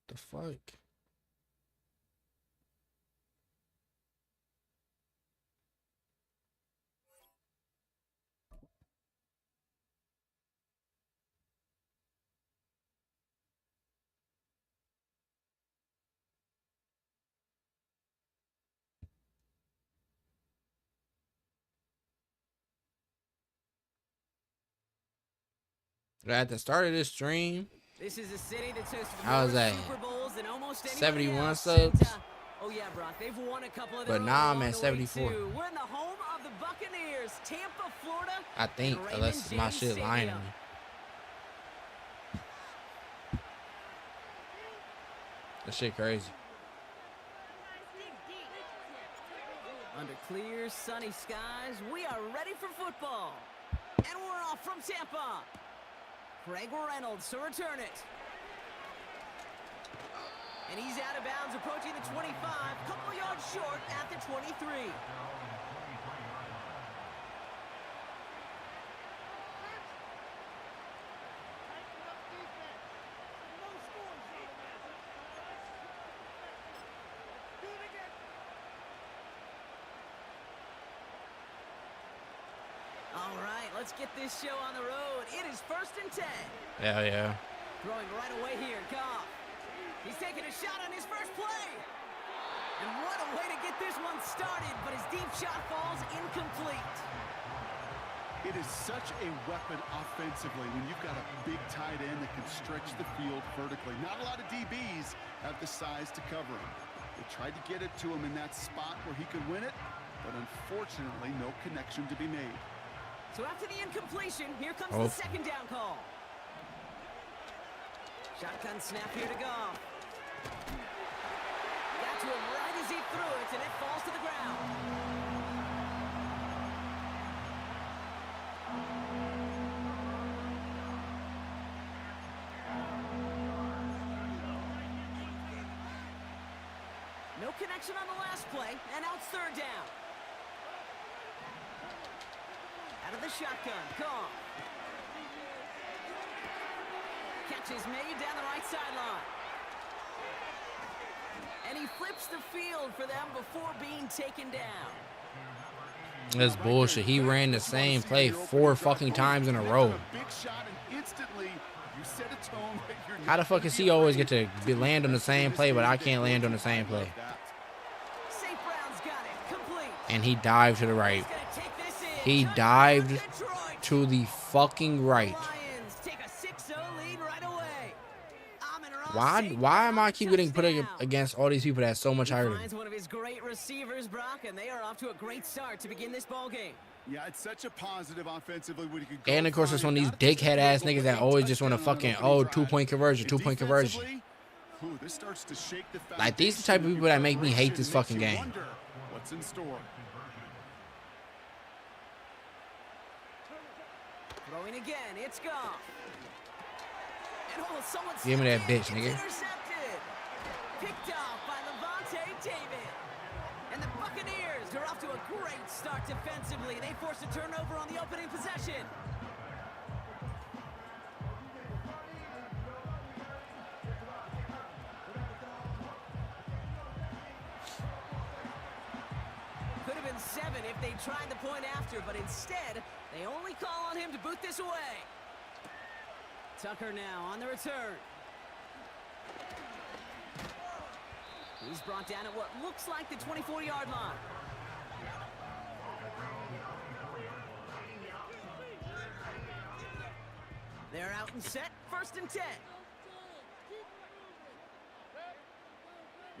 The fuck? At the start of this stream, This is a city that's hosted I was more at Super Bowls than almost anybody 71 else. subs. Oh yeah, Brock, they've won a couple of But their own now I'm along at the way, 74. too. We're in the home of the Buccaneers, Tampa, Florida. I think, and unless Raymond my James shit lying to Stadium. me. That shit crazy. Under clear, sunny skies, we are ready for football. And we're off from Tampa. Craig Reynolds to return it. And he's out of bounds, approaching the 25, couple yards short at the 23. All right, let's get this show on the road. It is 1st and 10. Hell yeah. Throwing right away here, Goff. He's taking a shot on his first play. And what a way to get this one started, but his deep shot falls incomplete. It is such a weapon offensively when you've got a big tight end that can stretch the field vertically. Not a lot of DBs have the size to cover him. They tried to get it to him in that spot where he could win it, but unfortunately, no connection to be made. So after the incompletion, here comes Oh. the second down call. Shotgun snap here to Goff. Got to him right as he threw it, and it falls to the ground. No connection on the last play, and now it's 3rd down. Out of the shotgun, Goff. Catch is made down the right sideline. And he flips the field for them before being taken down. That's bullshit. He ran the same play 4 fucking times in a row. How the fuck does he always get to land on the same play, but I can't land on the same play? St. Brown's got it, complete. And he dived to the right. He dived to the fucking right. Lions take a 6-0 lead right away. Why am I keep getting put against all these people that's so much higher than me? Finds one of his great receivers, Brock, and they are off to a great start to begin this ball game. Yeah, it's such a positive offensively when you can go. And of course, it's one of these dickhead ass niggas that always just want to fucking, 2-point conversion, 2-point conversion. Ooh, this starts to shake the Like, these are the type of people that make me hate this fucking game. What's in store? Throwing again, it's Goff. And someone Give me that stepped in. bitch, nigga. It's intercepted. Picked off by Levante David. And the Buccaneers are off to a great start defensively. They force a turnover on the opening possession. Could have been 7 if they tried the point after, but instead, they only call on him to boot this away. Tucker now on the return. He's brought down at what looks like the 24-yard line. They're out and set, 1st and 10.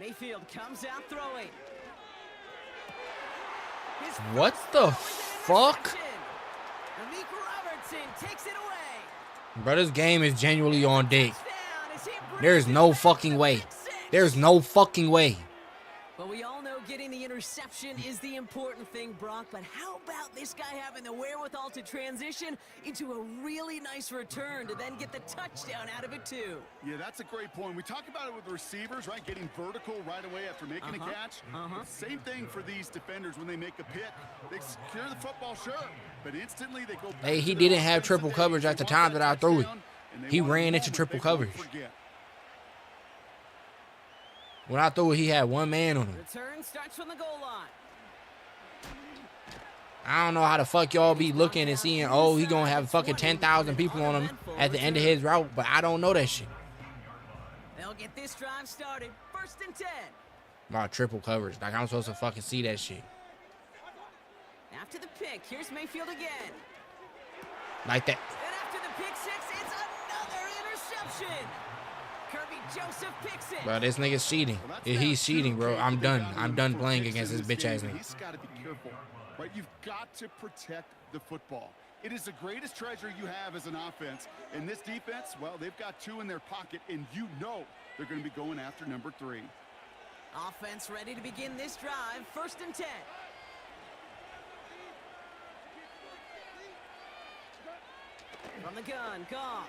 Mayfield comes out throwing. What the fuck? Amik Robertson takes it away. Bro, this game is genuinely on dick. There's no fucking way. There's no fucking way. But we all know getting the interception is the important thing, Brock, but how about this guy having the wherewithal to transition into a really nice return to then get the touchdown out of it, too? Yeah, that's a great point. We talk about it with receivers, right? Getting vertical right away after making a catch. Same thing for these defenders when they make a pick. They secure the football, sure, but instantly they go back. Hey, he didn't have triple coverage at the time that I threw it. He ran into triple coverage. When I threw it, he had one man on him. Return starts from the goal line. I don't know how the fuck y'all be looking and seeing, oh, he gonna have fucking 10,000 people on him at the end of his route, but I don't know that shit. They'll get this drive started. 1st and 10. About triple coverage. Like, I'm supposed to fucking see that shit. After the pick, here's Mayfield again. Like that. And after the pick six, it's another interception. Kirby Joseph picks it. Bro, this nigga's cheating. If he's cheating, bro, I'm done. I'm done playing against this bitch ass nigga. He's got to be careful, right? You've got to protect the football. It is the greatest treasure you have as an offense. And this defense, well, they've got 2 in their pocket, and you know they're going to be going after number 3. Offense ready to begin this drive. 1st and 10. From the gun, Goff.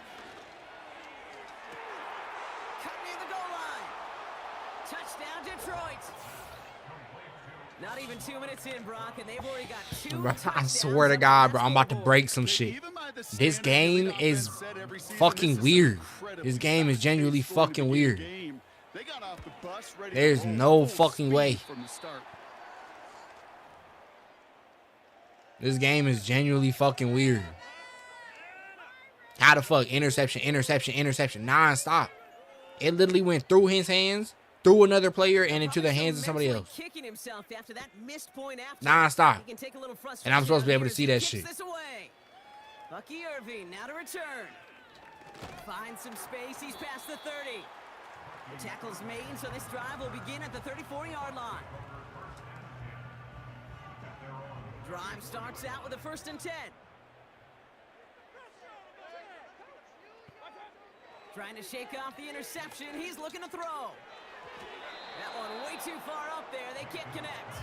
Cut near the goal line. Touchdown, Detroit. Not even 2 minutes in, Brock, and they've already got 2 Bro, I touchdowns. swear to God, bro, I'm about to break some shit. This game is fucking weird. This game is genuinely fucking weird. There's no fucking way. This game is genuinely fucking weird. How the fuck? Interception, interception, interception, non-stop. It literally went through his hands, through another player, and into the hands of somebody else. Kicking himself after that missed point after. Non-stop. He can take a little And I'm supposed to be able to see that shit. This away. Bucky Irving now to return. Finds some space. He's past the 30. The tackle's made, so this drive will begin at the 34-yard line. Drive starts out with a 1st and 10. Trying to shake off the interception. He's looking to throw. That one way too far up there. They can't connect.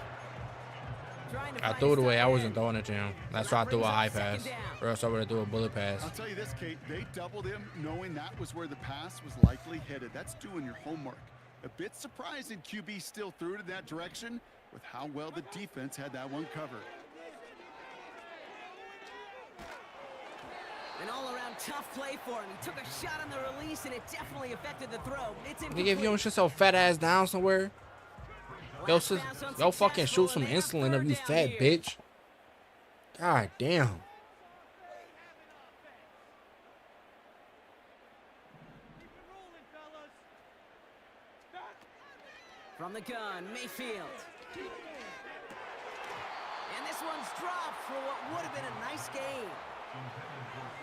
I threw it away. I wasn't throwing it to him. That's why I threw a high pass. Or else I would have threw a bullet pass. I'll tell you this, Kate. They doubled him knowing that was where the pass was likely headed. That's doing your homework. A bit surprising QB still threw it in that direction with how well the defense had that one covered. An all-around tough play for him. He took a shot on the release, and it definitely affected the throw. It's Nigga, if you don't shut your fat ass down somewhere, go fucking shoot some insulin up, you fat bitch. God damn. From the gun, Mayfield. And this one's dropped for what would have been a nice game.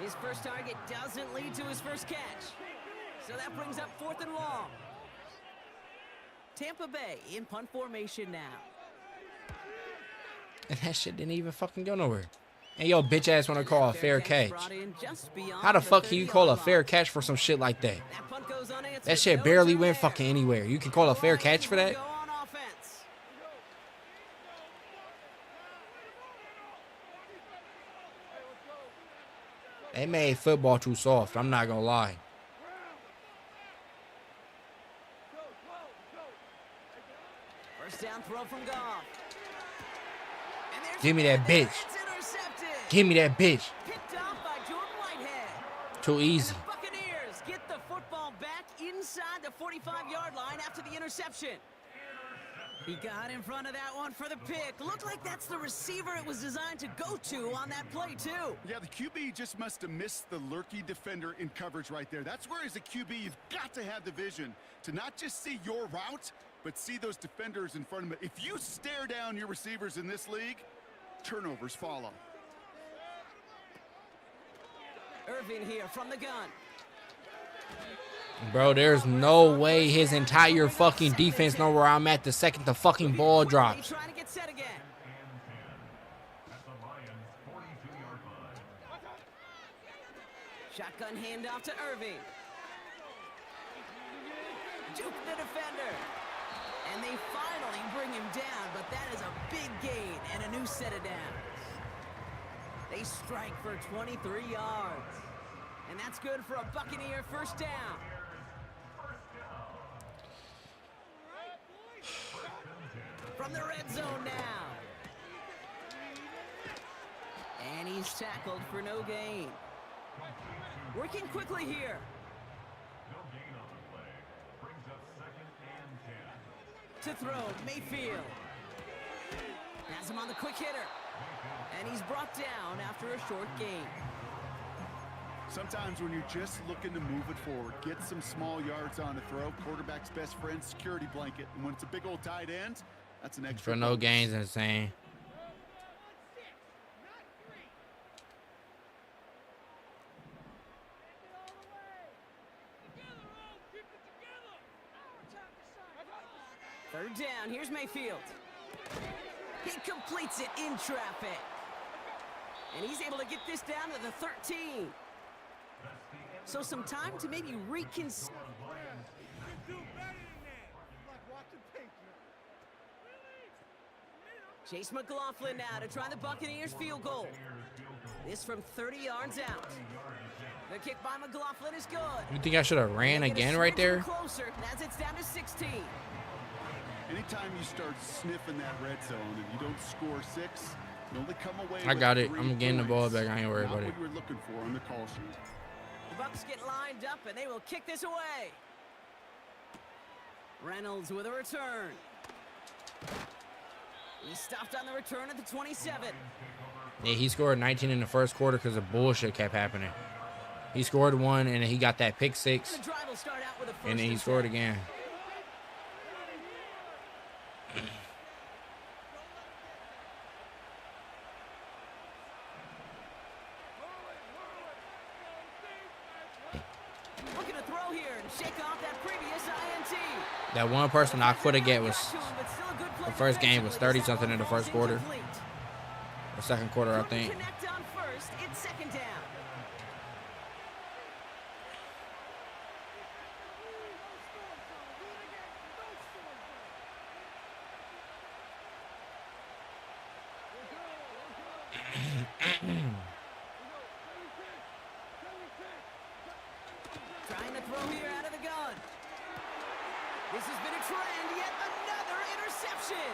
His first target doesn't lead to his first catch. So that brings up 4th and long. Tampa Bay in punt formation now. And that shit didn't even fucking go nowhere. And yo, bitch ass want to call a fair catch. How the fuck can you call a fair catch for some shit like that? That shit barely went fucking anywhere. You can call a fair catch for that? They made football too soft. I'm not gonna lie. First down throw from Goff. Give me that bitch. Give me that bitch. Picked off by Jordan Whitehead. Too easy. The Buccaneers get the football back inside the 45-yard line after the interception. He got in front of that one for the pick. Looked like that's the receiver it was designed to go to on that play, too. Yeah, the QB just must have missed the lurky defender in coverage right there. That's where, as a QB, you've got to have the vision to not just see your route, but see those defenders in front of him. If you stare down your receivers in this league, turnovers follow. Irving here from the gun. Bro, there's no way his entire fucking defense know where I'm at the second the fucking ball drops. Trying to get set again. Shotgun handoff to Irving. Juke the defender. And they finally bring him down, but that They strike for 23 yards. And that's good for a Buccaneer first down. From the red zone now. And he's tackled for no gain. Working quickly here. To throw, Mayfield. Has him on the quick hitter. And he's brought down after a short gain. Sometimes when you're just looking to move it forward, get some small yards on the throw, quarterback's best friend, security blanket. And when it's a big old tight end, that's an extra. For no gains, insane. Third down, here's Mayfield. He completes it in traffic. And he's able to get this down to the 13. So some time to maybe reconsider. Chase McLaughlin now to try the Buccaneers field goal. This from 30 yards out. The kick by McLaughlin is good. You think I should have ran again right there? Closer as it's down to 16. Anytime you start sniffing that red zone and you don't score 6, you only come away. I got it. with I'm getting the ball back. I ain't worried Not about it. what you were looking for on the call sheet. The Bucs get lined up and they will kick this away. Reynolds with a return. He stopped on the return at the 27. Yeah, he scored 19 in the first quarter because the bullshit kept happening. He scored 1 and then he got that pick 6. The drive will start out with a first And then he and scored 10. again. Looking to throw here and shake off that previous INT. That one person I could have get was the first game was 30-something in the first quarter. The second quarter, I think. Connect on first, it's second down. Trying to throw here out of the gun. This has been a trend, yet another interception.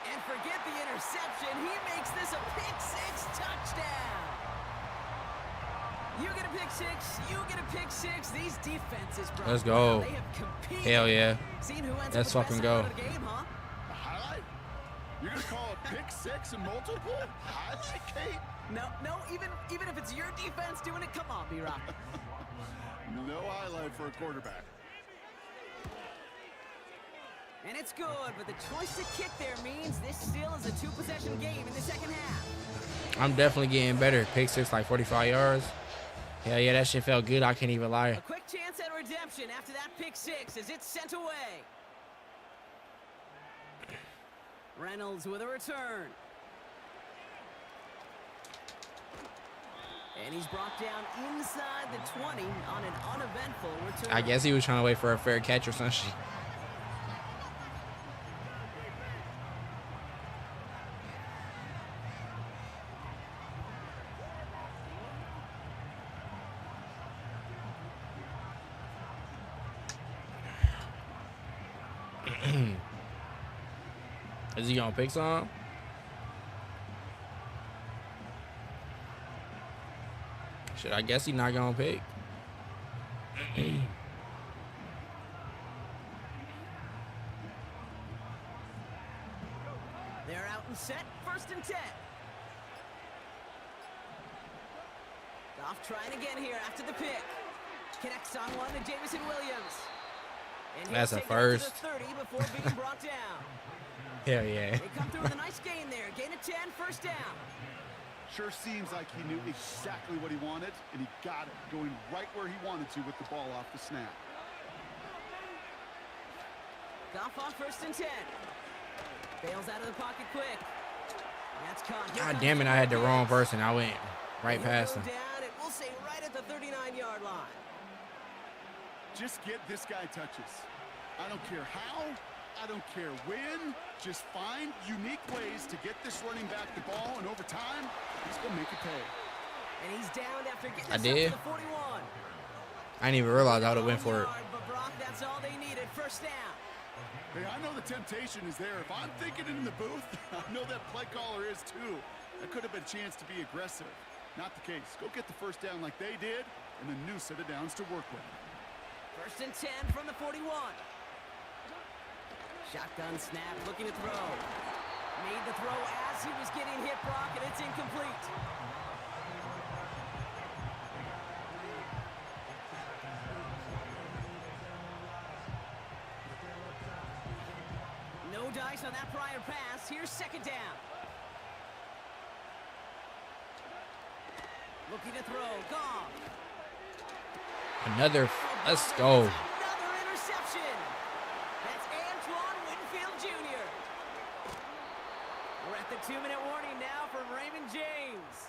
And forget the interception, he makes this a pick-6 touchdown. You get a pick-6, you get a pick-6. These defenses, bro. Let's go. They have competed. Hell yeah. Seen who ends Let's up with fucking the best go. out of the game, huh? A highlight? You're going to call a pick-6 and multiple? Highlight, Kate? No, even if it's your defense doing it, come on, B-Rock. No highlight for a quarterback. And it's good, but the choice to kick there means this still is a 2-possession game in the second half. I'm definitely getting better. Pick 6, like 45 yards. Hell yeah, that shit felt good. I can't even lie. A quick chance at redemption after that pick-6 as it's sent away. Reynolds with a return. And he's brought down inside the 20 on an uneventful return. I guess he was trying to wait for a fair catch or some shit. Is he gonna pick some? Shit, I guess he's not gonna pick. They're out and set, 1st and 10. Goff trying again here after the pick. Connects on one to Jameson Williams. And he'll That's a take it up to first. the 30 before being brought down. Hell yeah. They come through with a nice gain there. Gain of 10, 1st down. Sure seems like he knew exactly what he wanted, and he got it, going right where he wanted to with the ball off the snap. Goff on 1st and 10. Bails out of the pocket quick. That's caught. Here God comes damn it, I had the wrong person. I went right He'll past go him. down, and we'll say right at the 39-yard line. Just get this guy touches. I don't care how I don't care when, just find unique ways to get this running back the ball, and over time, he's going to make it pay. And he's down after getting I us did. up to the 41. I didn't even realize I would have went for it. But Brock, that's all they needed. First down. Hey, I know the temptation is there. If I'm thinking in the booth, I know that play caller is too. That could have been a chance to be aggressive. Not the case. Go get the first down like they did, and a new set of downs to work with. First and 10 from the 41. Shotgun snap, looking to throw. Made the throw as he was getting hit, Brock, and it's incomplete. No dice on that prior pass. Here's second down. Looking to throw. Gone. Another. Let's go. Another interception. That's Antoine Winfield Jr. We're at the 2-minute warning now from Raymond James.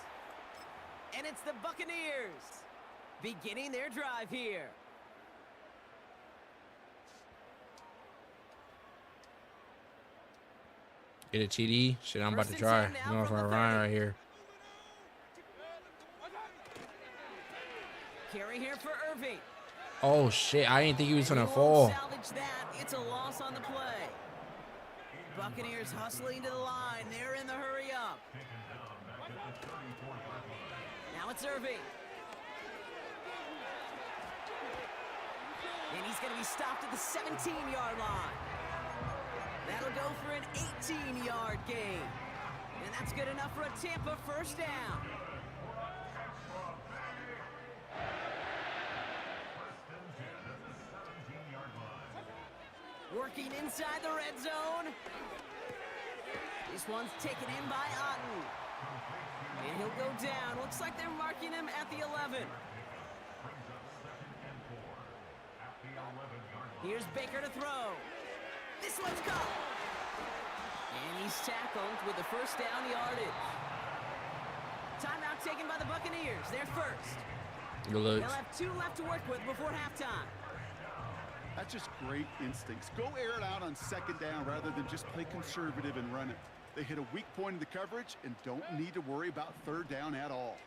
And it's the Buccaneers beginning their drive here. Get a TD. Shit, I'm about to try. I'm going for a run right here. Carry here for Irving. Oh, shit. I didn't think he was going to fall. Salvage that. It's a loss on the play. Buccaneers hustling to the line. They're in the hurry up. Now it's Irving. And he's going to be stopped at the 17-yard line. That'll go for an 18-yard gain. And that's good enough for a Tampa first down. Working inside the red zone. This one's taken in by Otten. And he'll go down. Looks like they're marking him at the 11. Here's Baker to throw. This one's caught. And he's tackled with the first down yardage. Timeout taken by the Buccaneers. They're first. Good looks. They'll have 2 left to work with before halftime. That's just great instincts. Go air it out on second down rather than just play conservative and run it. They hit a weak point in the coverage and don't need to worry about third down at all.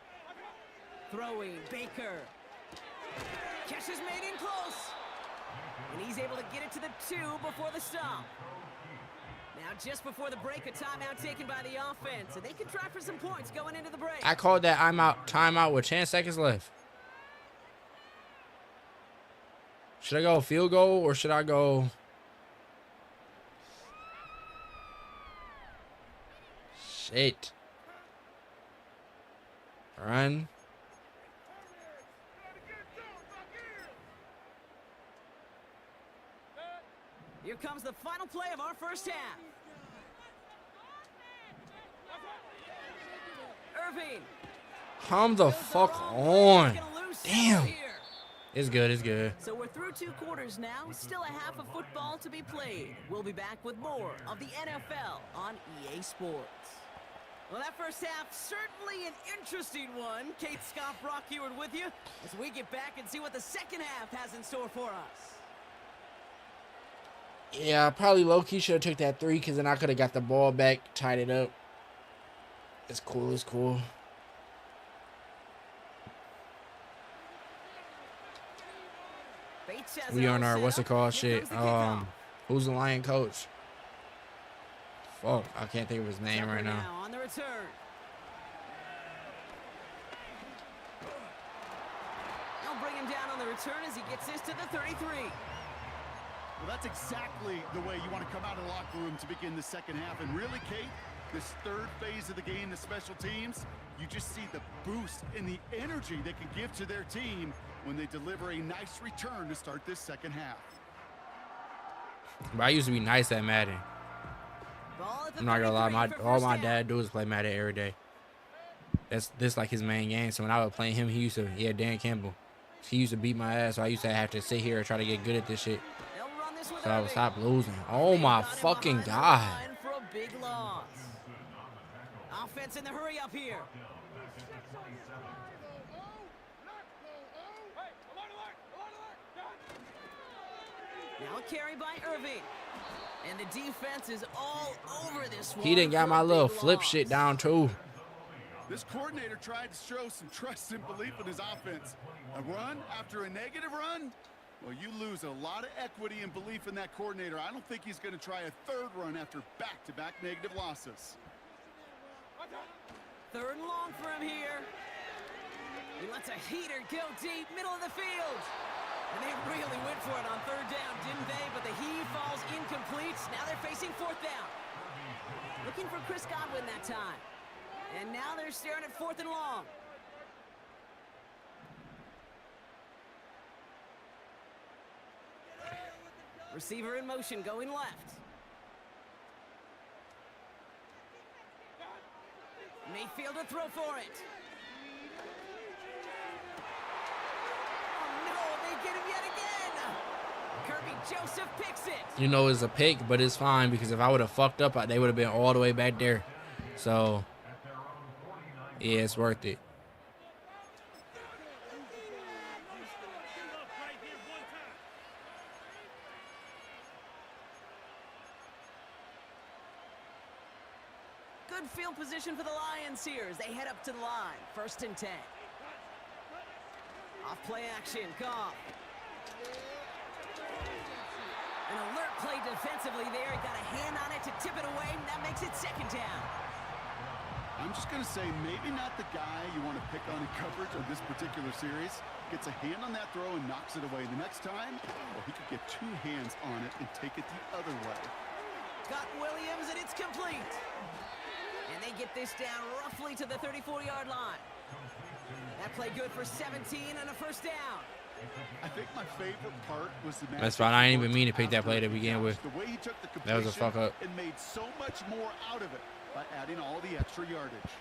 Throwing, Baker. Catch is made in close. And he's able to get it to the 2 before the stop. Now just before the break, a timeout taken by the offense. And they can try for some points going into the break. I called that timeout with 10 seconds left. Should I go field goal or should I go... Shit. Run. Here comes the final play of our first half. Irving. Come the fuck on. Damn. It's good, it's good. So we're through 2 quarters now. Still a half of football to be played. We'll be back with more of the NFL on EA Sports. Well, that first half, certainly an interesting one. Kate, Scott, Brock Heward with you as we get back and see what the second half has in store for us. Yeah, probably low-key should have took that 3 because then I could have got the ball back, tied it up. It's cool, it's cool. We on our, what's it called, shit, who's the Lion coach? Fuck, I can't think of his name right now. On the return. They'll bring him down on the return as he gets this to the 33. Well, that's exactly the way you want to come out of the locker room to begin the second half. And really, Kate, this third phase of the game, the special teams, you just see the boost and the energy they can give to their team when they deliver a nice return to start this second half. But I used to be nice at Madden. I'm not gonna lie, all my dad do is play Madden every day. This like his main game. So when I was playing him, he had Dan Campbell. He used to beat my ass, so I used to have to sit here and try to get good at this shit. So I would stop losing. Oh my fucking god. For a big loss. Offense in the hurry up here. Now a carry by Irving. And the defense is all over this one. He didn't got my little flip loss. shit down too. This coordinator tried to show some trust and belief in his offense. A run after a negative run? Well, you lose a lot of equity and belief in that coordinator. I don't think he's going to try a third run after back-to-back negative losses. Third and long for him here. He lets a heater go deep, middle of the field. And they really went for it on third down, didn't they? But the heave falls incomplete. Now they're facing fourth down. Looking for Chris Godwin that time. And now they're staring at fourth and long. Receiver in motion, going left. Mayfield to throw for it. Oh no, they get him yet again. Kirby Joseph picks it. You know, it's a pick, but it's fine because if I would have fucked up, they would have been all the way back there. So, yeah, it's worth it. Good field position for the Lions here as they head up to the line. 1st and 10. Off play action, Goff. An alert play defensively there. He got a hand on it to tip it away, and that makes it 2nd down. I'm just going to say maybe not the guy you want to pick on in coverage on this particular series. Gets a hand on that throw and knocks it away. The next time, well, he could get 2 hands on it and take it the other way. Got Williams, and it's complete. And they get this down roughly to the 34-yard line. That play good for 17 and a 1st down. I think my favorite part was the That's fine. I didn't even mean to pick that play to begin with. The way he took the That was a fuck up. and made so much more out of it by adding all the extra yardage.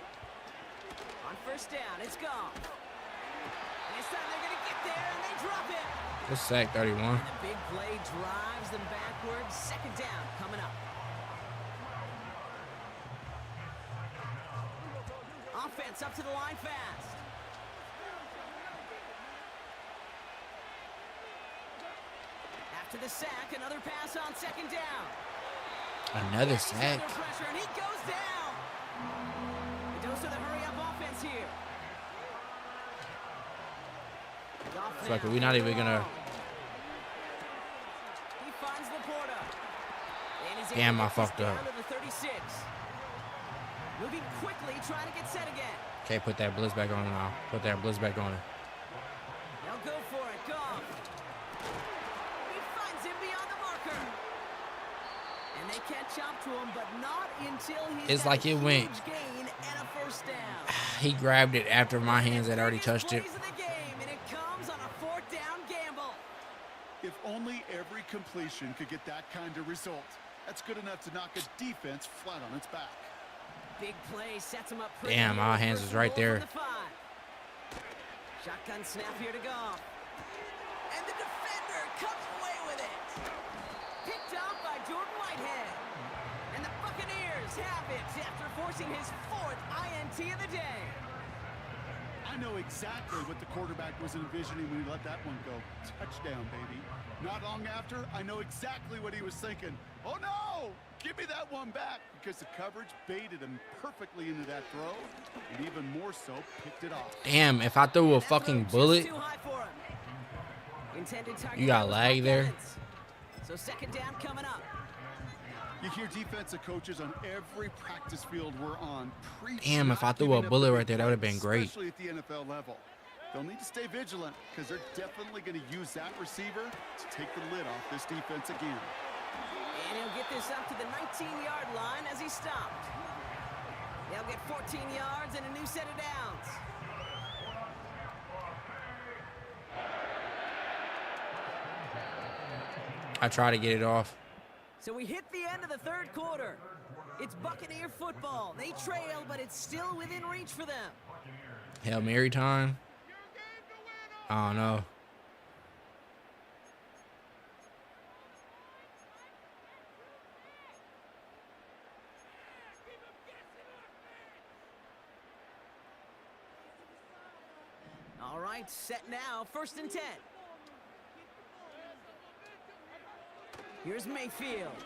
On 1st down, it's gone. And this time they're going to get there, and they drop it. What's sack 31? And the big play drives them backwards. 2nd down coming up. Offense up to the line fast. After the sack, another pass on 2nd down. Another sack. Under pressure, and he goes down. It goes to the hurry-up offense here. It's like we're not even gonna. He finds Laporta. And he's Damn, able I to get this fucked up. down to the 36. Moving quickly, trying to get set again. Okay, put that blitz back on him now. Put that blitz back on him. They'll go for it. Goff. He finds him beyond the marker. And they catch up to him, but not until he's It's got like a it went. huge gain and a 1st down. He grabbed it after my hands had already touched it. Plays of the game, and it comes on a 4th down gamble. If only every completion could get that kind of result. That's good enough to knock a defense flat on its back. Big play sets him up pretty. Damn, my hands was right there. Shotgun snap here to Goff. And the defender comes away with it. Picked off by Jordan Whitehead. And the Buccaneers have it after forcing his 4th INT of the day. I know exactly what the quarterback was envisioning when he let that one go. Touchdown, baby. Not long after, I know exactly what he was thinking. Oh, no! Give me that one back, because the coverage baited him perfectly into that throw, and even more so, picked it off. Damn, if I threw a fucking bullet, you got lag there. So 2nd down coming up. You hear defensive coaches on every practice field we're on. Damn, if I threw a bullet right there, that would have been great. Especially at the NFL level. They'll need to stay vigilant because they're definitely going to use that receiver to take the lid off this defense again. And he'll get this up to the 19-yard line as he stopped. They'll get 14 yards and a new set of downs. I try to get it off. So we hit the end of the 3rd quarter. It's Buccaneer football. They trail, but it's still within reach for them. Hail Mary time. I don't know. All right, set now. 1st and 10. Here's Mayfield.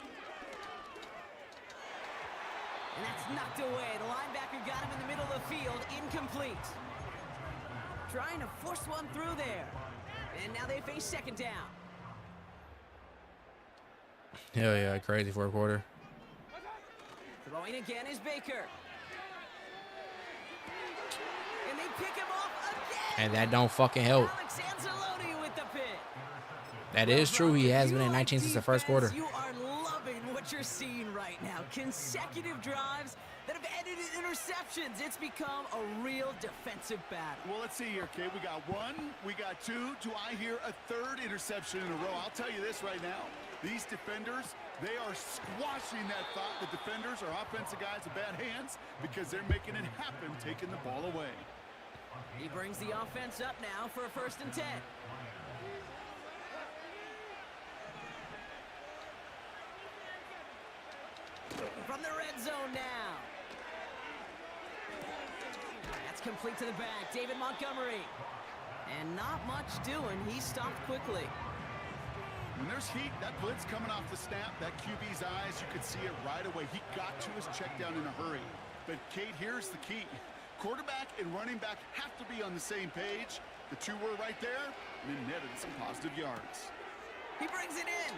And that's knocked away. The linebacker got him in the middle of the field. Incomplete. Trying to force one through there. And now they face second down. Hell yeah, crazy for a quarter. Throwing again is Baker. And they pick him off again. And that don't fucking help. Alex Anzalone with the pick. That is true. He has been at 19 since the first quarter. You are loving what you're seeing right now. Consecutive drives that have ended in interceptions. It's become a real defensive battle. Well, let's see here, Kate. We got one, we got two. Do I hear a third interception in a row? I'll tell you this right now. These defenders, they are squashing that thought the defenders are offensive guys with bad hands because they're making it happen, taking the ball away. He brings the offense up now for a 1st and 10. From the red zone now. That's complete to the back. David Montgomery. And not much doing. He stopped quickly. When there's heat, that blitz coming off the snap, that QB's eyes, you could see it right away. He got to his check down in a hurry. But, Kate, here's the key. Quarterback and running back have to be on the same page. The two were right there, and then netted some positive yards. He brings it in.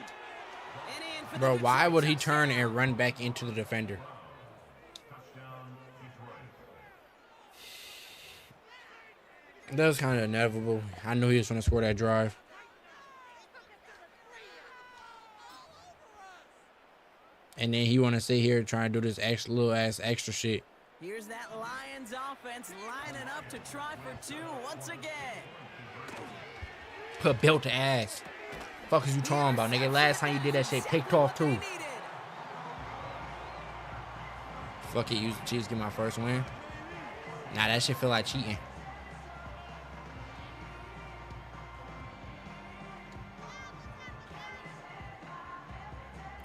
And in for Bro, why would he turn and run back into the defender? That was kind of inevitable. I knew he was going to score that drive. And then he want to sit here trying to do this extra little ass extra shit. Here's that Lions offense lining up to try for 2 once again. Put built to ass. Fuck is you talking about, nigga? Last time you did that shit, picked off too. Fuck it, use the Chiefs, get my first win. Nah, that shit feel like cheating.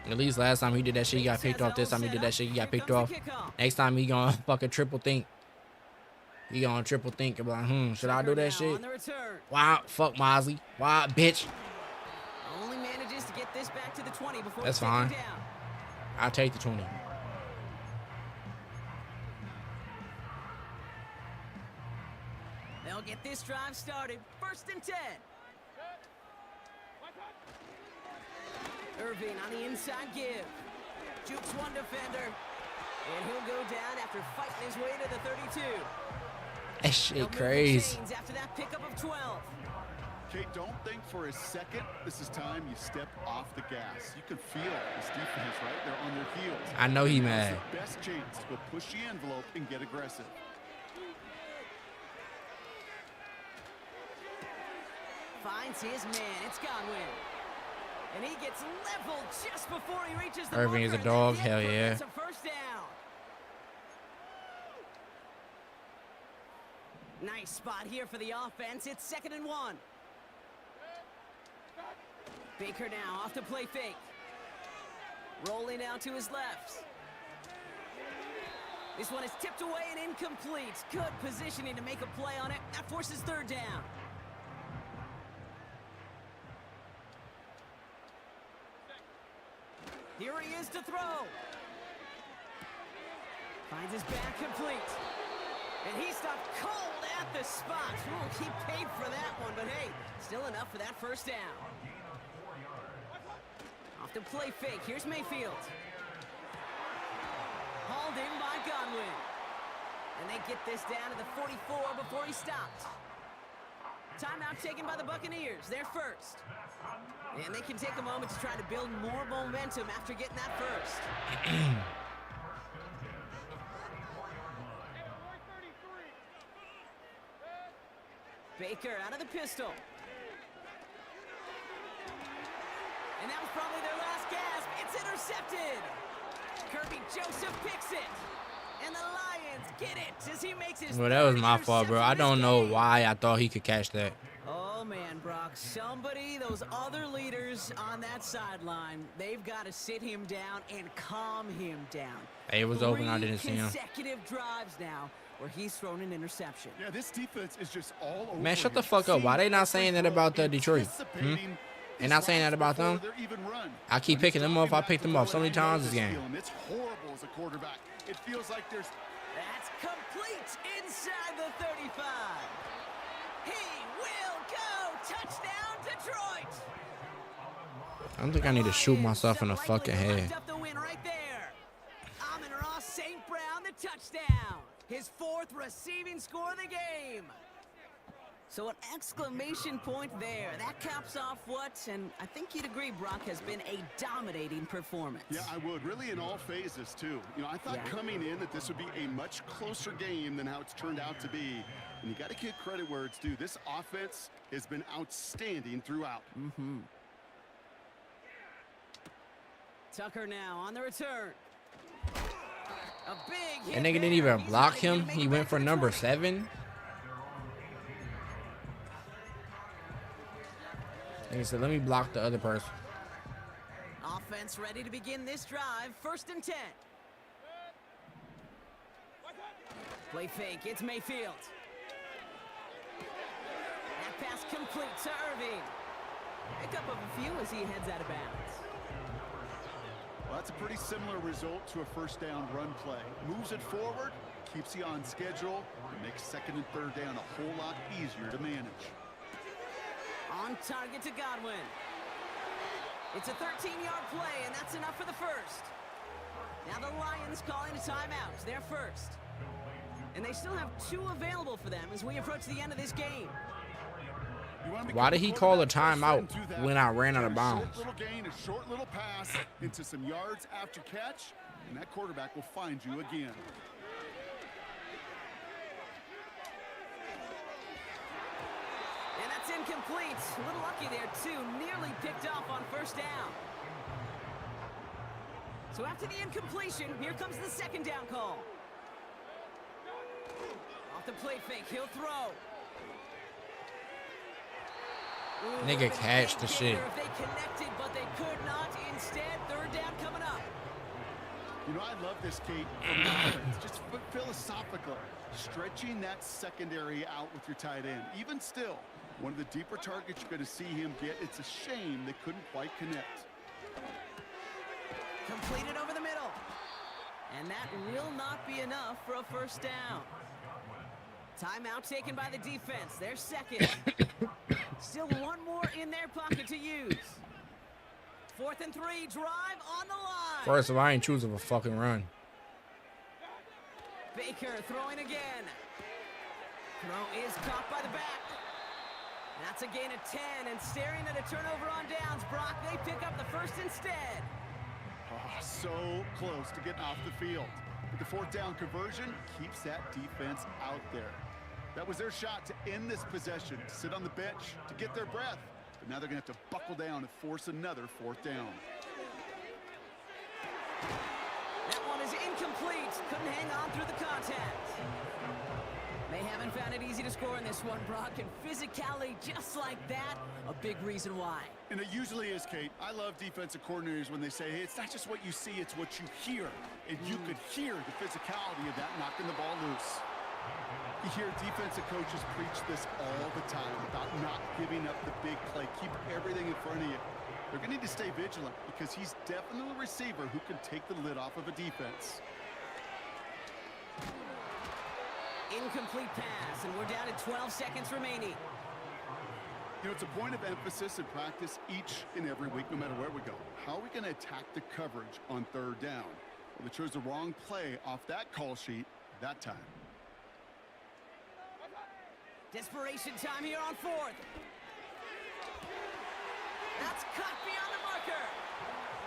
At least last time he did that shit, he got picked off. This time he did that shit, he got picked off. Next time he gonna fucking triple think. He gonna triple think about, should I do that shit? Wow, fuck Mosley. Wow, bitch. Only manages to get this back to the 20 before that's fine. I'll take the 20. They'll get this drive started. 1st and 10. Irving on the inside give. Jukes one defender. And he'll go down after fighting his way to the 32. That shit crazy. After that pickup of 12. Kate, don't think for a second this is time you step off the gas. You can feel this defense right there on their heels. I know he mad. It's the best chance to go push the envelope and get aggressive. Finds his man. It's Godwin. And he gets leveled just before he reaches the Irving is a dog. Hell yeah. It's a 1st down. Nice spot here for the offense. It's 2nd and 1. Baker now off to play fake. Rolling out to his left. This one is tipped away and incomplete. Good positioning to make a play on it. That forces 3rd down. Here he is to throw. Finds his back complete. And he stopped cold at the spot. Ooh, he paid for that one, but hey, still enough for that 1st down. Off to play fake. Here's Mayfield. Hauled in by Godwin. And they get this down to the 44 before he stopped. Timeout taken by the Buccaneers. They're first. And they can take a moment to try to build more momentum after getting that first. Baker out of the pistol. And that was probably their last gasp. It's intercepted. Kirby Joseph picks it. And the Lions get it as he makes his Well, that was my fault, bro. I don't know why I thought he could catch that. Oh, man, Brock. Somebody, those other leaders on that sideline, they've got to sit him down and calm him down. Hey, it was open. I didn't see him. Consecutive drives now where he's thrown an interception. Yeah, this defense is just all over. Man, shut the fuck up. Why they not saying that about Detroit? And not saying that about them. I keep picking them up. I picked them up so many times this game. It's horrible as a quarterback. It feels like there's... That's complete inside the 35. He will go. Touchdown, Detroit. I don't think I need to shoot myself in the fucking head. Up the win right there. Amon-Ra St. Brown, the touchdown. His 4th receiving score of the game. So an exclamation point there. That caps off what, and I think you'd agree, Brock, has been a dominating performance. Yeah, I would. Really in all phases, too. You know, I thought coming in that this would be a much closer game than how it's turned out to be. And you got to give credit where it's due. This offense has been outstanding throughout. Tucker now on the return. A big hit. And nigga didn't even block him. He went for number 7. He said, let me block the other person. Offense ready to begin this drive. 1st and 10. Play fake. It's Mayfield. That pass complete to Irving. Pickup of a few as he heads out of bounds. Well, that's a pretty similar result to a 1st down run play. Moves it forward, keeps you on schedule, and makes 2nd and 3rd down a whole lot easier to manage. On target to Godwin. It's a 13-yard play, and that's enough for the 1st. Now the Lions calling a timeout. They're 1st. And they still have 2 available for them as we approach the end of this game. Why did he call a timeout when I ran out of bounds? Short little gain, a short little pass into some yards after catch, and that quarterback will find you again. And that's incomplete. A little lucky there, too. Nearly picked off on 1st down. So after the incompletion, here comes the 2nd down call. Off the play fake, he'll throw. Ooh, Nigga catch the shit. They connected, but they could not. Instead, 3rd down coming up. You know, I love this, Kate. Just philosophically, stretching that secondary out with your tight end. Even still, one of the deeper targets you're going to see him get. It's a shame they couldn't quite connect. Completed over the middle. And that will not be enough for a 1st down. Timeout taken by the defense. They're 2nd. Still 1 more in their pocket to use. 4th and 3, drive on the line. First of all, I ain't choosing a fucking run. Baker throwing again. Throw is caught by the back. That's a gain of 10, and staring at a turnover on downs. Brock, they pick up the 1st instead. Oh, so close to getting off the field. But the 4th down conversion keeps that defense out there. That was their shot to end this possession, to sit on the bench, to get their breath. But now they're going to have to buckle down and force another 4th down. That one is incomplete. Couldn't hang on through the contact. They haven't found it easy to score in this one, Brock, and physicality just like that, a big reason why. And it usually is, Kate. I love defensive coordinators when they say, hey, it's not just what you see, it's what you hear. And you could hear the physicality of that knocking the ball loose. You hear defensive coaches preach this all the time about not giving up the big play. Keep everything in front of you. They're going to need to stay vigilant because he's definitely a receiver who can take the lid off of a defense. Incomplete pass, and we're down to 12 seconds remaining. You know, it's a point of emphasis in practice each and every week, no matter where we go. How are we going to attack the coverage on 3rd down? Well, they chose the wrong play off that call sheet that time. Desperation time here on 4th. That's cut beyond the marker.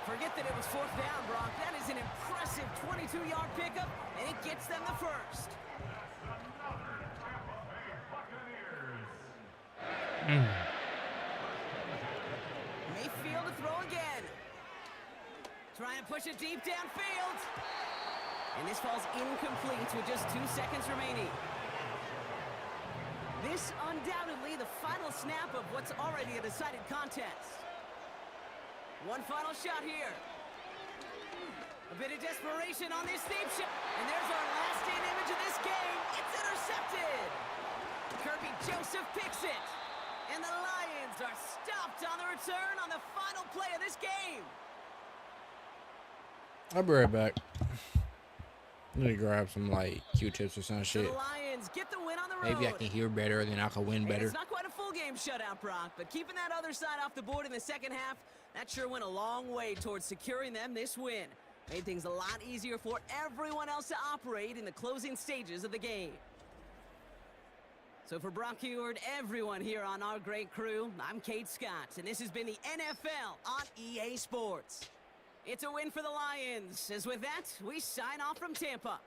Forget that it was 4th down, Brock. That is an impressive 22-yard pickup, and it gets them the 1st. Mayfield to throw again. Trying to push it deep downfield. And this falls incomplete with just 2 seconds remaining. This undoubtedly the final snap of what's already a decided contest. One final shot here. A bit of desperation on this deep shot. And there's our last-in image of this game. It's intercepted. Kirby Joseph picks it. And the Lions are stopped on the return on the final play of this game. I'll be right back. Let me grab some like Q-tips or some shit. The Lions get the win on the road. Maybe I can hear better, then I can win better. It's not quite a full game shutout, Brock, but keeping that other side off the board in the second half, that sure went a long way towards securing them this win. Made things a lot easier for everyone else to operate in the closing stages of the game. So for Brock Heward, everyone here on our great crew, I'm Kate Scott, and this has been the NFL on EA Sports. It's a win for the Lions, as with that, we sign off from Tampa.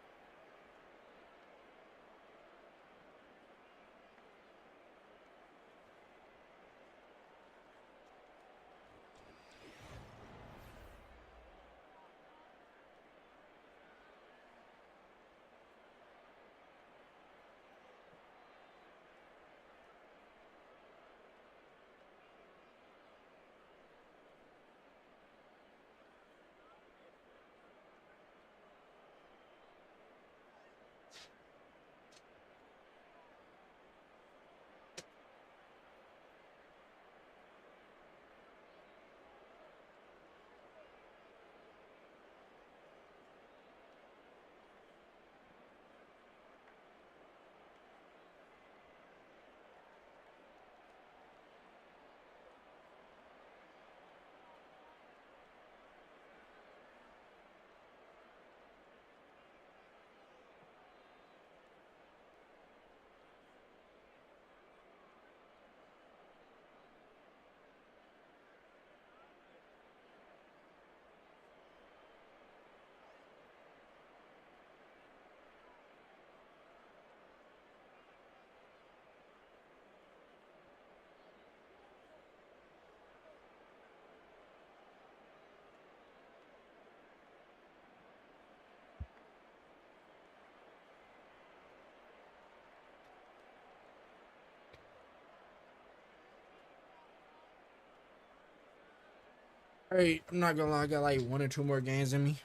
Hey, I'm not gonna lie, I got like 1 or 2 more games in me.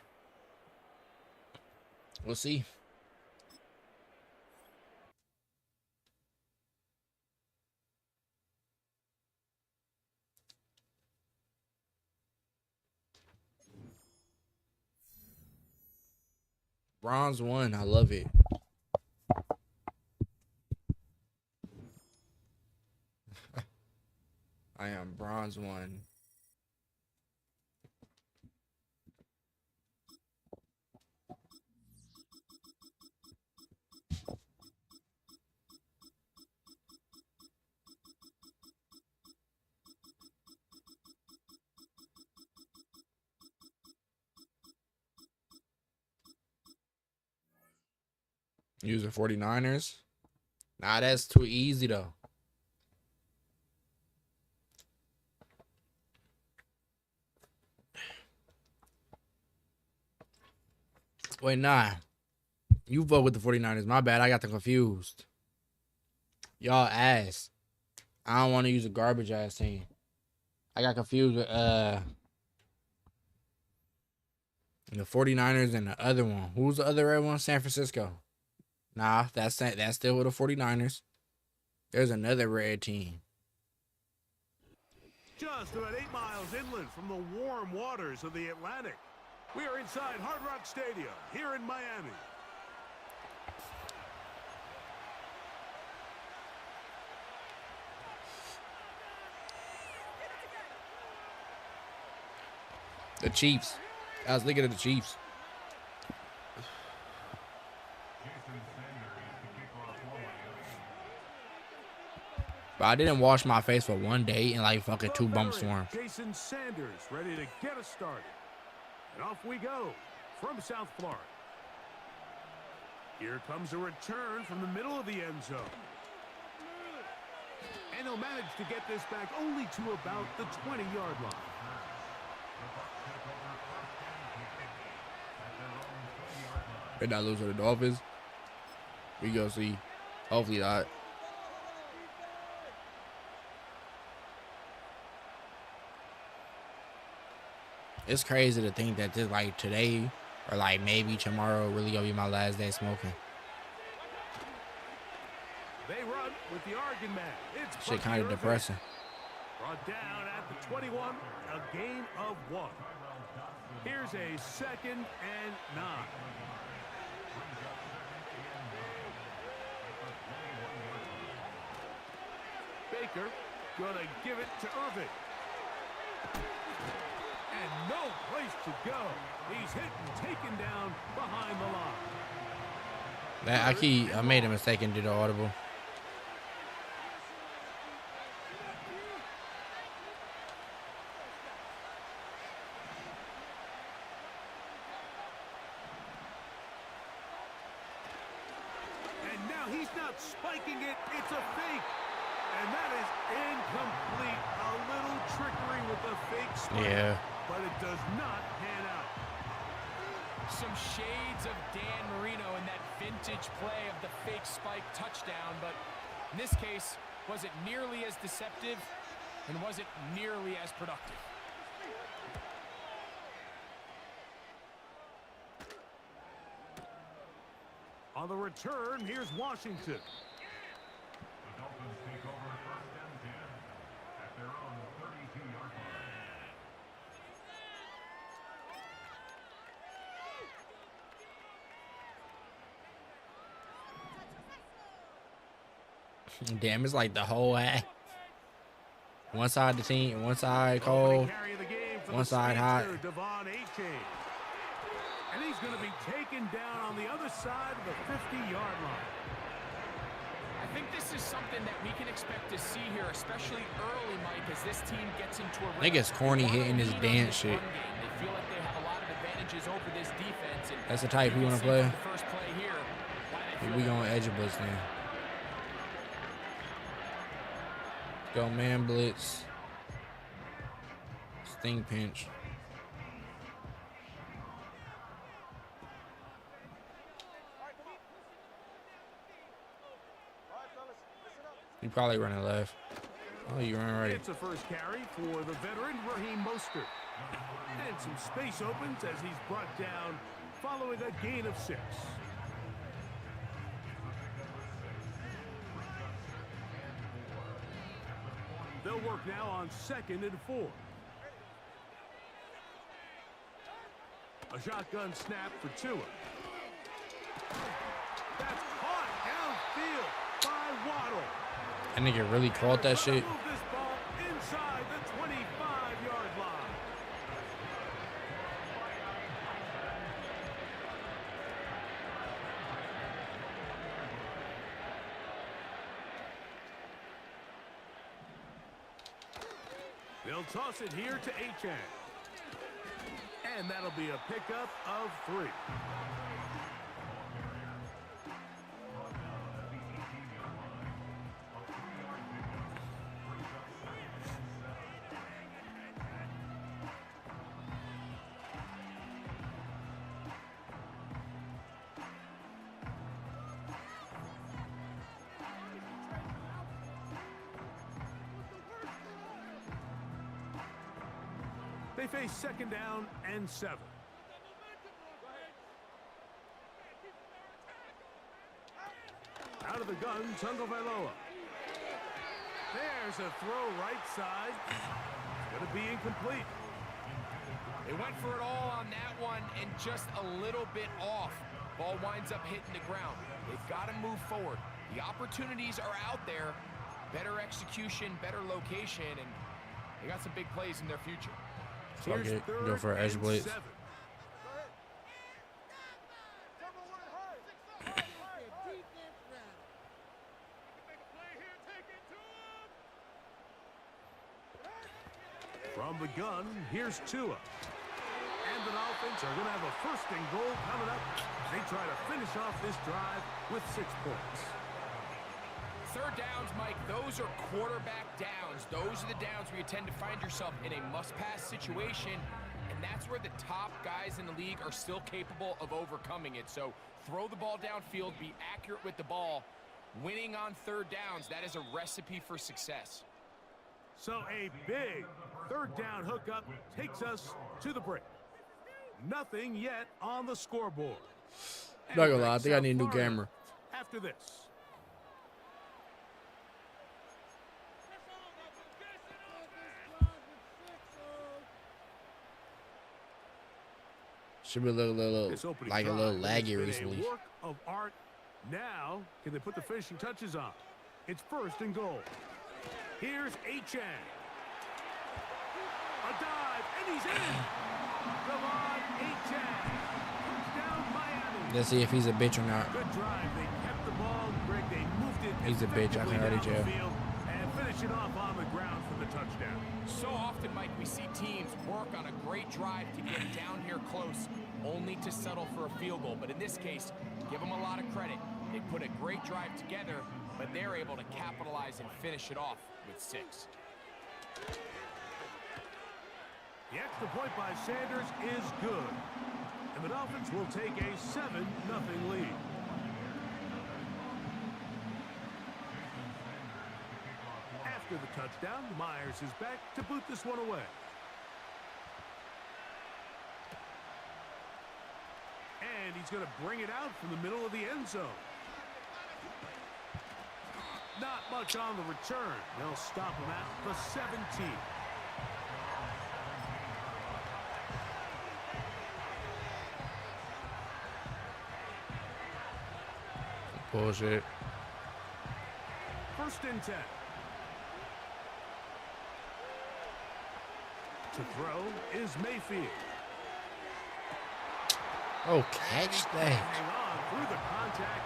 We'll see. Bronze 1, I love it. I am bronze 1. Use the 49ers. Nah, that's too easy though. Wait, nah. You vote with the 49ers. My bad. I got them confused. Y'all ass. I don't want to use a garbage ass team. I got confused with the 49ers and the other one. Who's the other red one? San Francisco. Nah, that's still with the 49ers. There's another red team. Just about 8 miles inland from the warm waters of the Atlantic, we are inside Hard Rock Stadium here in Miami. The Chiefs. I was thinking of the Chiefs. But I didn't wash my face for 1 day and like fucking 2 bump storms. Jason Sanders ready to get us started. And off we go from South Florida. Here comes a return from the middle of the end zone. And he'll manage to get this back only to about the 20-yard line. They not lose to the Dolphins. We go see. Hopefully not. It's crazy to think that this like today or like maybe tomorrow really gonna be my last day smoking. They run with the Argon man. It's Shit kind of depressing. Brought down at the 21, a gain of 1. Here's a 2nd and 9. Baker gonna give it to Irving. And no place to go. He's hit and taken down behind the line. I made a mistake and did the audible. And now he's not spiking it, it's a fake. And that is incomplete. A little trickery with the fake spike. Yeah. But it does not pan out. Some shades of Dan Marino in that vintage play of the fake spike touchdown, but in this case, wasn't nearly as deceptive and wasn't nearly as productive. On the return, here's Washington. Damn, it's like the whole act. One side the team, one side cold, one side hot. And he's going to be taken down on the other side of the 50-yard line. I think this is something that we can expect to see here, especially early, Mike, as this team gets into a I think it's corny hitting this dance shit. They feel like they have a lot of advantages over this defense. And That's the type we want to play. the first play here, We gonna edge a blitz now. Go man blitz. Sting pinch. You probably running left. Oh, you running right. It's a first carry for the veteran Raheem Mostert. And some space opens as he's brought down following a gain of 6. They'll work now on 2nd and 4. A shotgun snap for Tua. That's caught downfield by Waddle. That nigga really caught that shit. Move this ball inside the 25-yard line. They'll toss it here to Achane. And that'll be a pickup of 3. They face 2nd down and 7. Out of the gun, Tagovailoa. There's a throw right side. It's going to be incomplete. They went for it all on that one and just a little bit off. Ball winds up hitting the ground. They've got to move forward. The opportunities are out there. Better execution, better location, and they got some big plays in their future. Fuck it. Go for an edge blitz. From the gun, here's Tua. And the offense are going to have a 1st and goal coming up. They try to finish off this drive with 6 points. 3rd downs, Mike, those are quarterback downs. Those are the downs where you tend to find yourself in a must-pass situation, and that's where the top guys in the league are still capable of overcoming it. So throw the ball downfield, be accurate with the ball. Winning on 3rd downs, that is a recipe for success. So a big 3rd down hookup takes us to the break. Nothing yet on the scoreboard. Not gonna lie, I think I need a new camera. After this. Should be a little like a little laggy recently. Work of art. Now, can they put the finishing touches on? It's 1st and goal. Here's Achan. A dive, and he's in. Come on, Achan. Touchdown, Miami. Let's see if he's a bitch or not. Good drive. They kept the ball. Greg, they moved it. He's a bitch. I can already tell. And finish it off on the ground for the touchdown. So often, Mike, we see teams work on a great drive to get down here close, only to settle for a field goal. But in this case, give them a lot of credit. They put a great drive together, but they're able to capitalize and finish it off with 6. The extra point by Sanders is good. And the Dolphins will take a 7-0 lead. After the touchdown, Myers is back to boot this one away. And he's going to bring it out from the middle of the end zone. Not much on the return. They'll stop him at the 17. Bullshit. 1st and 10. To throw is Mayfield. Oh, catch that. Hang on through the contact.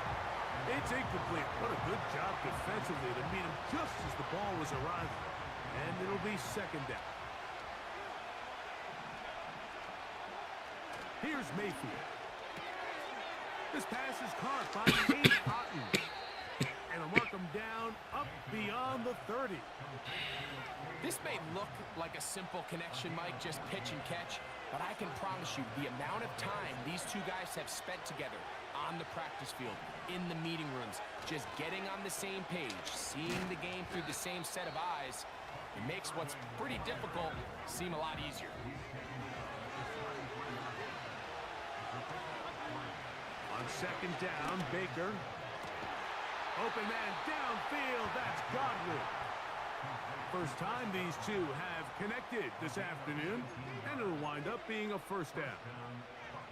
It's incomplete. What a good job defensively to meet him just as the ball was arriving. And it'll be 2nd down. Here's Mayfield. This pass is caught by Kate Otten. And they'll mark him down up beyond the 30. This may look like a simple connection, Mike, just pitch and catch, but I can promise you the amount of time these two guys have spent together on the practice field, in the meeting rooms, just getting on the same page, seeing the game through the same set of eyes, it makes what's pretty difficult seem a lot easier. On 2nd down, Baker. Open man downfield, that's Godwin. First time these two have connected this afternoon, and it'll wind up being a 1st down.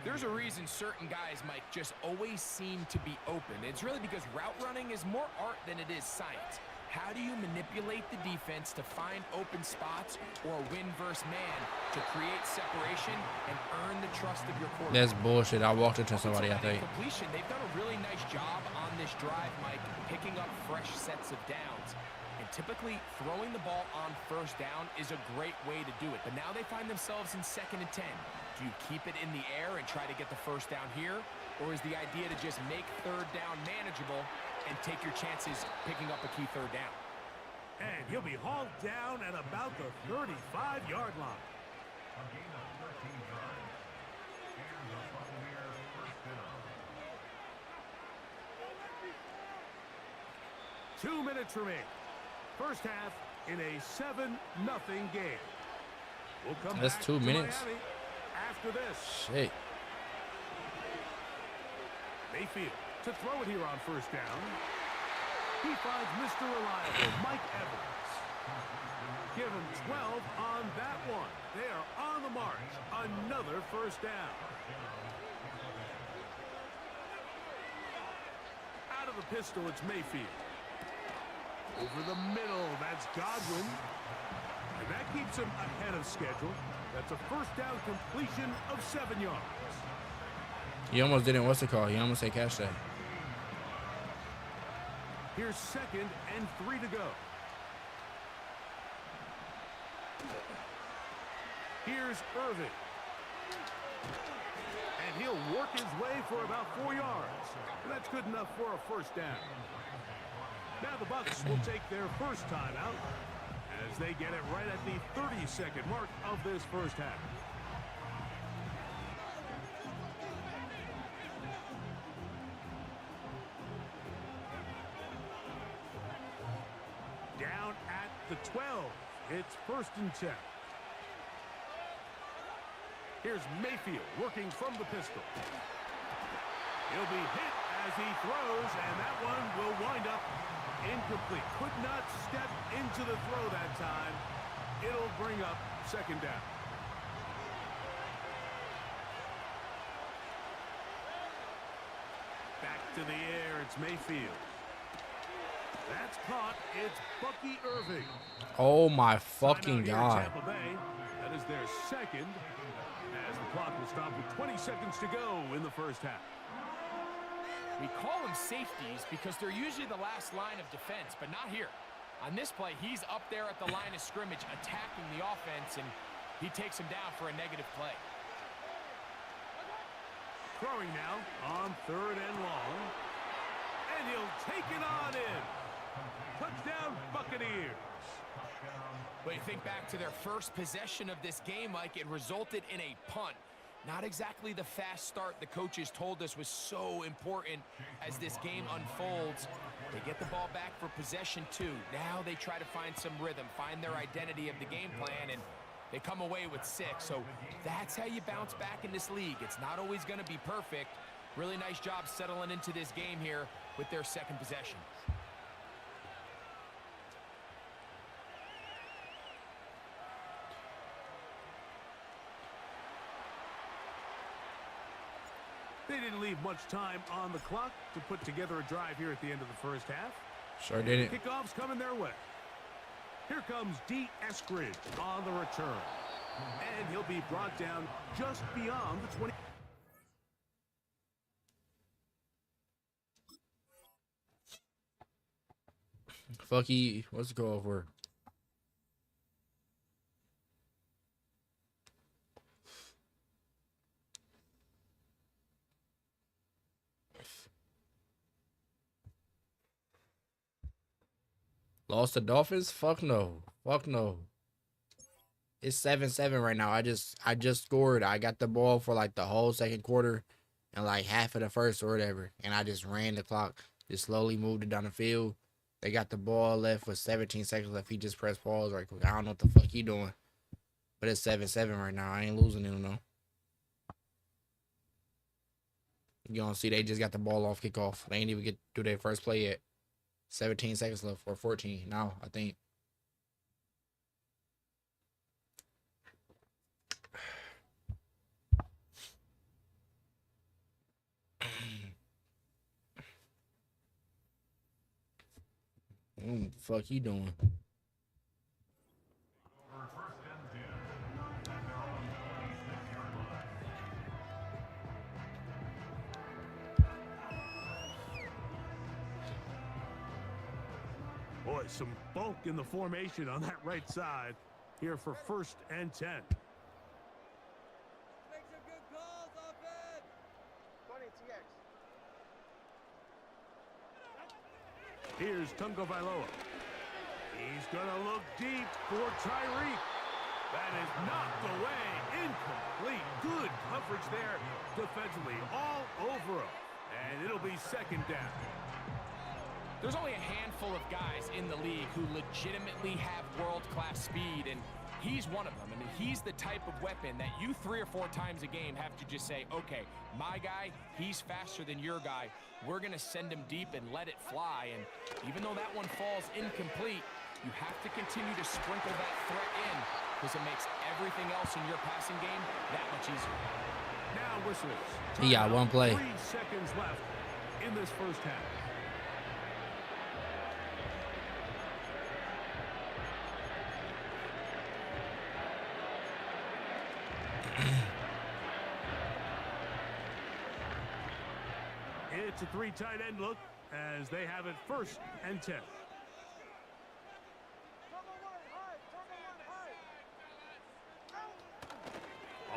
There's a reason certain guys, Mike, just always seem to be open. It's really because route running is more art than it is science. How do you manipulate the defense to find open spots or win versus man to create separation and earn the trust of your quarterback? That's bullshit. I walked into somebody, I think. Completion. They've done a really nice job on this drive, Mike, picking up fresh sets of downs. And typically, throwing the ball on 1st down is a great way to do it. But now they find themselves in 2nd and 10. Do you keep it in the air and try to get the 1st down here? Or is the idea to just make 3rd down manageable and take your chances picking up a key 3rd down? And he'll be hauled down at about the 35-yard line. 2 minutes remain. First half in a 7-0 game. We'll come That's back 2 to minutes. Miami after this. Shit. Mayfield to throw it here on 1st down. He finds Mr. Reliable, Mike Evans. Give him 12 on that one. They are on the march. Another 1st down. Out of the pistol, it's Mayfield. Over the middle, that's Godwin. And that keeps him ahead of schedule. That's a 1st down completion of 7 yards. He almost didn't, what's it called? He almost said catch that. Here's 2nd and 3 to go. Here's Irvin. And he'll work his way for about 4 yards. And that's good enough for a 1st down. Now the Bucs will take their first timeout as they get it right at the 30-second mark of this first half. Down at the 12. It's 1st and 10. Here's Mayfield working from the pistol. He'll be hit as he throws, and that one will wind up incomplete. Could not step into the throw that time. It'll bring up 2nd down. to the air. It's Mayfield. That's caught. It's Bucky Irving. Oh my Timeout fucking here in God. Tampa Bay. That is their second, as the clock will stop with 20 seconds to go in the first half. We call them safeties because they're usually the last line of defense, but not here. On this play, he's up there at the line of scrimmage attacking the offense, and he takes him down for a negative play. Throwing now on 3rd and long. And he'll take it on in. Touchdown, Buccaneers. But you think back to their first possession of this game, Mike, it resulted in a punt. Not exactly the fast start the coaches told us was so important as this game unfolds. They get the ball back for possession 2. Now they try to find some rhythm, find their identity of the game plan, and they come away with 6. So that's how you bounce back in this league. It's not always going to be perfect. Really nice job settling into this game here with their second possession. They didn't leave much time on the clock to put together a drive here at the end of the first half. Sure didn't. Kickoff's coming their way. Here comes D. Eskridge on the return. And he'll be brought down just beyond the 20. Fucky, what's the goal for? Lost the Dolphins? Fuck no. Fuck no. It's 7-7 right now. I just scored. I got the ball for like the whole second quarter and like half of the first or whatever. And I just ran the clock. Just slowly moved it down the field. They got the ball left with 17 seconds left. He just pressed pause. Like, I don't know what the fuck he doing. But it's 7-7 right now. I ain't losing him, though. You gonna see they just got the ball off kickoff. They ain't even get to their first play yet. 17 seconds left, or 14 now, I think. What the fuck he doing? Boy, some bulk in the formation on that right side here for 1st and 10. Make some good calls, offense. 20 TX. Here's Tungo Vailoa. He's gonna look deep for Tyreek. That is knocked away, incomplete. Good coverage there defensively, all over him. And it'll be 2nd down. There's only a handful of guys in the league who legitimately have world-class speed, and he's one of them. I mean, he's the type of weapon that you 3 or 4 times a game have to just say, okay, my guy, he's faster than your guy. We're going to send him deep and let it fly. And even though that one falls incomplete, you have to continue to sprinkle that threat in because it makes everything else in your passing game that much easier. Now whistles. He got one play. 3 seconds left in this first half. It's a 3 tight end look as they have it 1st and 10.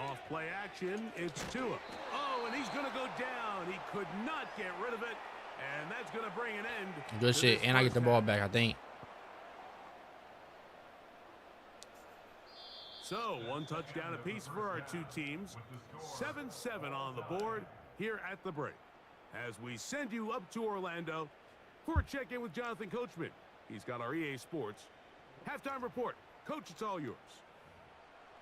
Off play action, it's Tua. Oh, and he's going to go down. He could not get rid of it, and that's going to bring an end. Good shit, and I get the ball back, I think. So, 1 touchdown apiece for our 2 teams. 7-7 on the board here at the break. As we send you up to Orlando for a check-in with Jonathan Coachman. He's got our EA Sports halftime report. Coach, it's all yours.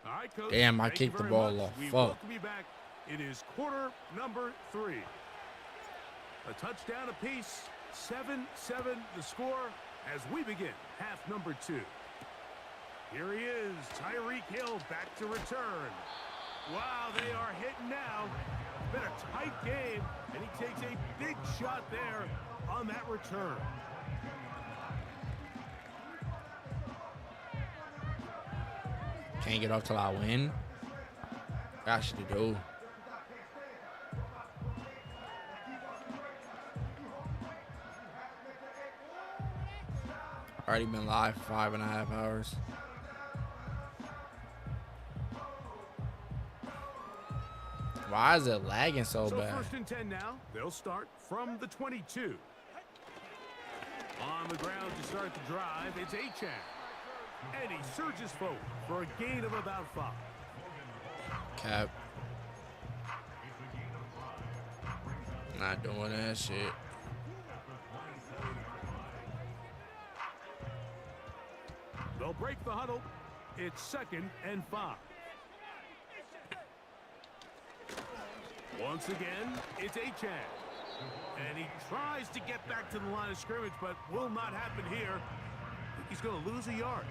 All right, Coach. Damn, I kicked the ball off. We Fuck. welcome you back. It is quarter number 3. A touchdown apiece. 7-7 the score as we begin half number 2. Here he is, Tyreek Hill back to return. Wow, they are hitting now. Been a tight game, and he takes a big shot there on that return. Can't get off till I win. Gosh, to do. Already been live for 5.5 hours. Why is it lagging so bad? First and 10 now. They'll start from the 22. On the ground to start the drive, it's Achan. And he surges forward for a gain of about 5. Cap. Not doing that shit. They'll break the huddle. It's 2nd and 5. Once again, it's Achan. And he tries to get back to the line of scrimmage, but will not happen here. I think he's going to lose a yard.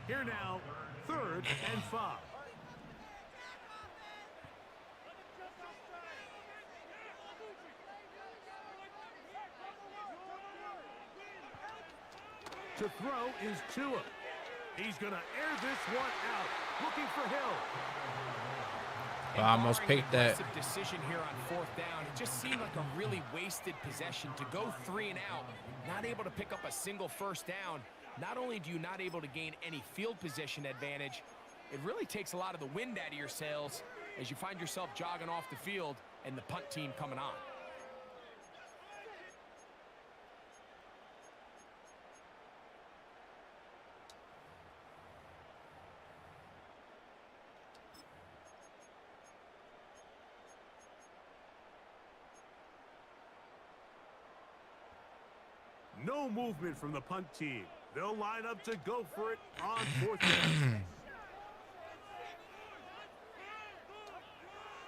Here now, 3rd and 5. To throw is Tua. He's going to air this one out, looking for Hill. I almost picked that. Decision here on 4th down. It just seemed like a really wasted possession to go 3 and out, not able to pick up a single 1st down. Not only do you not able to gain any field position advantage, it really takes a lot of the wind out of your sails as you find yourself jogging off the field and the punt team coming on. No movement from the punt team. They'll line up to go for it on 4th down.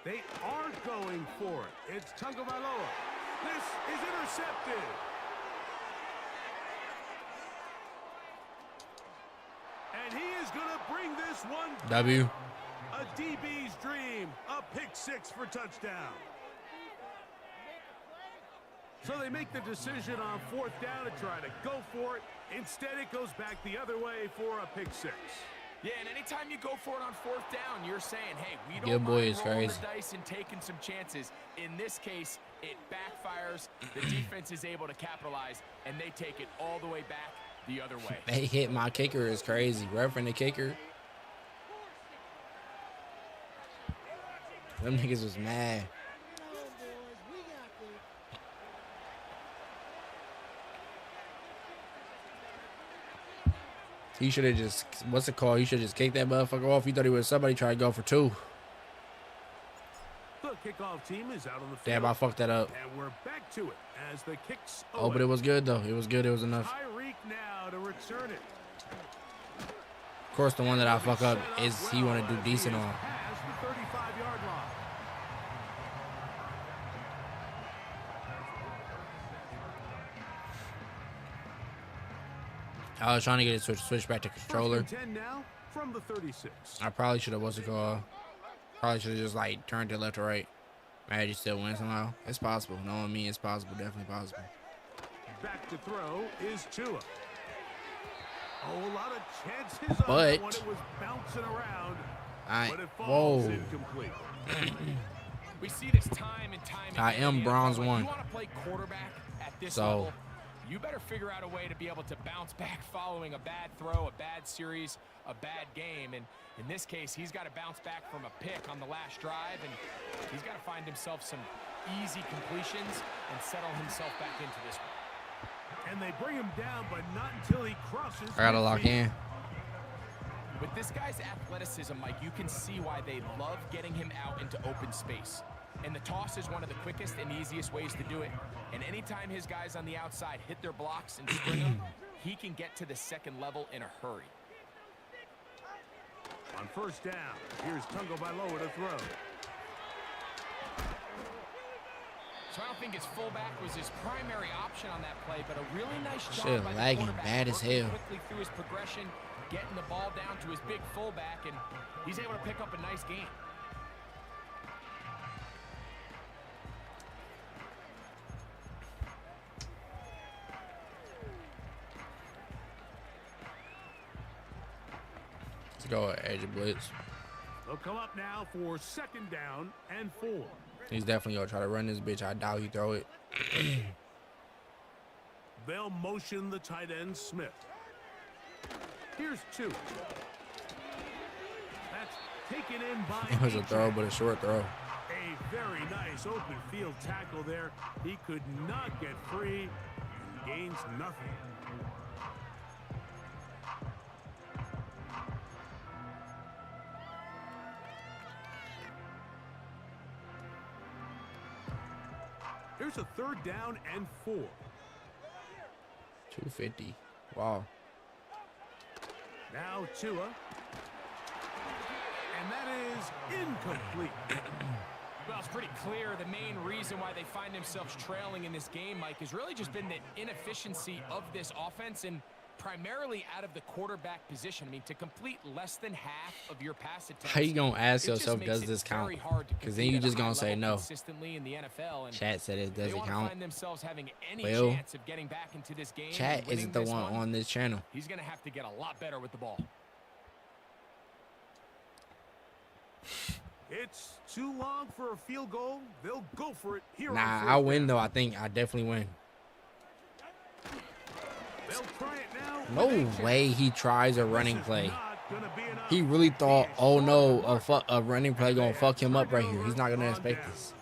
They are going for it. It's Tagovailoa. This is intercepted. And he is going to bring this one back. W. A DB's dream. A pick 6 for touchdown. So they make the decision on 4th down to try to go for it. Instead, it goes back the other way for a pick 6. Yeah, and anytime you go for it on 4th down, you're saying, hey, we don't Your boy mind is rolling crazy. the dice and taking some chances. In this case, it backfires. The defense is able to capitalize, and they take it all the way back the other way. They hit my kicker is crazy. Referring the kicker. Them niggas was mad. He should have just, what's it called? He should have just kicked that motherfucker off. He thought he was somebody trying to go for 2. The kickoff team is out on the field. Damn, I fucked that up. And we're back to it as the kicks Oh, but it was good, though. It was good. It was enough. Tyreek now to return it. Of course, the one that I fuck up is he want to do decent on. Past the 35-yard line. I was trying to get it switch back to controller. 10 now from the 36. I probably should have, what's it called? Probably should have just like turned it left or right. Magic still win somehow. It's possible. Knowing me, it's possible. Definitely possible. Back to throw is Tua. Oh, a lot of chances on But that one. It was bouncing around. But it falls incomplete. We see this time and time again. I am bronze 1. You want to play quarterback at this So level, you better figure out a way to be able to bounce back following a bad throw, a bad series, a bad game. And in this case, he's got to bounce back from a pick on the last drive, and he's got to find himself some easy completions and settle himself back into this one. And they bring him down, but not until he crosses. I gotta lock in. With this guy's athleticism, Mike, you can see why they love getting him out into open space. And the toss is one of the quickest and easiest ways to do it. And anytime his guys on the outside hit their blocks and spring them, he can get to the second level in a hurry. On 1st down, here's Tagovailoa to throw. So I don't think his fullback was his primary option on that play, but a really nice job Shit by the lagging quarterback, bad as working hell. quickly through his progression, getting the ball down to his big fullback, and he's able to pick up a nice gain. Go edge blitz. They'll come up now for 2nd down and 4. He's definitely gonna try to run this bitch. I doubt he throw it. They'll motion the tight end Smith. Here's 2. That's taken in by It was a throw, but a short throw. A very nice open field tackle there. He could not get free and gains nothing. Here's a 3rd down and 4. 250. Wow. Now Tua. And that is incomplete. Well, it's pretty clear the main reason why they find themselves trailing in this game, Mike, has really just been the inefficiency of this offense and primarily out of the quarterback position. I mean, to complete less than half of your pass attempts. How you gonna ask yourself, does this count? Because then you just gonna say no. Consistently in the NFL, and Chat said it doesn't count. find themselves having any Well, chance of getting back into this game. Chat isn't the one on this channel. He's gonna have to get a lot better with the ball. It's too long for a field goal. They'll go for it here. Nah, I'll win though. I think I definitely win. They'll try it now. No way he tries a running play. He really thought, oh no, a running play gonna fuck him up right here. He's not gonna expect this.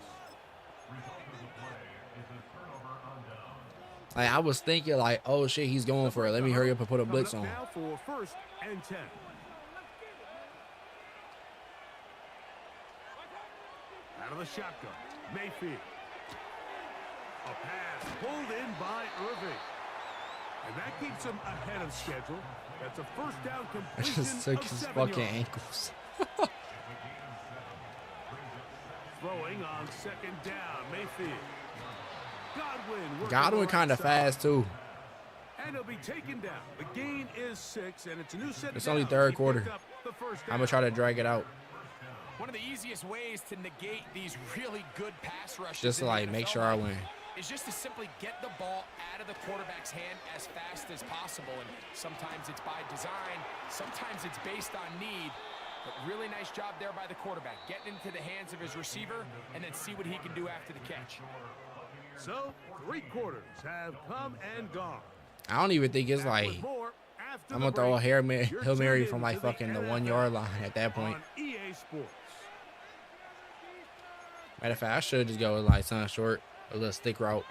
Like, I was thinking like, oh shit, he's going for it. Let me hurry up and put a blitz on. Now for 1st and 10. Out of the shotgun, Mayfield. A pass pulled in by Irving. And that keeps him ahead of schedule. That's a 1st down I completion just took of his 7 fucking yards. ankles. Throwing on 2nd down, Mayfield. Godwin kind of fast too. And he'll be taken down. The gain is 6, and it's a new set. It's only 3rd quarter. I'm gonna try to drag it out. One of the easiest ways to negate these really good pass rushes, Just to like make sure I win. is just to simply get the ball out of the quarterback's hand as fast as possible. And sometimes it's by design, sometimes it's based on need. But really nice job there by the quarterback, getting into the hands of his receiver and then see what he can do after the catch. So 3 quarters have come and gone. I don't even think it's like I'm gonna throw a Hail Mary from like fucking the 1 yard line at that point. EA Sports. Matter of fact, I should just go with like something short, a little stick route.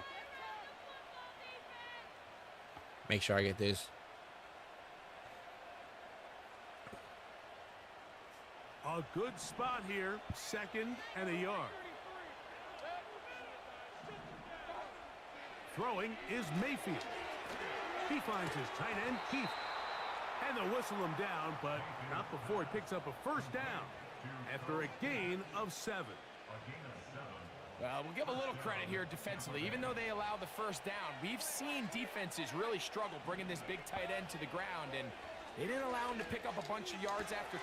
Make sure I get this. A good spot here, 2nd and a yard. Throwing is Mayfield. He finds his tight end, Keith. And they'll whistle him down, but not before he picks up a 1st down after a gain of 7. Well, we'll give a little credit here defensively. Even though they allow the 1st down, we've seen defenses really struggle bringing this big tight end to the ground, and they didn't allow him to pick up a bunch of yards after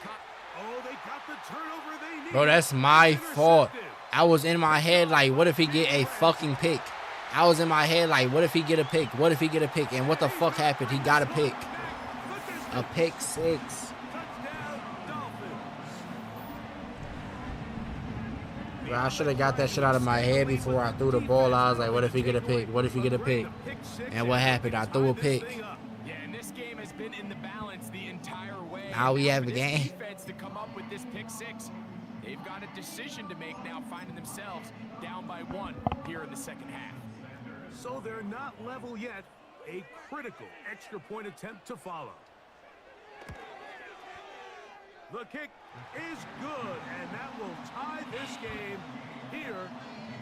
Oh, they got the turnover they need. Bro, that's my fault. I was in my head like, what if he get a fucking pick? I was in my head like, what if he get a pick? What if he get a pick? And what the fuck happened? He got a pick. A pick 6. Bro, I should have got that shit out of my head before I threw the ball. I was like, what if he get a pick? What if he get a pick? And what happened? I threw a pick. Yeah, and this game has been in the balance the entire way. Now we have a game. Defense to come up with this pick 6. They've got a decision to make now, finding themselves down by 1 here in the 2nd half. So they're not level yet. A critical extra point attempt to follow. The kick is good, and that will tie this game here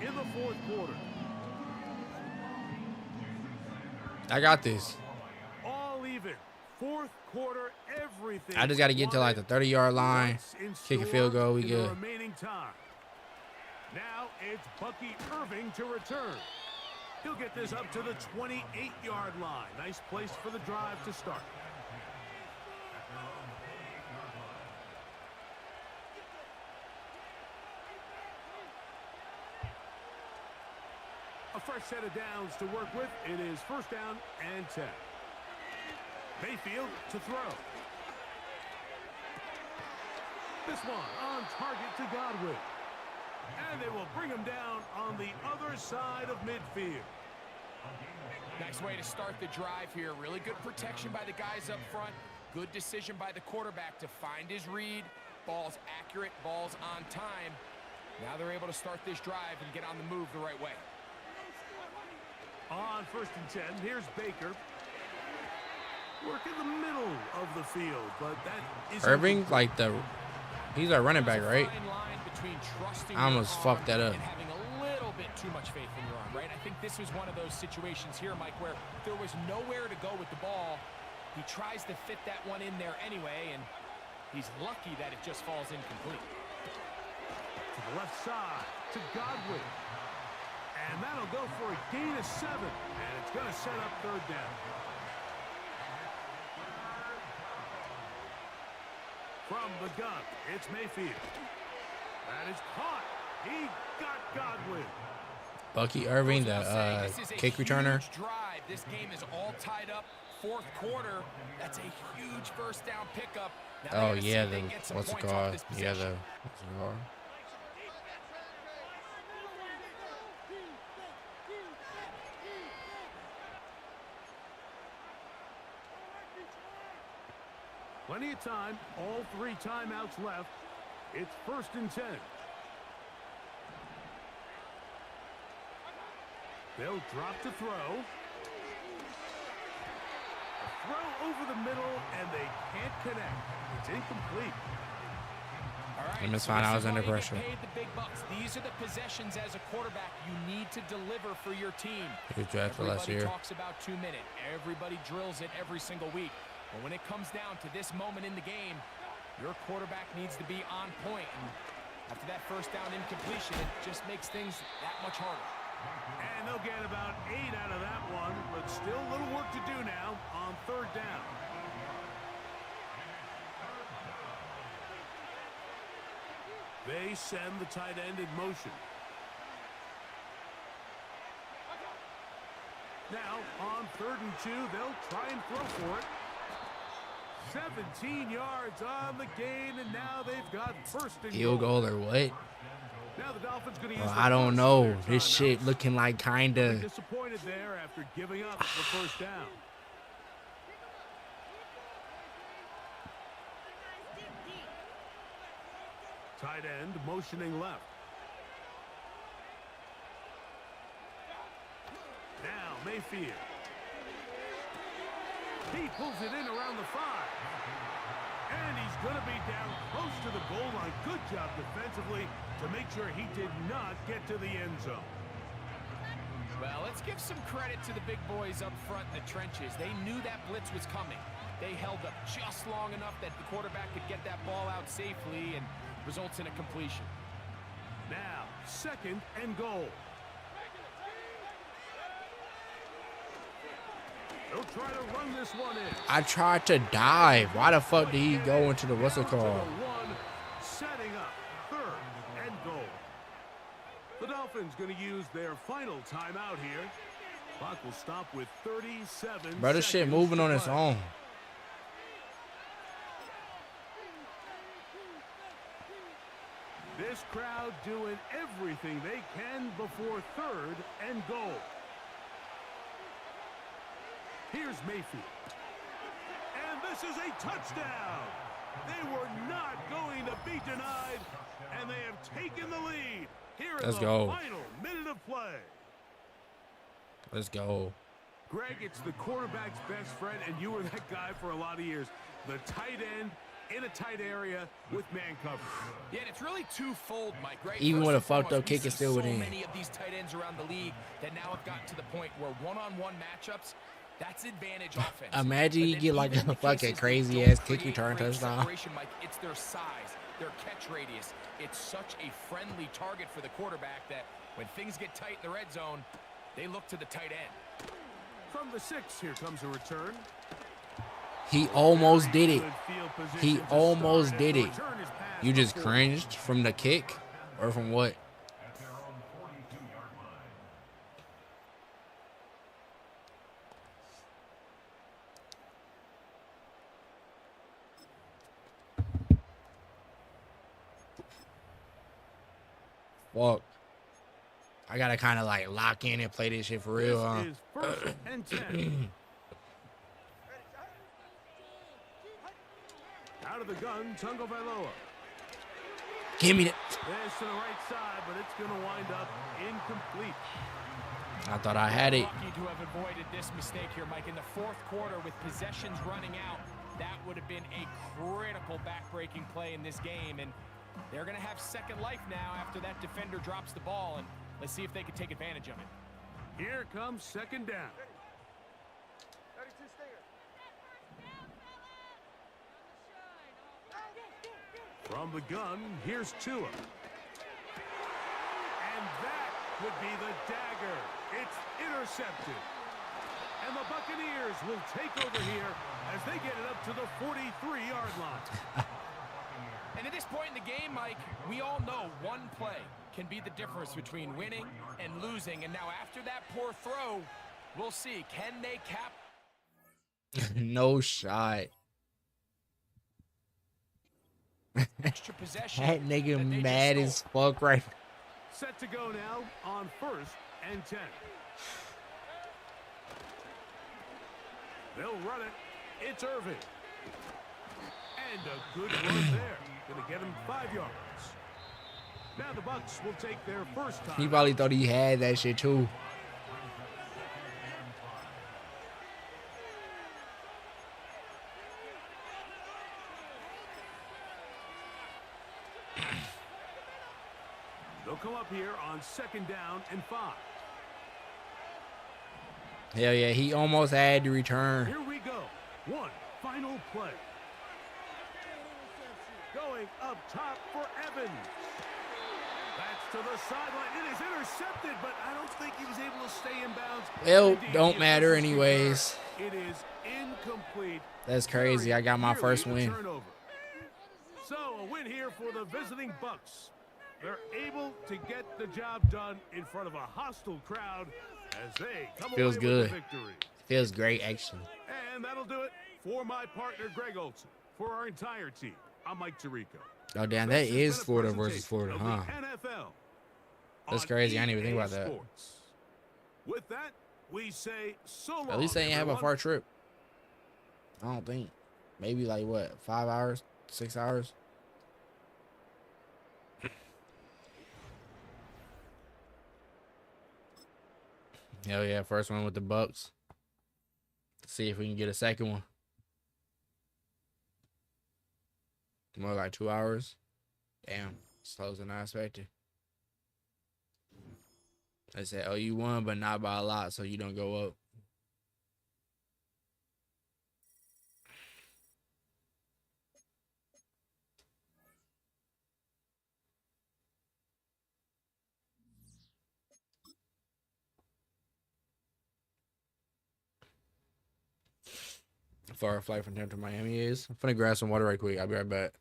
in the 4th quarter. I got this. All even. 4th quarter, everything. I just got to get to like the 30-yard line, kick a field goal, we good. Remaining time. Now it's Bucky Irving to return. He'll get this up to the 28-yard line. Nice place for the drive to start. A fresh set of downs to work with. It is 1st down and 10. Mayfield to throw. This one on target to Godwin. And they will bring him down on the other side of midfield. Nice way to start the drive here. Really good protection by the guys up front. Good decision by the quarterback to find his read. Ball's accurate, ball's on time. Now they're able to start this drive and get on the move the right way. On 1st and 10, here's Baker. Work in the middle of the field, but that is Irving, like he's our running back, right? I almost fucked that up. And having a little bit too much faith in your arm, right? I think this was one of those situations here, Mike, where there was nowhere to go with the ball. He tries to fit that one in there anyway, and he's lucky that it just falls incomplete. To the left side, to Godwin. And that'll go for a gain of 7, and it's going to set up 3rd down. From the gun, it's Mayfield. That is caught. He got Godwin. Bucky Irving, the kick returner. Drive. This game is all tied up. 4th quarter. That's a huge first down pickup. Oh yeah, what's it called? Yeah, what's it called? Plenty of time. All 3 timeouts left. It's 1st and 10. They'll drop to throw. A throw over the middle, and they can't connect. It's incomplete. All right, I missed fine. I was under pressure. Paid the big bucks. These are the possessions as a quarterback you need to deliver for your team. He was drafted last year. Everybody talks about 2 minute. Everybody drills it every single week. But when it comes down to this moment in the game, your quarterback needs to be on point. And after that first down incompletion, it just makes things that much harder. And they'll get about 8 out of that one, but still a little work to do now on 3rd down. They send the tight end in motion. Now, on 3rd and 2, they'll try and throw for it. 17 yards on the gain, and now they've got 1st and Field goal or what? Now the Dolphins going to use I don't know. This shit looking like kinda disappointed there after giving up the 1st down. Tight end motioning left. Now Mayfield. He pulls it in around the 5. And he's going to be down close to the goal line. Good job defensively to make sure he did not get to the end zone. Well, let's give some credit to the big boys up front in the trenches. They knew that blitz was coming. They held up just long enough that the quarterback could get that ball out safely and results in a completion. Now, 2nd and goal. They'll try to run this one in. I tried to dive. Why the fuck did he go into the what's it called? Setting up 3rd and goal. The Dolphins going to use their final timeout here. Clock will stop with 37 Bro, this shit moving on its own. This crowd doing everything they can before 3rd and goal. Here's Mayfield. And this is a touchdown. They were not going to be denied, and they have taken the lead here in the final minute of play. Let's go. Greg, it's the quarterback's best friend, and you were that guy for a lot of years. The tight end in a tight area with man coverage. Yeah, and it's really twofold, Mike, right? Even with a fucked up kick, it's still within. So many of these tight ends around the league that now have gotten to the point where one-on-one matchups, that's advantage offense. Imagine you get like a fucking crazy ass kick return touchdown. Mike, it's their size, their catch radius. It's such a friendly target for the quarterback that when things get tight in the red zone, they look to the tight end. From the 6, here comes a return. He almost did it. He almost did it. You just cringed from the kick or from what? fuck. I gotta kind of like lock in and play this shit for real, huh? This is first and 10. Out of the gun, Tungo Vailoa. Give me that. This to the right side, but it's going to wind up incomplete. I thought I had it. Lucky to have avoided this mistake here, Mike. In the fourth quarter, with possessions running out, that would have been a critical back-breaking play in this game, and they're going to have second life now after that defender drops the ball, and let's see if they can take advantage of it. Here comes second down. From the gun, here's Tua. And that would be the dagger. It's intercepted. And the Buccaneers will take over here as they get it up to the 43-yard line. And at this point in the game, Mike, we all know one play can be the difference between winning and losing. And now after that poor throw, we'll see. Can they cap? No shot. Extra possession. That nigga mad as fuck right now. Set to go now on first and 10. They'll run it. It's Irving. And a good run there. Gonna get him 5 yards. Now the Bucs will take their first time. He probably thought he had that shit too. They'll come up here on second down and 5. Hell yeah, he almost had to return. Here we go. One final play. Going up top for Evans. That's to the sideline. It is intercepted, but I don't think he was able to stay in bounds. Well, Indeed, don't matter anyways. it is incomplete. That's crazy. I got my first Nearly a win. turnover. So a win here for the visiting Bucs. They're able to get the job done in front of a hostile crowd as they come Feels away good. with the victory. Feels great, actually. And that'll do it for my partner, Greg Olson. For our entire team, I'm Mike Tirico. Oh, damn, that is Florida versus Florida, huh? NFL That's on crazy. I didn't even think EA about that. Sports. With that, we say so long. At least they didn't have a everyone. far trip. I don't think. Maybe like what, 5 hours, 6 hours? Hell yeah, first one with the Bucks. See if we can get a second one. More like 2 hours. Damn, it's closer than I expected. They said, oh, you won, but not by a lot, so you don't go up. Far flight from Tampa to Miami is. I'm finna grab some water right quick. I'll be right back.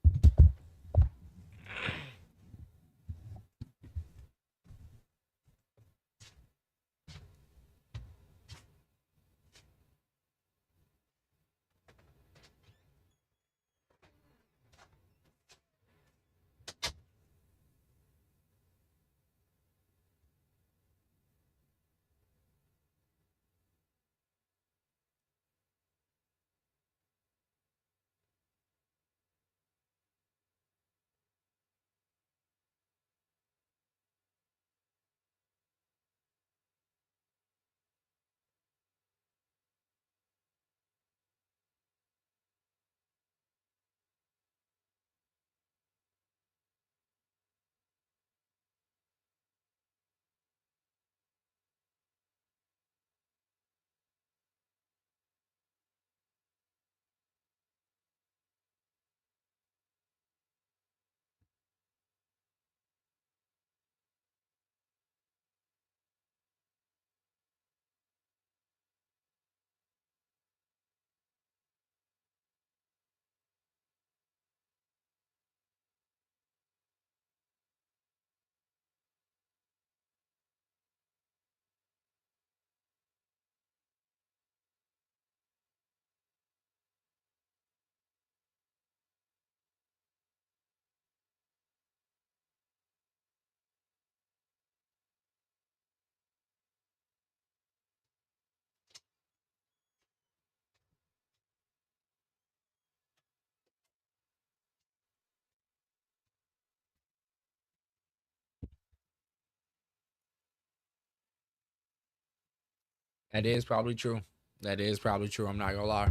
That is probably true. That is probably true. I'm not gonna lie.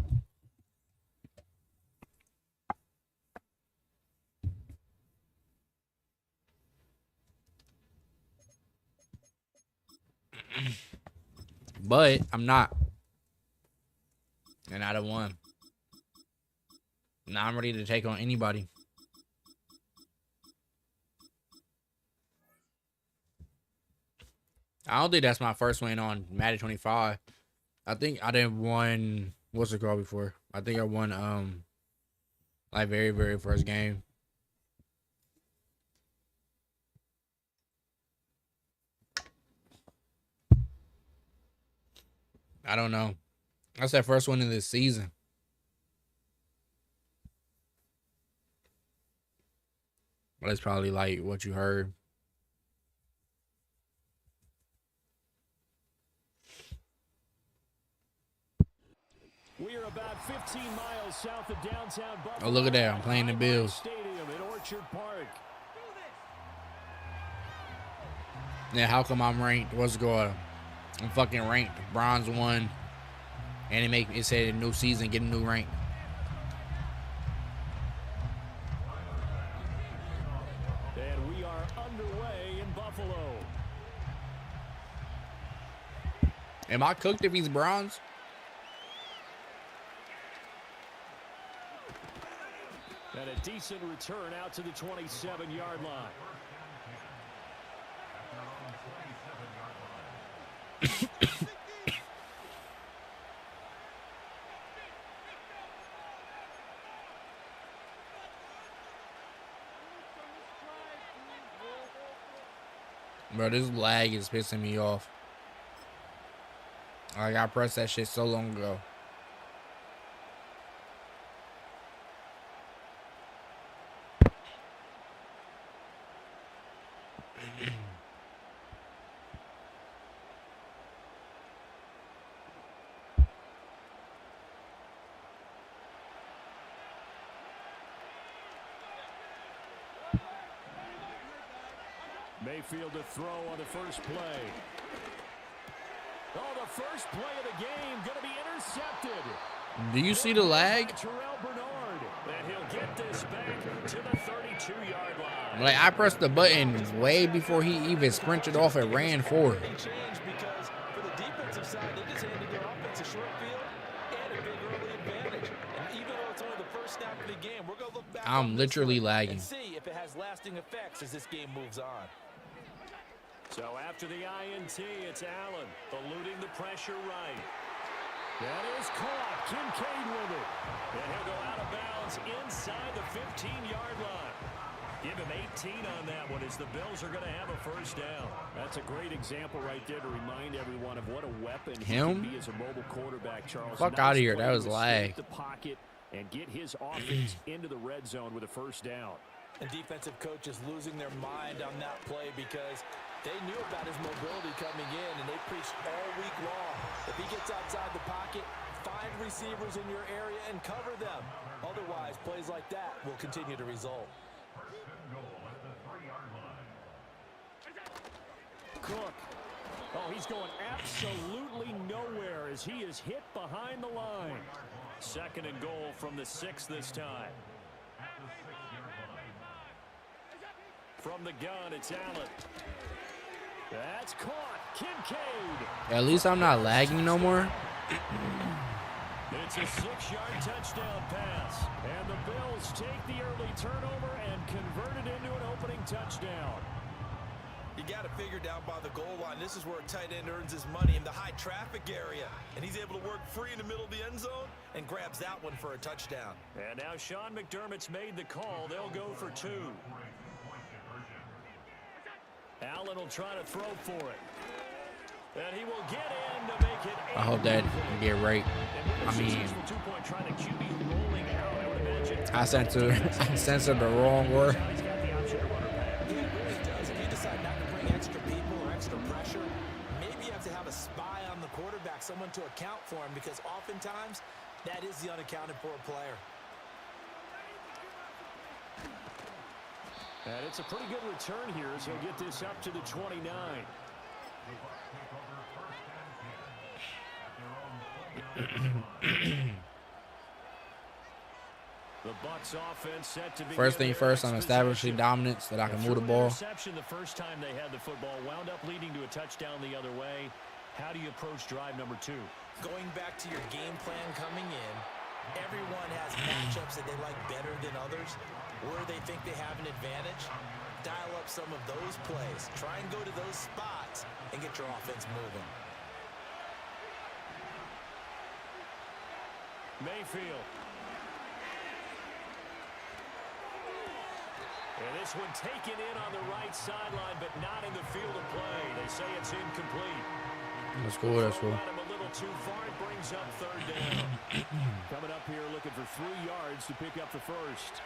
But I'm not. And I done won. Now I'm ready to take on anybody. I don't think that's my first win on Madden 25. I think I didn't won, what's it called before? I think I won like very first game. I don't know. That's that first one in this season. But it's probably like what you heard. We are about 15 miles south of downtown Buffalo. Oh, look at that. I'm playing the Bills. Stadium in Orchard Park. Yeah, how come I'm ranked? What's going on? I'm fucking ranked. Bronze 1. And it said new season, get a new rank. And we are underway in Buffalo. Am I cooked if he's bronze? And a decent return out to the 27-yard line. Bro, this lag is pissing me off. Like, I pressed that shit so long ago. Mayfield to throw on the first play. Oh, the first play of the game going to be intercepted. Do you see the lag? Terrell Bernard, and he'll get this back to the 32-yard line. Like, I pressed the button way before he even sprinted off and ran forward. Because for the defensive side, they just handed their offense a short field and a big early advantage. And even though it's only the first snap of the game, we're going to look back I'm literally lagging. and see if it has lasting effects as this game moves on. So after the INT, it's Allen eluding the pressure right. That is caught. Kincaid with it. And he'll go out of bounds inside the 15-yard line. Give him 18 on that one as the Bills are going to have a first down. That's a great example right there to remind everyone of what a weapon he can be as a mobile quarterback, Charles. Fuck out of here. That was lag. The pocket and get his offense into the red zone with a first down. And defensive coaches losing their mind on that play because they knew about his mobility coming in, and they preached all week long. If he gets outside the pocket, find receivers in your area and cover them. Otherwise, plays like that will continue to result. Cook. Oh, he's going absolutely nowhere as he is hit behind the line. Second and goal from the 6 this time. From the gun, it's Allen. That's caught. Kincaid. At least I'm not lagging no more. It's a 6-yard touchdown pass. And the Bills take the early turnover and convert it into an opening touchdown. You got to figure down by the goal line. This is where a tight end earns his money in the high traffic area. And he's able to work free in the middle of the end zone and grabs that one for a touchdown. And now Sean McDermott's made the call. They'll go for 2. Allen will try to throw for it. And he will get in to make it 8. I hope that can get right. I mean, I censored the wrong word. It really does. If you decide not to bring extra people or extra pressure, maybe you have to have a spy on the quarterback, someone to account for him, because oftentimes that is the unaccounted for player. And it's a pretty good return here as he'll get this up to the 29. The Bucs offense set to First thing first, I'm establishing dominance that I can move the ball. Interception the first time they had the football, wound up leading to a touchdown the other way. How do you approach drive number 2? Going back to your game plan coming in, everyone has matchups that they like better than others. Where they think they have an advantage, dial up some of those plays. Try and go to those spots and get your offense moving. Mayfield. And this one taken in on the right sideline, but not in the field of play. They say it's incomplete. That's cool, that's cool. Got him a little too far. It brings up third down. Coming up here looking for 3 yards to pick up the first.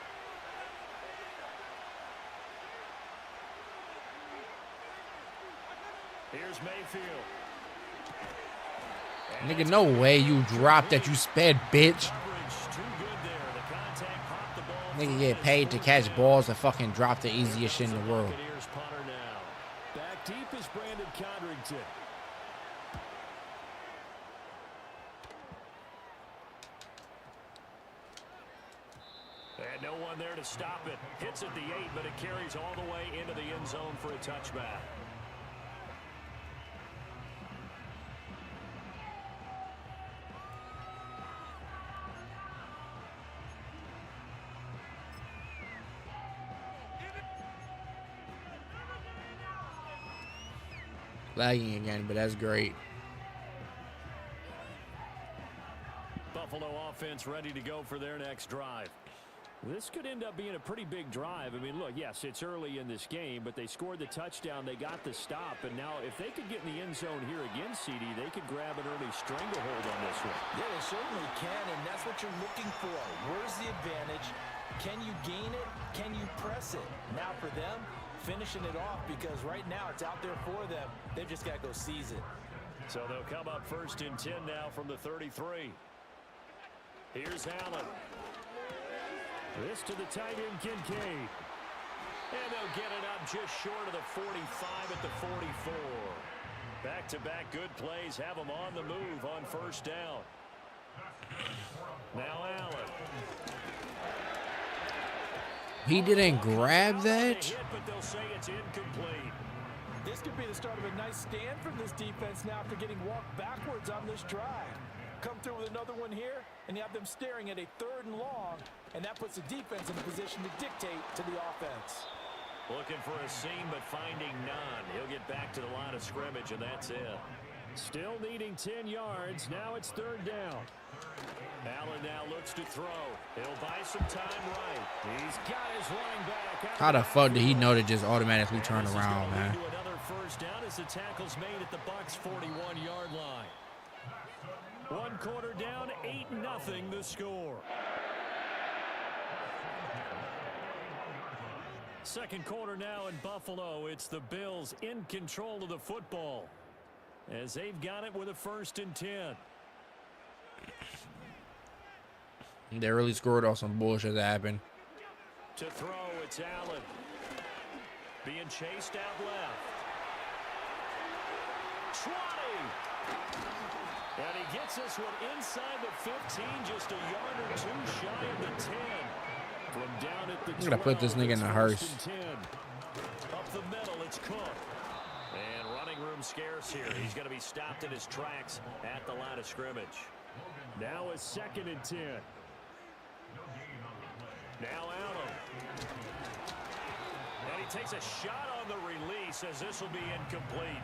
Here's Mayfield. Nigga, no way you dropped that, you sped, bitch. Nigga get paid to catch balls and fucking drop the easiest shit in the world. Back deep is Brandon Codrington. And no one there to stop it. Hits at the 8, but it carries all the way into the end zone for a touchback. Lagging again, but that's great. Buffalo offense ready to go for their next drive. This could end up being a pretty big drive. I mean, look, yes, it's early in this game, but they scored the touchdown. They got the stop. And now if they could get in the end zone here again, CD, they could grab an early stranglehold on this one. Yeah, they certainly can, and that's what you're looking for. Where's the advantage? Can you gain it? Can you press it? Now for them, finishing it off, because right now it's out there for them. They've just got to go seize it. So they'll come up 1st and 10 now from the 33. Here's Allen. This to the tight end, Kincaid. And they'll get it up just short of the 45 at the 44. Back-to-back good plays have them on the move on 1st down. Now Allen. He didn't grab that? Hit, but they'll say it's incomplete. This could be the start of a nice stand from this defense now after getting walked backwards on this drive. Come through with another one here, and you have them staring at a 3rd and long, and that puts the defense in a position to dictate to the offense. Looking for a seam, but finding none. He'll get back to the line of scrimmage, and that's it. Still needing 10 yards. Now it's 3rd down. Allen now looks to throw. He'll buy some time right. He's got his running back. How the fuck did he know to just automatically turn around, man? Another 1st down as the tackle's made at the Bucs' 41-yard line. 1 quarter down, 8-0 the score. 2nd quarter now in Buffalo. It's the Bills in control of the football as they've got it with a 1st and 10. They really scored off some bullshit that happened. To throw, it's Allen. Being chased out left. 20! And he gets this one inside the 15, just a yard or 2 shy of the 10. From down at the 12, I'm gonna put this nigga in the hearse. Up the middle, it's Cook. And running room scarce here. He's going to be stopped in his tracks at the line of scrimmage. Now a 2nd and 10. Now Allen. And he takes a shot on the release as this will be incomplete.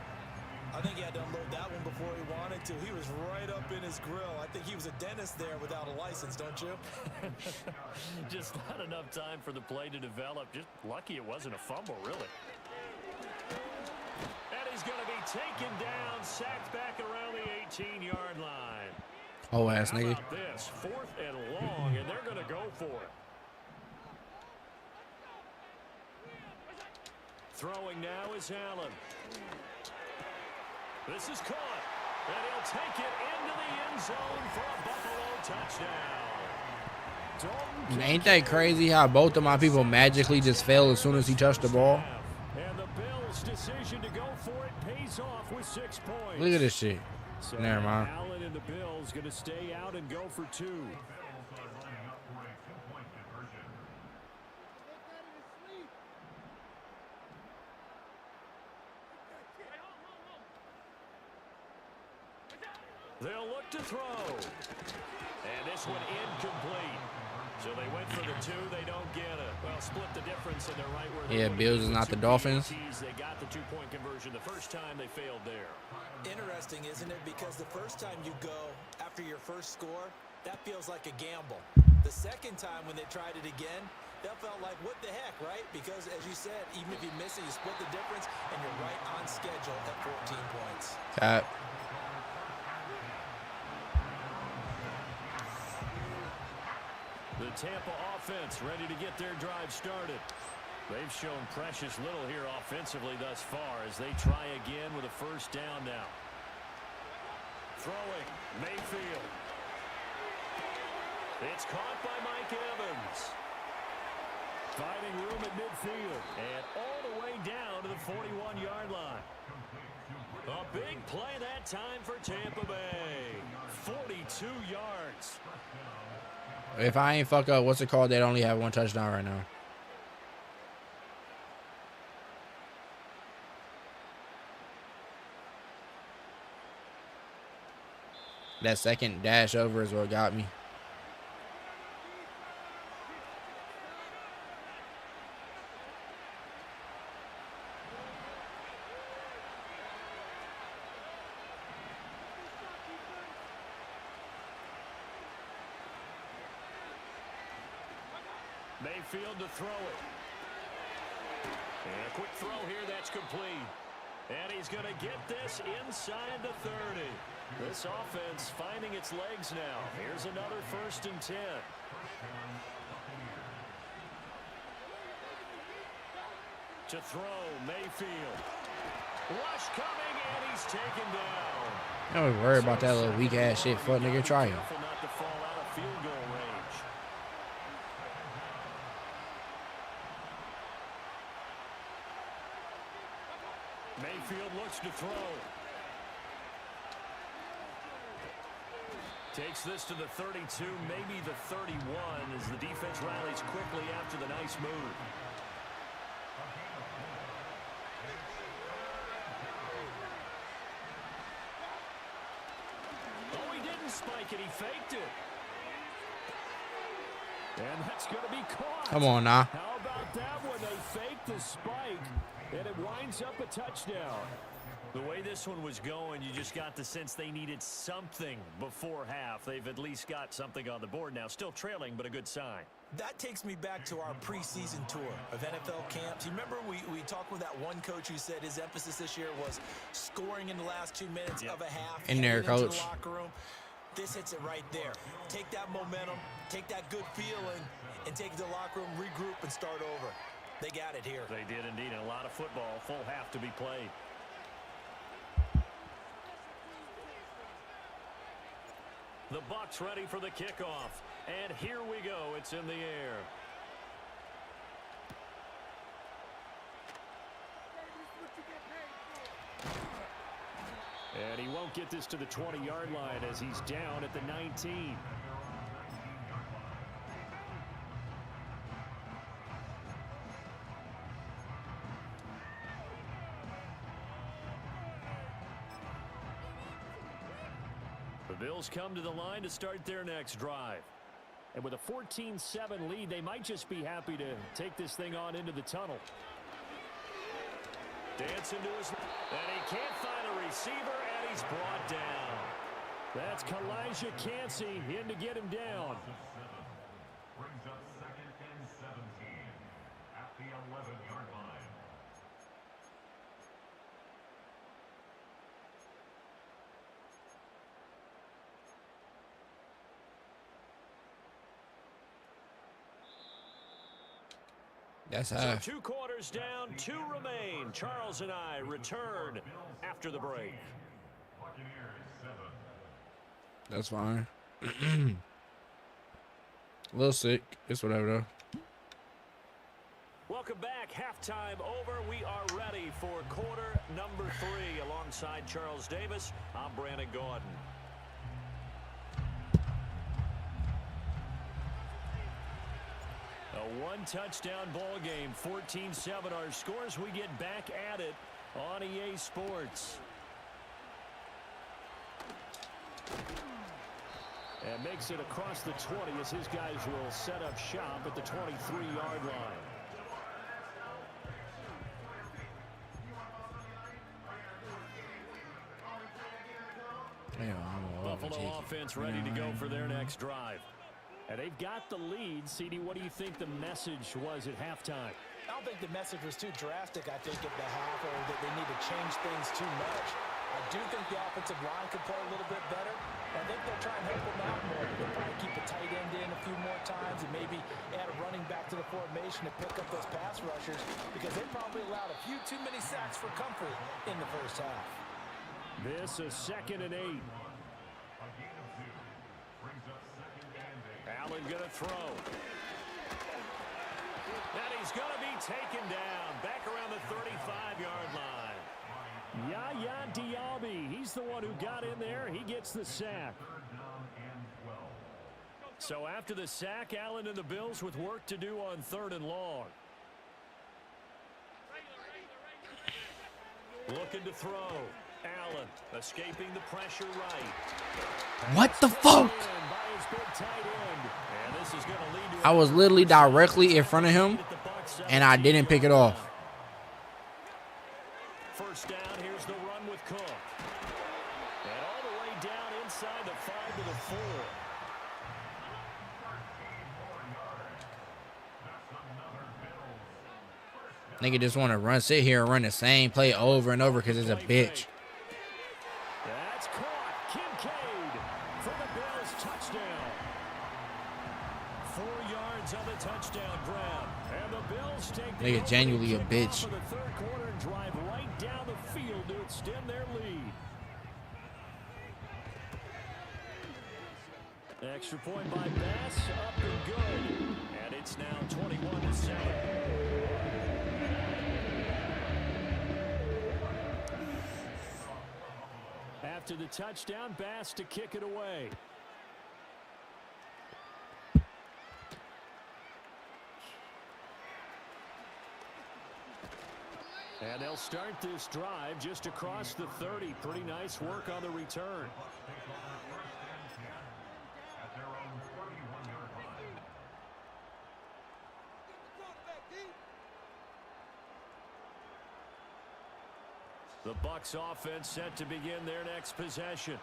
I think he had to unload that one before he wanted to. He was right up in his grill. I think he was a dentist there without a license, don't you? Just not enough time for the play to develop. Just lucky it wasn't a fumble, really. And he's going to be taken down, sacked back around the 18-yard line. Oh, ass nigga. How about this? 4th and long, and they're going to go for it. Throwing now is Allen. This is caught, and he'll take it into the end zone for a Buffalo touchdown. And ain't that crazy how both of my people magically just fell as soon as he touched the ball? And the Bills' decision to go for it pays off with 6 points. Look at this shit. So Never mind. Allen and the Bills going to stay out and go for two. They'll look to throw. And this one incomplete. So they went for the two. They don't get it. Well, split the difference, and they're right where they Bills is not the Dolphins. They got the two-point conversion the first time. They failed there. Interesting, isn't it? Because the first time you go after your first score, that feels like a gamble. The second time when they tried it again, that felt like, what the heck, right? Because, as you said, even if you miss it, you split the difference, and you're right on schedule at 14 points. Cap. The Tampa offense ready to get their drive started. They've shown precious little here offensively thus far as they try again with a first down now. Throwing, Mayfield. It's caught by Mike Evans. Finding room at midfield and all the way down to the 41-yard line. A big play that time for Tampa Bay. 42 yards. If I ain't fuck up, what's it called? They'd only have one touchdown right now. That second dash over is what got me. Mayfield to throw it. And a quick throw here that's complete. And he's going to get this inside the 30. This offense finding its legs now. Here's another 1st and 10. To throw, Mayfield. Rush coming, and he's taken down. Don't worry about that little weak ass shit. Fuck nigga, try him. Careful not to fall out of field goal range. Mayfield looks to throw. Takes this to the 32, maybe the 31, as the defense rallies quickly after the nice move. Oh, he didn't spike it. He faked it. And that's going to be caught. Come on now. How about that when they fake the spike, and it winds up a touchdown? The way this one was going, you just got the sense they needed something before half. They've at least got something on the board now. Still trailing, but a good sign. That takes me back to our preseason tour of NFL camps. You remember we talked with that one coach who said his emphasis this year was scoring in the last 2 minutes of a half. In there, into coach. the locker room. This hits it right there. Take that momentum, take that good feeling, and take it to the locker room, regroup, and start over. They got it here. They did indeed. And a lot of football, full half to be played. The Bucs ready for the kickoff. And here we go. It's in the air. And he won't get this to the 20-yard line as he's down at the 19. The Bills come to the line to start their next drive. And with a 14-7 lead, they might just be happy to take this thing on into the tunnel. Dancing to his... And he can't find a receiver, and he's brought down. That's Kalijah Cansey in to get him down. Brings up 2nd and 17 at the 11-yard line. That's So half. 2 quarters down, 2 remain. Charles and I return after the break. That's fine. A little sick. It's whatever though. Welcome Welcome back. Halftime over. We are ready for quarter number 3. Alongside Charles Davis, I'm Brandon Gordon. A one-touchdown ball game, 14-7 our scores. We get back at it on EA Sports. And makes it across the 20 as his guys will set up shop at the 23-yard line. Buffalo offense ready to go for their next drive. And they've got the lead. CD, what do you think the message was at halftime? I don't think the message was too drastic, I think, at the half, or that they need to change things too much. I do think the offensive line could play a little bit better. I think they'll try and help them out more. They'll probably keep a tight end in a few more times and maybe add a running back to the formation to pick up those pass rushers, because they probably allowed a few too many sacks for comfort in the first half. This is 2nd and 8. Allen gonna throw. And he's gonna be taken down back around the 35-yard line. Yaya Diaby, he's the one who got in there. He gets the sack. So after the sack, Allen and the Bills with work to do on 3rd and long. Looking to throw. Allen escaping the pressure right. What the fuck? I was literally directly in front of him, and I didn't pick it off. First down, here's the run with Cook. And all the way down inside the 5 to the 4. Nigga just want to sit here and run the same play over and over because it's a bitch. That's caught. Kincaid for the Bills touchdown. 4 yards on the touchdown grab. And the Bills take the Nigga genuinely a bitch. for the 3rd quarter and drive right down the field to extend their lead. Extra point by Bass, up and good. And it's now 21-7. After the touchdown, Bass to kick it away. And they'll start this drive just across the 30. Pretty nice work on the return. The Bucs offense set to begin their next possession.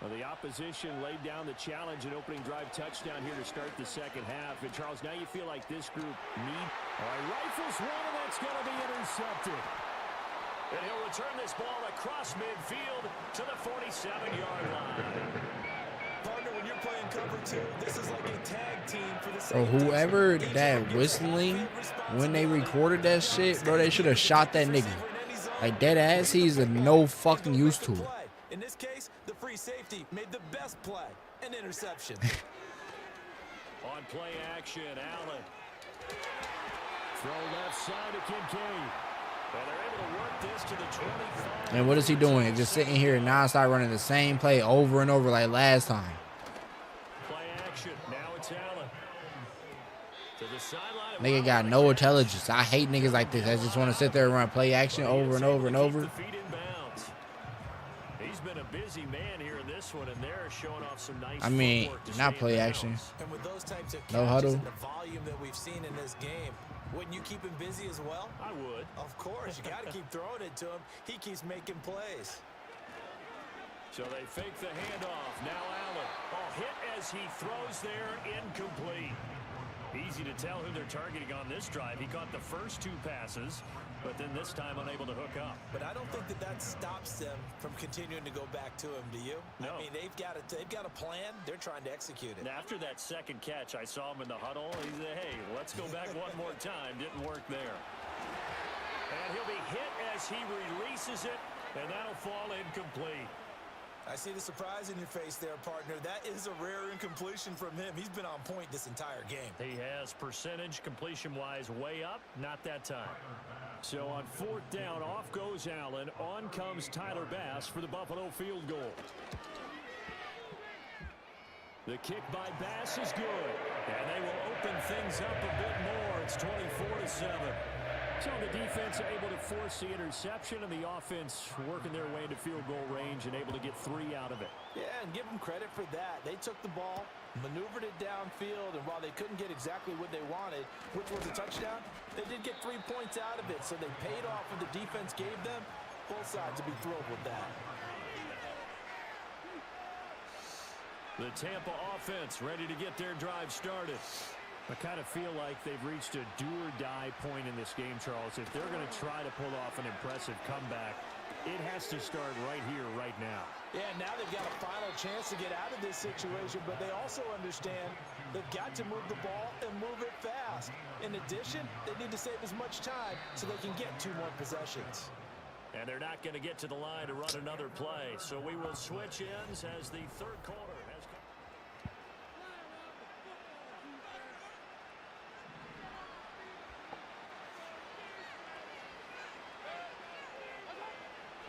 Well, the opposition laid down the challenge and opening drive touchdown here to start the 2nd half. And Charles, now you feel like this group rifles one, and that's going to be intercepted. And he'll return this ball across midfield to the 47-yard line. Partner, when you're playing cover 2, this is like a tag team for the Bro, whoever that whistling, when they recorded that shit, bro, they should have shot that nigga. Like, dead ass, he's a no fucking use to it. In this case, the free safety made the best play, an interception. On play action, Allen. Throw left side to Kincaid. And they're able to work this to the 25. And what is he doing? Just sitting here and non-stop running the same play over and over like last time. Play action. Now it's Allen. To the sideline. Nigga got no intelligence. I hate niggas like this. I just want to sit there and run play action over and over and over. He's been a busy man here in this one, and they're showing off some nice I mean, not play action. And with those types of No huddle. and the volume that we've seen in this game, wouldn't you keep him busy as well? I would. Of course. You got to keep throwing it to him. He keeps making plays. So they fake the handoff. Now Allen. Hit as he throws there, incomplete. Easy to tell who they're targeting on this drive. He caught the first 2 passes, but then this time unable to hook up. But I don't think that stops them from continuing to go back to him, do you? No. I mean, they've got a plan. They're trying to execute it. And after that second catch, I saw him in the huddle. He said, hey, let's go back one more time. Didn't work there. And he'll be hit as he releases it, and that'll fall incomplete. I see the surprise in your face there, partner. That is a rare incompletion from him. He's been on point this entire game. He has percentage completion-wise way up, not that time. So on 4th down, off goes Allen. On comes Tyler Bass for the Buffalo field goal. The kick by Bass is good, and they will open things up a bit more. It's 24-7. So the defense able to force the interception, and the offense working their way into field goal range and able to get 3 out of it. Yeah, and give them credit for that. They took the ball, maneuvered it downfield, and while they couldn't get exactly what they wanted, which was a touchdown, they did get 3 points out of it, so they paid off what the defense gave them. Both sides would be thrilled with that. The Tampa offense ready to get their drive started. I kind of feel like they've reached a do-or-die point in this game, Charles. If they're going to try to pull off an impressive comeback, it has to start right here, right now. Yeah, now they've got a final chance to get out of this situation, but they also understand they've got to move the ball and move it fast. In addition, they need to save as much time so they can get 2 more possessions. And they're not going to get to the line to run another play, so we will switch ends as the 3rd quarter has come.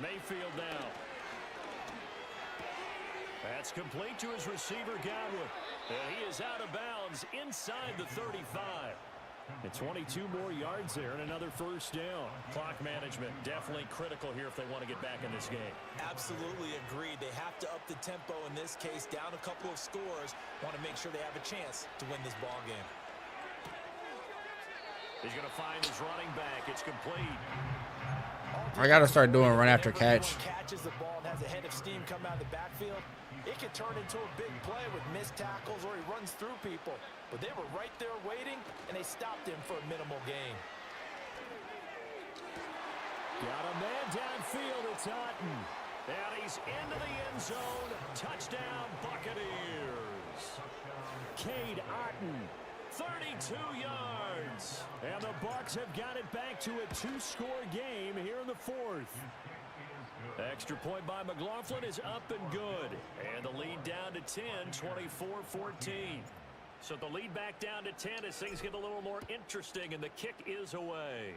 Mayfield now. That's complete to his receiver, Godwin. And he is out of bounds inside the 35. And 22 more yards there and another 1st down. Clock management definitely critical here if they want to get back in this game. Absolutely agreed. They have to up the tempo in this case, down a couple of scores. Want to make sure they have a chance to win this ball game. He's going to find his running back. It's complete. I gotta start doing run after catch. Catches the ball and has a head of steam come out of the backfield. It can turn into a big play with missed tackles or he runs through people. But they were right there waiting, and they stopped him for a minimal gain. Got a man downfield. It's Otten. And he's into the end zone. Touchdown, Buccaneers. Cade Otten. 32 yards. And the Bucs have got it back to a 2-score game here in the 4th. Extra point by McLaughlin is up and good. And the lead down to 10, 24-14. So the lead back down to 10 as things get a little more interesting, and the kick is away.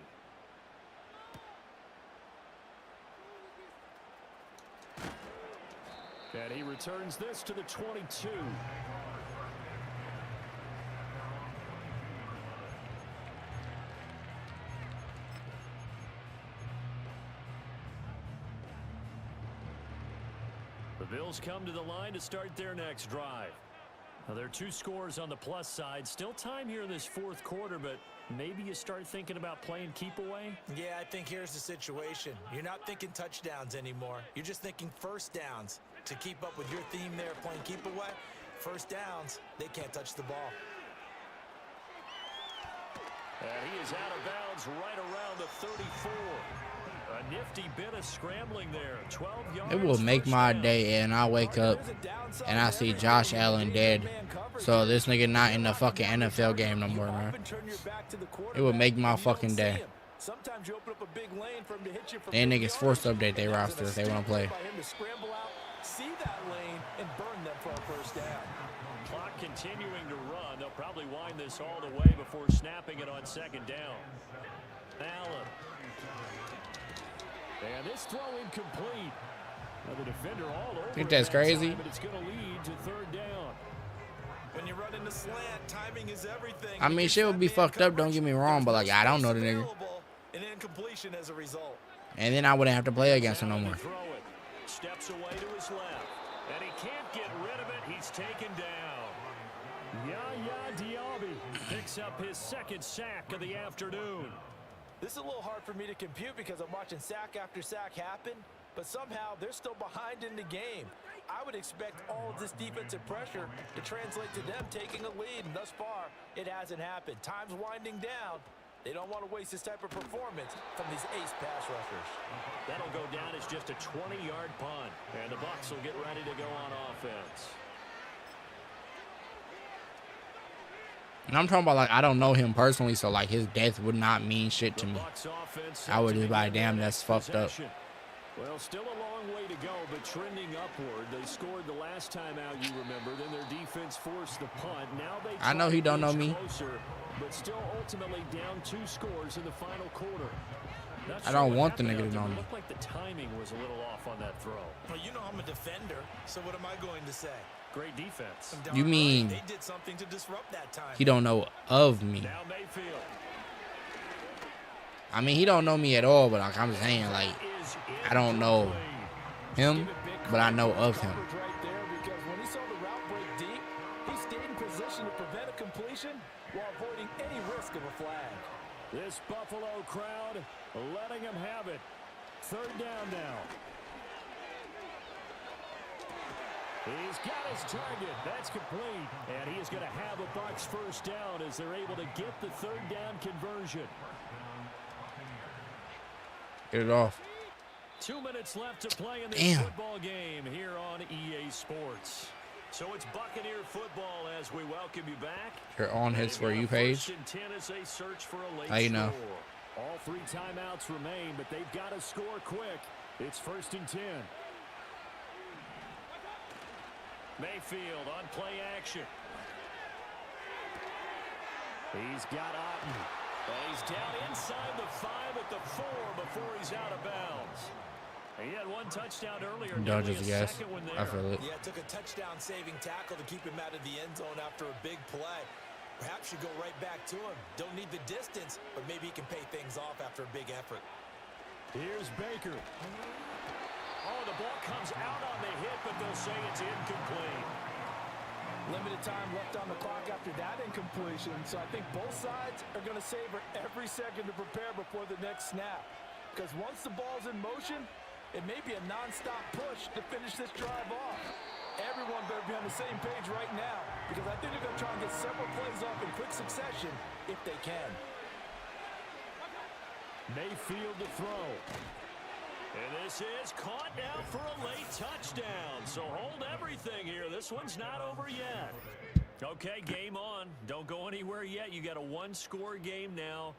And he returns this to the 22. The Bills come to the line to start their next drive. Now, there are 2 scores on the plus side. Still time here in this 4th quarter, but maybe you start thinking about playing keep away? Yeah, I think here's the situation. You're not thinking touchdowns anymore. You're just thinking 1st downs. To keep up with your theme there, playing keep away, 1st downs, they can't touch the ball. And he is out of bounds right around the 34. A nifty bit of scrambling there. 12 yards. It will make my day, and I wake up and I see Josh Allen dead. So this nigga not in the fucking NFL game no more, man. It would make my fucking day. Sometimes you open up a big lane for him to hit you from They niggas forced to update their roster if they want to play. Scramble out, see that lane, and burn them for a 1st down. Clock continuing to run. They'll probably wind this all the way before snapping it on 2nd down. Allen. And this throw incomplete. Now the defender all over. Think that's crazy? But it's going to lead to 3rd down. When you run in the slant, timing is everything. I mean, shit would be fucked up, don't get me wrong, but like, I don't know the nigga. An incompletion as a result. And then I wouldn't have to play against him no more. Steps away to his left. And he can't get rid of it. He's taken down. Yaya Diaby picks up his 2nd sack of the afternoon. This is a little hard for me to compute because I'm watching sack after sack happen, but somehow they're still behind in the game. I would expect all of this defensive pressure to translate to them taking a lead, and thus far, it hasn't happened. Time's winding down. They don't want to waste this type of performance from these ace pass rushers. That'll go down as just a 20-yard punt, and the Bucs will get ready to go on offense. And I'm talking about, like, I don't know him personally, so, like, his death would not mean shit to me. I would just be like, damn, that's fucked up. Well, still a long way to go, but trending upward. They scored the last time out, you remember. Then their defense forced the punt. Now they I know he don't know me. Closer, but still ultimately down 2 scores in the final quarter. I don't want the nigga to know me. It looked like the timing was a little off on that throw. Well, you know I'm a defender, so what am I going to say? Great defense. You mean they did something to disrupt that time. he don't know of me? Now Mayfield. I mean, he don't know me at all, but like I'm saying, like, I don't know him, but I know of him. Right there, because when he saw the route break deep, he stayed in position to prevent a completion while avoiding any risk of a flag. This Buffalo crowd letting him have it. 3rd down now. He's got his target. That's complete. And he is going to have a Bucs 1st down as they're able to get the 3rd down conversion. Get it off. 2 minutes left to play in this football game here on EA Sports. So it's Buccaneer football as we welcome you back. Your on hits for you page. How you know? All 3 timeouts remain, but they've got to score quick. It's 1st and 10. Mayfield on play action. He's got Otten. And he's down inside the 5 at the 4 before he's out of bounds. He had 1 touchdown earlier. Dodgers, I guess. I feel it. Yeah, took a touchdown-saving tackle to keep him out of the end zone after a big play. Perhaps you go right back to him. Don't need the distance, but maybe he can pay things off after a big effort. Here's Baker. Oh, the ball comes out on the hit, but they'll say it's incomplete. Limited time left on the clock after that incompletion, so I think both sides are going to savor every second to prepare before the next snap. Because once the ball's in motion, it may be a non-stop push to finish this drive off. Everyone better be on the same page right now, because I think they're going to try and get several plays off in quick succession if they can. Mayfield to throw. And this is caught now for a late touchdown. So hold everything here. This one's not over yet. Okay, game on. Don't go anywhere yet. You got a 1-score game now.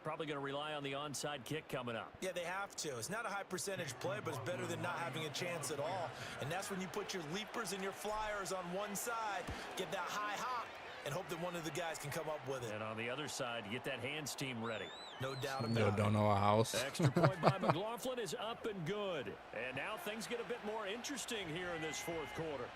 Probably going to rely on the onside kick coming up. Yeah, they have to. It's not a high percentage play, but it's better than not having a chance at all. And that's when you put your leapers and your flyers on one side, get that high hop, and hope that one of the guys can come up with it. And on the other side, you get that hands team ready. No doubt about it. Don't know our house. Extra point by McLaughlin is up and good. And now things get a bit more interesting here in this 4th quarter.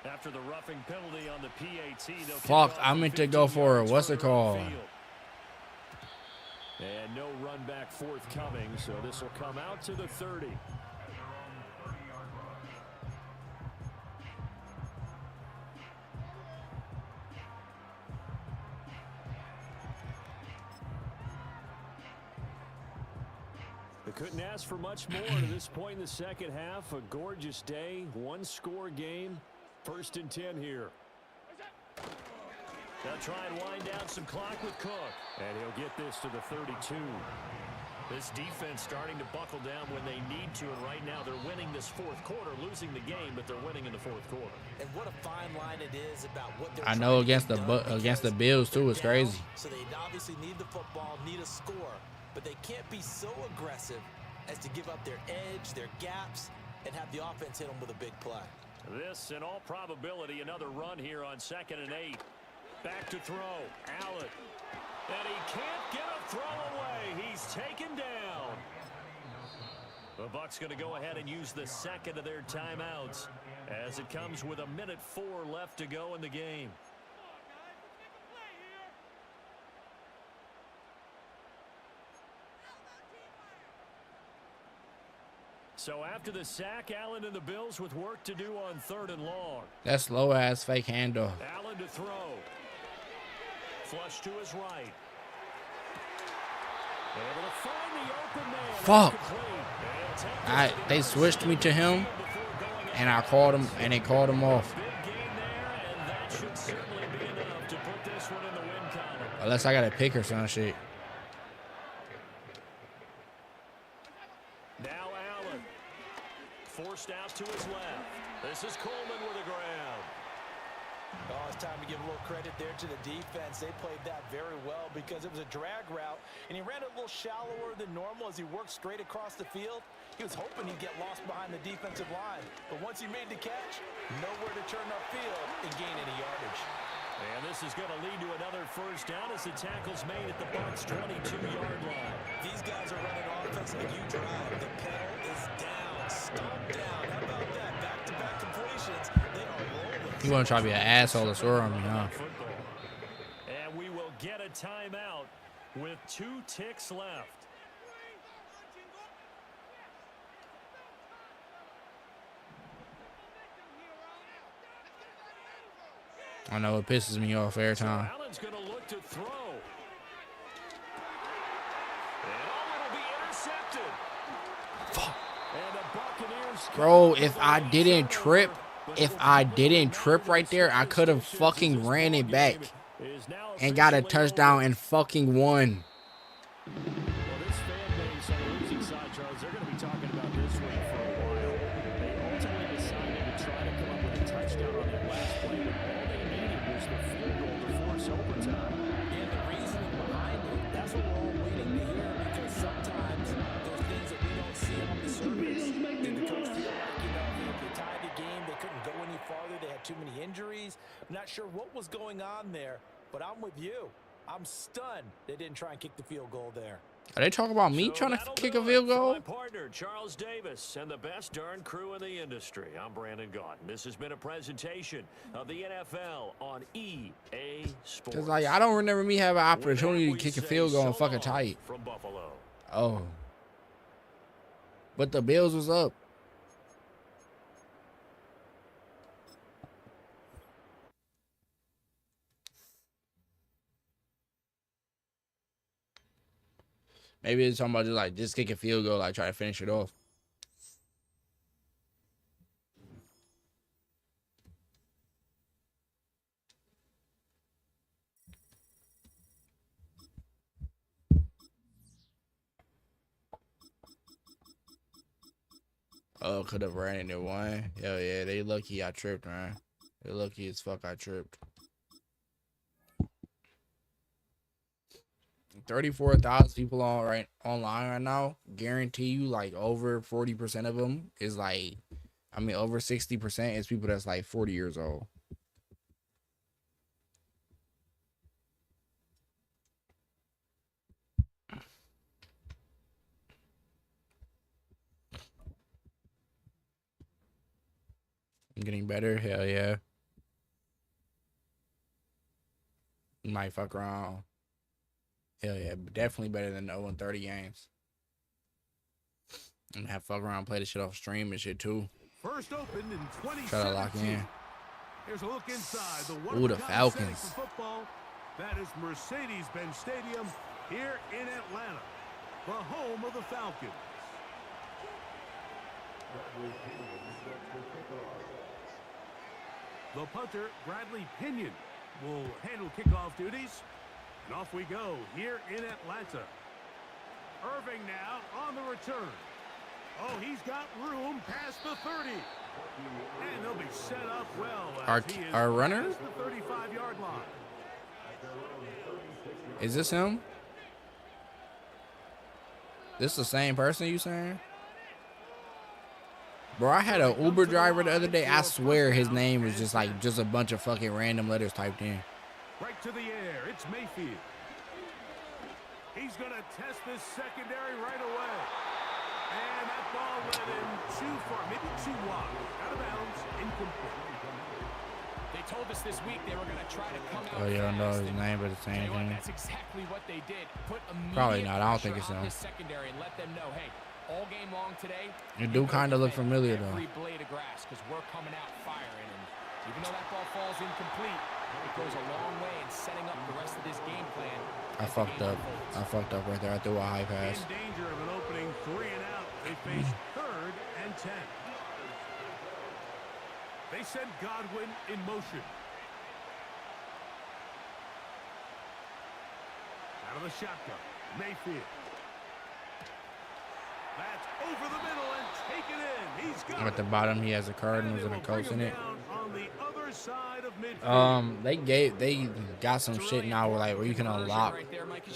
After the roughing penalty on the PAT, they'll fuck, I meant to go for what's it called? And no run back forthcoming, so this will come out to the 30. They couldn't ask for much more to this point in the second half. A gorgeous day, 1-score game. 1st and 10 here. They'll try and wind down some clock with Cook. And he'll get this to the 32. This defense starting to buckle down when they need to. And right now they're winning this 4th quarter, losing the game, but they're winning in the 4th quarter. And what a fine line it is about what they're I know against the Bills too. It's crazy. So they obviously need the football, need a score, but they can't be so aggressive as to give up their edge, their gaps, and have the offense hit them with a big play. This, in all probability, another run here on 2nd and 8. Back to throw. Allen. And he can't get a throw away. He's taken down. The Bucs going to go ahead and use the 2nd of their timeouts as it comes with 1:04 left to go in the game. So after the sack, Allen and the Bills with work to do on 3rd and long. That slow ass fake handoff. Allen to throw. Flush to his right. Able to find the open man. Fuck. They switched me to him, and I called him, and they called him off. Unless I got a pick or some shit. Now Allen. Forced out to his left. This is Coleman with the ground. Oh, it's time to give a little credit there to the defense. They played that very well because it was a drag route, and he ran a little shallower than normal as he worked straight across the field. He was hoping he'd get lost behind the defensive line, but once he made the catch, nowhere to turn upfield and gain any yardage. And this is going to lead to another first down as the tackle's made at the Bucs' 22-yard line. These guys are running offense like you drive. The pedal is down, stomped down. How about that? Back-to-back completions. They are rolling. You want to try to be an asshole to swear on me, huh? And we will get a timeout with 2 ticks left. I know it pisses me off every time. Allen's going to look to throw. And it'll be intercepted. Fuck. And the Buccaneers. Bro, if I didn't trip right there, I could have fucking ran it back and got a touchdown and fucking won. Well, this fan base on the losing side, Charles, they're going to be talking about this one for a while. They ultimately decided to try to come up with a touchdown on that last play, but all they needed was the field goal to force overtime. And the reasoning behind it, that's what we're all waiting to hear, because sometimes there's things that we don't see on the surface. Did the coach feel like, if they tied the game, they couldn't go any farther, they had too many injuries? I'm not sure what was going on there, but I'm with you. I'm stunned they didn't try and kick the field goal there. Are they talking about me trying to kick a field goal? My partner, Charles Davis, and the best darn crew in the industry. I'm Brandon Gaudin. This has been a presentation of the NFL on EA Sports. Cause like I don't remember me having an opportunity to kick a field goal and fucking tight. From Buffalo. Oh. But the Bills was up. Maybe it's talking about just like just kick a field goal, like try to finish it off. Oh, could have ran into one. Hell yeah, they lucky I tripped, man. They lucky as fuck I tripped. 34,000 people online right now. Guarantee you, like over 40% of them is like, I mean, over 60% is people that's like 40 years old. I'm getting better. Hell yeah. Might fuck around. Hell yeah, definitely better than the 0-30 games. And have fuck around, play the shit off stream and shit too. First opened in 2017. Try to lock in. Here's a look inside the Ooh, the Falcons. Football. That is Mercedes-Benz Stadium here in Atlanta, the home of the Falcons. The punter, Bradley Pinion, will handle kickoff duties. And off we go here in Atlanta. Irving now on the return. Oh, he's got room past the 30. And they'll be set up well. Our runner? The 35-yard line. Is this him? This the same person you saying? Bro, I had an Uber driver the other day. I swear his name was just like a bunch of fucking random letters typed in. Right to the air. It's Mayfield. He's going to test this secondary right away. And that ball went in too far, maybe too wide. Out of bounds, incomplete. They told us this week they were going to try to come out. Oh, you don't know his name, but it's the same thing. That's exactly what they did. Put probably not. I don't think it's him. Secondary and let them know, hey, all game long today. You do kind of look familiar though. Every blade of grass, because we're coming out firing, and even though that ball falls incomplete, it goes a long way in setting up the rest of this game plan. I fucked up. I fucked up right there. I threw a high pass. In danger of an opening 3 and out. They face 3rd and 10. They send Godwin in motion. Out of the shotgun, Mayfield. That's over the middle and taken in. He's got at the bottom, he has a Cardinals and a Colts in it. On the other far side of midfield. They got some shit now where you can unlock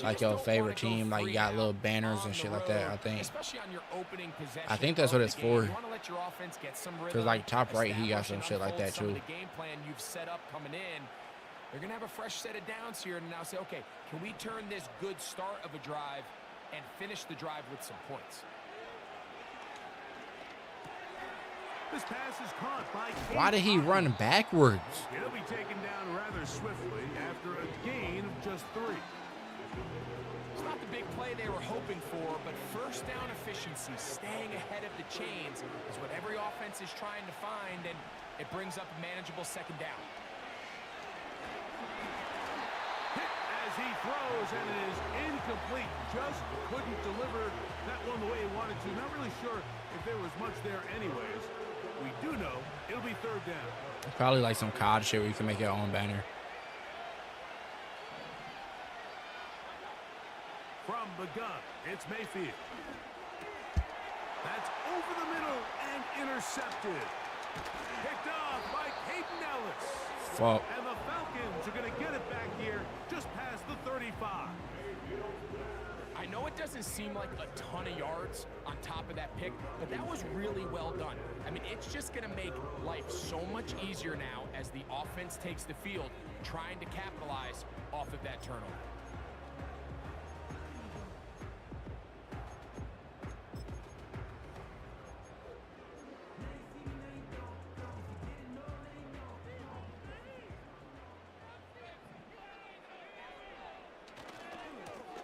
like your favorite team, like you got little banners and shit like that. I think that's what it's for. Cause like top right, he got some shit like that too. They're going to have a fresh set of downs here and now say, okay, can we turn this good start of a drive and finish the drive with some points? This pass is caught by Why did he run backwards? He'll be taken down rather swiftly after a gain of just 3. It's not the big play they were hoping for, but first down efficiency, staying ahead of the chains, is what every offense is trying to find, and it brings up a manageable second down. As he throws, and it is incomplete. Just couldn't deliver that one the way he wanted to. Not really sure if there was much there anyways. We do know it'll be third down. Probably like some COD shit where you can make your own banner. From the gun, it's Mayfield. That's over the middle and intercepted. Picked off by Peyton Ellis. Fuck. And the Falcons are going to get it back here just past the 35. I know it doesn't seem like a ton of yards on top of that pick, but that was really well done. I mean, it's just going to make life so much easier now as the offense takes the field, trying to capitalize off of that turnover.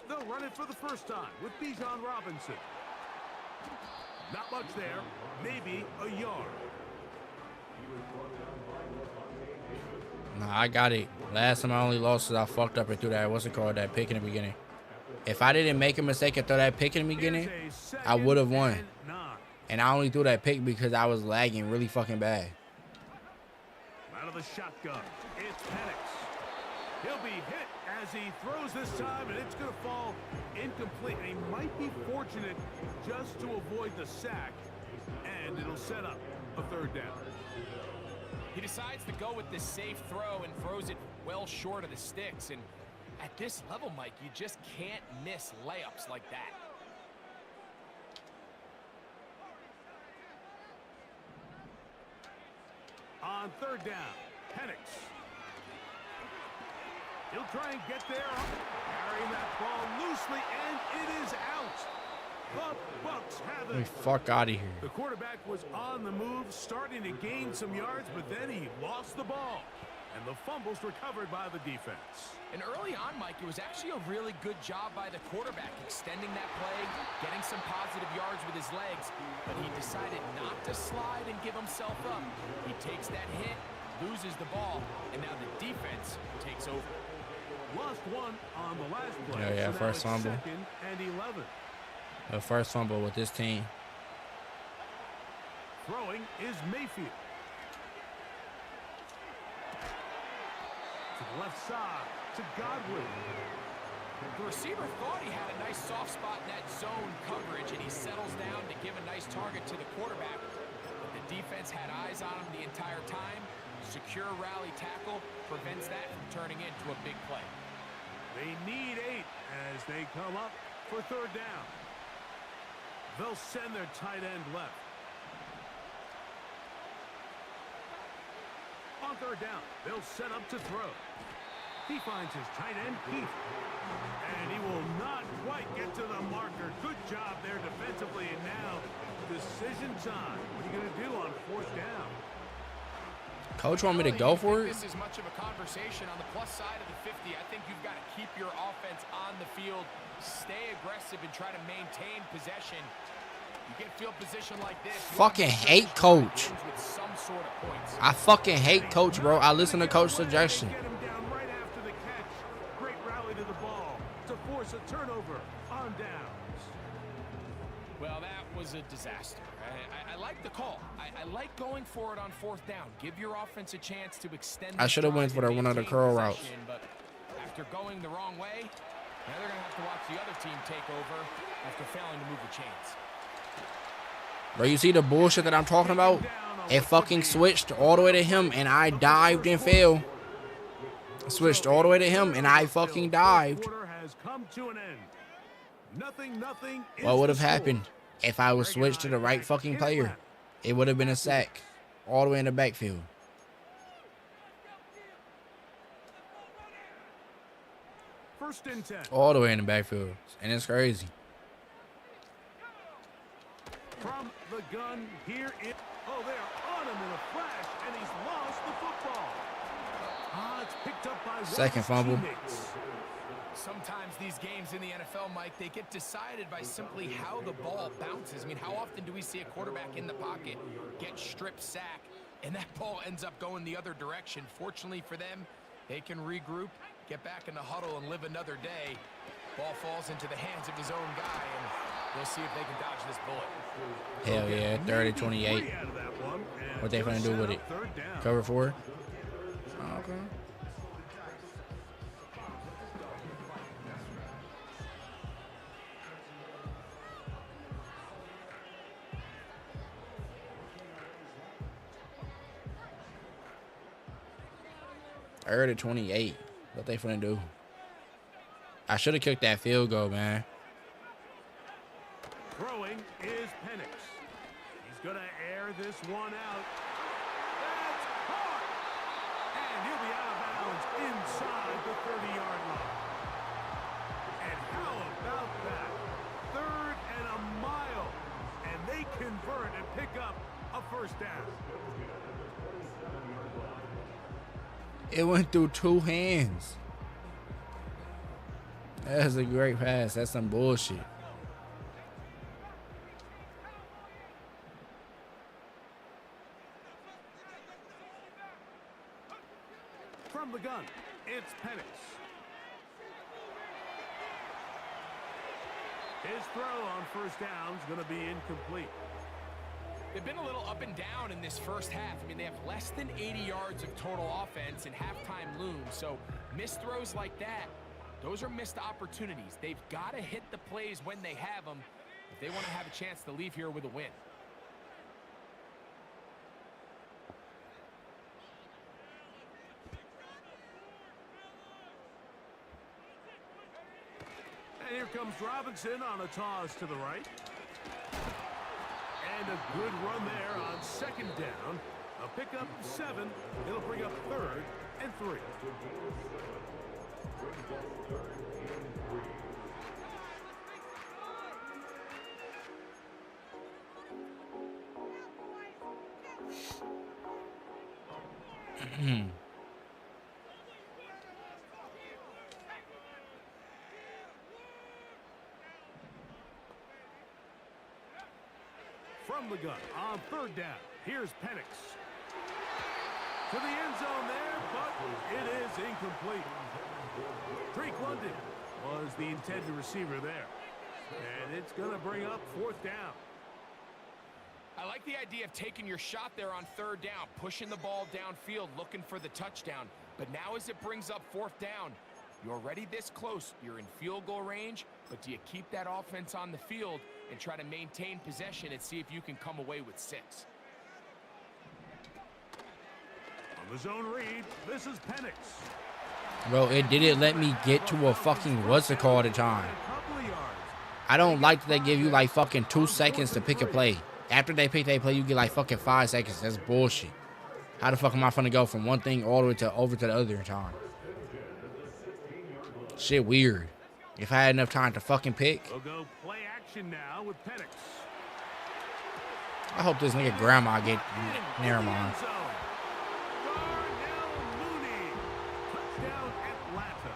They'll run it for the first time with Bijan Robinson. Not much there, maybe a yard. Nah, I got it. Last time I only lost is I fucked up and threw that, that pick in the beginning. If I didn't make a mistake and throw that pick in the beginning, I would have won. And I only threw that pick because I was lagging really fucking bad. Out of the shotgun, it's Penix. He'll be hit as he throws this time, and it's going to fall incomplete. And he might be fortunate just to avoid the sack, and it'll set up a third down. He decides to go with this safe throw and throws it well short of the sticks. And at this level, Mike, you just can't miss layups like that. On third down, Penix. He'll try and get there, carrying that ball loosely, and it is out. The Bucks have it. Fuck out of here. The quarterback was on the move, starting to gain some yards, but then he lost the ball. And the fumble's recovered by the defense. And early on, Mike, it was actually a really good job by the quarterback, extending that play, getting some positive yards with his legs. But he decided not to slide and give himself up. He takes that hit, loses the ball, and now the defense takes over. Lost one on the last play. Yeah, so first fumble. 2nd and 11. The first fumble with this team. Throwing is Mayfield. To the left side, to Godwin. The receiver thought he had a nice soft spot in that zone coverage, and he settles down to give a nice target to the quarterback. But the defense had eyes on him the entire time. Secure rally tackle prevents that from turning into a big play. They need 8 as they come up for third down. They'll send their tight end left. On third down, they'll set up to throw. He finds his tight end, Keith. And he will not quite get to the marker. Good job there defensively. And now, decision time. What are you going to do on fourth down? Coach want me to go for it? This is much of a conversation on the plus side of the 50. I think you've got to keep your offense on the field, stay aggressive, and try to maintain possession. You get field position like this. Fucking hate Coach. With some sort of points. I fucking hate Coach, bro. I listen to Coach's suggestion. Get him down right after the catch. Great rally to the ball to force a turnover on downs. Well, that was a disaster. I like the call. I like going for it on fourth down. Give your offense a chance to extend. I should have went for that one of the curl routes. But after going the wrong way, now they're going to have to watch the other team take over after failing to move the chains. Bro, you see the bullshit that I'm talking about? It fucking switched all the way to him, and I dived and fell. Switched all the way to him, and I fucking dived. What would have happened if I was switched to the right fucking player? It would have been a sack all the way in the backfield. First and 10. All the way in the backfield, and it's crazy. From the gun, here it. Oh, they're on him in a flash, and he's lost the football. It's picked up by second fumble. Teammates. Sometimes these games in the NFL, Mike, they get decided by simply how the ball bounces. I mean, how often do we see a quarterback in the pocket get strip sack, and that ball ends up going the other direction? Fortunately for them, they can regroup, get back in the huddle, and live another day. Ball falls into the hands of his own guy, and we'll see if they can dodge this bullet. Hell yeah, 30-28. What they finna do with it? Cover 4? Oh, okay. Third and 28. What they finna do? I should have kicked that field goal, man. Throwing is Penix. He's gonna air this one out. That's caught! And he'll be out of bounds inside the 30-yard line. And how about that? 3rd and a mile. And they convert and pick up a first down. It went through 2 hands. That's a great pass. That's some bullshit. From the gun, it's Penix. His throw on first down is going to be incomplete. They've been a little up and down in this first half. I mean, they have less than 80 yards of total offense and halftime looms. So missed throws like that, those are missed opportunities. They've got to hit the plays when they have them if they want to have a chance to leave here with a win. And here comes Robinson on a toss to the right. And a good run there on second down. A pickup 7. It'll bring up 3rd and 3. From the gun on 3rd down. Here's Penix. To the end zone there, but it is incomplete. Drake London was the intended receiver there. And it's going to bring up 4th down. I like the idea of taking your shot there on 3rd down, pushing the ball downfield, looking for the touchdown. But now as it brings up 4th down, you're already this close. You're in field goal range, but do you keep that offense on the field and try to maintain possession and see if you can come away with 6? On the zone read, this is Penix. Bro, it didn't let me get to a fucking what's it called at time. I don't like that they give you like fucking 2 seconds to pick a play. After they pick their play, you get like fucking 5 seconds. That's bullshit. How the fuck am I finna go from one thing all the way to over to the other time? Shit weird. If I had enough time to fucking pick. We'll go play action now with Penix. I hope this nigga grandma get never mind. Touchdown Atlanta.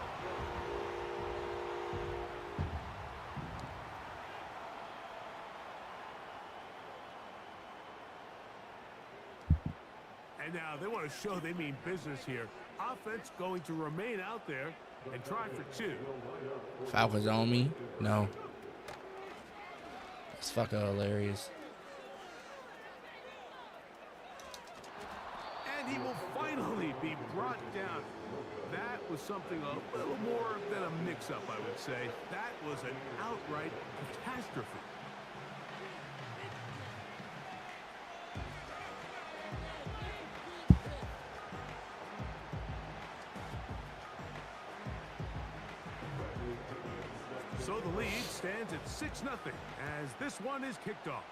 And now they want to show they mean business here. Offense going to remain out there and try for 2. Falcons on me? No. It's fucking hilarious. And he will finally be brought down. That was something a little more than a mix-up, I would say. That was an outright catastrophe. So the lead stands at 6-0 as this one is kicked off.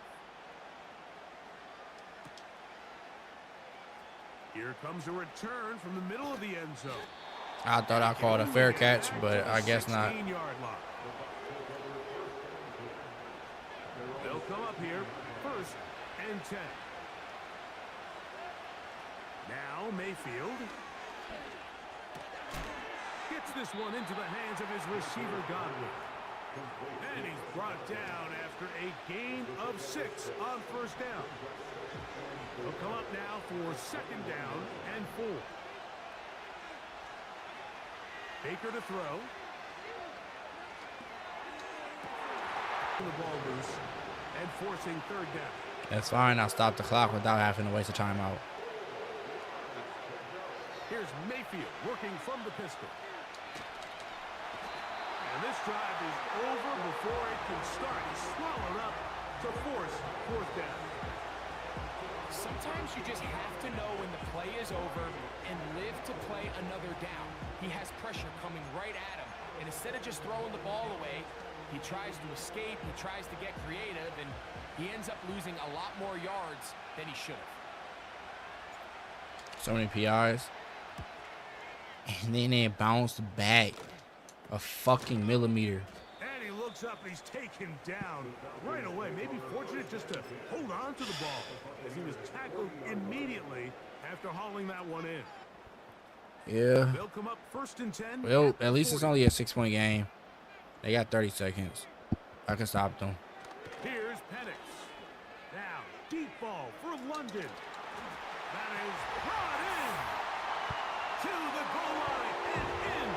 Here comes a return from the middle of the end zone. I thought I called a fair catch, but I guess not. 16-yard line. They'll come up here, 1st and 10. Now Mayfield gets this one into the hands of his receiver Godwin. And he's brought down after a gain of 6 on 1st down. He'll come up now for 2nd down and 4. Baker to throw. The ball loose and forcing 3rd down. That's fine. I'll stop the clock without having to waste a timeout. Here's Mayfield working from the pistol. And this drive is over before it can start. He's swallowed up to force 4th down. Sometimes you just have to know when the play is over and live to play another down. He has pressure coming right at him, and instead of just throwing the ball away, he tries to escape, he tries to get creative, and he ends up losing a lot more yards than he should have. So many PIs. And then it bounced back a fucking millimeter. And he looks up and he's taken down right away. Maybe fortunate just to hold on to the ball as he was tackled immediately after hauling that one in. Yeah. They'll come up 1st and 10. Well, at least it's only a 6-point game. They got 30 seconds. I can stop them. Here's Penix. Now, deep ball for London. That is brought in to the goal line and in.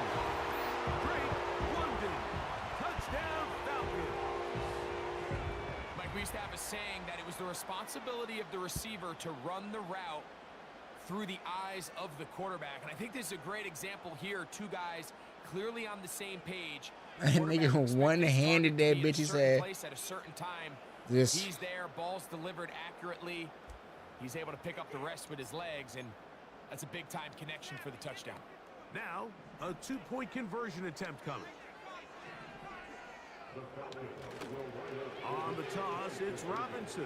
Great London. Touchdown Falcons. Mike, we used to have a saying that it was the responsibility of the receiver to run the route through the eyes of the quarterback. And I think this is a great example here. 2 guys clearly on the same page. Nigga one-handed that bitch, he said. Place at a certain time. This. He's there, ball's delivered accurately. He's able to pick up the rest with his legs, and that's a big-time connection for the touchdown. Now, a 2-point conversion attempt coming. On the toss, it's Robinson.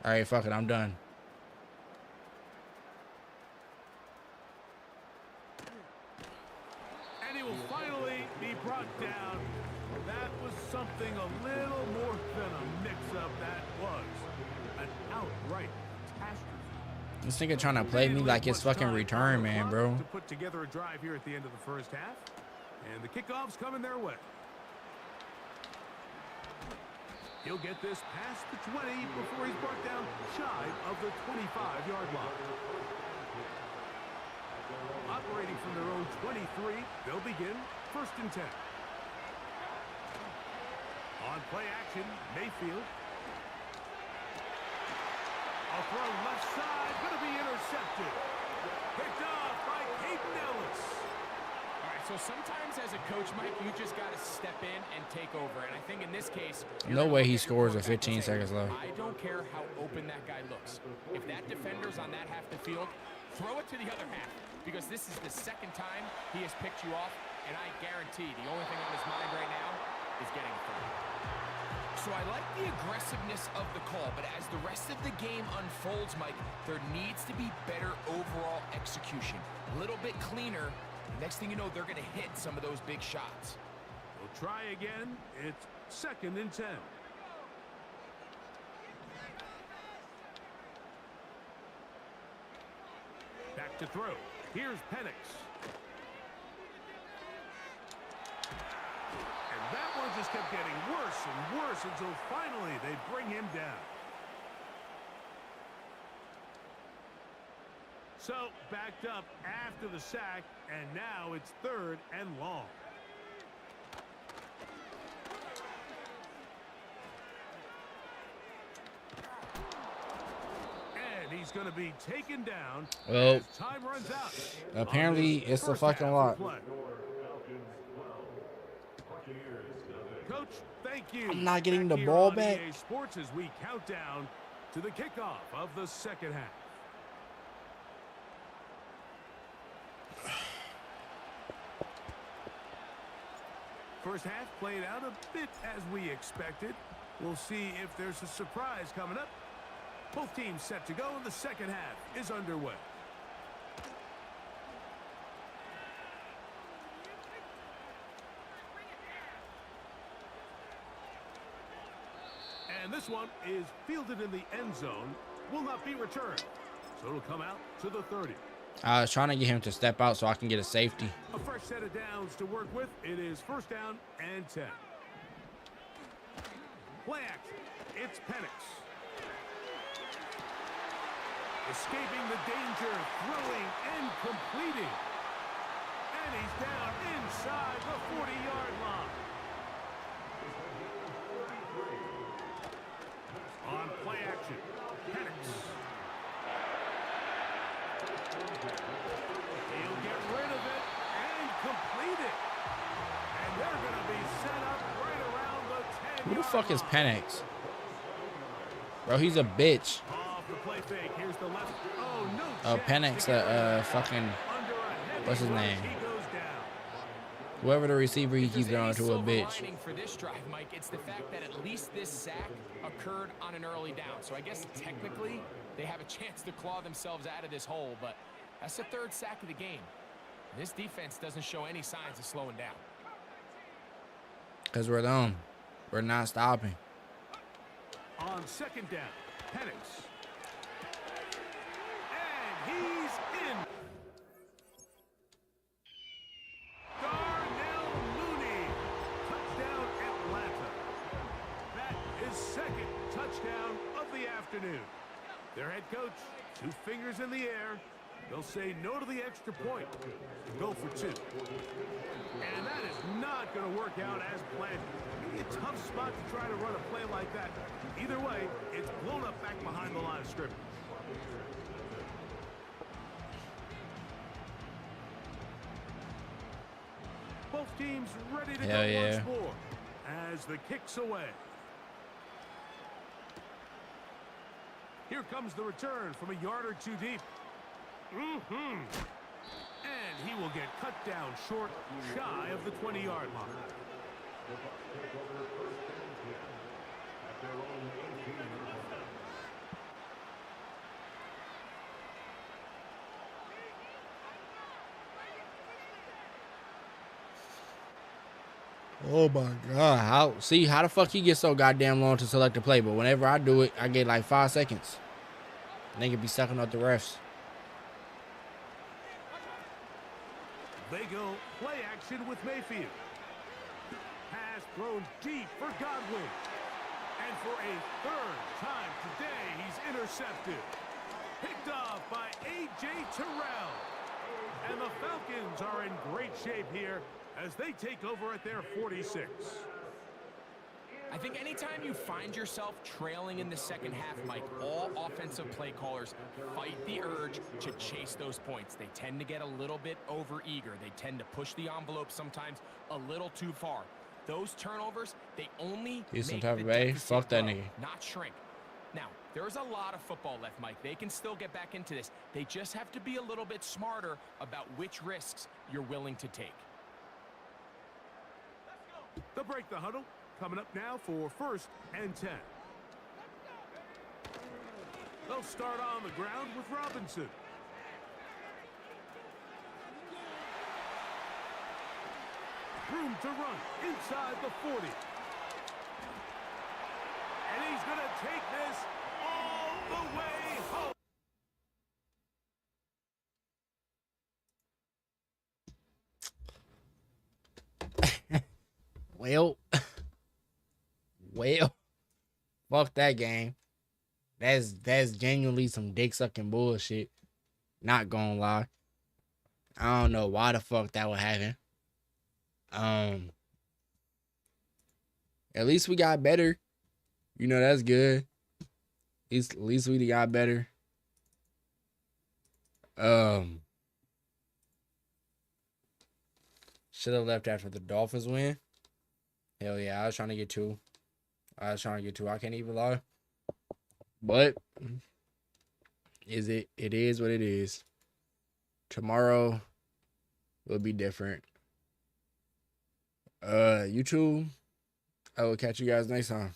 All right, fuck it. I'm done. And he will finally be brought down. That was something a little more than a mix-up. That was an outright catastrophe. This nigga trying to play me like it's fucking return, man, bro. To put together a drive here at the end of the 1st half. And the kickoff's coming their way. He'll get this past the 20 before he's brought down shy of the 25-yard line. Operating from their own 23, they'll begin 1st and 10. On play action, Mayfield. A throw left side, going to be intercepted. Picked off by Hayden Ellis. All right, so sometimes as a coach, Mike, you just got to step in and take over. And I think in this case, no way he scores with 15 seconds left. I don't care how open that guy looks. If that defender's on that half the field, throw it to the other half. Because this is the 2nd time he has picked you off. And I guarantee the only thing on his mind right now is getting a third. So I like the aggressiveness of the call, but as the rest of the game unfolds, Mike, there needs to be better overall execution. A little bit cleaner. Next thing you know, they're going to hit some of those big shots. We'll try again. It's 2nd and 10. Back to throw. Here's Penix. And that one just kept getting worse and worse until finally they bring him down. So, backed up after the sack, and now it's 3rd and long. And he's going to be taken down. Well, as time runs out. apparently it's a fucking lot. Coach, thank you. I'm not getting the ball back. EA Sports as we count down to the kickoff of the second half. First half played out a bit as we expected. We'll see if there's a surprise coming up. Both teams set to go, and the second half is underway. And this one is fielded in the end zone. Will not be returned. So it'll come out to the 30. I was trying to get him to step out so I can get a safety. A fresh set of downs to work with. It is first down and 10. Play action. It's Penix. Escaping the danger, throwing and completing. And he's down inside the 40-yard line. On play action, Penix. He'll get rid of it and complete it. And they're going to be set up right around the 10-yard line. Who the fuck is Penix? Bro, he's a bitch. Off the play fake. Here's the left. Oh, no. Oh, Penix, fucking, what's his name? Whoever the receiver he keeps going to a bitch. For this drive, Mike, it's the fact that at least this sack occurred on an early down. So I guess technically they have a chance to claw themselves out of this hole, but that's the third sack of the game. This defense doesn't show any signs of slowing down. Because we're them. We're not stopping. On second down, Penix. And he's in. Darnell Mooney. Touchdown, Atlanta. That is second touchdown of the afternoon. Their head coach, 2 fingers in the air. They'll say no to the extra point. Go for 2. And that is not going to work out as planned. Maybe a tough spot to try to run a play like that. Either way, it's blown up back behind the line of scrimmage. Both teams ready to go once more as the kick's away. Here comes the return from a yard or 2 deep. And he will get cut down short, shy of the 20-yard line. Oh my God. How the fuck he gets so goddamn long to select a play, but whenever I do it, I get like 5 seconds. Nigga be sucking up the refs. They go play action with Mayfield. Pass thrown deep for Godwin. And for a 3rd time today, he's intercepted. Picked off by A.J. Terrell. And the Falcons are in great shape here as they take over at their 46. I think anytime you find yourself trailing in the second half, Mike, all offensive play callers fight the urge to chase those points. They tend to get a little bit overeager. They tend to push the envelope sometimes a little too far. Those turnovers, they only Decent make type the of A. deficit Fuck that grow, nigga. not shrink. Now, there's a lot of football left, Mike. They can still get back into this. They just have to be a little bit smarter about which risks you're willing to take. They'll break the huddle. Coming up now for 1st and 10. They'll start on the ground with Robinson. Room to run inside the 40. And he's going to take this all the way home. Well, fuck that game. That's genuinely some dick sucking bullshit. Not gonna lie. I don't know why the fuck that would happen. At least we got better. You know, that's good. At least we got better. Should have left after the Dolphins win. Hell yeah, I was trying to get 2. I can't even lie. But it is what it is. Tomorrow will be different. YouTube, I will catch you guys next time.